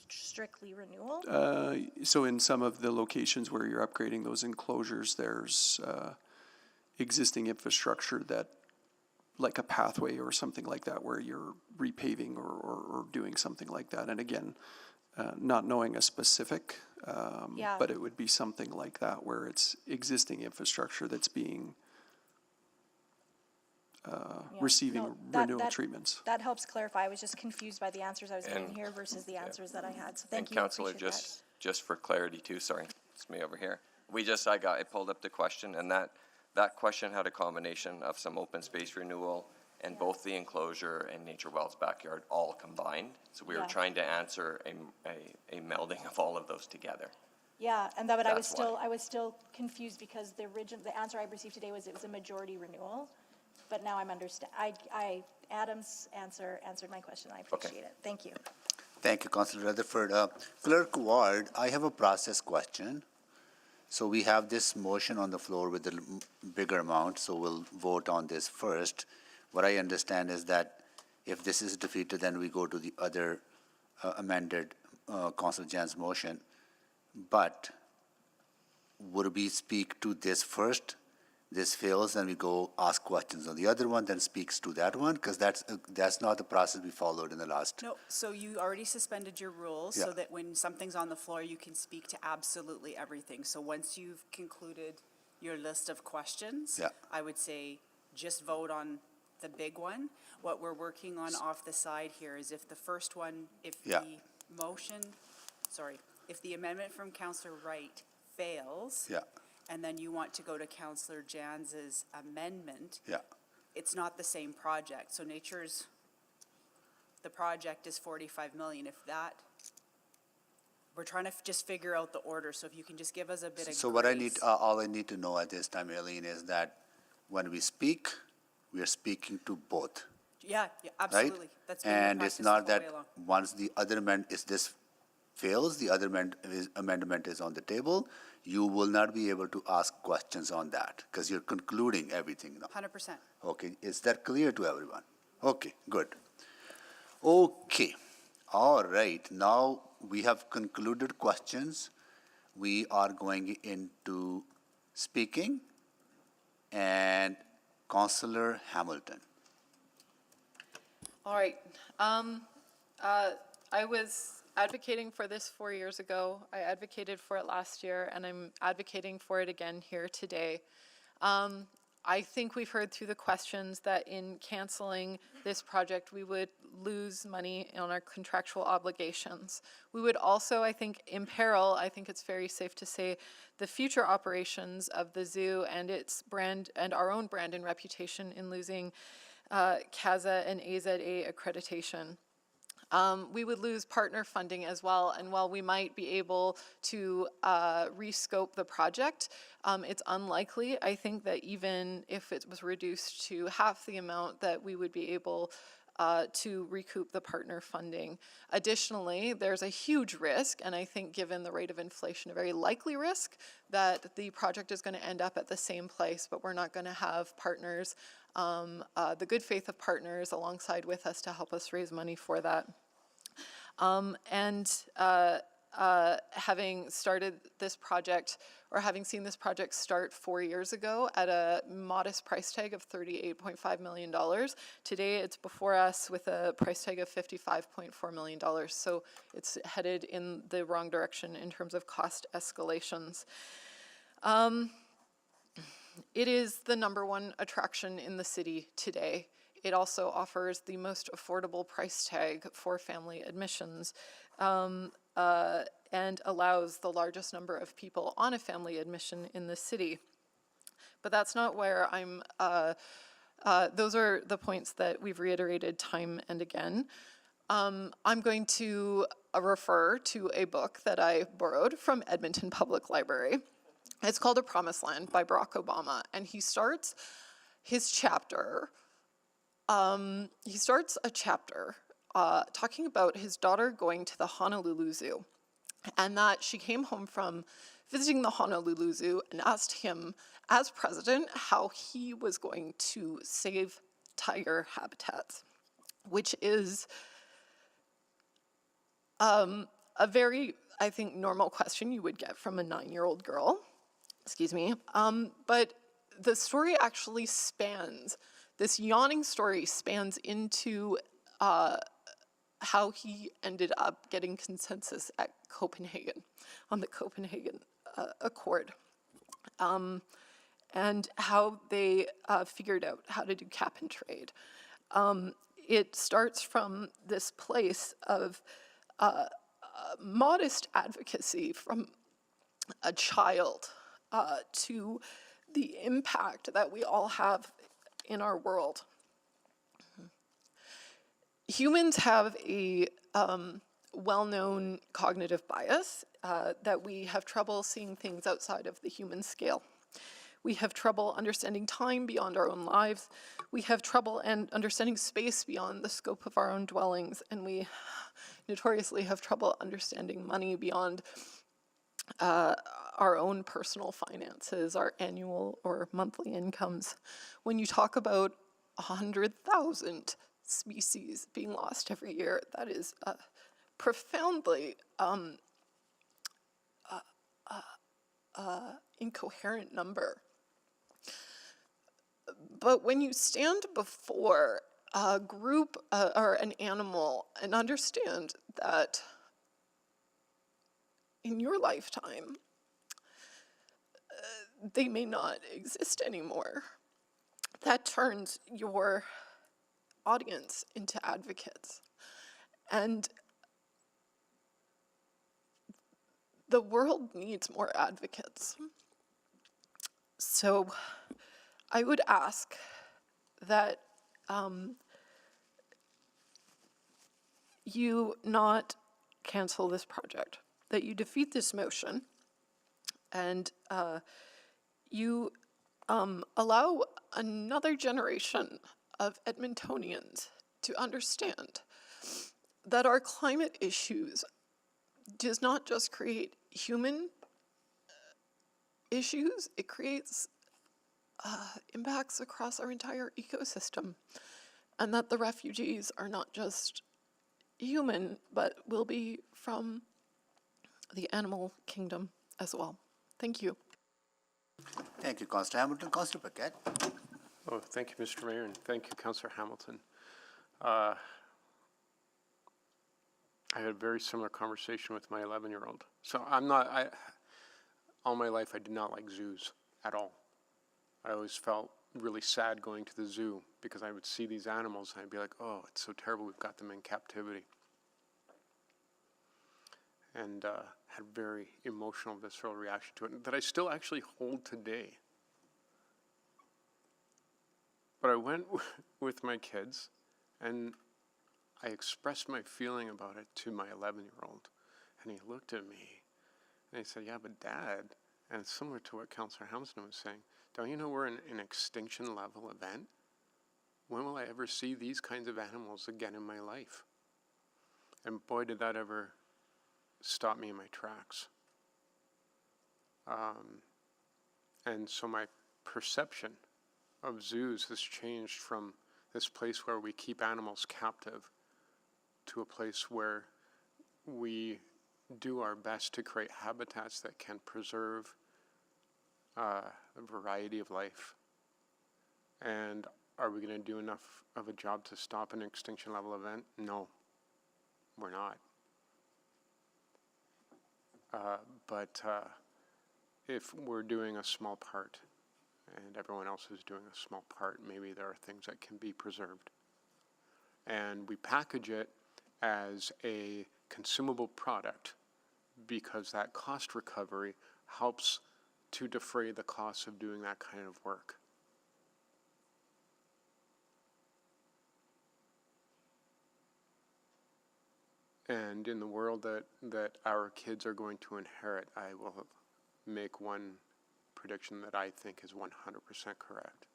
strictly renewal? So in some of the locations where you're upgrading those enclosures, there's existing infrastructure that, like a pathway or something like that, where you're repaving or doing something like that. And again, not knowing a specific, but it would be something like that, where it's existing infrastructure that's being receiving renewal treatments. That helps clarify. I was just confused by the answers I was getting here versus the answers that I had. So thank you. Councillor, just for clarity too, sorry, it's me over here. I pulled up the question, and that question had a combination of some open space renewal and both the enclosure and Nature Well's Backyard all combined. So we were trying to answer a melding of all of those together. Yeah, and but I was still confused because the answer I received today was it was a majority renewal. but now I'm Adam's answer answered my question. I appreciate it. Thank you. Thank you, Councillor Rutherford. Clerk Ward, I have a process question. So we have this motion on the floor with the bigger amount, so we'll vote on this first. What I understand is that if this is defeated, then we go to the other amended Councillor Jan's motion. But would we speak to this first? This fails, then we go ask questions on the other one, then speaks to that one, because that's not the process we followed in the last. No, so you already suspended your rules so that when something's on the floor, you can speak to absolutely everything. So once you've concluded your list of questions, I would say just vote on the big one. What we're working on off the side here is if the first one, if the motion, if the amendment from Councillor Wright fails, and then you want to go to Councillor Jan's amendment, it's not the same project. So the project is 45 million. If that, we're trying to just figure out the order. So if you can just give us a bit of So grace. what I need, all I need to know at this time, Eileen, is that when we speak, we are speaking to both. Yeah, absolutely. Right? That's been And it's not the whole that way along. once the other this fails, the other amendment is on the table, you will not be able to ask questions on that because you're concluding everything now. 100%. Okay, is that clear to everyone? Okay, good. Okay, all right, now we have concluded questions. We are going into speaking, and Councillor Hamilton. All right. I was advocating for this 4 years ago. I advocated for it last year, and I'm advocating for it again here today. I think we've heard through the questions that in canceling this project, we would lose money on our contractual obligations. We would also, I think, imperil, I think it's very safe to say, the future operations of the zoo and its brand and our own brand and reputation in losing CAZA and AZA accreditation. We would lose partner funding as well, and while we might be able to rescope the project, it's unlikely, I think, that even if it was reduced to half the amount that we would be able to recoup the partner funding. Additionally, there's a huge risk, and I think given the rate of inflation, a very likely risk that the project is going to end up at the same place, but we're not going to have partners, the good faith of partners alongside with us to help us raise money for that. Having started this project, or having seen this project start 4 years ago at a modest price tag of $38.5 million, today it's before us with a price tag of $55.4 million. So it's headed in the wrong direction in terms of cost escalations. It is the #1 attraction in the city today. It also offers the most affordable price tag for family admissions and allows the largest number of people on a family admission in the city. But that's not where I'm, those are the points that we've reiterated time and again. I'm going to refer to a book that I borrowed from Edmonton Public Library. It's called A Promised Land by Barack Obama, and he starts his chapter a chapter talking about his daughter going to the Honolulu Zoo, and that she came home from visiting the Honolulu Zoo and asked him, as president, how he was going to save tiger habitats, which is a very, I think, normal question you would get from a 9-year-old girl. Excuse me. But the story actually spans, this yawning story spans into how he ended up getting consensus at Copenhagen, on the Copenhagen Accord, and how they figured out how to do cap and trade. It starts from this place of modest advocacy from a child to the impact that we all have in our world. Humans have a well-known cognitive bias that we have trouble seeing things outside of the human scale. We have trouble understanding time beyond our own lives. We have trouble and understanding space beyond the scope of our own dwellings. And we notoriously have trouble understanding money beyond our own personal finances, our annual or monthly incomes. When you talk about 100,000 species being lost every year, that is profoundly incoherent number. But when you stand before a group or an animal and understand that in your lifetime, they may not exist anymore, that turns your audience into advocates. And the world needs more advocates. So I would ask that you not cancel this project, that you defeat this motion, and you allow another generation of Edmontonians to understand that our climate issues does not just create human issues, it creates impacts across our entire ecosystem, and that the refugees are not just human, but will be from the animal kingdom as well. Thank you. Thank you, Councillor Hamilton. Councillor Paquette. Oh, thank you, Mr. Mayor, and thank you, Councillor Hamilton. I had a very similar conversation with my 11-year-old. So all my life I did not like zoos at all. I always felt really sad going to the zoo because I would see these animals and I'd be like, oh, it's so terrible, we've got them in captivity. And had a very emotional, visceral reaction to it that I still actually hold today. But I went with my kids and I expressed my feeling about it to my 11-year-old. And he looked at me and he said, yeah, but Dad, and it's similar to what Councillor Hamilton was saying, don't you know we're in an extinction level event? When will I ever see these kinds of animals again in my life? And boy, did that ever stop me in my tracks. And so my perception of zoos has changed from this place where we keep animals captive to a place where we do our best to create habitats that can preserve a variety of life. And are we going to do enough of a job to stop an extinction level event? No, we're not. But if we're doing a small part and everyone else is doing a small part, maybe there are things that can be preserved. And we package it as a consumable product because that cost recovery helps to defray the costs of doing that kind of work. And in the world that our kids are going to inherit, I will make one prediction that I think is 100% correct.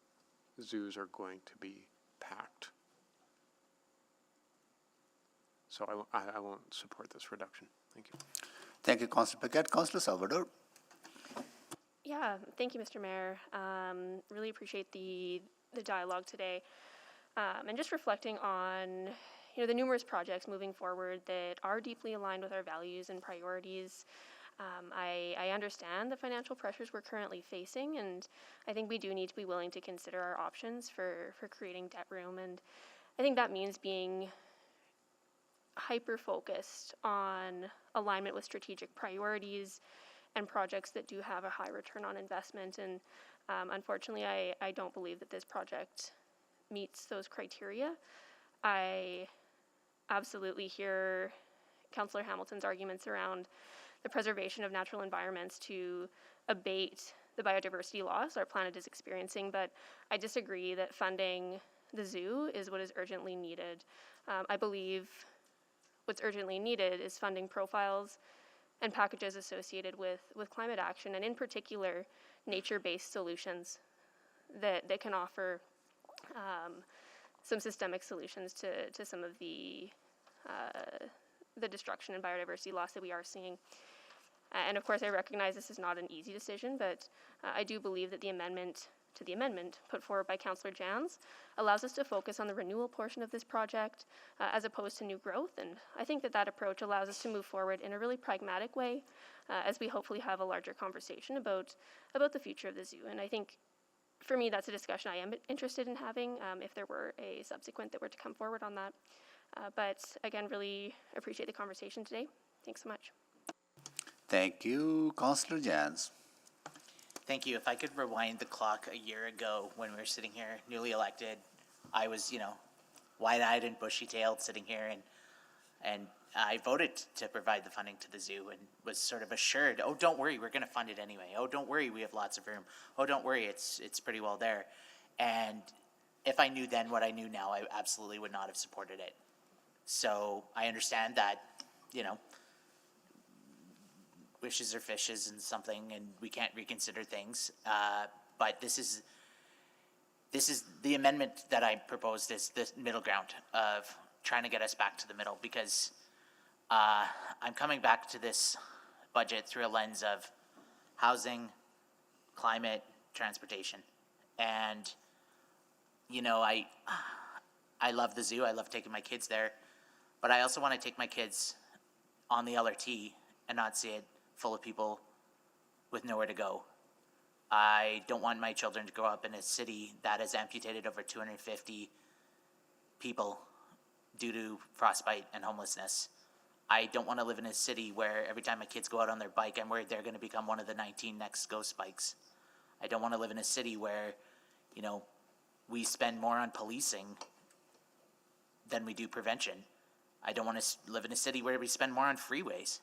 Zoos are going to be packed. So I won't support this reduction. Thank you. Thank you, Councillor Paquette. Councillor Salvador. Yeah, thank you, Mr. Mayor. Really appreciate the dialogue today. And just reflecting on the numerous projects moving forward that are deeply aligned with our values and priorities. I understand the financial pressures we're currently facing, and I think we do need to be willing to consider our options for creating debt room. And I think that means being hyper-focused on alignment with strategic priorities and projects that do have a high return on investment. And unfortunately, I don't believe that this project meets those criteria. I absolutely hear Councillor Hamilton's arguments around the preservation of natural environments to abate the biodiversity loss our planet is experiencing, but I disagree that funding the zoo is what is urgently needed. I believe what's urgently needed is funding profiles and packages associated with climate action, and in particular, nature-based solutions that can offer some systemic solutions to some of the destruction and biodiversity loss that we are seeing. And of course, I recognize this is not an easy decision, but I do believe that the amendment to the amendment put forward by Councillor Jans allows us to focus on the renewal portion of this project as opposed to new growth. And I think that approach allows us to move forward in a really pragmatic way as we hopefully have a larger conversation about the future of the zoo. And I think for me, that's a discussion I am interested in having if there were a subsequent that were to come forward on that. But again, really appreciate the conversation today. Thanks so much. Thank you, Councillor Jans. Thank you. If I could rewind the clock a year ago when we were sitting here, newly elected, I was, wide-eyed and bushy-tailed sitting here, and I voted to provide the funding to the zoo and was sort of assured, oh, don't worry, we're going to fund it anyway. Oh, don't worry, we have lots of room. Oh, don't worry, it's pretty well there. And if I knew then what I knew now, I absolutely would not have supported it. So I understand that, wishes are fishes and something, and we can't reconsider things. But this is the amendment that I proposed is the middle ground of trying to get us back to the middle, because I'm coming back to this budget through a lens of housing, climate, transportation. And, I love the zoo. I love taking my kids there. But I also want to take my kids on the LRT and not see it full of people with nowhere to go. I don't want my children to grow up in a city that has amputated over 250 people due to frostbite and homelessness. I don't want to live in a city where every time my kids go out on their bike, I'm worried they're going to become one of the 19 next ghost bikes. I don't want to live in a city where, we spend more on policing than we do prevention. I don't want to live in a city where we spend more on freeways.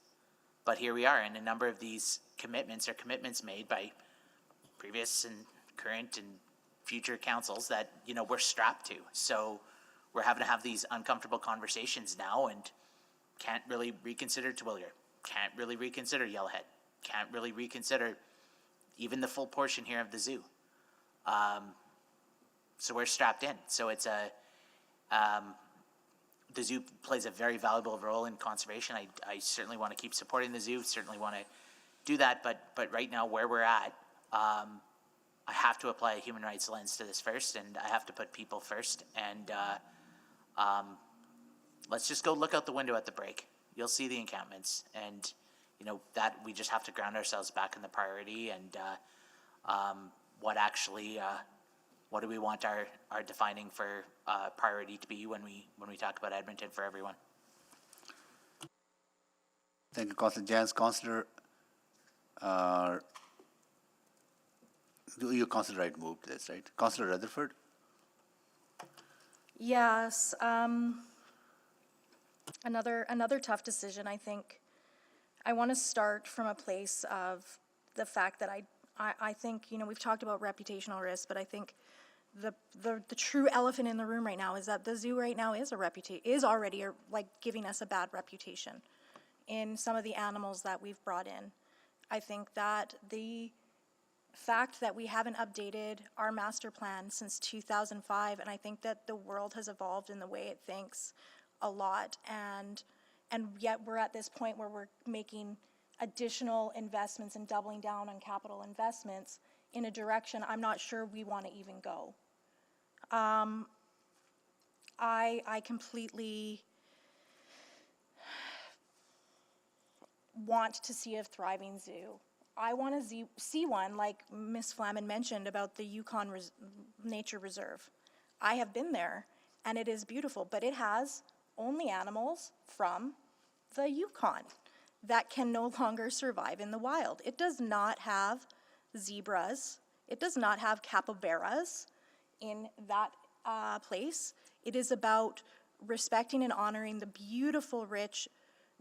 But here we are, and a number of these commitments are commitments made by previous and current and future councils that, we're strapped to. So we're having to have these uncomfortable conversations now, and can't really reconsider Terwilliger, can't really reconsider Yellowhead, can't really reconsider even the full portion here of the zoo. So we're strapped in. So it's the zoo plays a very valuable role in conservation. I certainly want to keep supporting the zoo, certainly want to do that, but right now where we're at, I have to apply a human rights lens to this first, and I have to put people first, and let's just go look out the window at the break. You'll see the encampments, and that we just have to ground ourselves back in the priority, and what do we want our defining for priority to be when we talk about Edmonton for everyone. Thank you, Councillor Jans. Councillor, Councillor Wright moved this, right? Councillor Rutherford? Yes, another tough decision, I think. I want to start from a place of the fact that I think, we've talked about reputational risk, but I think the true elephant in the room right now is that the zoo right now is already giving us a bad reputation in some of the animals that we've brought in. I think that the fact that we haven't updated our master plan since 2005, and I think that the world has evolved in the way it thinks a lot, and yet we're at this point where we're making additional investments and doubling down on capital investments in a direction I'm not sure we want to even go. I completely want to see a thriving zoo. I want to see one, like Ms. Flaman mentioned about the Yukon Nature Reserve. I have been there, and it is beautiful, but it has only animals from the Yukon that can no longer survive in the wild. It does not have zebras. It does not have capybaras in that place. It is about respecting and honoring the beautiful, rich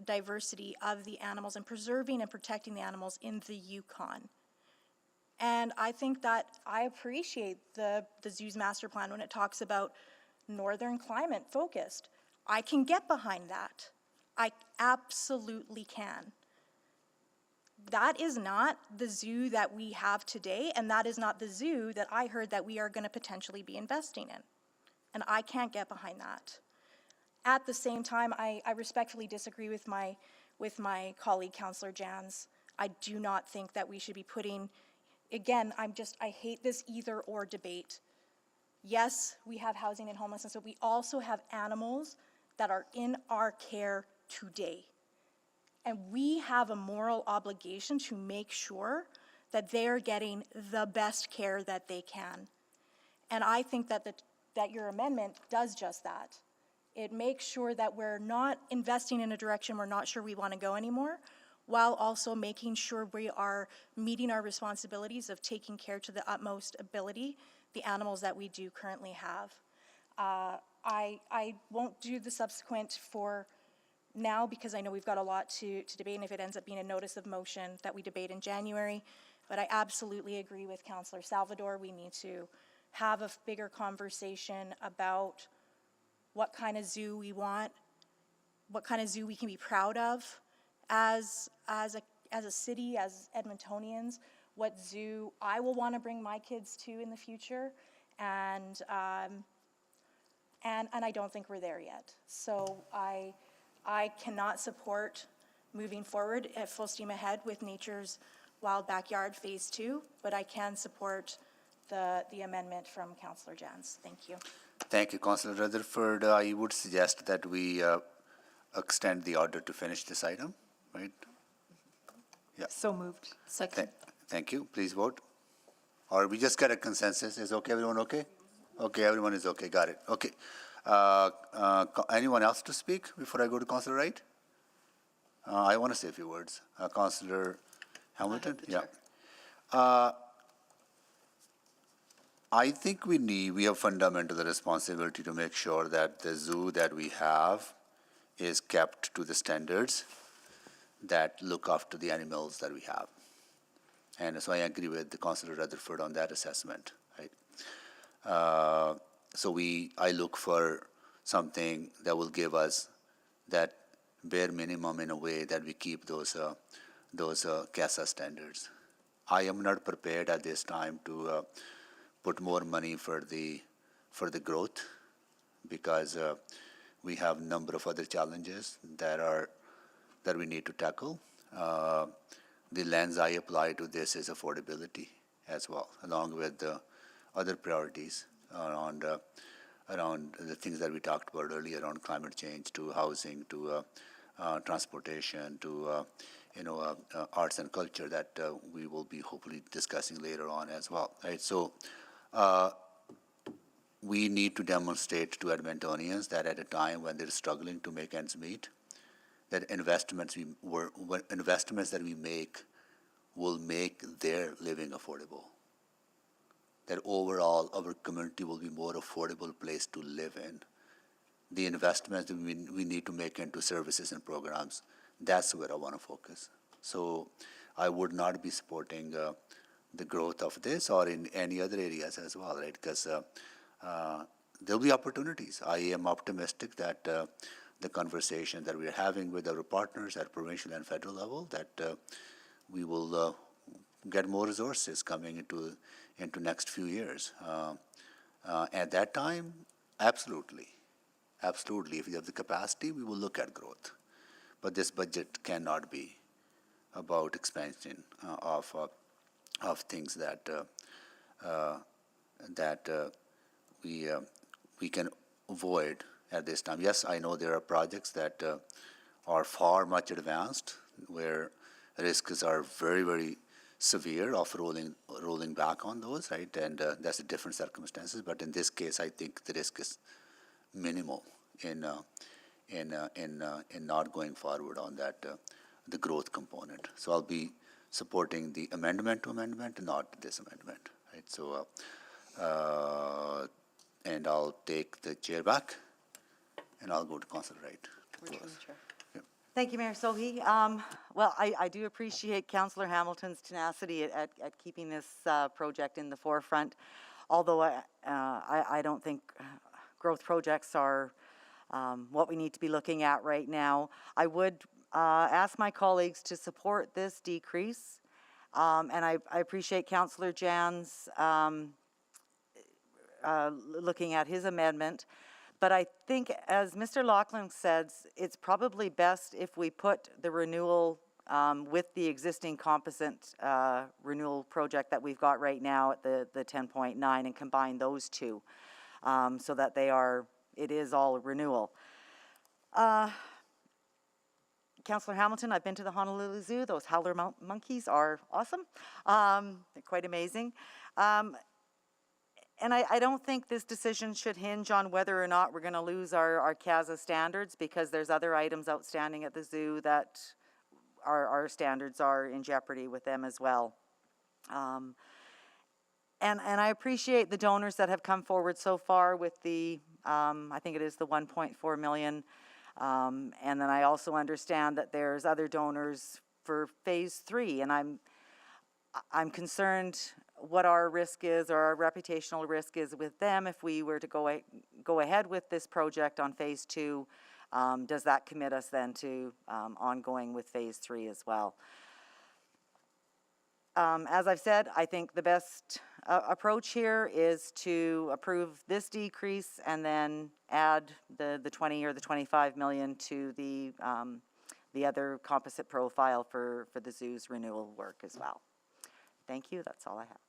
diversity of the animals and preserving and protecting the animals in the Yukon. And I think that I appreciate the zoo's master plan when it talks about northern climate focused. I can get behind that. I absolutely can. that is not the zoo that we have today, and that is not the zoo that I heard that we are going to potentially be investing in. And I can't get behind that. At the same time, I respectfully disagree with my colleague, Councillor Jans. I do not think that we should be putting, again, I hate this either or debate. Yes, we have housing and homelessness, but we also have animals that are in our care today. And we have a moral obligation to make sure that they're getting the best care that they can. And I think that your amendment does just that. It makes sure that we're not investing in a direction we're not sure we want to go anymore, while also making sure we are meeting our responsibilities of taking care to the utmost ability the animals that we do currently have. I won't do the subsequent for now because I know we've got a lot to debate, and if it ends up being a notice of motion that we debate in January, but I absolutely agree with Councillor Salvador. We need to have a bigger conversation about what kind of zoo we want, what kind of zoo we can be proud of as a city, as Edmontonians, what zoo I will want to bring my kids to in the future, and I don't think we're there yet. So I cannot support moving forward at full steam ahead with Nature's Wild Backyard Phase 2, but I can support the amendment from Councillor Jans. Thank you. Thank you, Councillor Rutherford. I would suggest that we extend the order to finish this item, right? Yeah. So moved. Second. Thank you. Please vote. Or we just get a consensus. Is okay? Everyone okay? Okay, everyone is okay. Got it. Okay. Anyone else to speak before I go to Councillor Wright? I want to say a few words. Councillor Hamilton? Yeah. I think we have fundamental responsibility to make sure that the zoo that we have is kept to the standards that look after the animals that we have. And so I agree with the Councillor Rutherford on that assessment, right? I look for something that will give us that bare minimum in a way that we keep those CASA standards. I am not prepared at this time to put more money for the growth because we have a number of other challenges that we need to tackle. The lens I apply to this is affordability as well, along with the other priorities around the things that we talked about earlier, around climate change, to housing, to transportation, to arts and culture that we will be hopefully discussing later on as well. Right? So we need to demonstrate to Edmontonians that at a time when they're struggling to make ends meet, that investments that we make will make their living affordable. That overall our community will be a more affordable place to live in. The investments that we need to make into services and programs, that's where I want to focus. So I would not be supporting the growth of this or in any other areas as well, right? Because there'll be opportunities. I am optimistic that the conversation that we're having with our partners at provincial and federal level, that we will get more resources coming into next few years. At that time, absolutely, if we have the capacity, we will look at growth. But this budget cannot be about expansion of things that we can avoid at this time. Yes, I know there are projects that are far much advanced, where risks are very, very severe of rolling back on those, right? And that's a different circumstances. But in this case, I think the risk is minimal in not going forward on that the growth component. So I'll be supporting the amendment to amendment, not this amendment, right? So and I'll take the chair back, and I'll go to Councillor Wright. Thank you, Mayor Sohi. Well, I do appreciate Councillor Hamilton's tenacity at keeping this project in the forefront, although I don't think growth projects are what we need to be looking at right now. I would ask my colleagues to support this decrease. And I appreciate Councillor Jan's looking at his amendment. But I think, as Mr. Laughlin says, it's probably best if we put the renewal with the existing composite renewal project that we've got right now at the 10.9 and combine those two so that it is all renewal. Councillor Hamilton, I've been to the Honolulu Zoo. Those howler monkeys are awesome. They're quite amazing. And I don't think this decision should hinge on whether or not we're going to lose our CASA standards, because there's other items outstanding at the zoo that our standards are in jeopardy with them as well. And I appreciate the donors that have come forward so far with the, I think it is the 1.4 million. And then I also understand that there's other donors for phase 3, and I'm concerned what our risk is, or our reputational risk is with them if we were to go ahead with this project on phase 2. Does that commit us then to ongoing with phase 3 as well? As I've said, I think the best approach here is to approve this decrease and then add the 20 or the 25 million to the other composite profile for the zoo's renewal work as well. Thank you. That's all I have.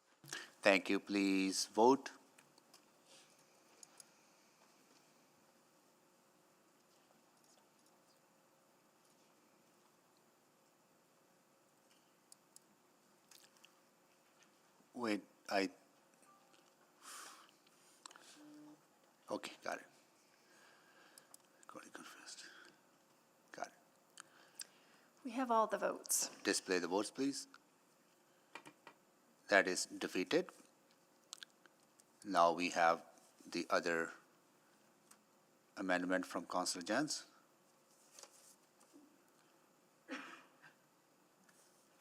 Thank you. Please vote. Wait, okay, got it. Got it confused. Got it. We have all the votes. Display the votes, please. That is defeated. Now we have the other amendment from Councillor Jans.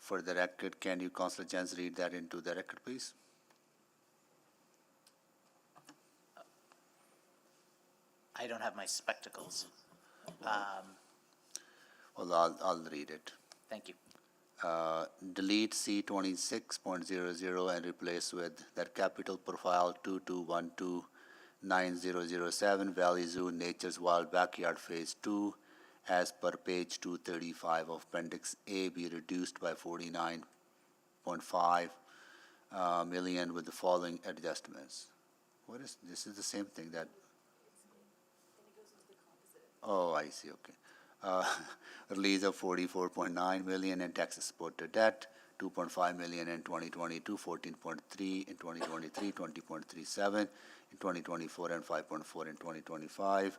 For the record, can you, Councillor Jans, read that into the record, please? I don't have my spectacles. Well, I'll read it. Thank you. Delete C26.00 and replace with that capital profile 22129007 Valley Zoo Nature's Wild Backyard Phase 2 as per page 235 of Appendix A be reduced by 49.5 million with the following adjustments. What is this? Is the same thing that? Oh, I see. Okay. Release of 44.9 million in tax supported debt, 2.5 million in 2022, 14.3 in 2023, 20.37 in 2024, and 5.4 in 2025.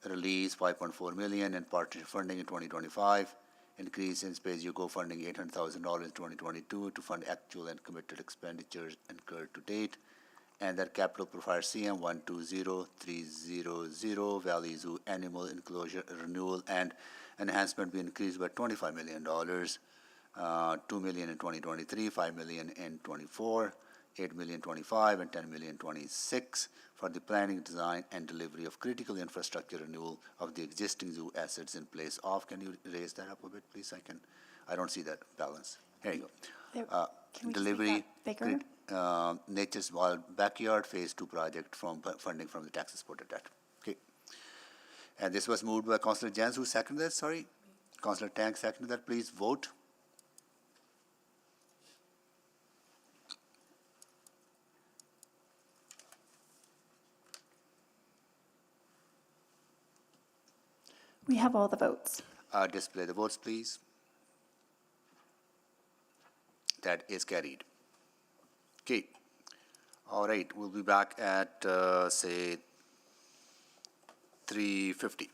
Release 5.4 million in partnership funding in 2025. Increase in Space You Go funding $800,000 in 2022 to fund actual and committed expenditures incurred to date. And that capital profile CM 120300 Valley Zoo Animal Enclosure Renewal and Enhancement be increased by $25 million, 2 million in 2023, 5 million in 24, 8 million 25, and 10 million 26 for the planning, design, and delivery of critical infrastructure renewal of the existing zoo assets in place of. Can you raise that up a bit, please? I don't see that balance. Here you go. Can we Delivery. just make that bigger? Nature's Wild Backyard Phase 2 project from funding from the tax supported debt. Okay. And this was moved by Councillor Jans, who seconded that, sorry. Councillor Tank seconded that. Please vote. We have all the votes. Display the votes, please. That is carried. Okay. All right. We'll be back at, say, 3:50.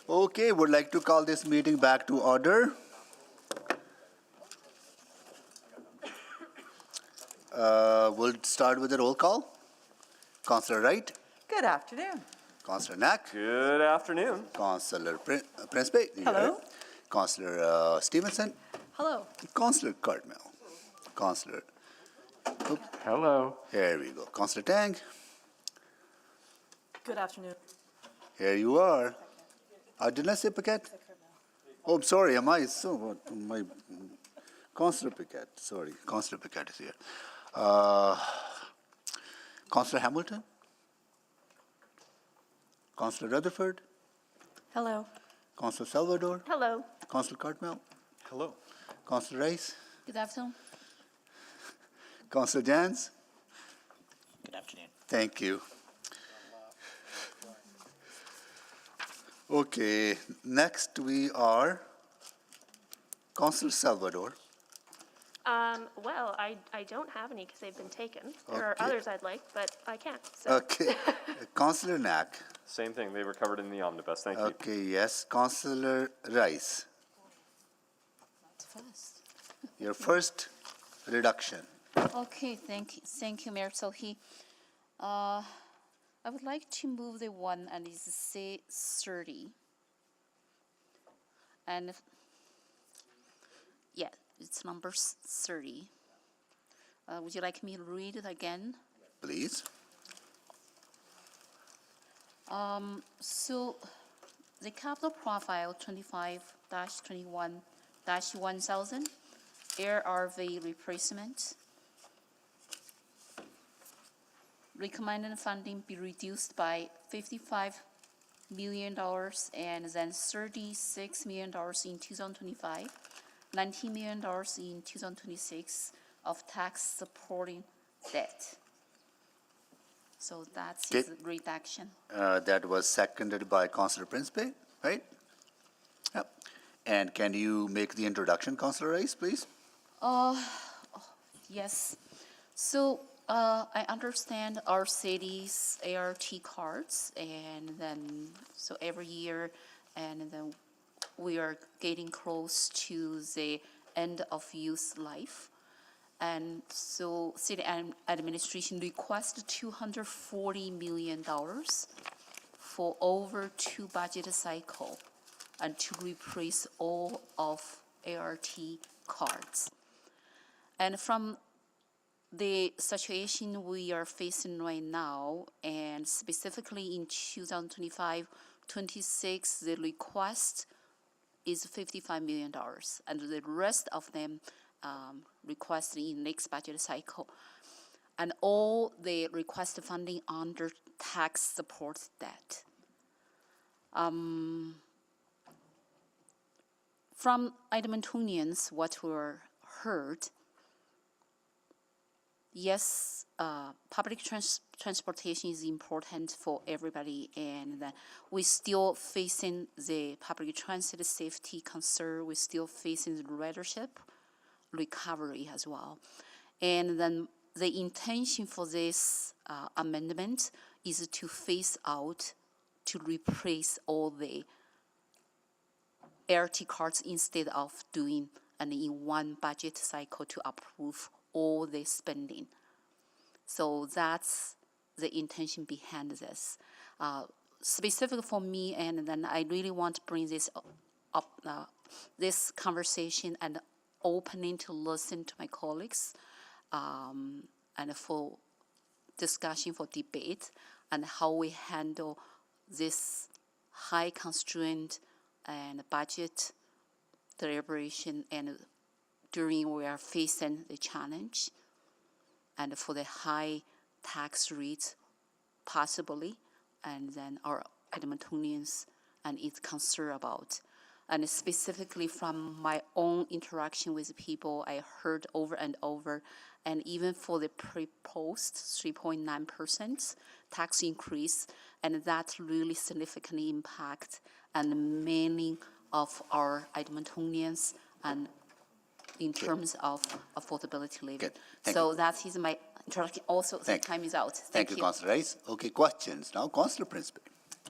Okay, would like to call this meeting back to order. We'll start with the roll call. Councillor Wright, Good afternoon. Councillor Knack, Good afternoon. Councillor Principe. Hello. Councillor Stevenson, Hello. Councillor Cartmel, Councillor, Hello. here we go, Councillor Tang, Good afternoon. here you are. Did I say Paquette? Oh, I'm sorry, am I, so, what, my, Councillor Paquette, sorry, Councillor Paquette is here. Councillor Hamilton? Councillor Rutherford? Hello. Councillor Salvador? Hello. Councillor Cartmel? Hello. Councillor Rice? Good afternoon. Councillor Jans? Good afternoon. Thank you. Okay, next we are Councillor Salvador. Well, I don't have any because they've been taken. There are Okay. others I'd like, but I can't. So. Okay, Councillor Knack. Same thing. They were covered in the omnibus. Thank you. Okay, yes, Councillor Rice. First. Your first reduction. Okay, thank you, Mayor. So I would like to move the one and it's say 30. And yeah, it's number 30. Would you like me to read it again? Please. So the capital profile 25-21-1000 ARV replacement. Recommended funding be reduced by $55 million and then $36 million in 2025, $19 million in 2026 of tax supporting debt. So that's his reduction. That was seconded by Councillor Principe, right? Yep. And can you make the introduction, Councillor Rice, please? Yes. So I understand our city's ART cards, and then so every year, and then we are getting close to the end of use life. And so city administration requested $240 million for over 2 budget cycle and to replace all of ART cards. And from the situation we are facing right now, and specifically in 2025-26, the request is $55 million, and the rest of them requested in next budget cycle. And all the requested funding under tax support debt. From Edmontonians, what we heard, yes, public transportation is important for everybody, and we're still facing the public transit safety concern. We're still facing the ridership recovery as well. And then the intention for this amendment is to phase out, to replace all the ART cards instead of doing in one budget cycle to approve all the spending. So that's the intention behind this. Specifically for me, and then I really want to bring this up, this conversation and opening to listen to my colleagues, and for discussion, for debate, and how we handle this high constraint and budget deliberation, and during we are facing the challenge, and for the high tax rates possibly, and then our Edmontonians and its concern about. And specifically from my own interaction with people, I heard over and over, and even for the proposed 3.9% tax increase, and that really significantly impact and many of our Edmontonians and in terms of affordability living. Good. Thank So you. that is my introduction. Also, the time is out. Thank you, Councillor Rice. Okay, questions now. Councillor Principe.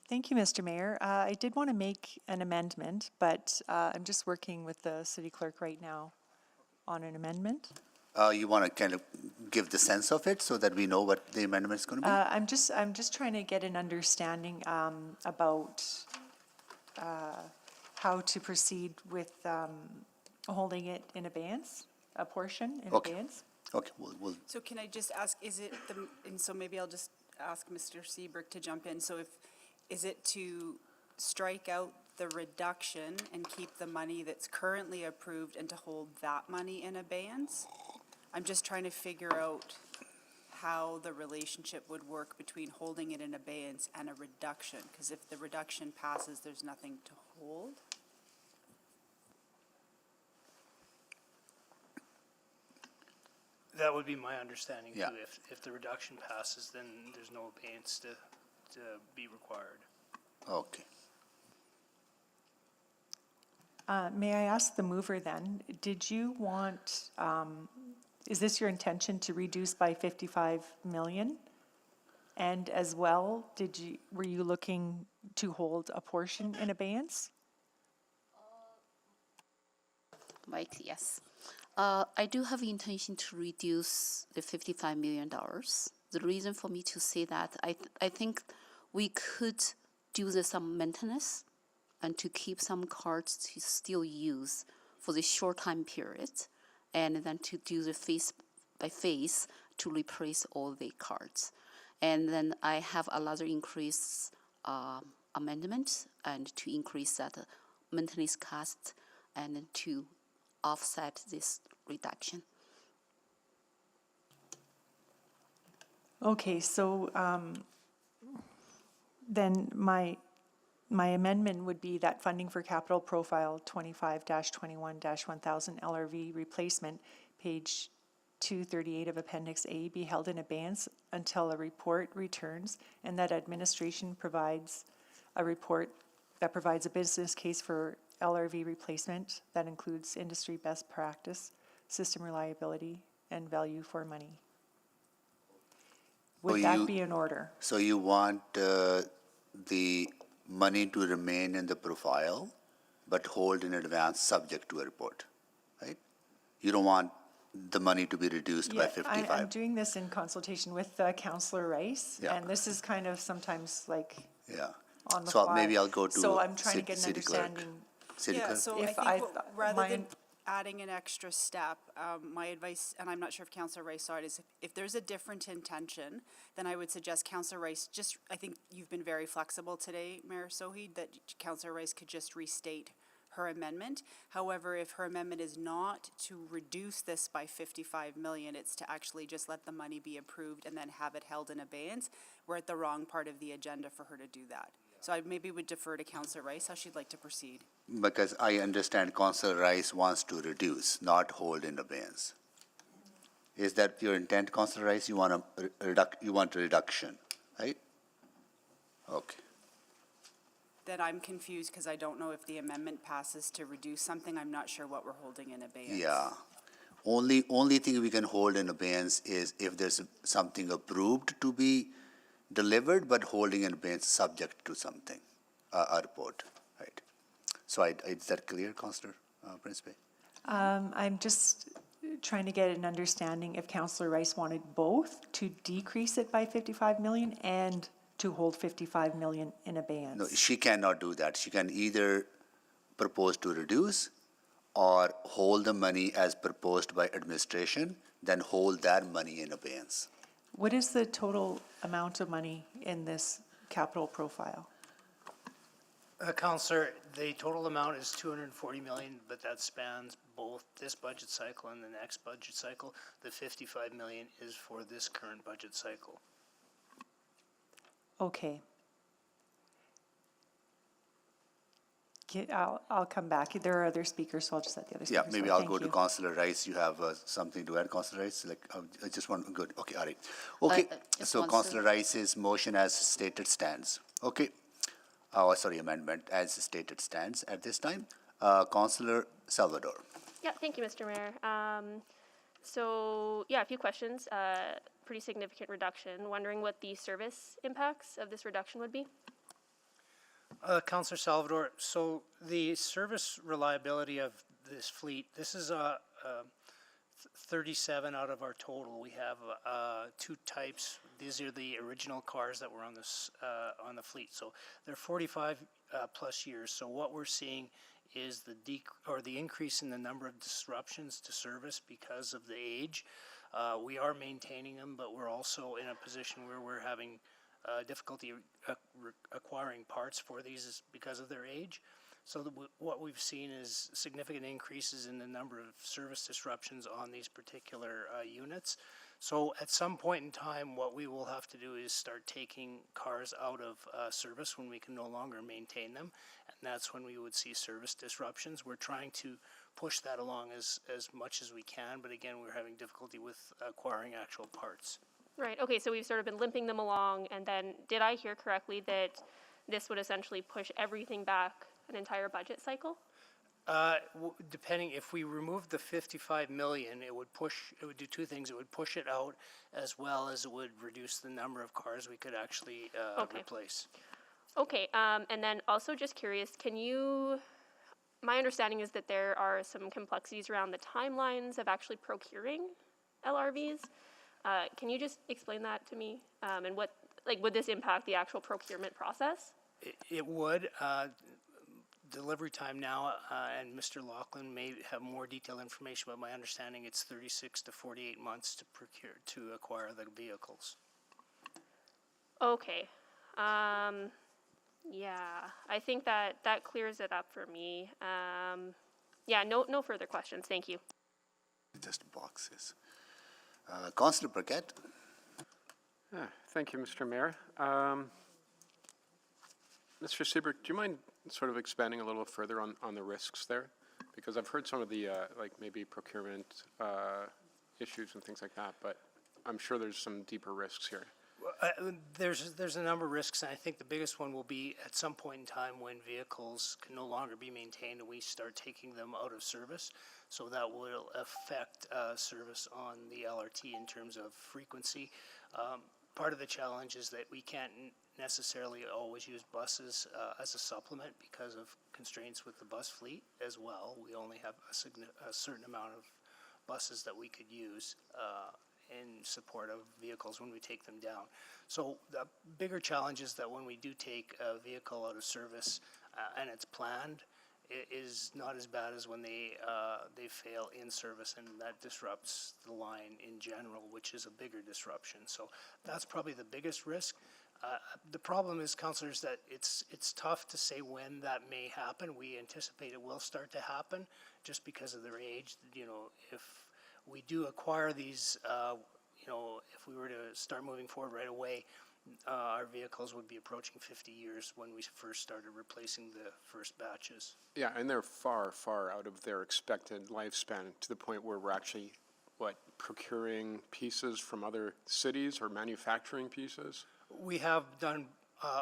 Thank you, Mr. Mayor. I did want to make an amendment, but I'm just working with the city clerk right now on an amendment. You want to kind of give the sense of it so that we know what the amendment is going to be? I'm just trying to get an understanding about how to proceed with holding it in abeyance, a portion in Okay. abeyance. Okay, we'll So can I just ask, is it the, and so maybe I'll just ask Mr. Seabrook to jump in. So is it to strike out the reduction and keep the money that's currently approved and to hold that money in abeyance? I'm just trying to figure out how the relationship would work between holding it in abeyance and a reduction, because if the reduction passes, there's nothing to hold. That would be my understanding Yeah. too. If the reduction passes, then there's no abeyance to be required. Okay. May I ask the mover then, did you want, is this your intention to reduce by 55 million? And as well, were you looking to hold a portion in abeyance? Mike, yes. I do have intention to reduce the $55 million. The reason for me to say that, I think we could do some maintenance and to keep some cards to still use for the short time period, and then to do the phase by phase to replace all the cards. And then I have another increase amendment and to increase that maintenance cost and to offset this reduction. Okay, so then my amendment would be that funding for capital profile 25-21-1000 LRV replacement, page 238 of Appendix A, be held in abeyance until a report returns, and that administration provides a report that provides a business case for LRV replacement that includes industry best practice, system reliability, and value for money. Would that be in order? So you want the money to remain in the profile, but hold in advance subject to a report, right? You don't want the money to be reduced by 55. I'm doing this in consultation with Councillor Rice, and this is kind of sometimes like on the So fly. maybe I'll go to So I'm trying to get an city clerk. understanding. City Yeah, clerk? so If I think I- rather my- than adding an extra step, my advice, and I'm not sure if Councillor Rice saw it, is if there's a different intention, then I would suggest Councillor Rice just, I think you've been very flexible today, Mayor Sohi, that Councillor Rice could just restate her amendment. However, if her amendment is not to reduce this by 55 million, it's to actually just let the money be approved and then have it held in abeyance, we're at the wrong part of the agenda for her to do that. So I maybe would defer to Councillor Rice, how she'd like to proceed. Because I understand Councillor Rice wants to reduce, not hold in abeyance. Is that your intent, Councillor Rice? You want a reduction, right? Okay. Then I'm confused because I don't know if the amendment passes to reduce something. I'm not sure what we're holding in abeyance. Yeah. Only thing we can hold in abeyance is if there's something approved to be delivered, but holding in abeyance subject to something, a report, right? So is that clear, Councillor Principe? I'm just trying to get an understanding if Councillor Rice wanted both to decrease it by 55 million and to hold 55 million in abeyance. No, she cannot do that. She can either propose to reduce or hold the money as proposed by administration, then hold that money in abeyance. What is the total amount of money in this capital profile? Councillor, the total amount is 240 million, but that spans both this budget cycle and the next budget cycle. The 55 million is for this current budget cycle. Okay. I'll come back. There are other speakers, so I'll just let the other Yeah, speakers maybe go. I'll Thank go to you. Councillor Rice. You have something to add, Councillor Rice? Like, I just want, good, okay, all right. Okay, just so one Councillor Rice's motion as stated stands. Okay. Oh, sorry, amendment as stated stands at this time. Councillor Salvador. Yeah, thank you, Mr. Mayor. So, yeah, a few questions. Pretty significant reduction. Wondering what the service impacts of this reduction would be? Councillor Salvador, so the service reliability of this fleet, this is 37 out of our total. We have two types. These are the original cars that were on this on the fleet. So they're 45 plus years. So what we're seeing is the increase in the number of disruptions to service because of the age. We are maintaining them, but we're also in a position where we're having difficulty acquiring parts for these because of their age. So what we've seen is significant increases in the number of service disruptions on these particular units. So at some point in time, what we will have to do is start taking cars out of service when we can no longer maintain them, and that's when we would see service disruptions. We're trying to push that along as much as we can, but again, we're having difficulty with acquiring actual parts. Right, okay, so we've sort of been limping them along, and then did I hear correctly that this would essentially push everything back an entire budget cycle? Depending, if we remove the 55 million, it would do two things. It would push it out, as well as it would reduce the number of cars we could actually replace. Okay, and then also just curious, my understanding is that there are some complexities around the timelines of actually procuring LRVs. Can you just explain that to me? And would this impact the actual procurement process? It would. Delivery time now, and Mr. Laughlin may have more detailed information, but my understanding it's 36 to 48 months to acquire the vehicles. Okay. Yeah, I think that clears it up for me. Yeah, no further questions. Thank you. Just boxes. Councillor Burkett. Thank you, Mr. Mayor. Mr. Siebert, do you mind sort of expanding a little further on the risks there? Because I've heard some of the, like maybe procurement issues and things like that, but I'm sure there's some deeper risks here. There's a number of risks, and I think the biggest one will be at some point in time when vehicles can no longer be maintained and we start taking them out of service. So that will affect service on the LRT in terms of frequency. Part of the challenge is that we can't necessarily always use buses as a supplement because of constraints with the bus fleet as well. We only have a certain amount of buses that we could use in support of vehicles when we take them down. So the bigger challenge is that when we do take a vehicle out of service and it's planned, it is not as bad as when they fail in service, and that disrupts the line in general, which is a bigger disruption. So that's probably the biggest risk. The problem is, councillors, that it's tough to say when that may happen. We anticipate it will start to happen just because of their age. You know, if we do acquire these, you know, if we were to start moving forward right away, our vehicles would be approaching 50 years when we first started replacing the first batches. Yeah, and they're far, far out of their expected lifespan to the point where we're actually, procuring pieces from other cities or manufacturing pieces? We have done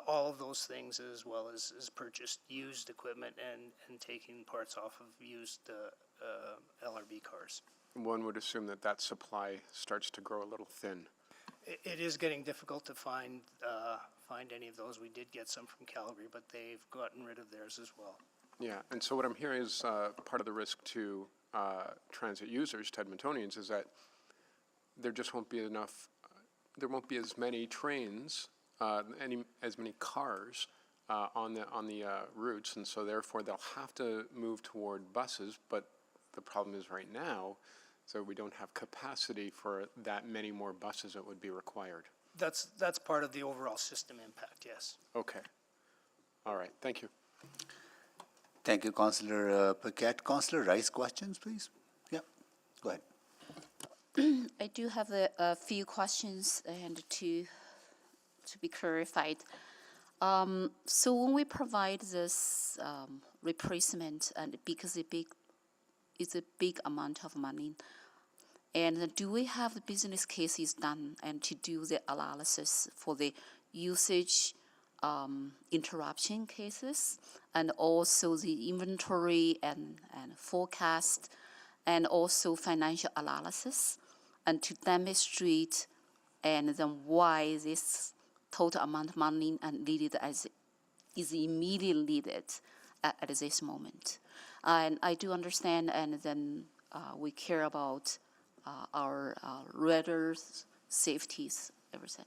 all of those things, as well as purchased used equipment and taking parts off of used LRV cars. One would assume that supply starts to grow a little thin. It is getting difficult to find any of those. We did get some from Calgary, but they've gotten rid of theirs as well. Yeah, and so what I'm hearing is part of the risk to transit users, to Edmontonians, is that there just won't be enough, there won't be as many trains, as many cars on the routes, and so therefore they'll have to move toward buses, but the problem is right now, so we don't have capacity for that many more buses that would be required. That's part of the overall system impact, yes. Okay. All right, thank you. Thank you, Councillor Paquette. Councillor Rice, questions, please? Yeah, go ahead. I do have a few questions and to be clarified. So when we provide this replacement, and because it's a big amount of money, and do we have the business cases done and to do the analysis for the usage interruption cases, and also the inventory and forecast, and also financial analysis, and to demonstrate and then why this total amount of money and needed as is immediately needed at this moment. And I do understand, and then we care about our readers' safeties, everything.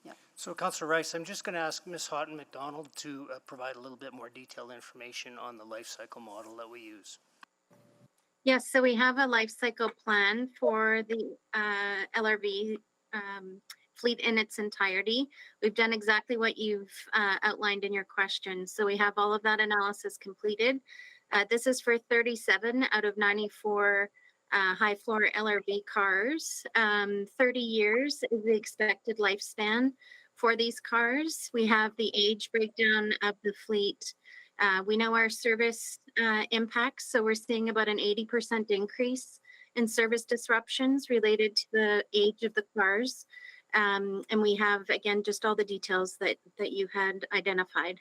Yeah. So Councillor Rice, I'm just going to ask Ms. Houghton McDonald to provide a little bit more detailed information on the life cycle model that we use. Yes, so we have a life cycle plan for the LRV fleet in its entirety. We've done exactly what you've outlined in your question. So we have all of that analysis completed. This is for 37 out of 94 high floor LRV cars. 30 years is the expected lifespan for these cars. We have the age breakdown of the fleet. We know our service impacts, so we're seeing about an 80% increase in service disruptions related to the age of the cars. And we have, again, just all the details that you had identified.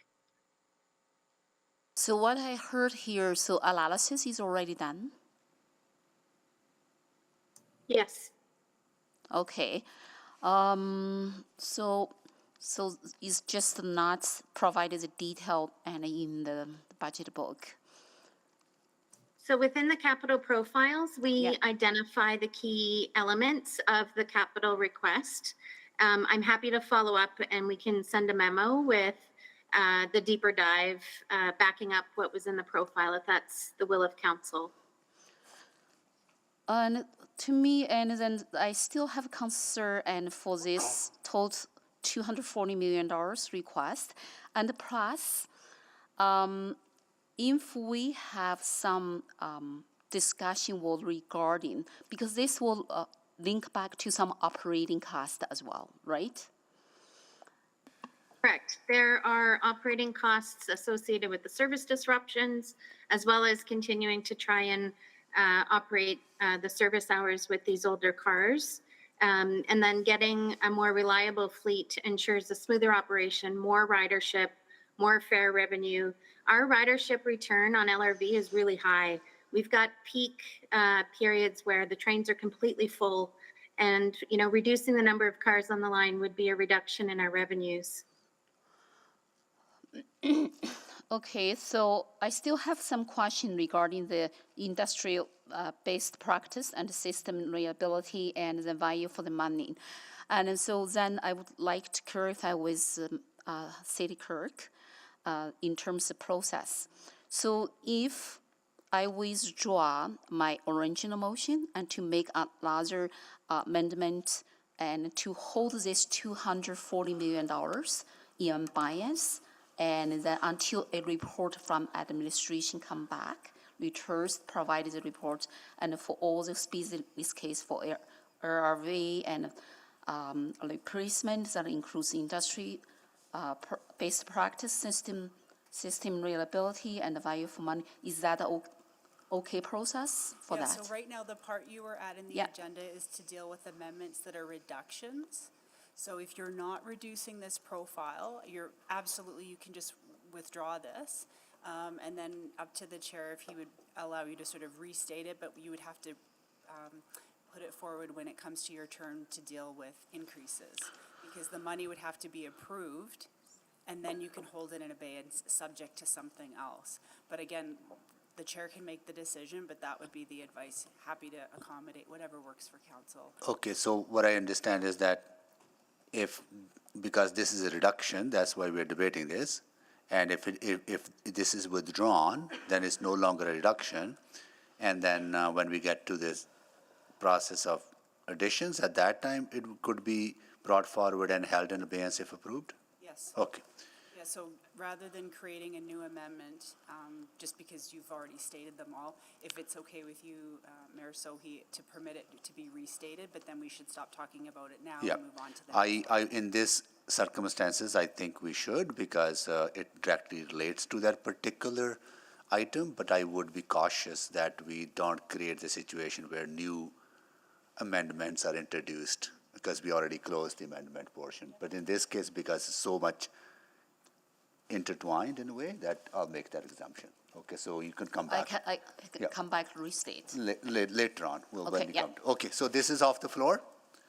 So what I heard here, so analysis is already done? Yes. Okay. So it's just not provided detail and in the budget book. So within the capital profiles, we identify the key elements of the capital request. I'm happy to follow up and we can send a memo with the deeper dive, backing up what was in the profile, if that's the will of council. And to me, and then I still have concern and for this total $240 million request, and plus, if we have some discussion regarding, because this will link back to some operating cost as well, right? Correct. There are operating costs associated with the service disruptions, as well as continuing to try and operate the service hours with these older cars. And then getting a more reliable fleet ensures a smoother operation, more ridership, more fare revenue. Our ridership return on LRV is really high. We've got peak periods where the trains are completely full, and reducing the number of cars on the line would be a reduction in our revenues. Okay, so I still have some question regarding the industrial based practice and system reliability and the value for the money. And so then I would like to clarify with City Clerk in terms of process. So if I withdraw my original motion and to make another amendment and to hold this $240 million in bias, and then until a report from administration come back, returns provided the report, and for all the species, this case for RRV and replacement that includes industry based practice, system reliability, and value for money, is that okay process for that? So right now, the part you were at in the agenda is to deal with amendments that are reductions. So if you're not reducing this profile, you can just withdraw this. And then up to the chair if he would allow you to sort of restate it, but you would have to put it forward when it comes to your turn to deal with increases. Because the money would have to be approved, and then you can hold it in abeyance subject to something else. But again, the chair can make the decision, but that would be the advice. Happy to accommodate whatever works for council. Okay, so what I understand is that because this is a reduction, that's why we're debating this, and if this is withdrawn, then it's no longer a reduction, and then when we get to this process of additions, at that time, it could be brought forward and held in abeyance if approved? Yes. Okay. Yeah, so rather than creating a new amendment, just because you've already stated them all, if it's okay with you, Mayor Sohi, to permit it to be restated, but then we should stop talking about it now and move on to the next. In this circumstances, I think we should, because it directly relates to that particular item, but I would be cautious that we don't create the situation where new amendments are introduced, because we already closed the amendment portion. But in this case, because it's so much intertwined in a way, that I'll make that exemption. Okay, so you can come back. I can come back and restate. Later on. Okay, Okay, so this is off the floor?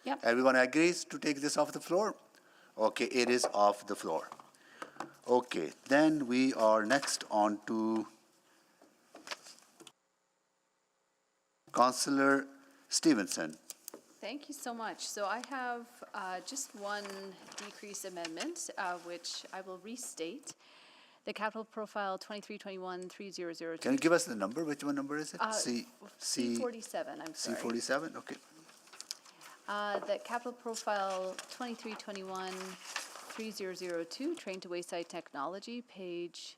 Yep. Everyone agrees to take this off the floor? Okay, it is off the floor. Okay, then we are next on to Councillor Stevenson. Thank you so much. So I have just one decrease amendment, which I will restate. The capital profile 2321-3002. Can you give us the number? Which one number is it? C47, I'm sorry. C47, okay. The capital profile 2321-3002, train to wayside technology, page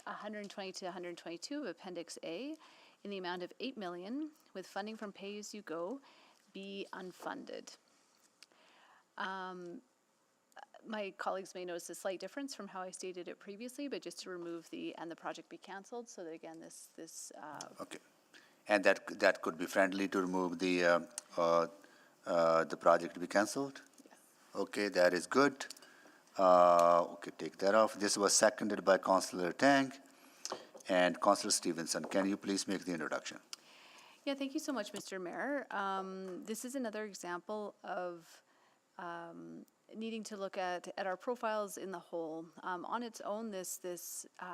120 to 122 of Appendix A, in the amount of $8 million, with funding from pay-as-you-go, be unfunded. My colleagues may notice a slight difference from how I stated it previously, but just to remove the "and the project be canceled," so that again, this Okay. And that could be friendly to remove the project to be cancelled? Okay, that is good. Okay, take that off. This was seconded by Councillor Tang and Councillor Stevenson. Can you please make the introduction? Yeah, thank you so much, Mr. Mayor. This is another example of needing to look at our profiles in the whole. On its own, this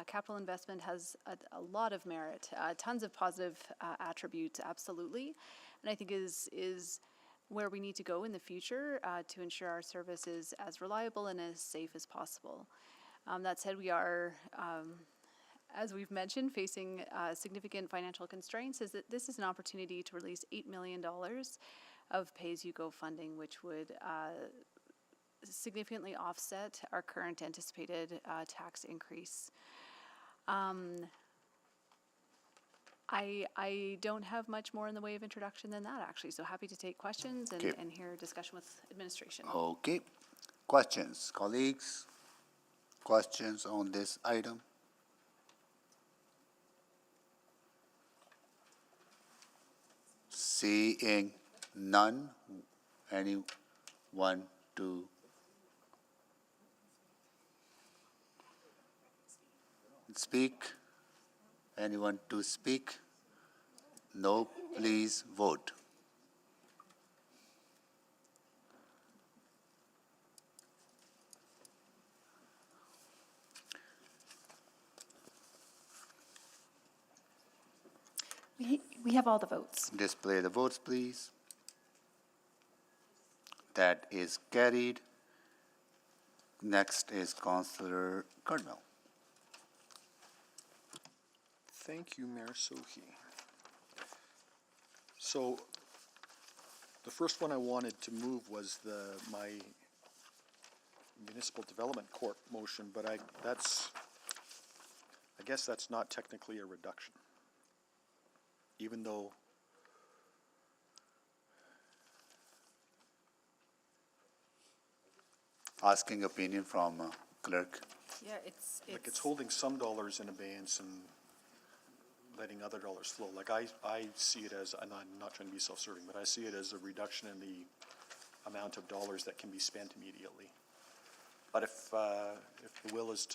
capital investment has a lot of merit, tons of positive attributes, absolutely, and I think is where we need to go in the future to ensure our service is as reliable and as safe as possible. That said, we are, as we've mentioned, facing significant financial constraints. This is an opportunity to release $8 million of pay-as-you-go funding, which would significantly offset our current anticipated tax increase. I don't have much more in the way of introduction than that, actually, so happy to take questions and hear discussion with administration. Okay. Questions, colleagues? Questions on this item? Seeing none, anyone to speak? Anyone to speak? No, please vote. We have all the votes. Display the votes, please. That is carried. Next is Councillor Cardinal. Thank you, Mayor Sohi. So the first one I wanted to move was my Municipal Development Corp motion, but I guess that's not technically a reduction, even though Asking opinion from clerk. Yeah, it's like it's holding some dollars in abeyance and letting other dollars flow. Like I see it as, and I'm not trying to be self-serving, but I see it as a reduction in the amount of dollars that can be spent immediately. But if the will is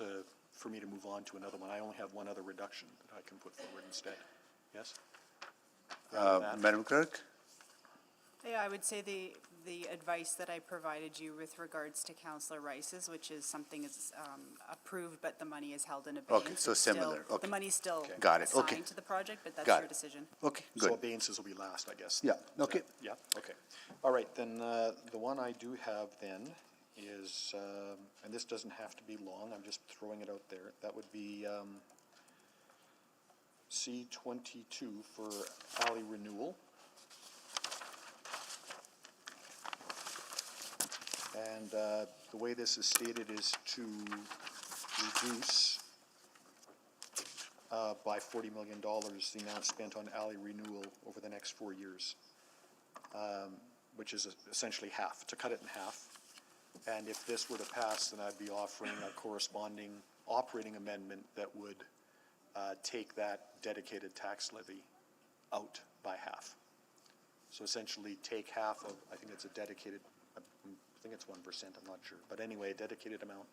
for me to move on to another one, I only have one other reduction that I can put forward instead. Yes? Madam Clerk? Yeah, I would say the advice that I provided you with regards to Councillor Rice's, which is something is approved, but the money is held in abeyance. Okay, so It's still- similar, okay. The money's still Got it, okay. assigned to the project, but that's Got your it. decision. Okay, So good. abeyances will be last, I guess. Yeah, okay. Yeah, okay. All right, then the one I do have then is, and this doesn't have to be long, I'm just throwing it out there. That would be C22 for alley renewal. And the way this is stated is to reduce by $40 million the amount spent on alley renewal over the next 4 years, which is essentially half, to cut it in half. And if this were to pass, then I'd be offering a corresponding operating amendment that would take that dedicated tax levy out by half. So essentially take half of, I think it's a dedicated, I think it's 1%, I'm not sure. But anyway, a dedicated amount,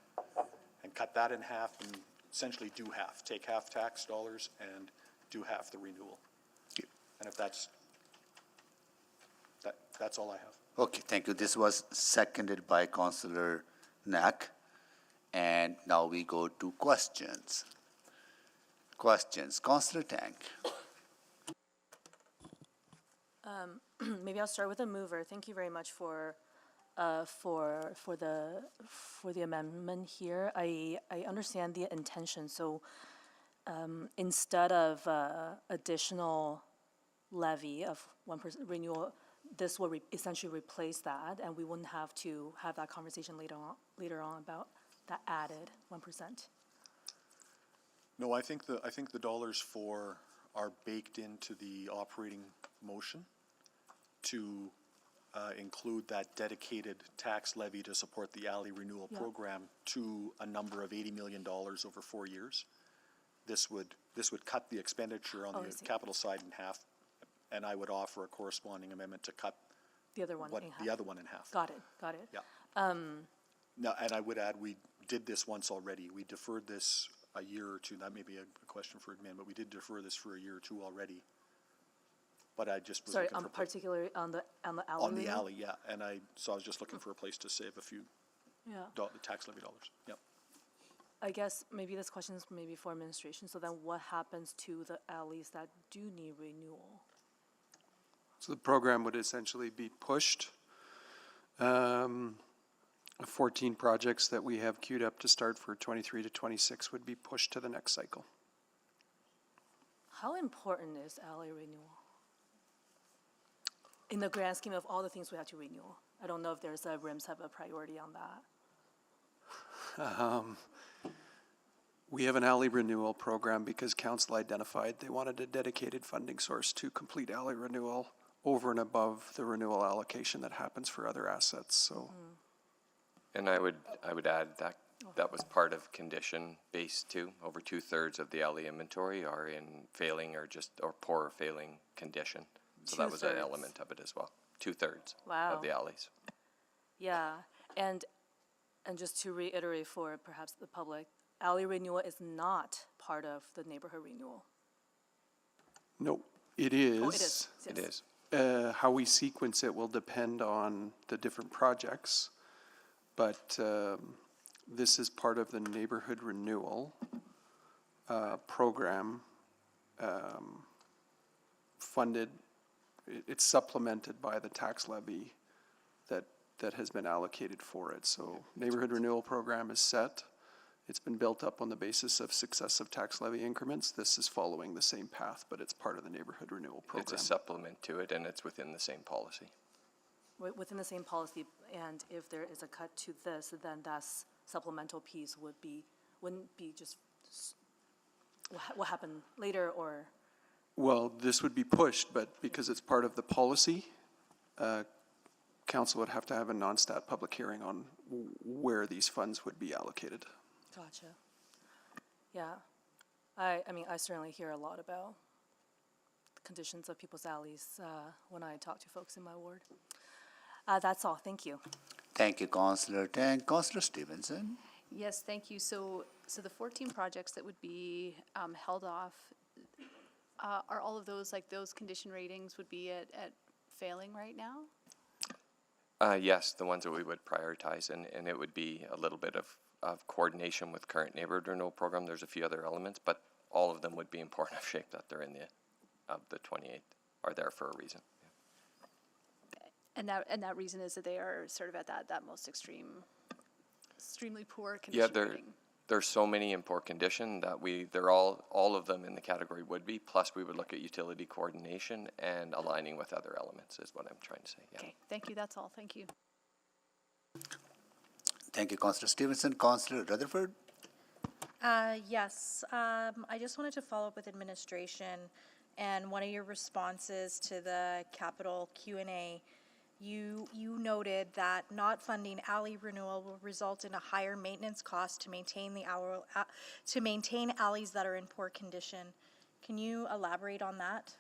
and cut that in half and essentially do half. Take half tax dollars and do half the renewal. And if that's all I have. Okay, thank you. This was seconded by Councillor Knack. And now we go to questions. Questions. Councillor Tank. Maybe I'll start with the mover. Thank you very much for the amendment here. I understand the intention. So instead of additional levy of 1% renewal, this will essentially replace that, and we wouldn't have to have that conversation later on about that added 1%. No, I think the dollars are baked into the operating motion to include that dedicated tax levy to support the alley renewal program to a number of $80 million over 4 years. This would cut the expenditure on the capital side in half, and I would offer a corresponding amendment to cut the other one in half. The other one in half. Got it. Yeah. Now, and I would add, we did this once already. We deferred this a year or two. That may be a question for admin, but we did defer this for a year or two already. But I just was looking for particularly on the alley. on the alley, yeah. And I was just looking for a place to save a few the tax levy dollars. Yep. I guess maybe this question is maybe for administration. So then what happens to the alleys that do need renewal? So the program would essentially be pushed. 14 projects that we have queued up to start for 23 to 26 would be pushed to the next cycle. How important is alley renewal? In the grand scheme of all the things we have to renew, I don't know if there's RIMS have a priority on that. We have an alley renewal program because council identified they wanted a dedicated funding source to complete alley renewal over and above the renewal allocation that happens for other assets. So, And I would add that that was part of condition base too. Over 2/3 of the alley inventory are in failing or poor failing condition. So that was an element of it as well. 2/3 of the alleys. Yeah, and just to reiterate for perhaps the public, alley renewal is not part of the neighborhood renewal. no, it is. Oh, it is. Yes. It is. How we sequence it will depend on the different projects, but this is part of the neighborhood renewal program funded. It's supplemented by the tax levy that has been allocated for it. So neighborhood renewal program is set. It's been built up on the basis of successive tax levy increments. This is following the same path, but it's part of the neighborhood renewal program. It's a supplement to it, and it's within the same policy. Within the same policy, and if there is a cut to this, then that supplemental piece wouldn't be just what happened later, or? Well, this would be pushed, but because it's part of the policy, council would have to have a non-stat public hearing on where these funds would be allocated. Gotcha. Yeah, I mean, I certainly hear a lot about the conditions of people's alleys when I talk to folks in my ward. That's all. Thank you. Thank you, Councillor Tank. Councillor Stevenson. Yes, thank you. So the 14 projects that would be held off, are all of those, like those condition ratings would be at failing right now? Yes, the ones that we would prioritize, and it would be a little bit of coordination with current neighborhood renewal program. There's a few other elements, but all of them would be in poor enough shape that they're in the 28 are there for a reason. And that reason is that they are sort of at that most extremely poor condition rating. There's so many in poor condition that they're all of them in the category would be, plus we would look at utility coordination and aligning with other elements is what I'm trying to say. Yeah. Okay, thank you, that's all, thank you. Thank you, Councillor Stevenson. Councillor Rutherford. Yes, I just wanted to follow up with administration, and one of your responses to the capital Q&A, you noted that not funding alley renewal will result in a higher maintenance cost to maintain alleys that are in poor condition. Can you elaborate on that?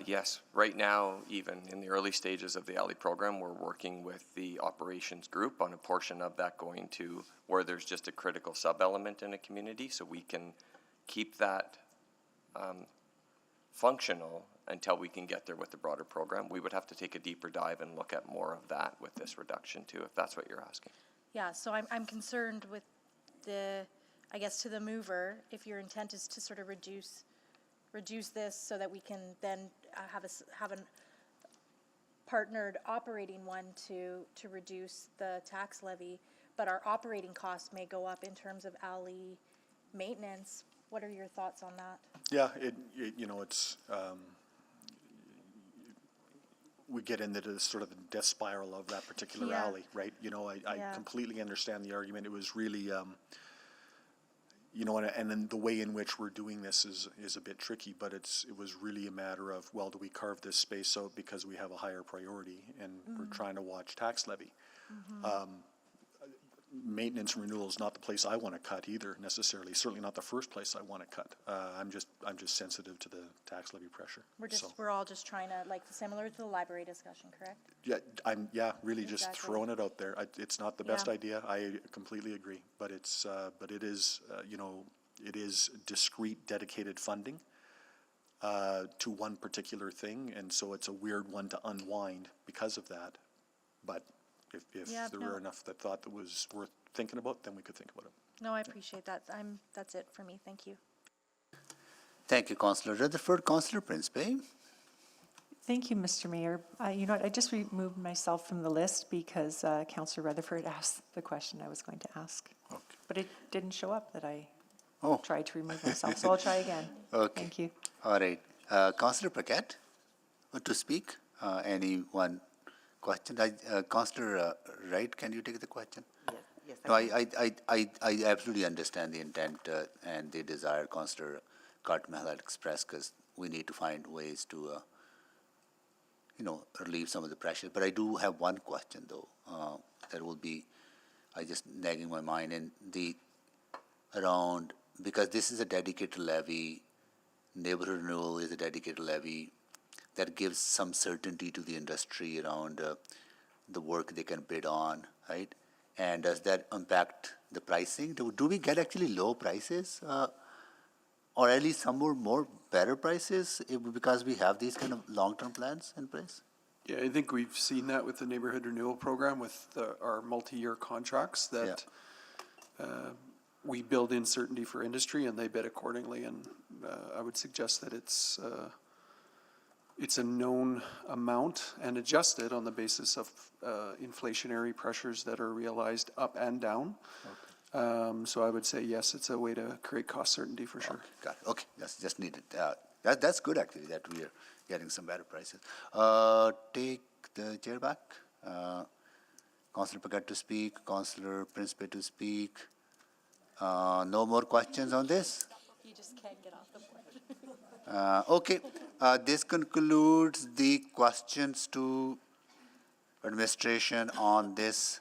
Yes, right now, even in the early stages of the alley program, we're working with the operations group on a portion of that going to where there's just a critical sub-element in a community, so we can keep that functional until we can get there with the broader program. We would have to take a deeper dive and look at more of that with this reduction too, if that's what you're asking. Yeah, so I'm concerned with I guess to the mover, if your intent is to sort of reduce this so that we can then have a partnered operating one to reduce the tax levy, but our operating costs may go up in terms of alley maintenance. What are your thoughts on that? Yeah, you know, it's, we get into the sort of the death spiral of that particular Yeah. alley, right? You know, I Yeah. completely understand the argument. It was really, you know, and then the way in which we're doing this is a bit tricky, but it was really a matter of, well, do we carve this space out because we have a higher priority and we're trying to watch tax levy? Maintenance and renewal is not the place I want to cut either necessarily. Certainly not the first place I want to cut. I'm just sensitive to the tax levy pressure. We're all just trying to, like, similar to the library discussion, correct? Yeah, really just Exactly. throwing it out there. It's not the best Yeah. idea. I completely agree, but it is, you know, it is discrete, dedicated funding to one particular thing, and so it's a weird one to unwind because of that. But if Yeah, there no. were enough that thought that was worth thinking about, then we could think about it. No, I appreciate that. That's it for me. Thank you. Thank you, Councillor Rutherford. Councillor Principe? Thank you, Mr. Mayor. You know what, I just removed myself from the list because Councillor Rutherford asked the question I was going to ask. Okay. But it didn't show up that I Oh. tried to remove myself, so I'll try again. Okay. Thank you. All right. Councillor Paquette, to speak? Anyone question? Councillor Wright, can you take the question? Yes. No, I absolutely understand the intent and the desire Councillor Cartmel had expressed, because we need to find ways to, you know, relieve some of the pressure. But I do have one question, though, that will be, just nagging my mind, and because this is a dedicated levy, neighborhood renewal is a dedicated levy, that gives some certainty to the industry around the work they can bid on, right? And does that impact the pricing? Do we get actually low prices, or at least some more better prices because we have these kind of long-term plans in place? Yeah, I think we've seen that with the neighborhood renewal program with our multi-year contracts that we build in certainty for industry and they bid accordingly. And I would suggest that it's a known amount and adjusted on the basis of inflationary pressures that are realized up and down. Okay. So I would say yes, it's a way to create cost certainty for sure. Okay, got it. Okay, that's just needed. That's good actually that we are getting some better prices. Take the chair back. Councillor Paquette to speak. Councillor Principe to speak. No more questions on this? You just can't get off the board. Okay, this concludes the questions to administration on this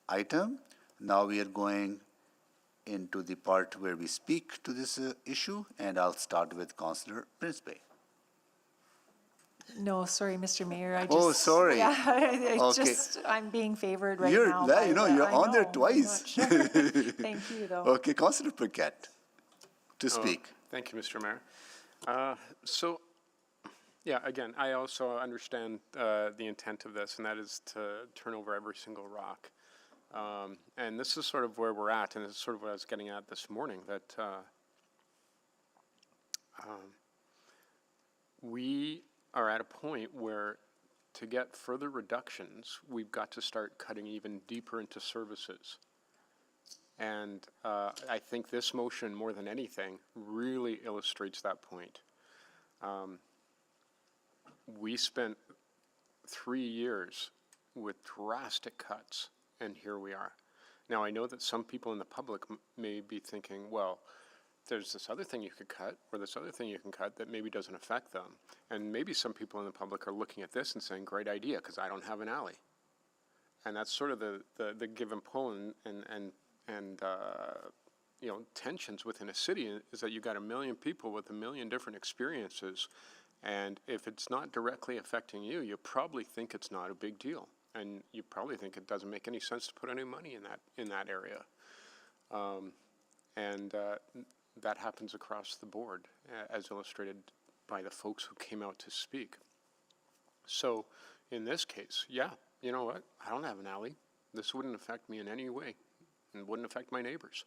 item. Now we are going into the part where we speak to this issue, and I'll start with Councillor Principe. No, sorry, Mr. Mayor, I just. Oh, sorry. Yeah, Okay. I'm being favored right You're, now. you know, you're on there I'm twice. not sure. Thank you, though. Okay, Councillor Paquette to speak. Thank you, Mr. Mayor. So, yeah, again, I also understand the intent of this, and that is to turn over every single rock. And this is sort of where we're at, and this is sort of what I was getting at this morning, that we are at a point where to get further reductions, we've got to start cutting even deeper into services. And I think this motion, more than anything, really illustrates that point. We spent 3 years with drastic cuts, and here we are. Now, I know that some people in the public may be thinking, well, there's this other thing you could cut, or this other thing you can cut that maybe doesn't affect them. And maybe some people in the public are looking at this and saying, great idea, because I don't have an alley. And that's sort of the give and pull and you know, tensions within a city is that you've got 1 million people with 1 million different experiences. And if it's not directly affecting you, you probably think it's not a big deal. And you probably think it doesn't make any sense to put any money in that area. That happens across the board, as illustrated by the folks who came out to speak. So in this case, yeah, you know what? I don't have an alley. This wouldn't affect me in any way and wouldn't affect my neighbors.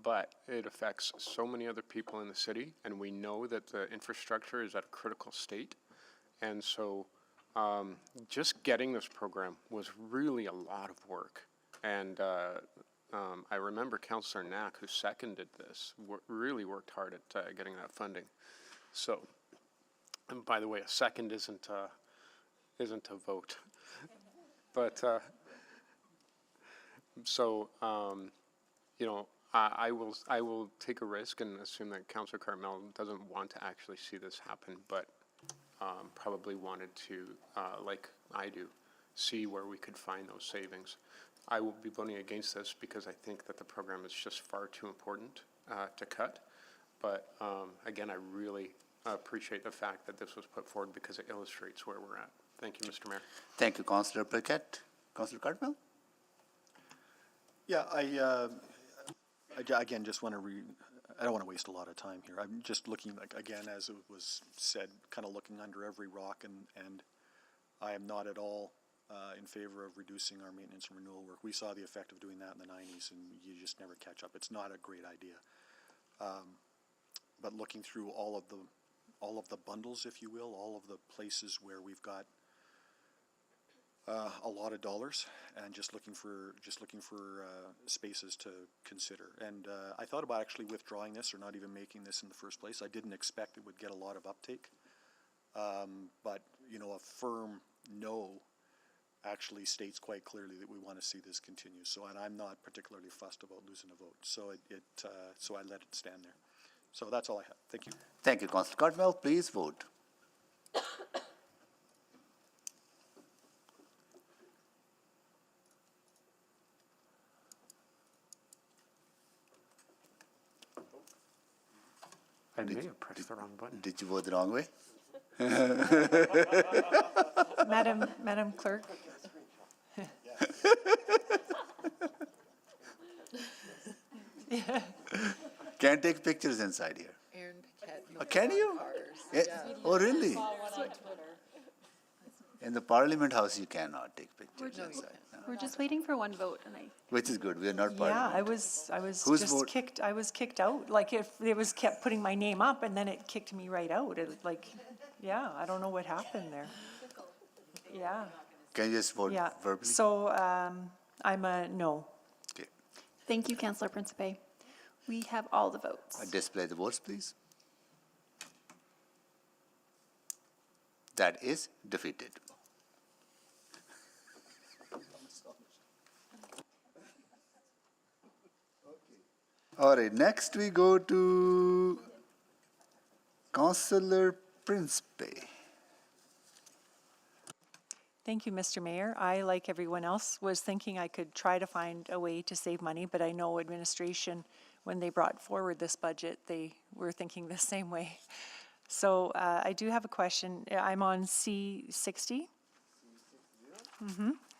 but it affects so many other people in the city, and we know that the infrastructure is at a critical state. And so just getting this program was really a lot of work. And I remember Councillor Knack, who seconded this, really worked hard at getting that funding. So, and by the way, a second isn't a vote. But so, you know, I will take a risk and assume that Councillor Carmel doesn't want to actually see this happen, but probably wanted to, like I do, see where we could find those savings. I will be voting against this because I think that the program is just far too important to cut. But again, I really appreciate the fact that this was put forward because it illustrates where we're at. Thank you, Mr. Mayor. Thank you, Councillor Paquette. Councillor Cartmel? Yeah, again, just want to I don't want to waste a lot of time here. I'm just looking, like, again, as it was said, kind of looking under every rock, and I am not at all in favor of reducing our maintenance and renewal work. We saw the effect of doing that in the 90s, and you just never catch up. It's not a great idea. But looking through all of the bundles, if you will, all of the places where we've got a lot of dollars, and just looking for spaces to consider. And I thought about actually withdrawing this or not even making this in the first place. I didn't expect it would get a lot of uptake, but you know, a firm no actually states quite clearly that we want to see this continue. So, and I'm not particularly fussed about losing a vote. So so I let it stand there. So that's all I have. Thank you. Thank you, Councillor Cartmel. Please vote. I may have pressed the wrong button. Did you vote the wrong way? Madam Clerk? Can't take pictures inside here. Aaron Paquette. Oh, can you? Yeah. Oh, really? In the Parliament House, you cannot take pictures inside. No. We're just waiting for one vote, and Which is good. We are not Yeah, Parliament. I was Whose just vote? kicked, I was kicked out. Like, if it was kept putting my name up and then it kicked me right out. It, like, yeah, I don't know what happened there. Yeah, Can you just vote yeah. verbally? So, I'm a no. Okay. thank you, Councillor Principe. We have all the votes. Display the votes, please. That is defeated. All right, next we go to Councillor Principe. Thank you, Mr. Mayor. I, like everyone else, was thinking I could try to find a way to save money, but I know administration, when they brought forward this budget, they were thinking the same way. So I do have a question. I'm on C60.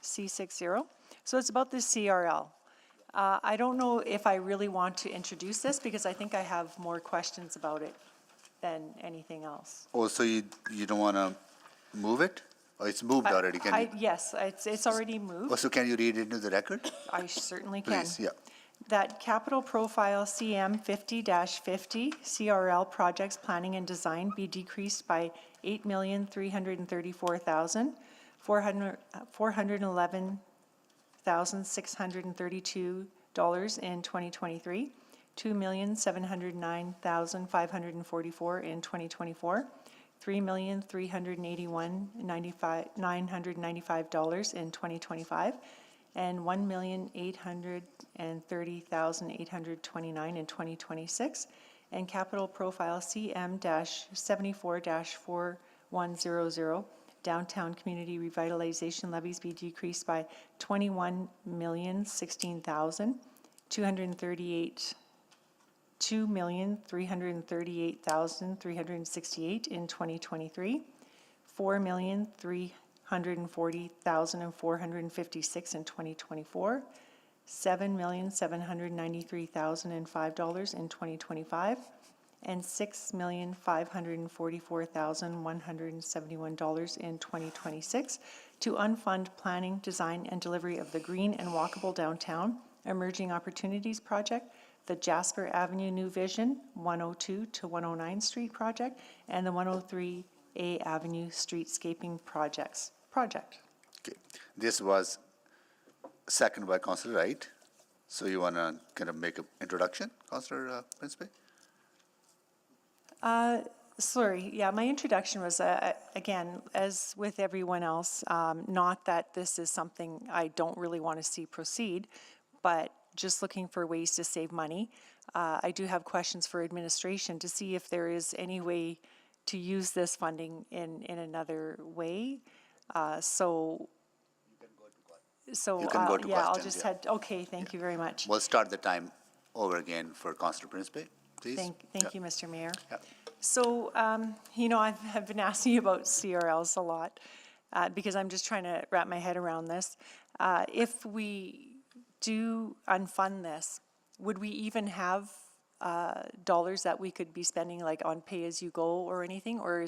C60. So it's about the CRL. I don't know if I really want to introduce this because I think I have more questions about it than anything else. Oh, so you don't want to move it? Oh, it's moved already, can you? Yes, it's already moved. Oh, so can you read it into the record? I certainly can. Please, yeah. That capital profile CM 50-50 CRL projects planning and design be decreased by $8,334,411,632 in 2023, $2,709,544 in 2024, $3,381,995 in 2025, and $1,830,829 in 2026, and capital profile CM-74-4100 downtown community revitalization levies be decreased by $2,338,368 in 2023, $4,340,456 in 2024, $7,793,005 in 2025, and $6,544,171 in 2026 to unfund planning, design, and delivery of the green and walkable downtown, Emerging Opportunities Project, the Jasper Avenue New Vision 102 to 109 Street project, and the 103A Avenue Streetscaping project. Okay. This was second by Councillor Wright. So you want to kind of make an introduction, Councillor Principe? Sorry, yeah, my introduction was, again, as with everyone else, not that this is something I don't really want to see proceed, but just looking for ways to save money. I do have questions for administration to see if there is any way to use this funding in another way. So You can go to yeah, I'll questions, just yeah. head, okay, thank you very much. We'll start the time over again for Councillor Principe, please. Thank you, Mr. Mayor. Yeah. So, you know, I've been asking you about CRLs a lot because I'm just trying to wrap my head around this. If we do unfund this, would we even have dollars that we could be spending like on pay-as-you-go or anything? Or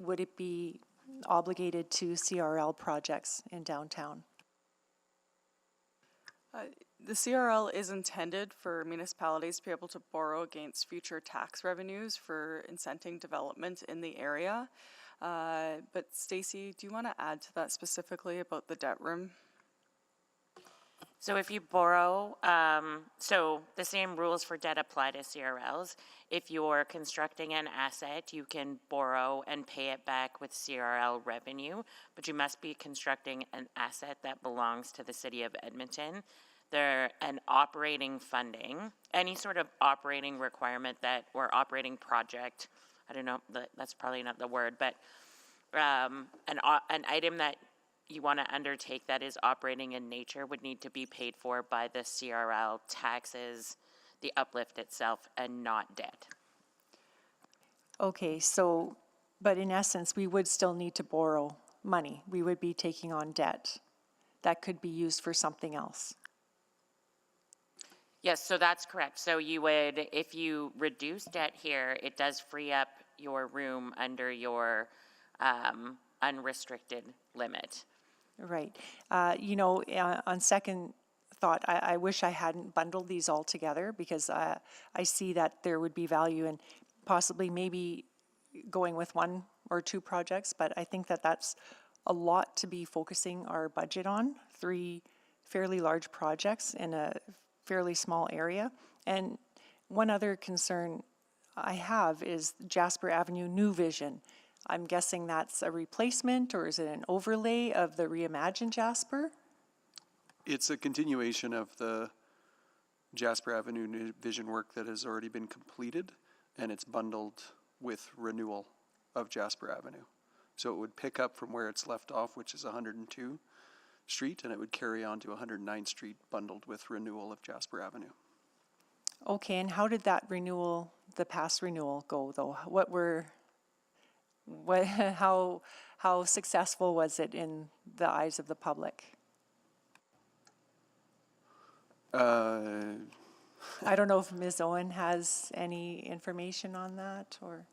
would it be obligated to CRL projects in downtown? The CRL is intended for municipalities to be able to borrow against future tax revenues for incenting development in the area. But Stacy, do you want to add to that specifically about the debt room? So if you borrow, so the same rules for debt apply to CRLs. If you're constructing an asset, you can borrow and pay it back with CRL revenue, but you must be constructing an asset that belongs to the city of Edmonton. They're an operating funding, any sort of operating requirement or operating project, I don't know, that's probably not the word, but an item that you want to undertake that is operating in nature would need to be paid for by the CRL taxes, the uplift itself, and not debt. Okay, so, but in essence, we would still need to borrow money. We would be taking on debt that could be used for something else. Yes, so that's correct. So you would, if you reduce debt here, it does free up your room under your unrestricted limit. Right. You know, on second thought, I wish I hadn't bundled these all together because I see that there would be value in possibly maybe going with one or two projects, but I think that that's a lot to be focusing our budget on, 3 fairly large projects in a fairly small area. And one other concern I have is Jasper Avenue New Vision. I'm guessing that's a replacement, or is it an overlay of the reimagined Jasper? It's a continuation of the Jasper Avenue New Vision work that has already been completed, and it's bundled with renewal of Jasper Avenue. So it would pick up from where it's left off, which is 102 Street, and it would carry on to 109 Street bundled with renewal of Jasper Avenue. Okay, and how did that renewal, the past renewal go though? How successful was it in the eyes of the public? I don't know if Ms. Owen has any information on that, or?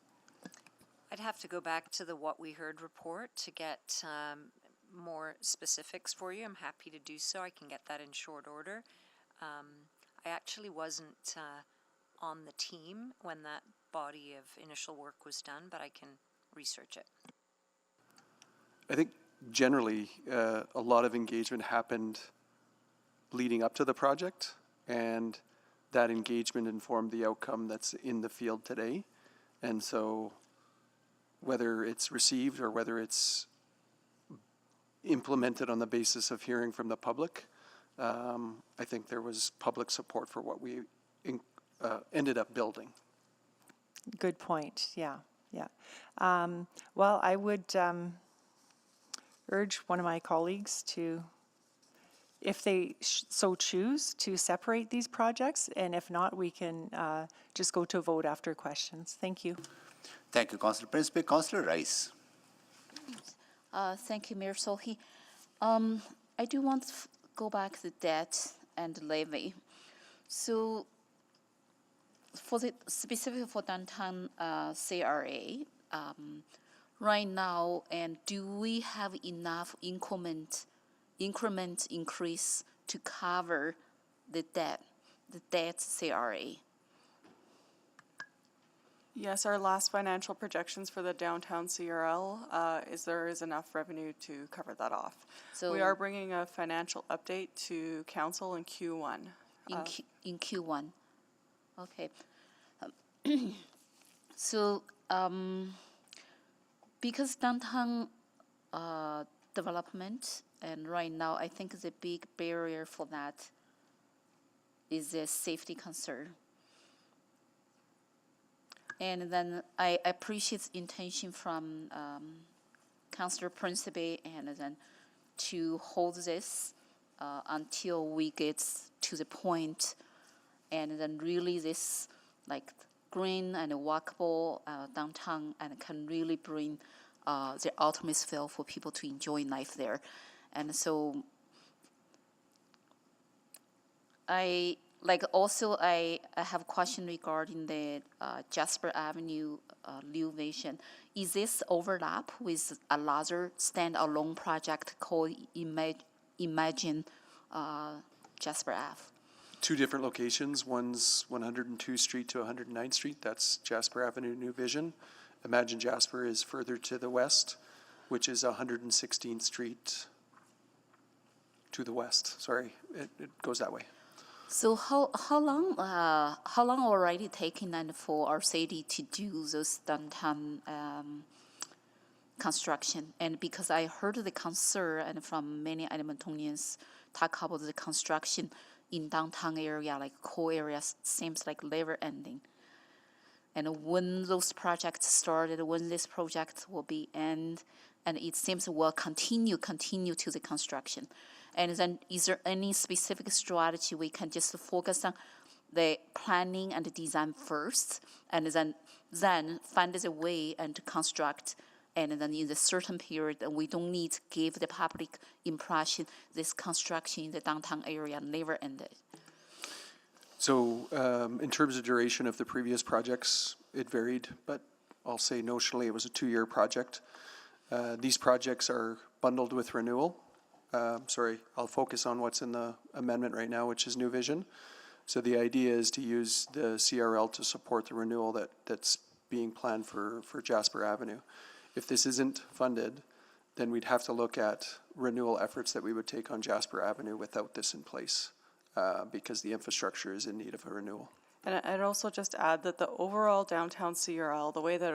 I'd have to go back to the What We Heard report to get more specifics for you. I'm happy to do so. I can get that in short order. I actually wasn't on the team when that body of initial work was done, but I can research it. I think generally a lot of engagement happened leading up to the project, and that engagement informed the outcome that's in the field today. And so whether it's received or whether it's implemented on the basis of hearing from the public, I think there was public support for what we ended up building. Good point, yeah. Well, I would urge one of my colleagues to, if they so choose, to separate these projects, and if not, we can just go to a vote after questions. Thank you. Thank you, Councillor Principe. Councillor Rice. Thank you, Mayor Sohi. I do want to go back to debt and levy. So specifically for downtown CRA, right now, and do we have enough increment increase to cover the debt CRA. Yes, our last financial projections for the downtown CRL there is enough revenue to cover that off. We are bringing a financial update to council in Q1. In Q1. Okay. So, because downtown development, and right now I think the big barrier for that is the safety concern. And then I appreciate the intention from Councillor Principe, and then to hold this until we get to the point, and then really this like green and walkable downtown, and can really bring the atmosphere for people to enjoy life there. And so I have a question regarding the Jasper Avenue new vision. Is this overlap with a larger standalone project called Imagine Jasper Ave? Two different locations. One's 102nd Street to 109th Street. That's Jasper Avenue New Vision. Imagine Jasper is further to the west, which is 116th Street to the west. Sorry, it goes that way. So how long already taken and for our city to do those downtown construction? And because I heard the concern and from many Edmontonians talk about the construction in downtown area, like core areas, seems like never ending. And when those projects started, when this project will be end, and it seems will continue to the construction. And then is there any specific strategy we can just focus on the planning and the design first, and then find a way and to construct, and then in a certain period, we don't need to give the public impression this construction in the downtown area never ended? So in terms of duration of the previous projects, it varied, but I'll say notionally it was a 2-year project. These projects are bundled with renewal. I'll focus on what's in the amendment right now, which is New Vision. So the idea is to use the CRL to support the renewal that's being planned for Jasper Avenue. If this isn't funded, then we'd have to look at renewal efforts that we would take on Jasper Avenue without this in place, because the infrastructure is in need of a renewal. And I'd also just add that the overall downtown CRL, the way that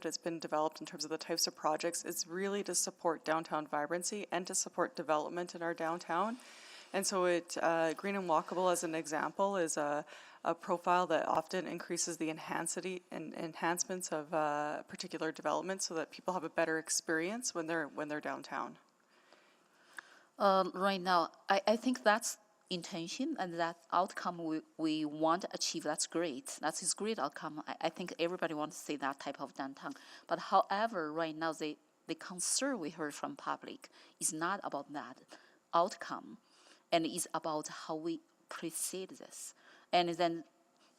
it's been developed in terms of the types of projects, is really to support downtown vibrancy and to support development in our downtown. And so Green and Walkable, as an example, is a profile that often increases the enhancements of particular developments so that people have a better experience when they're downtown. Right now, I think that's intention and that outcome we want to achieve. That's great. That is great outcome. I think everybody wants to see that type of downtown. But however, right now the concern we heard from public is not about that outcome, and is about how we precede this, and then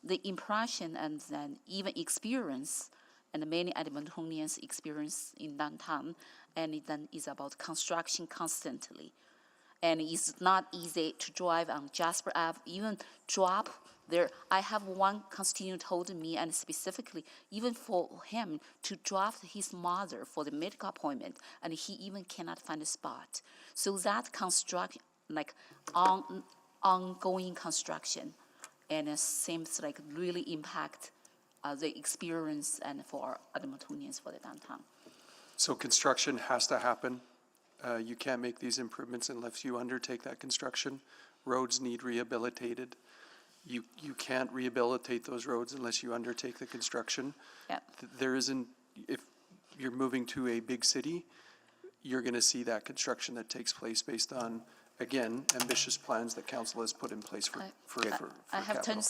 the impression and then even experience, and many Edmontonians experience in downtown, and then is about construction constantly. And it's not easy to drive on Jasper Ave, even drop there. I have one constituent told me, and specifically, even for him to drop his mother for the medical appointment, and he even cannot find a spot. So that construction, like ongoing construction, and it seems like really impact the experience and for Edmontonians for the downtown. So construction has to happen. You can't make these improvements unless you undertake that construction. Roads need rehabilitated. You can't rehabilitate those roads unless you undertake the construction. Yep. There isn't, if you're moving to a big city, you're going to see that construction that takes place based on, again, ambitious plans that council has put in place for capital. I have 10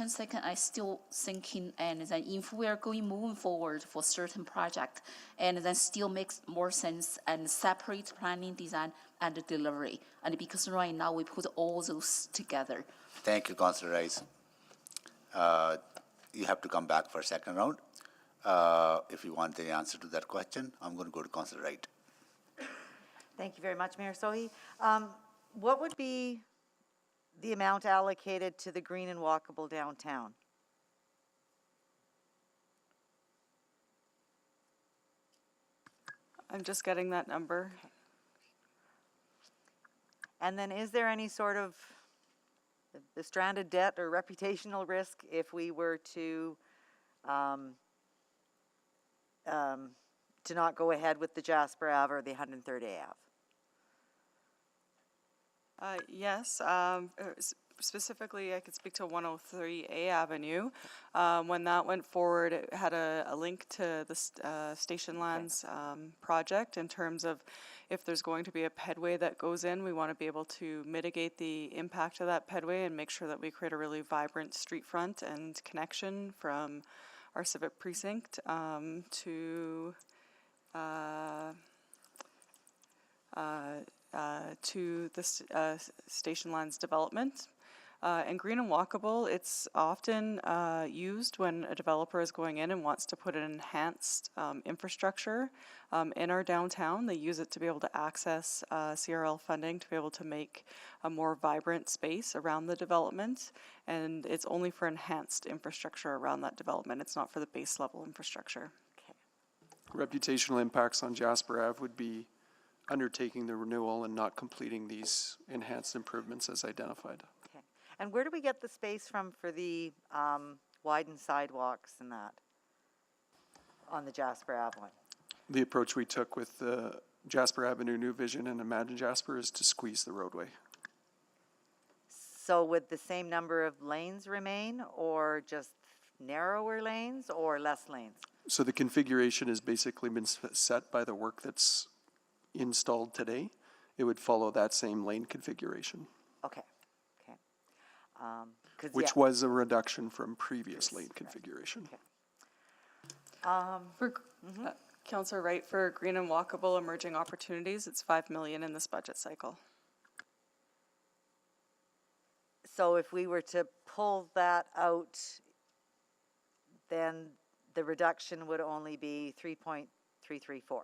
seconds. I still thinking, and then if we are moving forward for certain project, and then still makes more sense and separate planning, design, and delivery. And because right now we put all those together. Thank you, Councillor Rice. You have to come back for a second round. If you want the answer to that question, I'm going to go to Councillor Wright. Thank you very much, Mayor Sohi. What would be the amount allocated to the green and walkable downtown? I'm just getting that number. And then is there any sort of the stranded debt or reputational risk if we were to not go ahead with the Jasper Ave or the 130 Ave? Yes, specifically, I could speak to 103A Avenue. When that went forward, it had a link to the Station Lands project in terms of if there's going to be a pedway that goes in, we want to be able to mitigate the impact of that pedway and make sure that we create a really vibrant street front and connection from our civic precinct to the Station Lands development. And green and walkable, it's often used when a developer is going in and wants to put an enhanced infrastructure in our downtown. They use it to be able to access CRL funding to be able to make a more vibrant space around the development. And it's only for enhanced infrastructure around that development. It's not for the base level infrastructure. Reputational impacts on Jasper Ave would be undertaking the renewal and not completing these enhanced improvements as identified. Okay. And where do we get the space from for the widened sidewalks and that on the Jasper Ave one? The approach we took with the Jasper Avenue New Vision and Imagine Jasper is to squeeze the roadway. So would the same number of lanes remain, or just narrower lanes, or less lanes? So the configuration has basically been set by the work that's installed today. It would follow that same lane configuration. Okay, okay. Which was a reduction from previous lane configuration. For Councillor Wright, for green and walkable emerging opportunities, it's $5 million in this budget cycle. So if we were to pull that out, then the reduction would only be 3.334.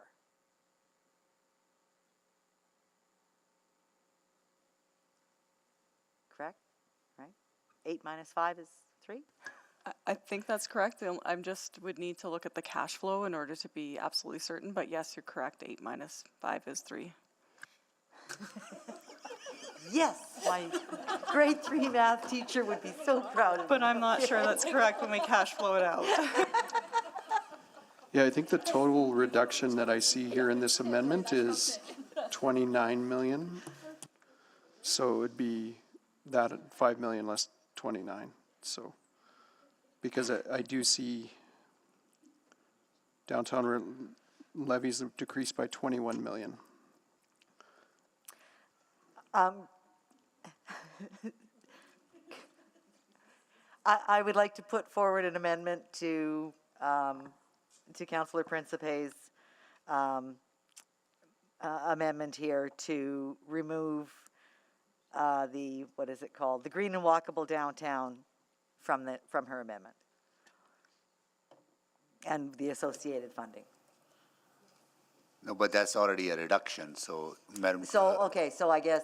Correct? Right? 8 minus 5 is 3? I think that's correct. I'm just would need to look at the cash flow in order to be absolutely certain, but yes, you're correct. 8 minus 5 is 3. Yes, my grade 3 math teacher would be so proud of me. But I'm not sure that's correct when we cash flow it out. Yeah, I think the total reduction that I see here in this amendment is 29 million. So it would be that at 5 million less 29. So, because I do see downtown levies decreased by 21 million. I would like to put forward an amendment to Councillor Principe's amendment here to remove the, what is it called? The green and walkable downtown from her amendment. And the associated funding. No, but that's already a reduction, so, Madam. So, okay, so I guess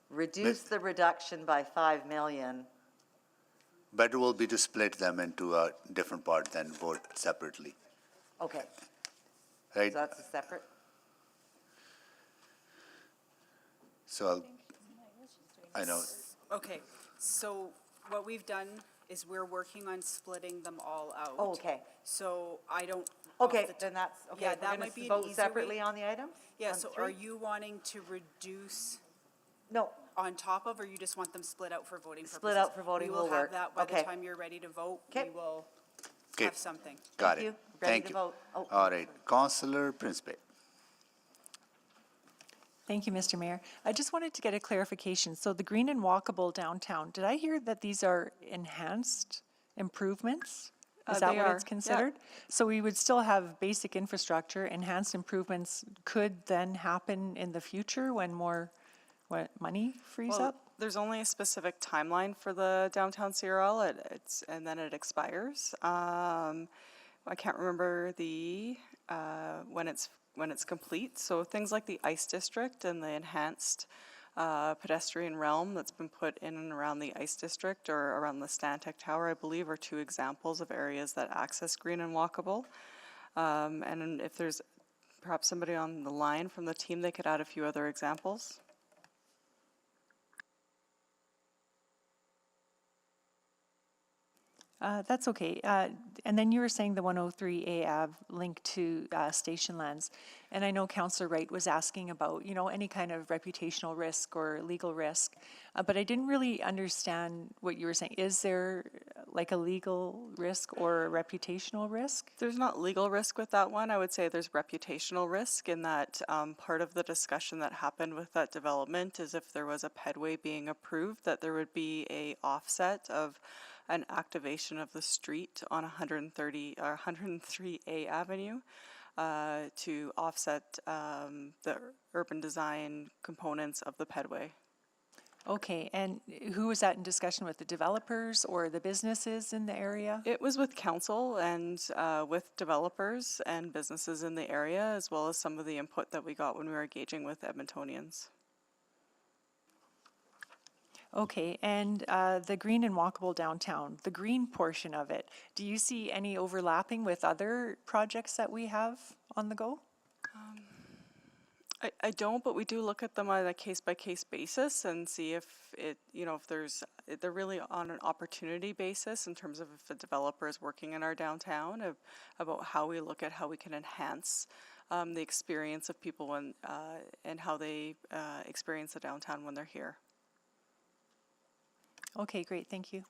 reduce the reduction by 5 million. Better will be to split them into a different part than vote separately, Okay, right? so that's a separate. So, I know, Okay, so what we've done is we're working on splitting them all out. Oh, okay. So I don't. Okay, then that's, okay, Yeah, we're that gonna might be an vote easier separately way. on the items? Yeah, On so three? are you wanting to reduce No, on top of, or you just want them split out for voting purposes? Split out for voting will We will have work. that by the Okay. time you're ready to vote. Okay. We will Okay. have something. got Thank it. you. Ready Thank to you. vote. Oh. All right, Councillor Principe. Thank you, Mr. Mayor. I just wanted to get a clarification. So the green and walkable downtown, did I hear that these are enhanced improvements? Is that They what are, it's yeah. considered? So we would still have basic infrastructure. Enhanced improvements could then happen in the future when more money frees Well, up? there's only a specific timeline for the downtown CRL, and then it expires. I can't remember the when it's complete. So things like the ice district and the enhanced pedestrian realm that's been put in and around the Ice District or around the Stantec Tower, I believe, are two examples of areas that access green and walkable. And if there's perhaps somebody on the line from the team, they could add a few other examples. That's okay. And then you were saying the 103A Ave link to station lands. And I know Councillor Wright was asking about, you know, any kind of reputational risk or legal risk. But I didn't really understand what you were saying. Is there like a legal risk or a reputational risk? There's not legal risk with that one. I would say there's reputational risk in that part of the discussion that happened with that development is if there was a pedway being approved, that there would be a offset of an activation of the street on 103A Avenue to offset the urban design components of the pedway. Okay, and who was that in discussion with, the developers or the businesses in the area? It was with council and with developers and businesses in the area, as well as some of the input that we got when we were engaging with Edmontonians. Okay, and the green and walkable downtown, the green portion of it, do you see any overlapping with other projects that we have on the go? I don't, but we do look at them on a case-by-case basis and see if it, you know, if they're really on an opportunity basis in terms of if a developer is working in our downtown, about how we look at how we can enhance the experience of people when, and how they experience the downtown when they're here. Okay, great, thank you.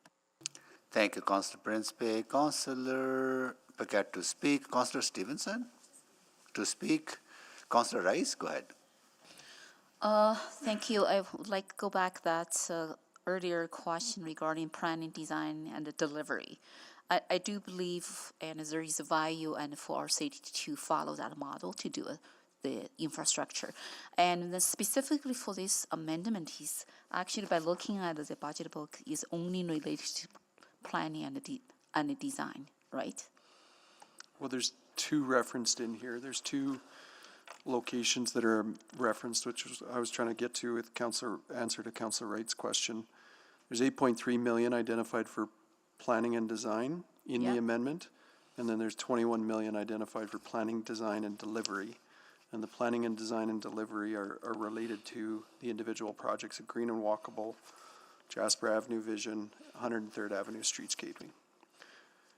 Thank you, Councillor Principe. Councillor Paquette to speak. Councillor Stevenson to speak. Councillor Rice, go ahead. Thank you. I would like to go back that earlier question regarding planning, design, and the delivery. I do believe, and there is a value and for our city to follow that model to do the infrastructure. And then specifically for this amendment is actually by looking at the budget book is only related to planning and the design, right? Well, there's two referenced in here. There's two locations that are referenced, which I was trying to get to with answer to Councillor Wright's question. There's 8.3 million identified for planning and design in the amendment, and then there's 21 million identified for planning, design, and delivery. And the planning and design and delivery are related to the individual projects of Green and Walkable, Jasper Avenue Vision, 103rd Avenue Streetscaping.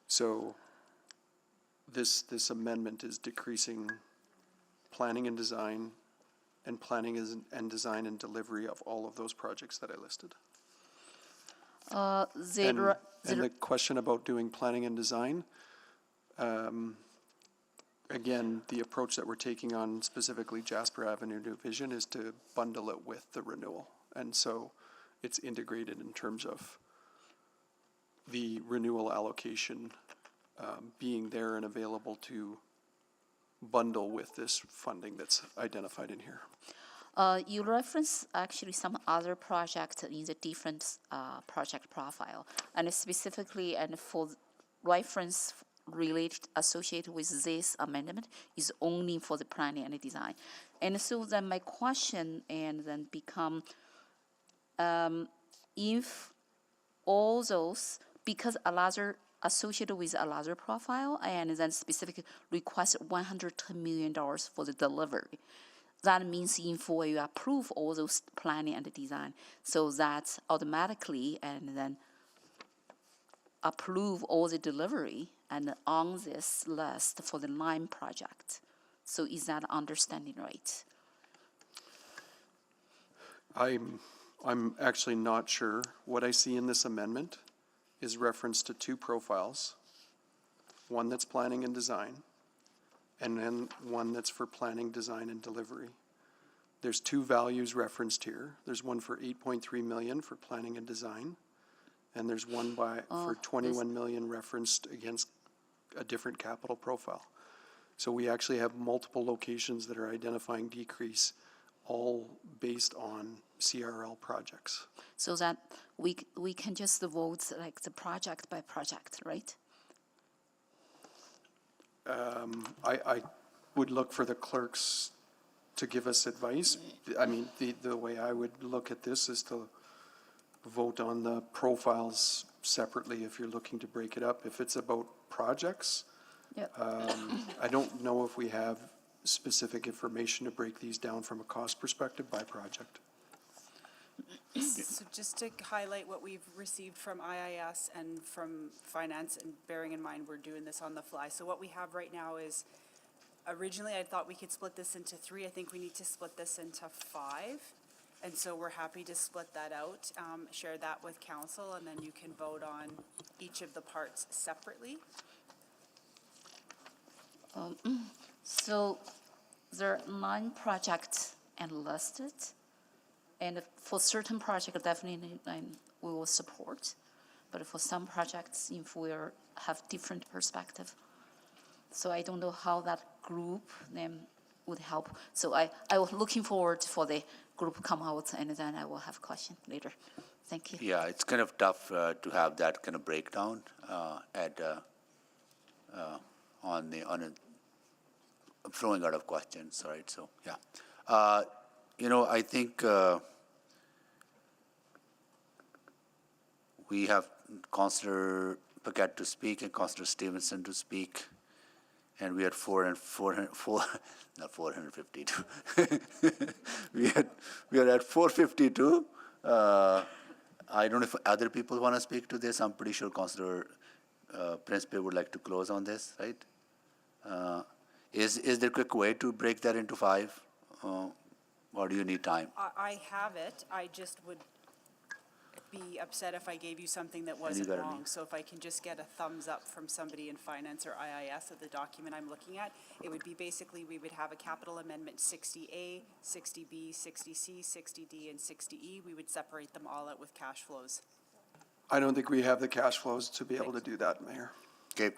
So this amendment is decreasing planning and design and design and delivery of all of those projects that I listed. And the question about doing planning and design, again, the approach that we're taking on specifically Jasper Avenue Division is to bundle it with the renewal. And so it's integrated in terms of the renewal allocation being there and available to bundle with this funding that's identified in here. You reference actually some other projects in the different project profile, and specifically and for reference related associated with this amendment is only for the planning and the design. And so then my question and then become if all those, because a larger associated with a larger profile and then specifically request $110 million for the delivery. That means if you approve all those planning and design, so that automatically and then approve all the delivery and on this list for the line project. So is that understanding right? I'm actually not sure. What I see in this amendment is reference to two profiles, one that's planning and design, and then one that's for planning, design, and delivery. There's two values referenced here. There's one for 8.3 million for planning and design, and there's one for 21 million referenced against a different capital profile. So we actually have multiple locations that are identifying decrease, all based on CRL projects. So that we can just vote like the project by project, right? I would look for the clerk's to give us advice. I mean, the way I would look at this is to vote on the profiles separately if you're looking to break it up. If it's about projects, I don't know if we have specific information to break these down from a cost perspective by project. So just to highlight what we've received from IIS and from finance, and bearing in mind we're doing this on the fly. So what we have right now is, originally I thought we could split this into 3. I think we need to split this into 5. And so we're happy to split that out, share that with council, and then you can vote on each of the parts separately. So there are 9 projects enlisted, and for certain projects, definitely we will support. But for some projects, if we have different perspective, so I don't know how that group name would help. So I was looking forward for the group come out, and then I will have a question later. Thank you. Yeah, it's kind of tough to have that kind of breakdown on a throwing out of questions, right? So yeah, I think we have Councillor Paquette to speak and Councillor Stevenson to speak, and we had not 452. we are at 452. I don't know if other people want to speak to this. I'm pretty sure Councillor Principe would like to close on this, right? Is there a quick way to break that into 5, or do you need time? I have it. I just would be upset if I gave you something that you wasn't got it, wrong. Lee. So if I can just get a thumbs up from somebody in finance or IIS of the document I'm looking at, it would be basically we would have a capital amendment 60A, 60B, 60C, 60D, and 60E. We would separate them all out with cash flows. I don't think we have the cash flows to be able to do that, Mayor. Okay,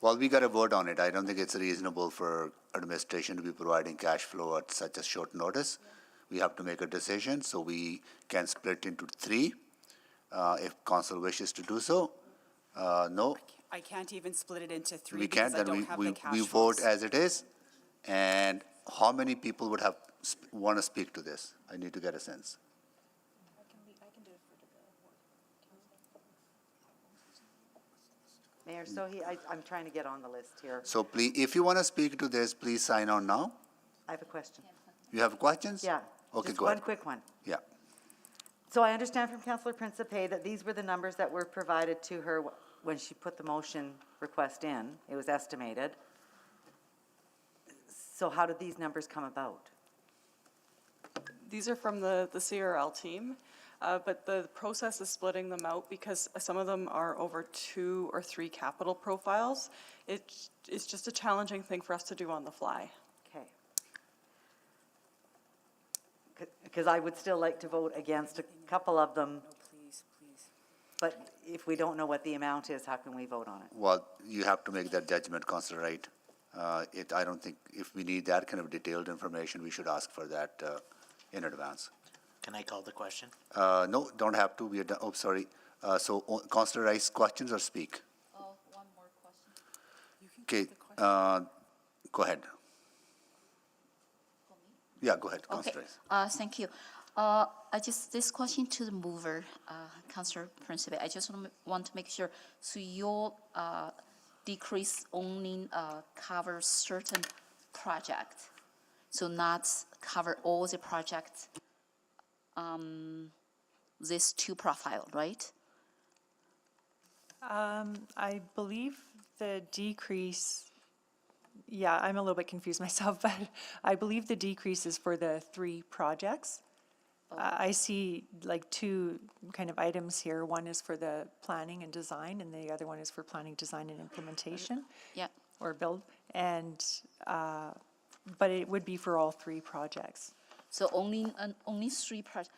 well, we got to vote on it. I don't think it's reasonable for administration to be providing cash flow at such a short notice. We have to make a decision, so we can split into 3 if council wishes to do so. No, I can't even split it into 3 we because can't. I Then don't have the cash we flows. vote as it is. And how many people would want to speak to this? I need to get a sense. Mayor Sohi, I'm trying to get on the list here. So please, if you want to speak to this, please sign on now. I have a question. You have questions? Yeah. Okay, Just go one ahead. quick one. Yeah. So I understand from Councillor Principe that these were the numbers that were provided to her when she put the motion request in. It was estimated. So how did these numbers come about? These are from the CRL team, but the process is splitting them out because some of them are over 2 or 3 capital profiles. It's just a challenging thing for us to do on the fly. Okay. Because I would still like to vote against a couple of them. Please, please. But if we don't know what the amount is, how can we vote on it? Well, you have to make that judgment, Councillor Wright. I don't think if we need that kind of detailed information, we should ask for that in advance. Can I call the question? No, don't have to. We are done. Oh, sorry. So, Councillor Rice, questions or speak? One more question. Okay. Go ahead. Yeah, go ahead, Councillor Rice. Thank you. This question to the mover, Councillor Principe. I just want to make sure. So your decrease only covers certain projects, so not cover all the projects. This 2 profile, right? I believe the decrease, yeah, I'm a little bit confused myself, but I believe the decrease is for the 3 projects. I see like 2 kind of items here. One is for the planning and design, and the other one is for planning, design, and implementation. Yeah. Or build, and, but it would be for all 3 projects. So only 3 projects.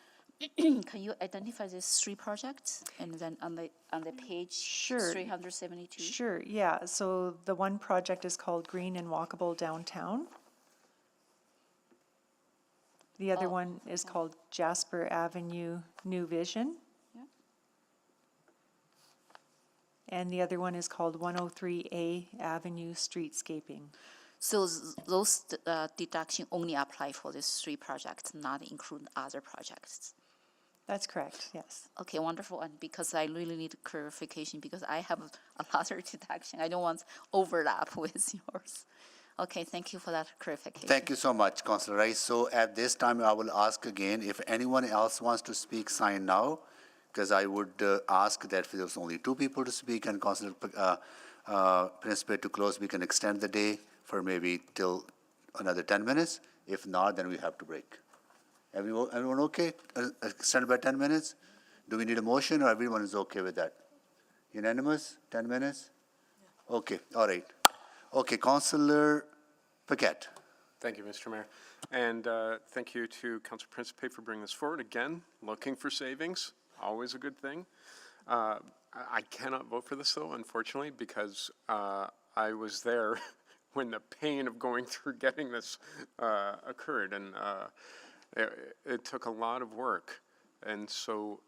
Can you identify these 3 projects? And then on the page Sure. 372? Sure, yeah. So the one project is called Green and Walkable Downtown. The other one is called Jasper Avenue New Vision. Yeah. And the other one is called 103A Avenue Streetscaping. So those deduction only apply for these 3 projects, not include other projects? That's correct, yes. Okay, wonderful. And because I really need clarification, because I have a lot of deduction, I don't want overlap with yours. Okay, thank you for that clarification. Thank you so much, Councillor Rice. So at this time, I will ask again, if anyone else wants to speak, sign now, because I would ask that if there's only 2 people to speak and Councillor Principe to close, we can extend the day for maybe till another 10 minutes. If not, then we have to break. Everyone okay? Extend by 10 minutes? Do we need a motion or everyone is okay with that? Unanimous? 10 minutes? Okay, all right. Okay, Councillor Paquette. Thank you, Mr. Mayor. And thank you to Councillor Principe for bringing this forward. Again, looking for savings, always a good thing. I cannot vote for this, though, unfortunately, because I was there when the pain of going through getting this occurred, and it took a lot of work. And so,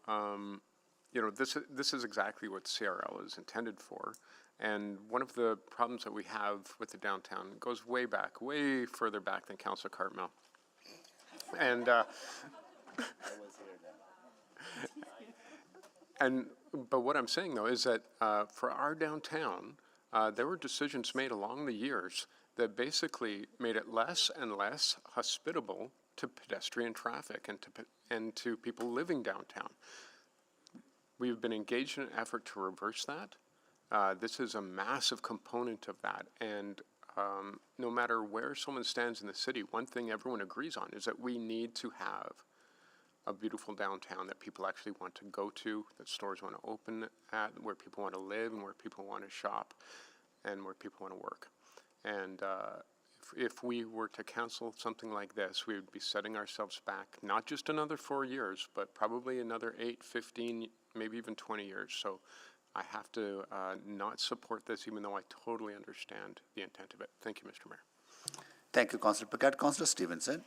you know, this is exactly what CRL is intended for. And one of the problems that we have with the downtown goes way back, way further back than Councillor Cartmel. And but what I'm saying though is that for our downtown, there were decisions made along the years that basically made it less and less hospitable to pedestrian traffic and to people living downtown. We've been engaged in an effort to reverse that. This is a massive component of that, and no matter where someone stands in the city, one thing everyone agrees on is that we need to have a beautiful downtown that people actually want to go to, that stores want to open at, where people want to live and where people want to shop and where people want to work. And if we were to cancel something like this, we would be setting ourselves back not just another 4 years, but probably another 8, 15, maybe even 20 years. So I have to not support this, even though I totally understand the intent of it. Thank you, Mr. Mayor. Thank you, Councillor Paquette. Councillor Stevenson.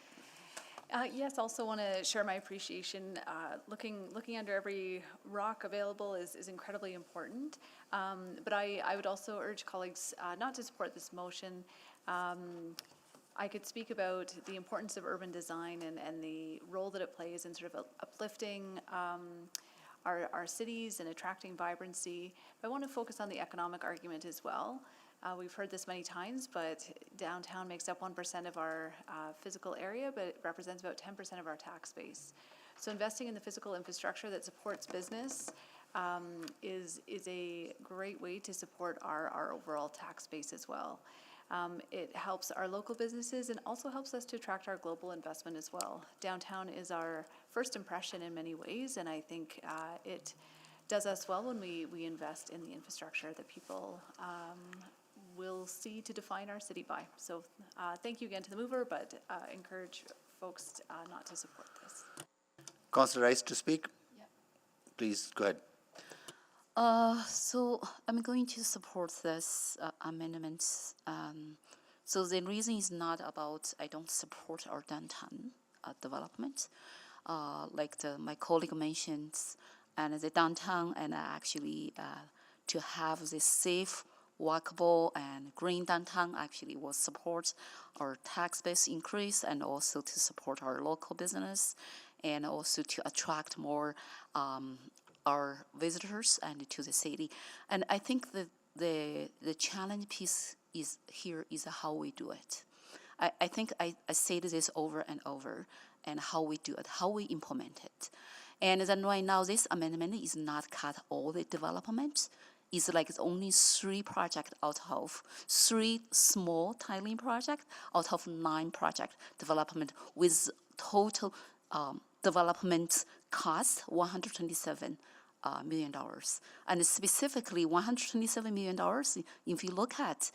Yes, also want to share my appreciation. Looking under every rock available is incredibly important. But I would also urge colleagues not to support this motion. I could speak about the importance of urban design and the role that it plays in sort of uplifting our cities and attracting vibrancy. But I want to focus on the economic argument as well. We've heard this many times, but downtown makes up 1% of our physical area, but it represents about 10% of our tax base. So investing in the physical infrastructure that supports business is a great way to support our overall tax base as well. It helps our local businesses and also helps us to attract our global investment as well. Downtown is our first impression in many ways, and I think it does us well when we invest in the infrastructure that people will see to define our city by. So thank you again to the mover, but encourage folks not to support this. Councillor Rice to speak? Yep. Please, go ahead. So I'm going to support this amendment. So the reason is not about I don't support our downtown development. Like my colleague mentioned, and the downtown, and actually to have this safe, walkable, and green downtown actually will support our tax base increase and also to support our local business and also to attract more our visitors and to the city. And I think the challenge piece is how we do it. I think I said this over and over, and how we do it, how we implement it. And then right now, this amendment is not cut all the development. It's like it's only 3 projects out of 3 small tiling projects out of 9 project development with total development cost $127 million. And specifically $127 million, if you look at,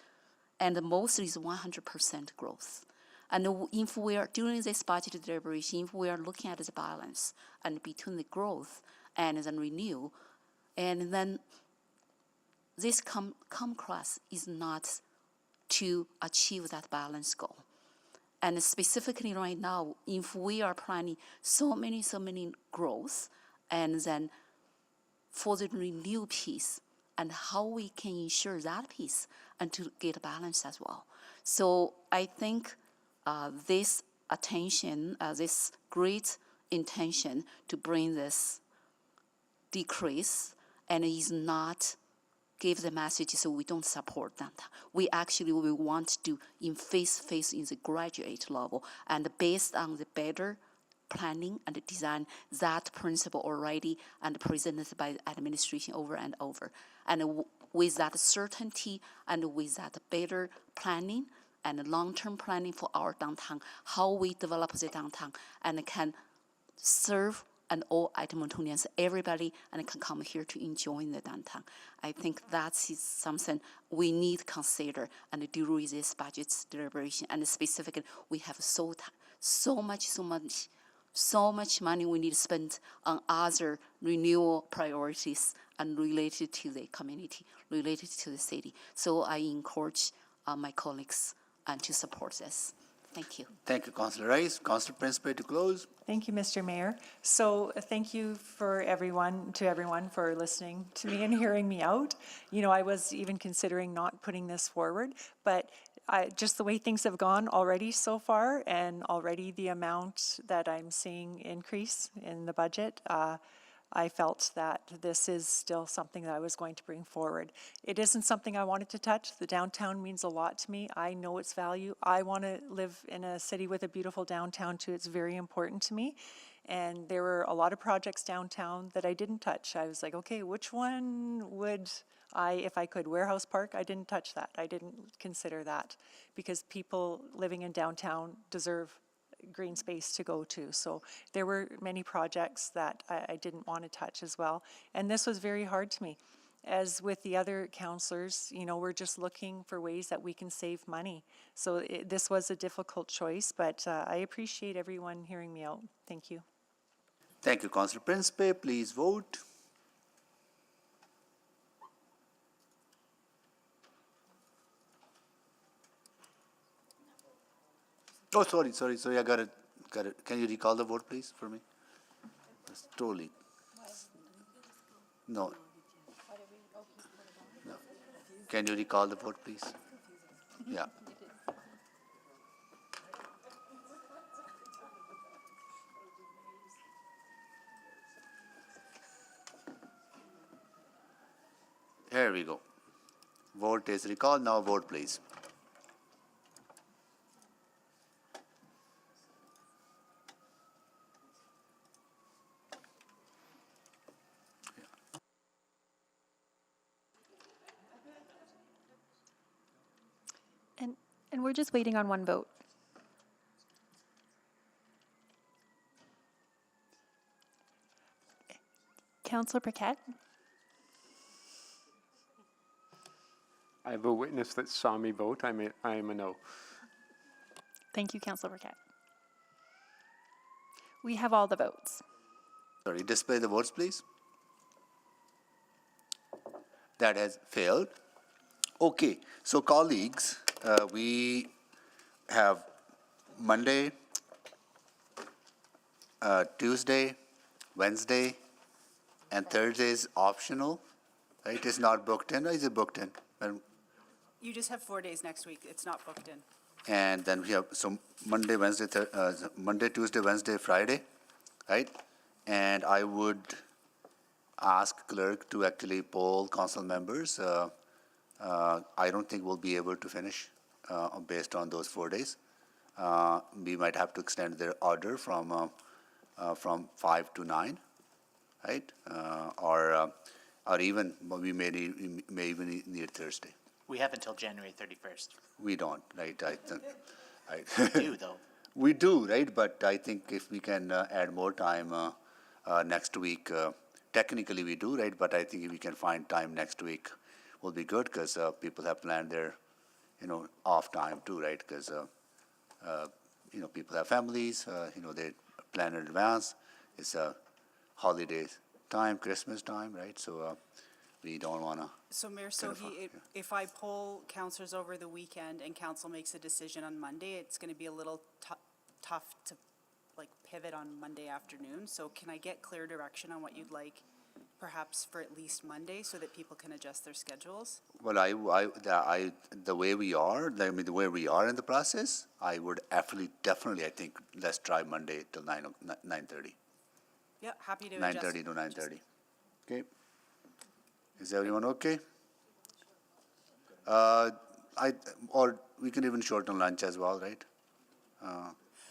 and most is 100% growth. And if we are doing this budget deliberation, if we are looking at the balance and between the growth and then renewal, and then this come across is not to achieve that balance goal. And specifically right now, if we are planning so many growth, and then for the renewal piece, and how we can ensure that piece and to get a balance as well. So I think this attention, this great intention to bring this decrease and is not give the message so we don't support downtown. We want to in face in the graduate level, and based on the better planning and design, that principle already and presented by the administration over and over. And with that certainty and with that better planning and long-term planning for our downtown, how we develop the downtown and can serve and all Edmontonians, everybody, and can come here to enjoy the downtown. I think that's something we need to consider and during this budget deliberation. And specifically, we have so much money we need to spend on other renewal priorities and related to the community, related to the city. So I encourage my colleagues to support this. Thank you. Thank you, Councillor Rice. Councillor Principe to close. Thank you, Mr. Mayor. So thank you for everyone for listening to me and hearing me out. You know, I was even considering not putting this forward, but just the way things have gone already so far, and already the amount that I'm seeing increase in the budget, I felt that this is still something that I was going to bring forward. It isn't something I wanted to touch. The downtown means a lot to me. I know its value. I want to live in a city with a beautiful downtown too. It's very important to me. And there were a lot of projects downtown that I didn't touch. I was like, okay, which one would I, if I could? Warehouse Park, I didn't touch that. I didn't consider that because people living in downtown deserve green space to go to. So there were many projects that I didn't want to touch as well. And this was very hard to me. As with the other councillors, you know, we're just looking for ways that we can save money. So this was a difficult choice, but I appreciate everyone hearing me out. Thank you. Thank you, Councillor Principe. Please vote. Oh, sorry. I got it. Can you recall the vote, please, for me? That's totally. No. Can you recall the vote, please? Yeah. Here we go. Vote is recalled. Now vote, please. And we're just waiting on one vote. Councillor Paquette? I have a witness that saw me vote. I am a no. Thank you, Councillor Paquette. We have all the votes. Sorry, display the votes, please. That has failed. Okay, so colleagues, we have Monday, Tuesday, Wednesday, and Thursday is optional, right? It's not booked in, or is it booked in? You just have 4 days next week. It's not booked in. And then we have, so Monday, Monday, Tuesday, Wednesday, Friday, right? And I would ask clerk to actually poll council members. I don't think we'll be able to finish based on those 4 days. We might have to extend their order from 5 to 9, right? Or even we may even need Thursday. We have until January 31st. We don't, right? We do, though. We do, right? But I think if we can add more time next week, technically we do, right? But I think if we can find time next week, will be good because people have planned their, off time too, right? Because people have families, they plan in advance. It's a holiday time, Christmas time, right? So we don't want to. So Mayor Sohi, if I poll councillors over the weekend and council makes a decision on Monday, it's going to be a little tough to pivot on Monday afternoon. So can I get clear direction on what you'd like perhaps for at least Monday so that people can adjust their schedules? Well, the way we are, the way we are in the process, I would definitely, I think, let's try Monday till 9:30. Yeah, happy to adjust. 9:30 to 9:30. Okay. Is everyone okay? Or we can even shorten lunch as well, right?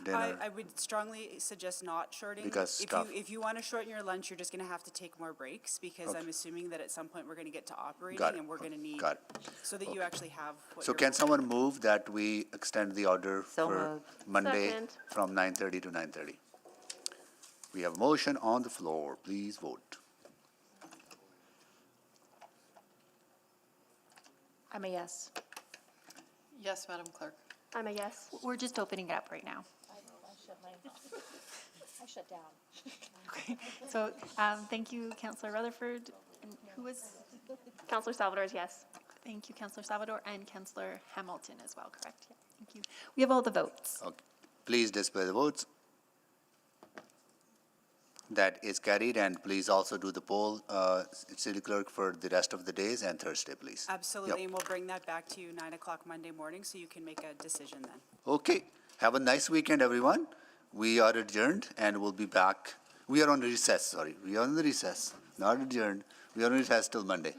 Dinner. I would strongly suggest not shorting. Because If you want to shorten your lunch, you're just going to have to take more breaks because Okay. I'm assuming that at some point we're going to get to operating Got it. and we're going to need, Got it. so that you actually have what So you're can voting someone on. move that we extend the order So for moved. Monday Second. from 9:30 to 9:30? We have a motion on the floor. Please vote. I'm a yes. Yes, Madam Clerk. I'm a yes. We're just opening it up right now. I shut down. Okay, so, thank you, Councillor Rutherford. And who was? Councillor Salvador is yes. Thank you, Councillor Salvador, and Councillor Hamilton as well, correct? Yeah, thank you. We have all the votes. Okay. Please display the votes. That is carried, and please also do the poll, City Clerk, for the rest of the days and Thursday, please. Absolutely, Yep. and we'll bring that back to you 9 o'clock Monday morning so you can make a decision then. Okay. Have a nice weekend, everyone. We are adjourned, and we'll be back. We are on recess, sorry. We are on the recess, not adjourned. We are on recess till Monday.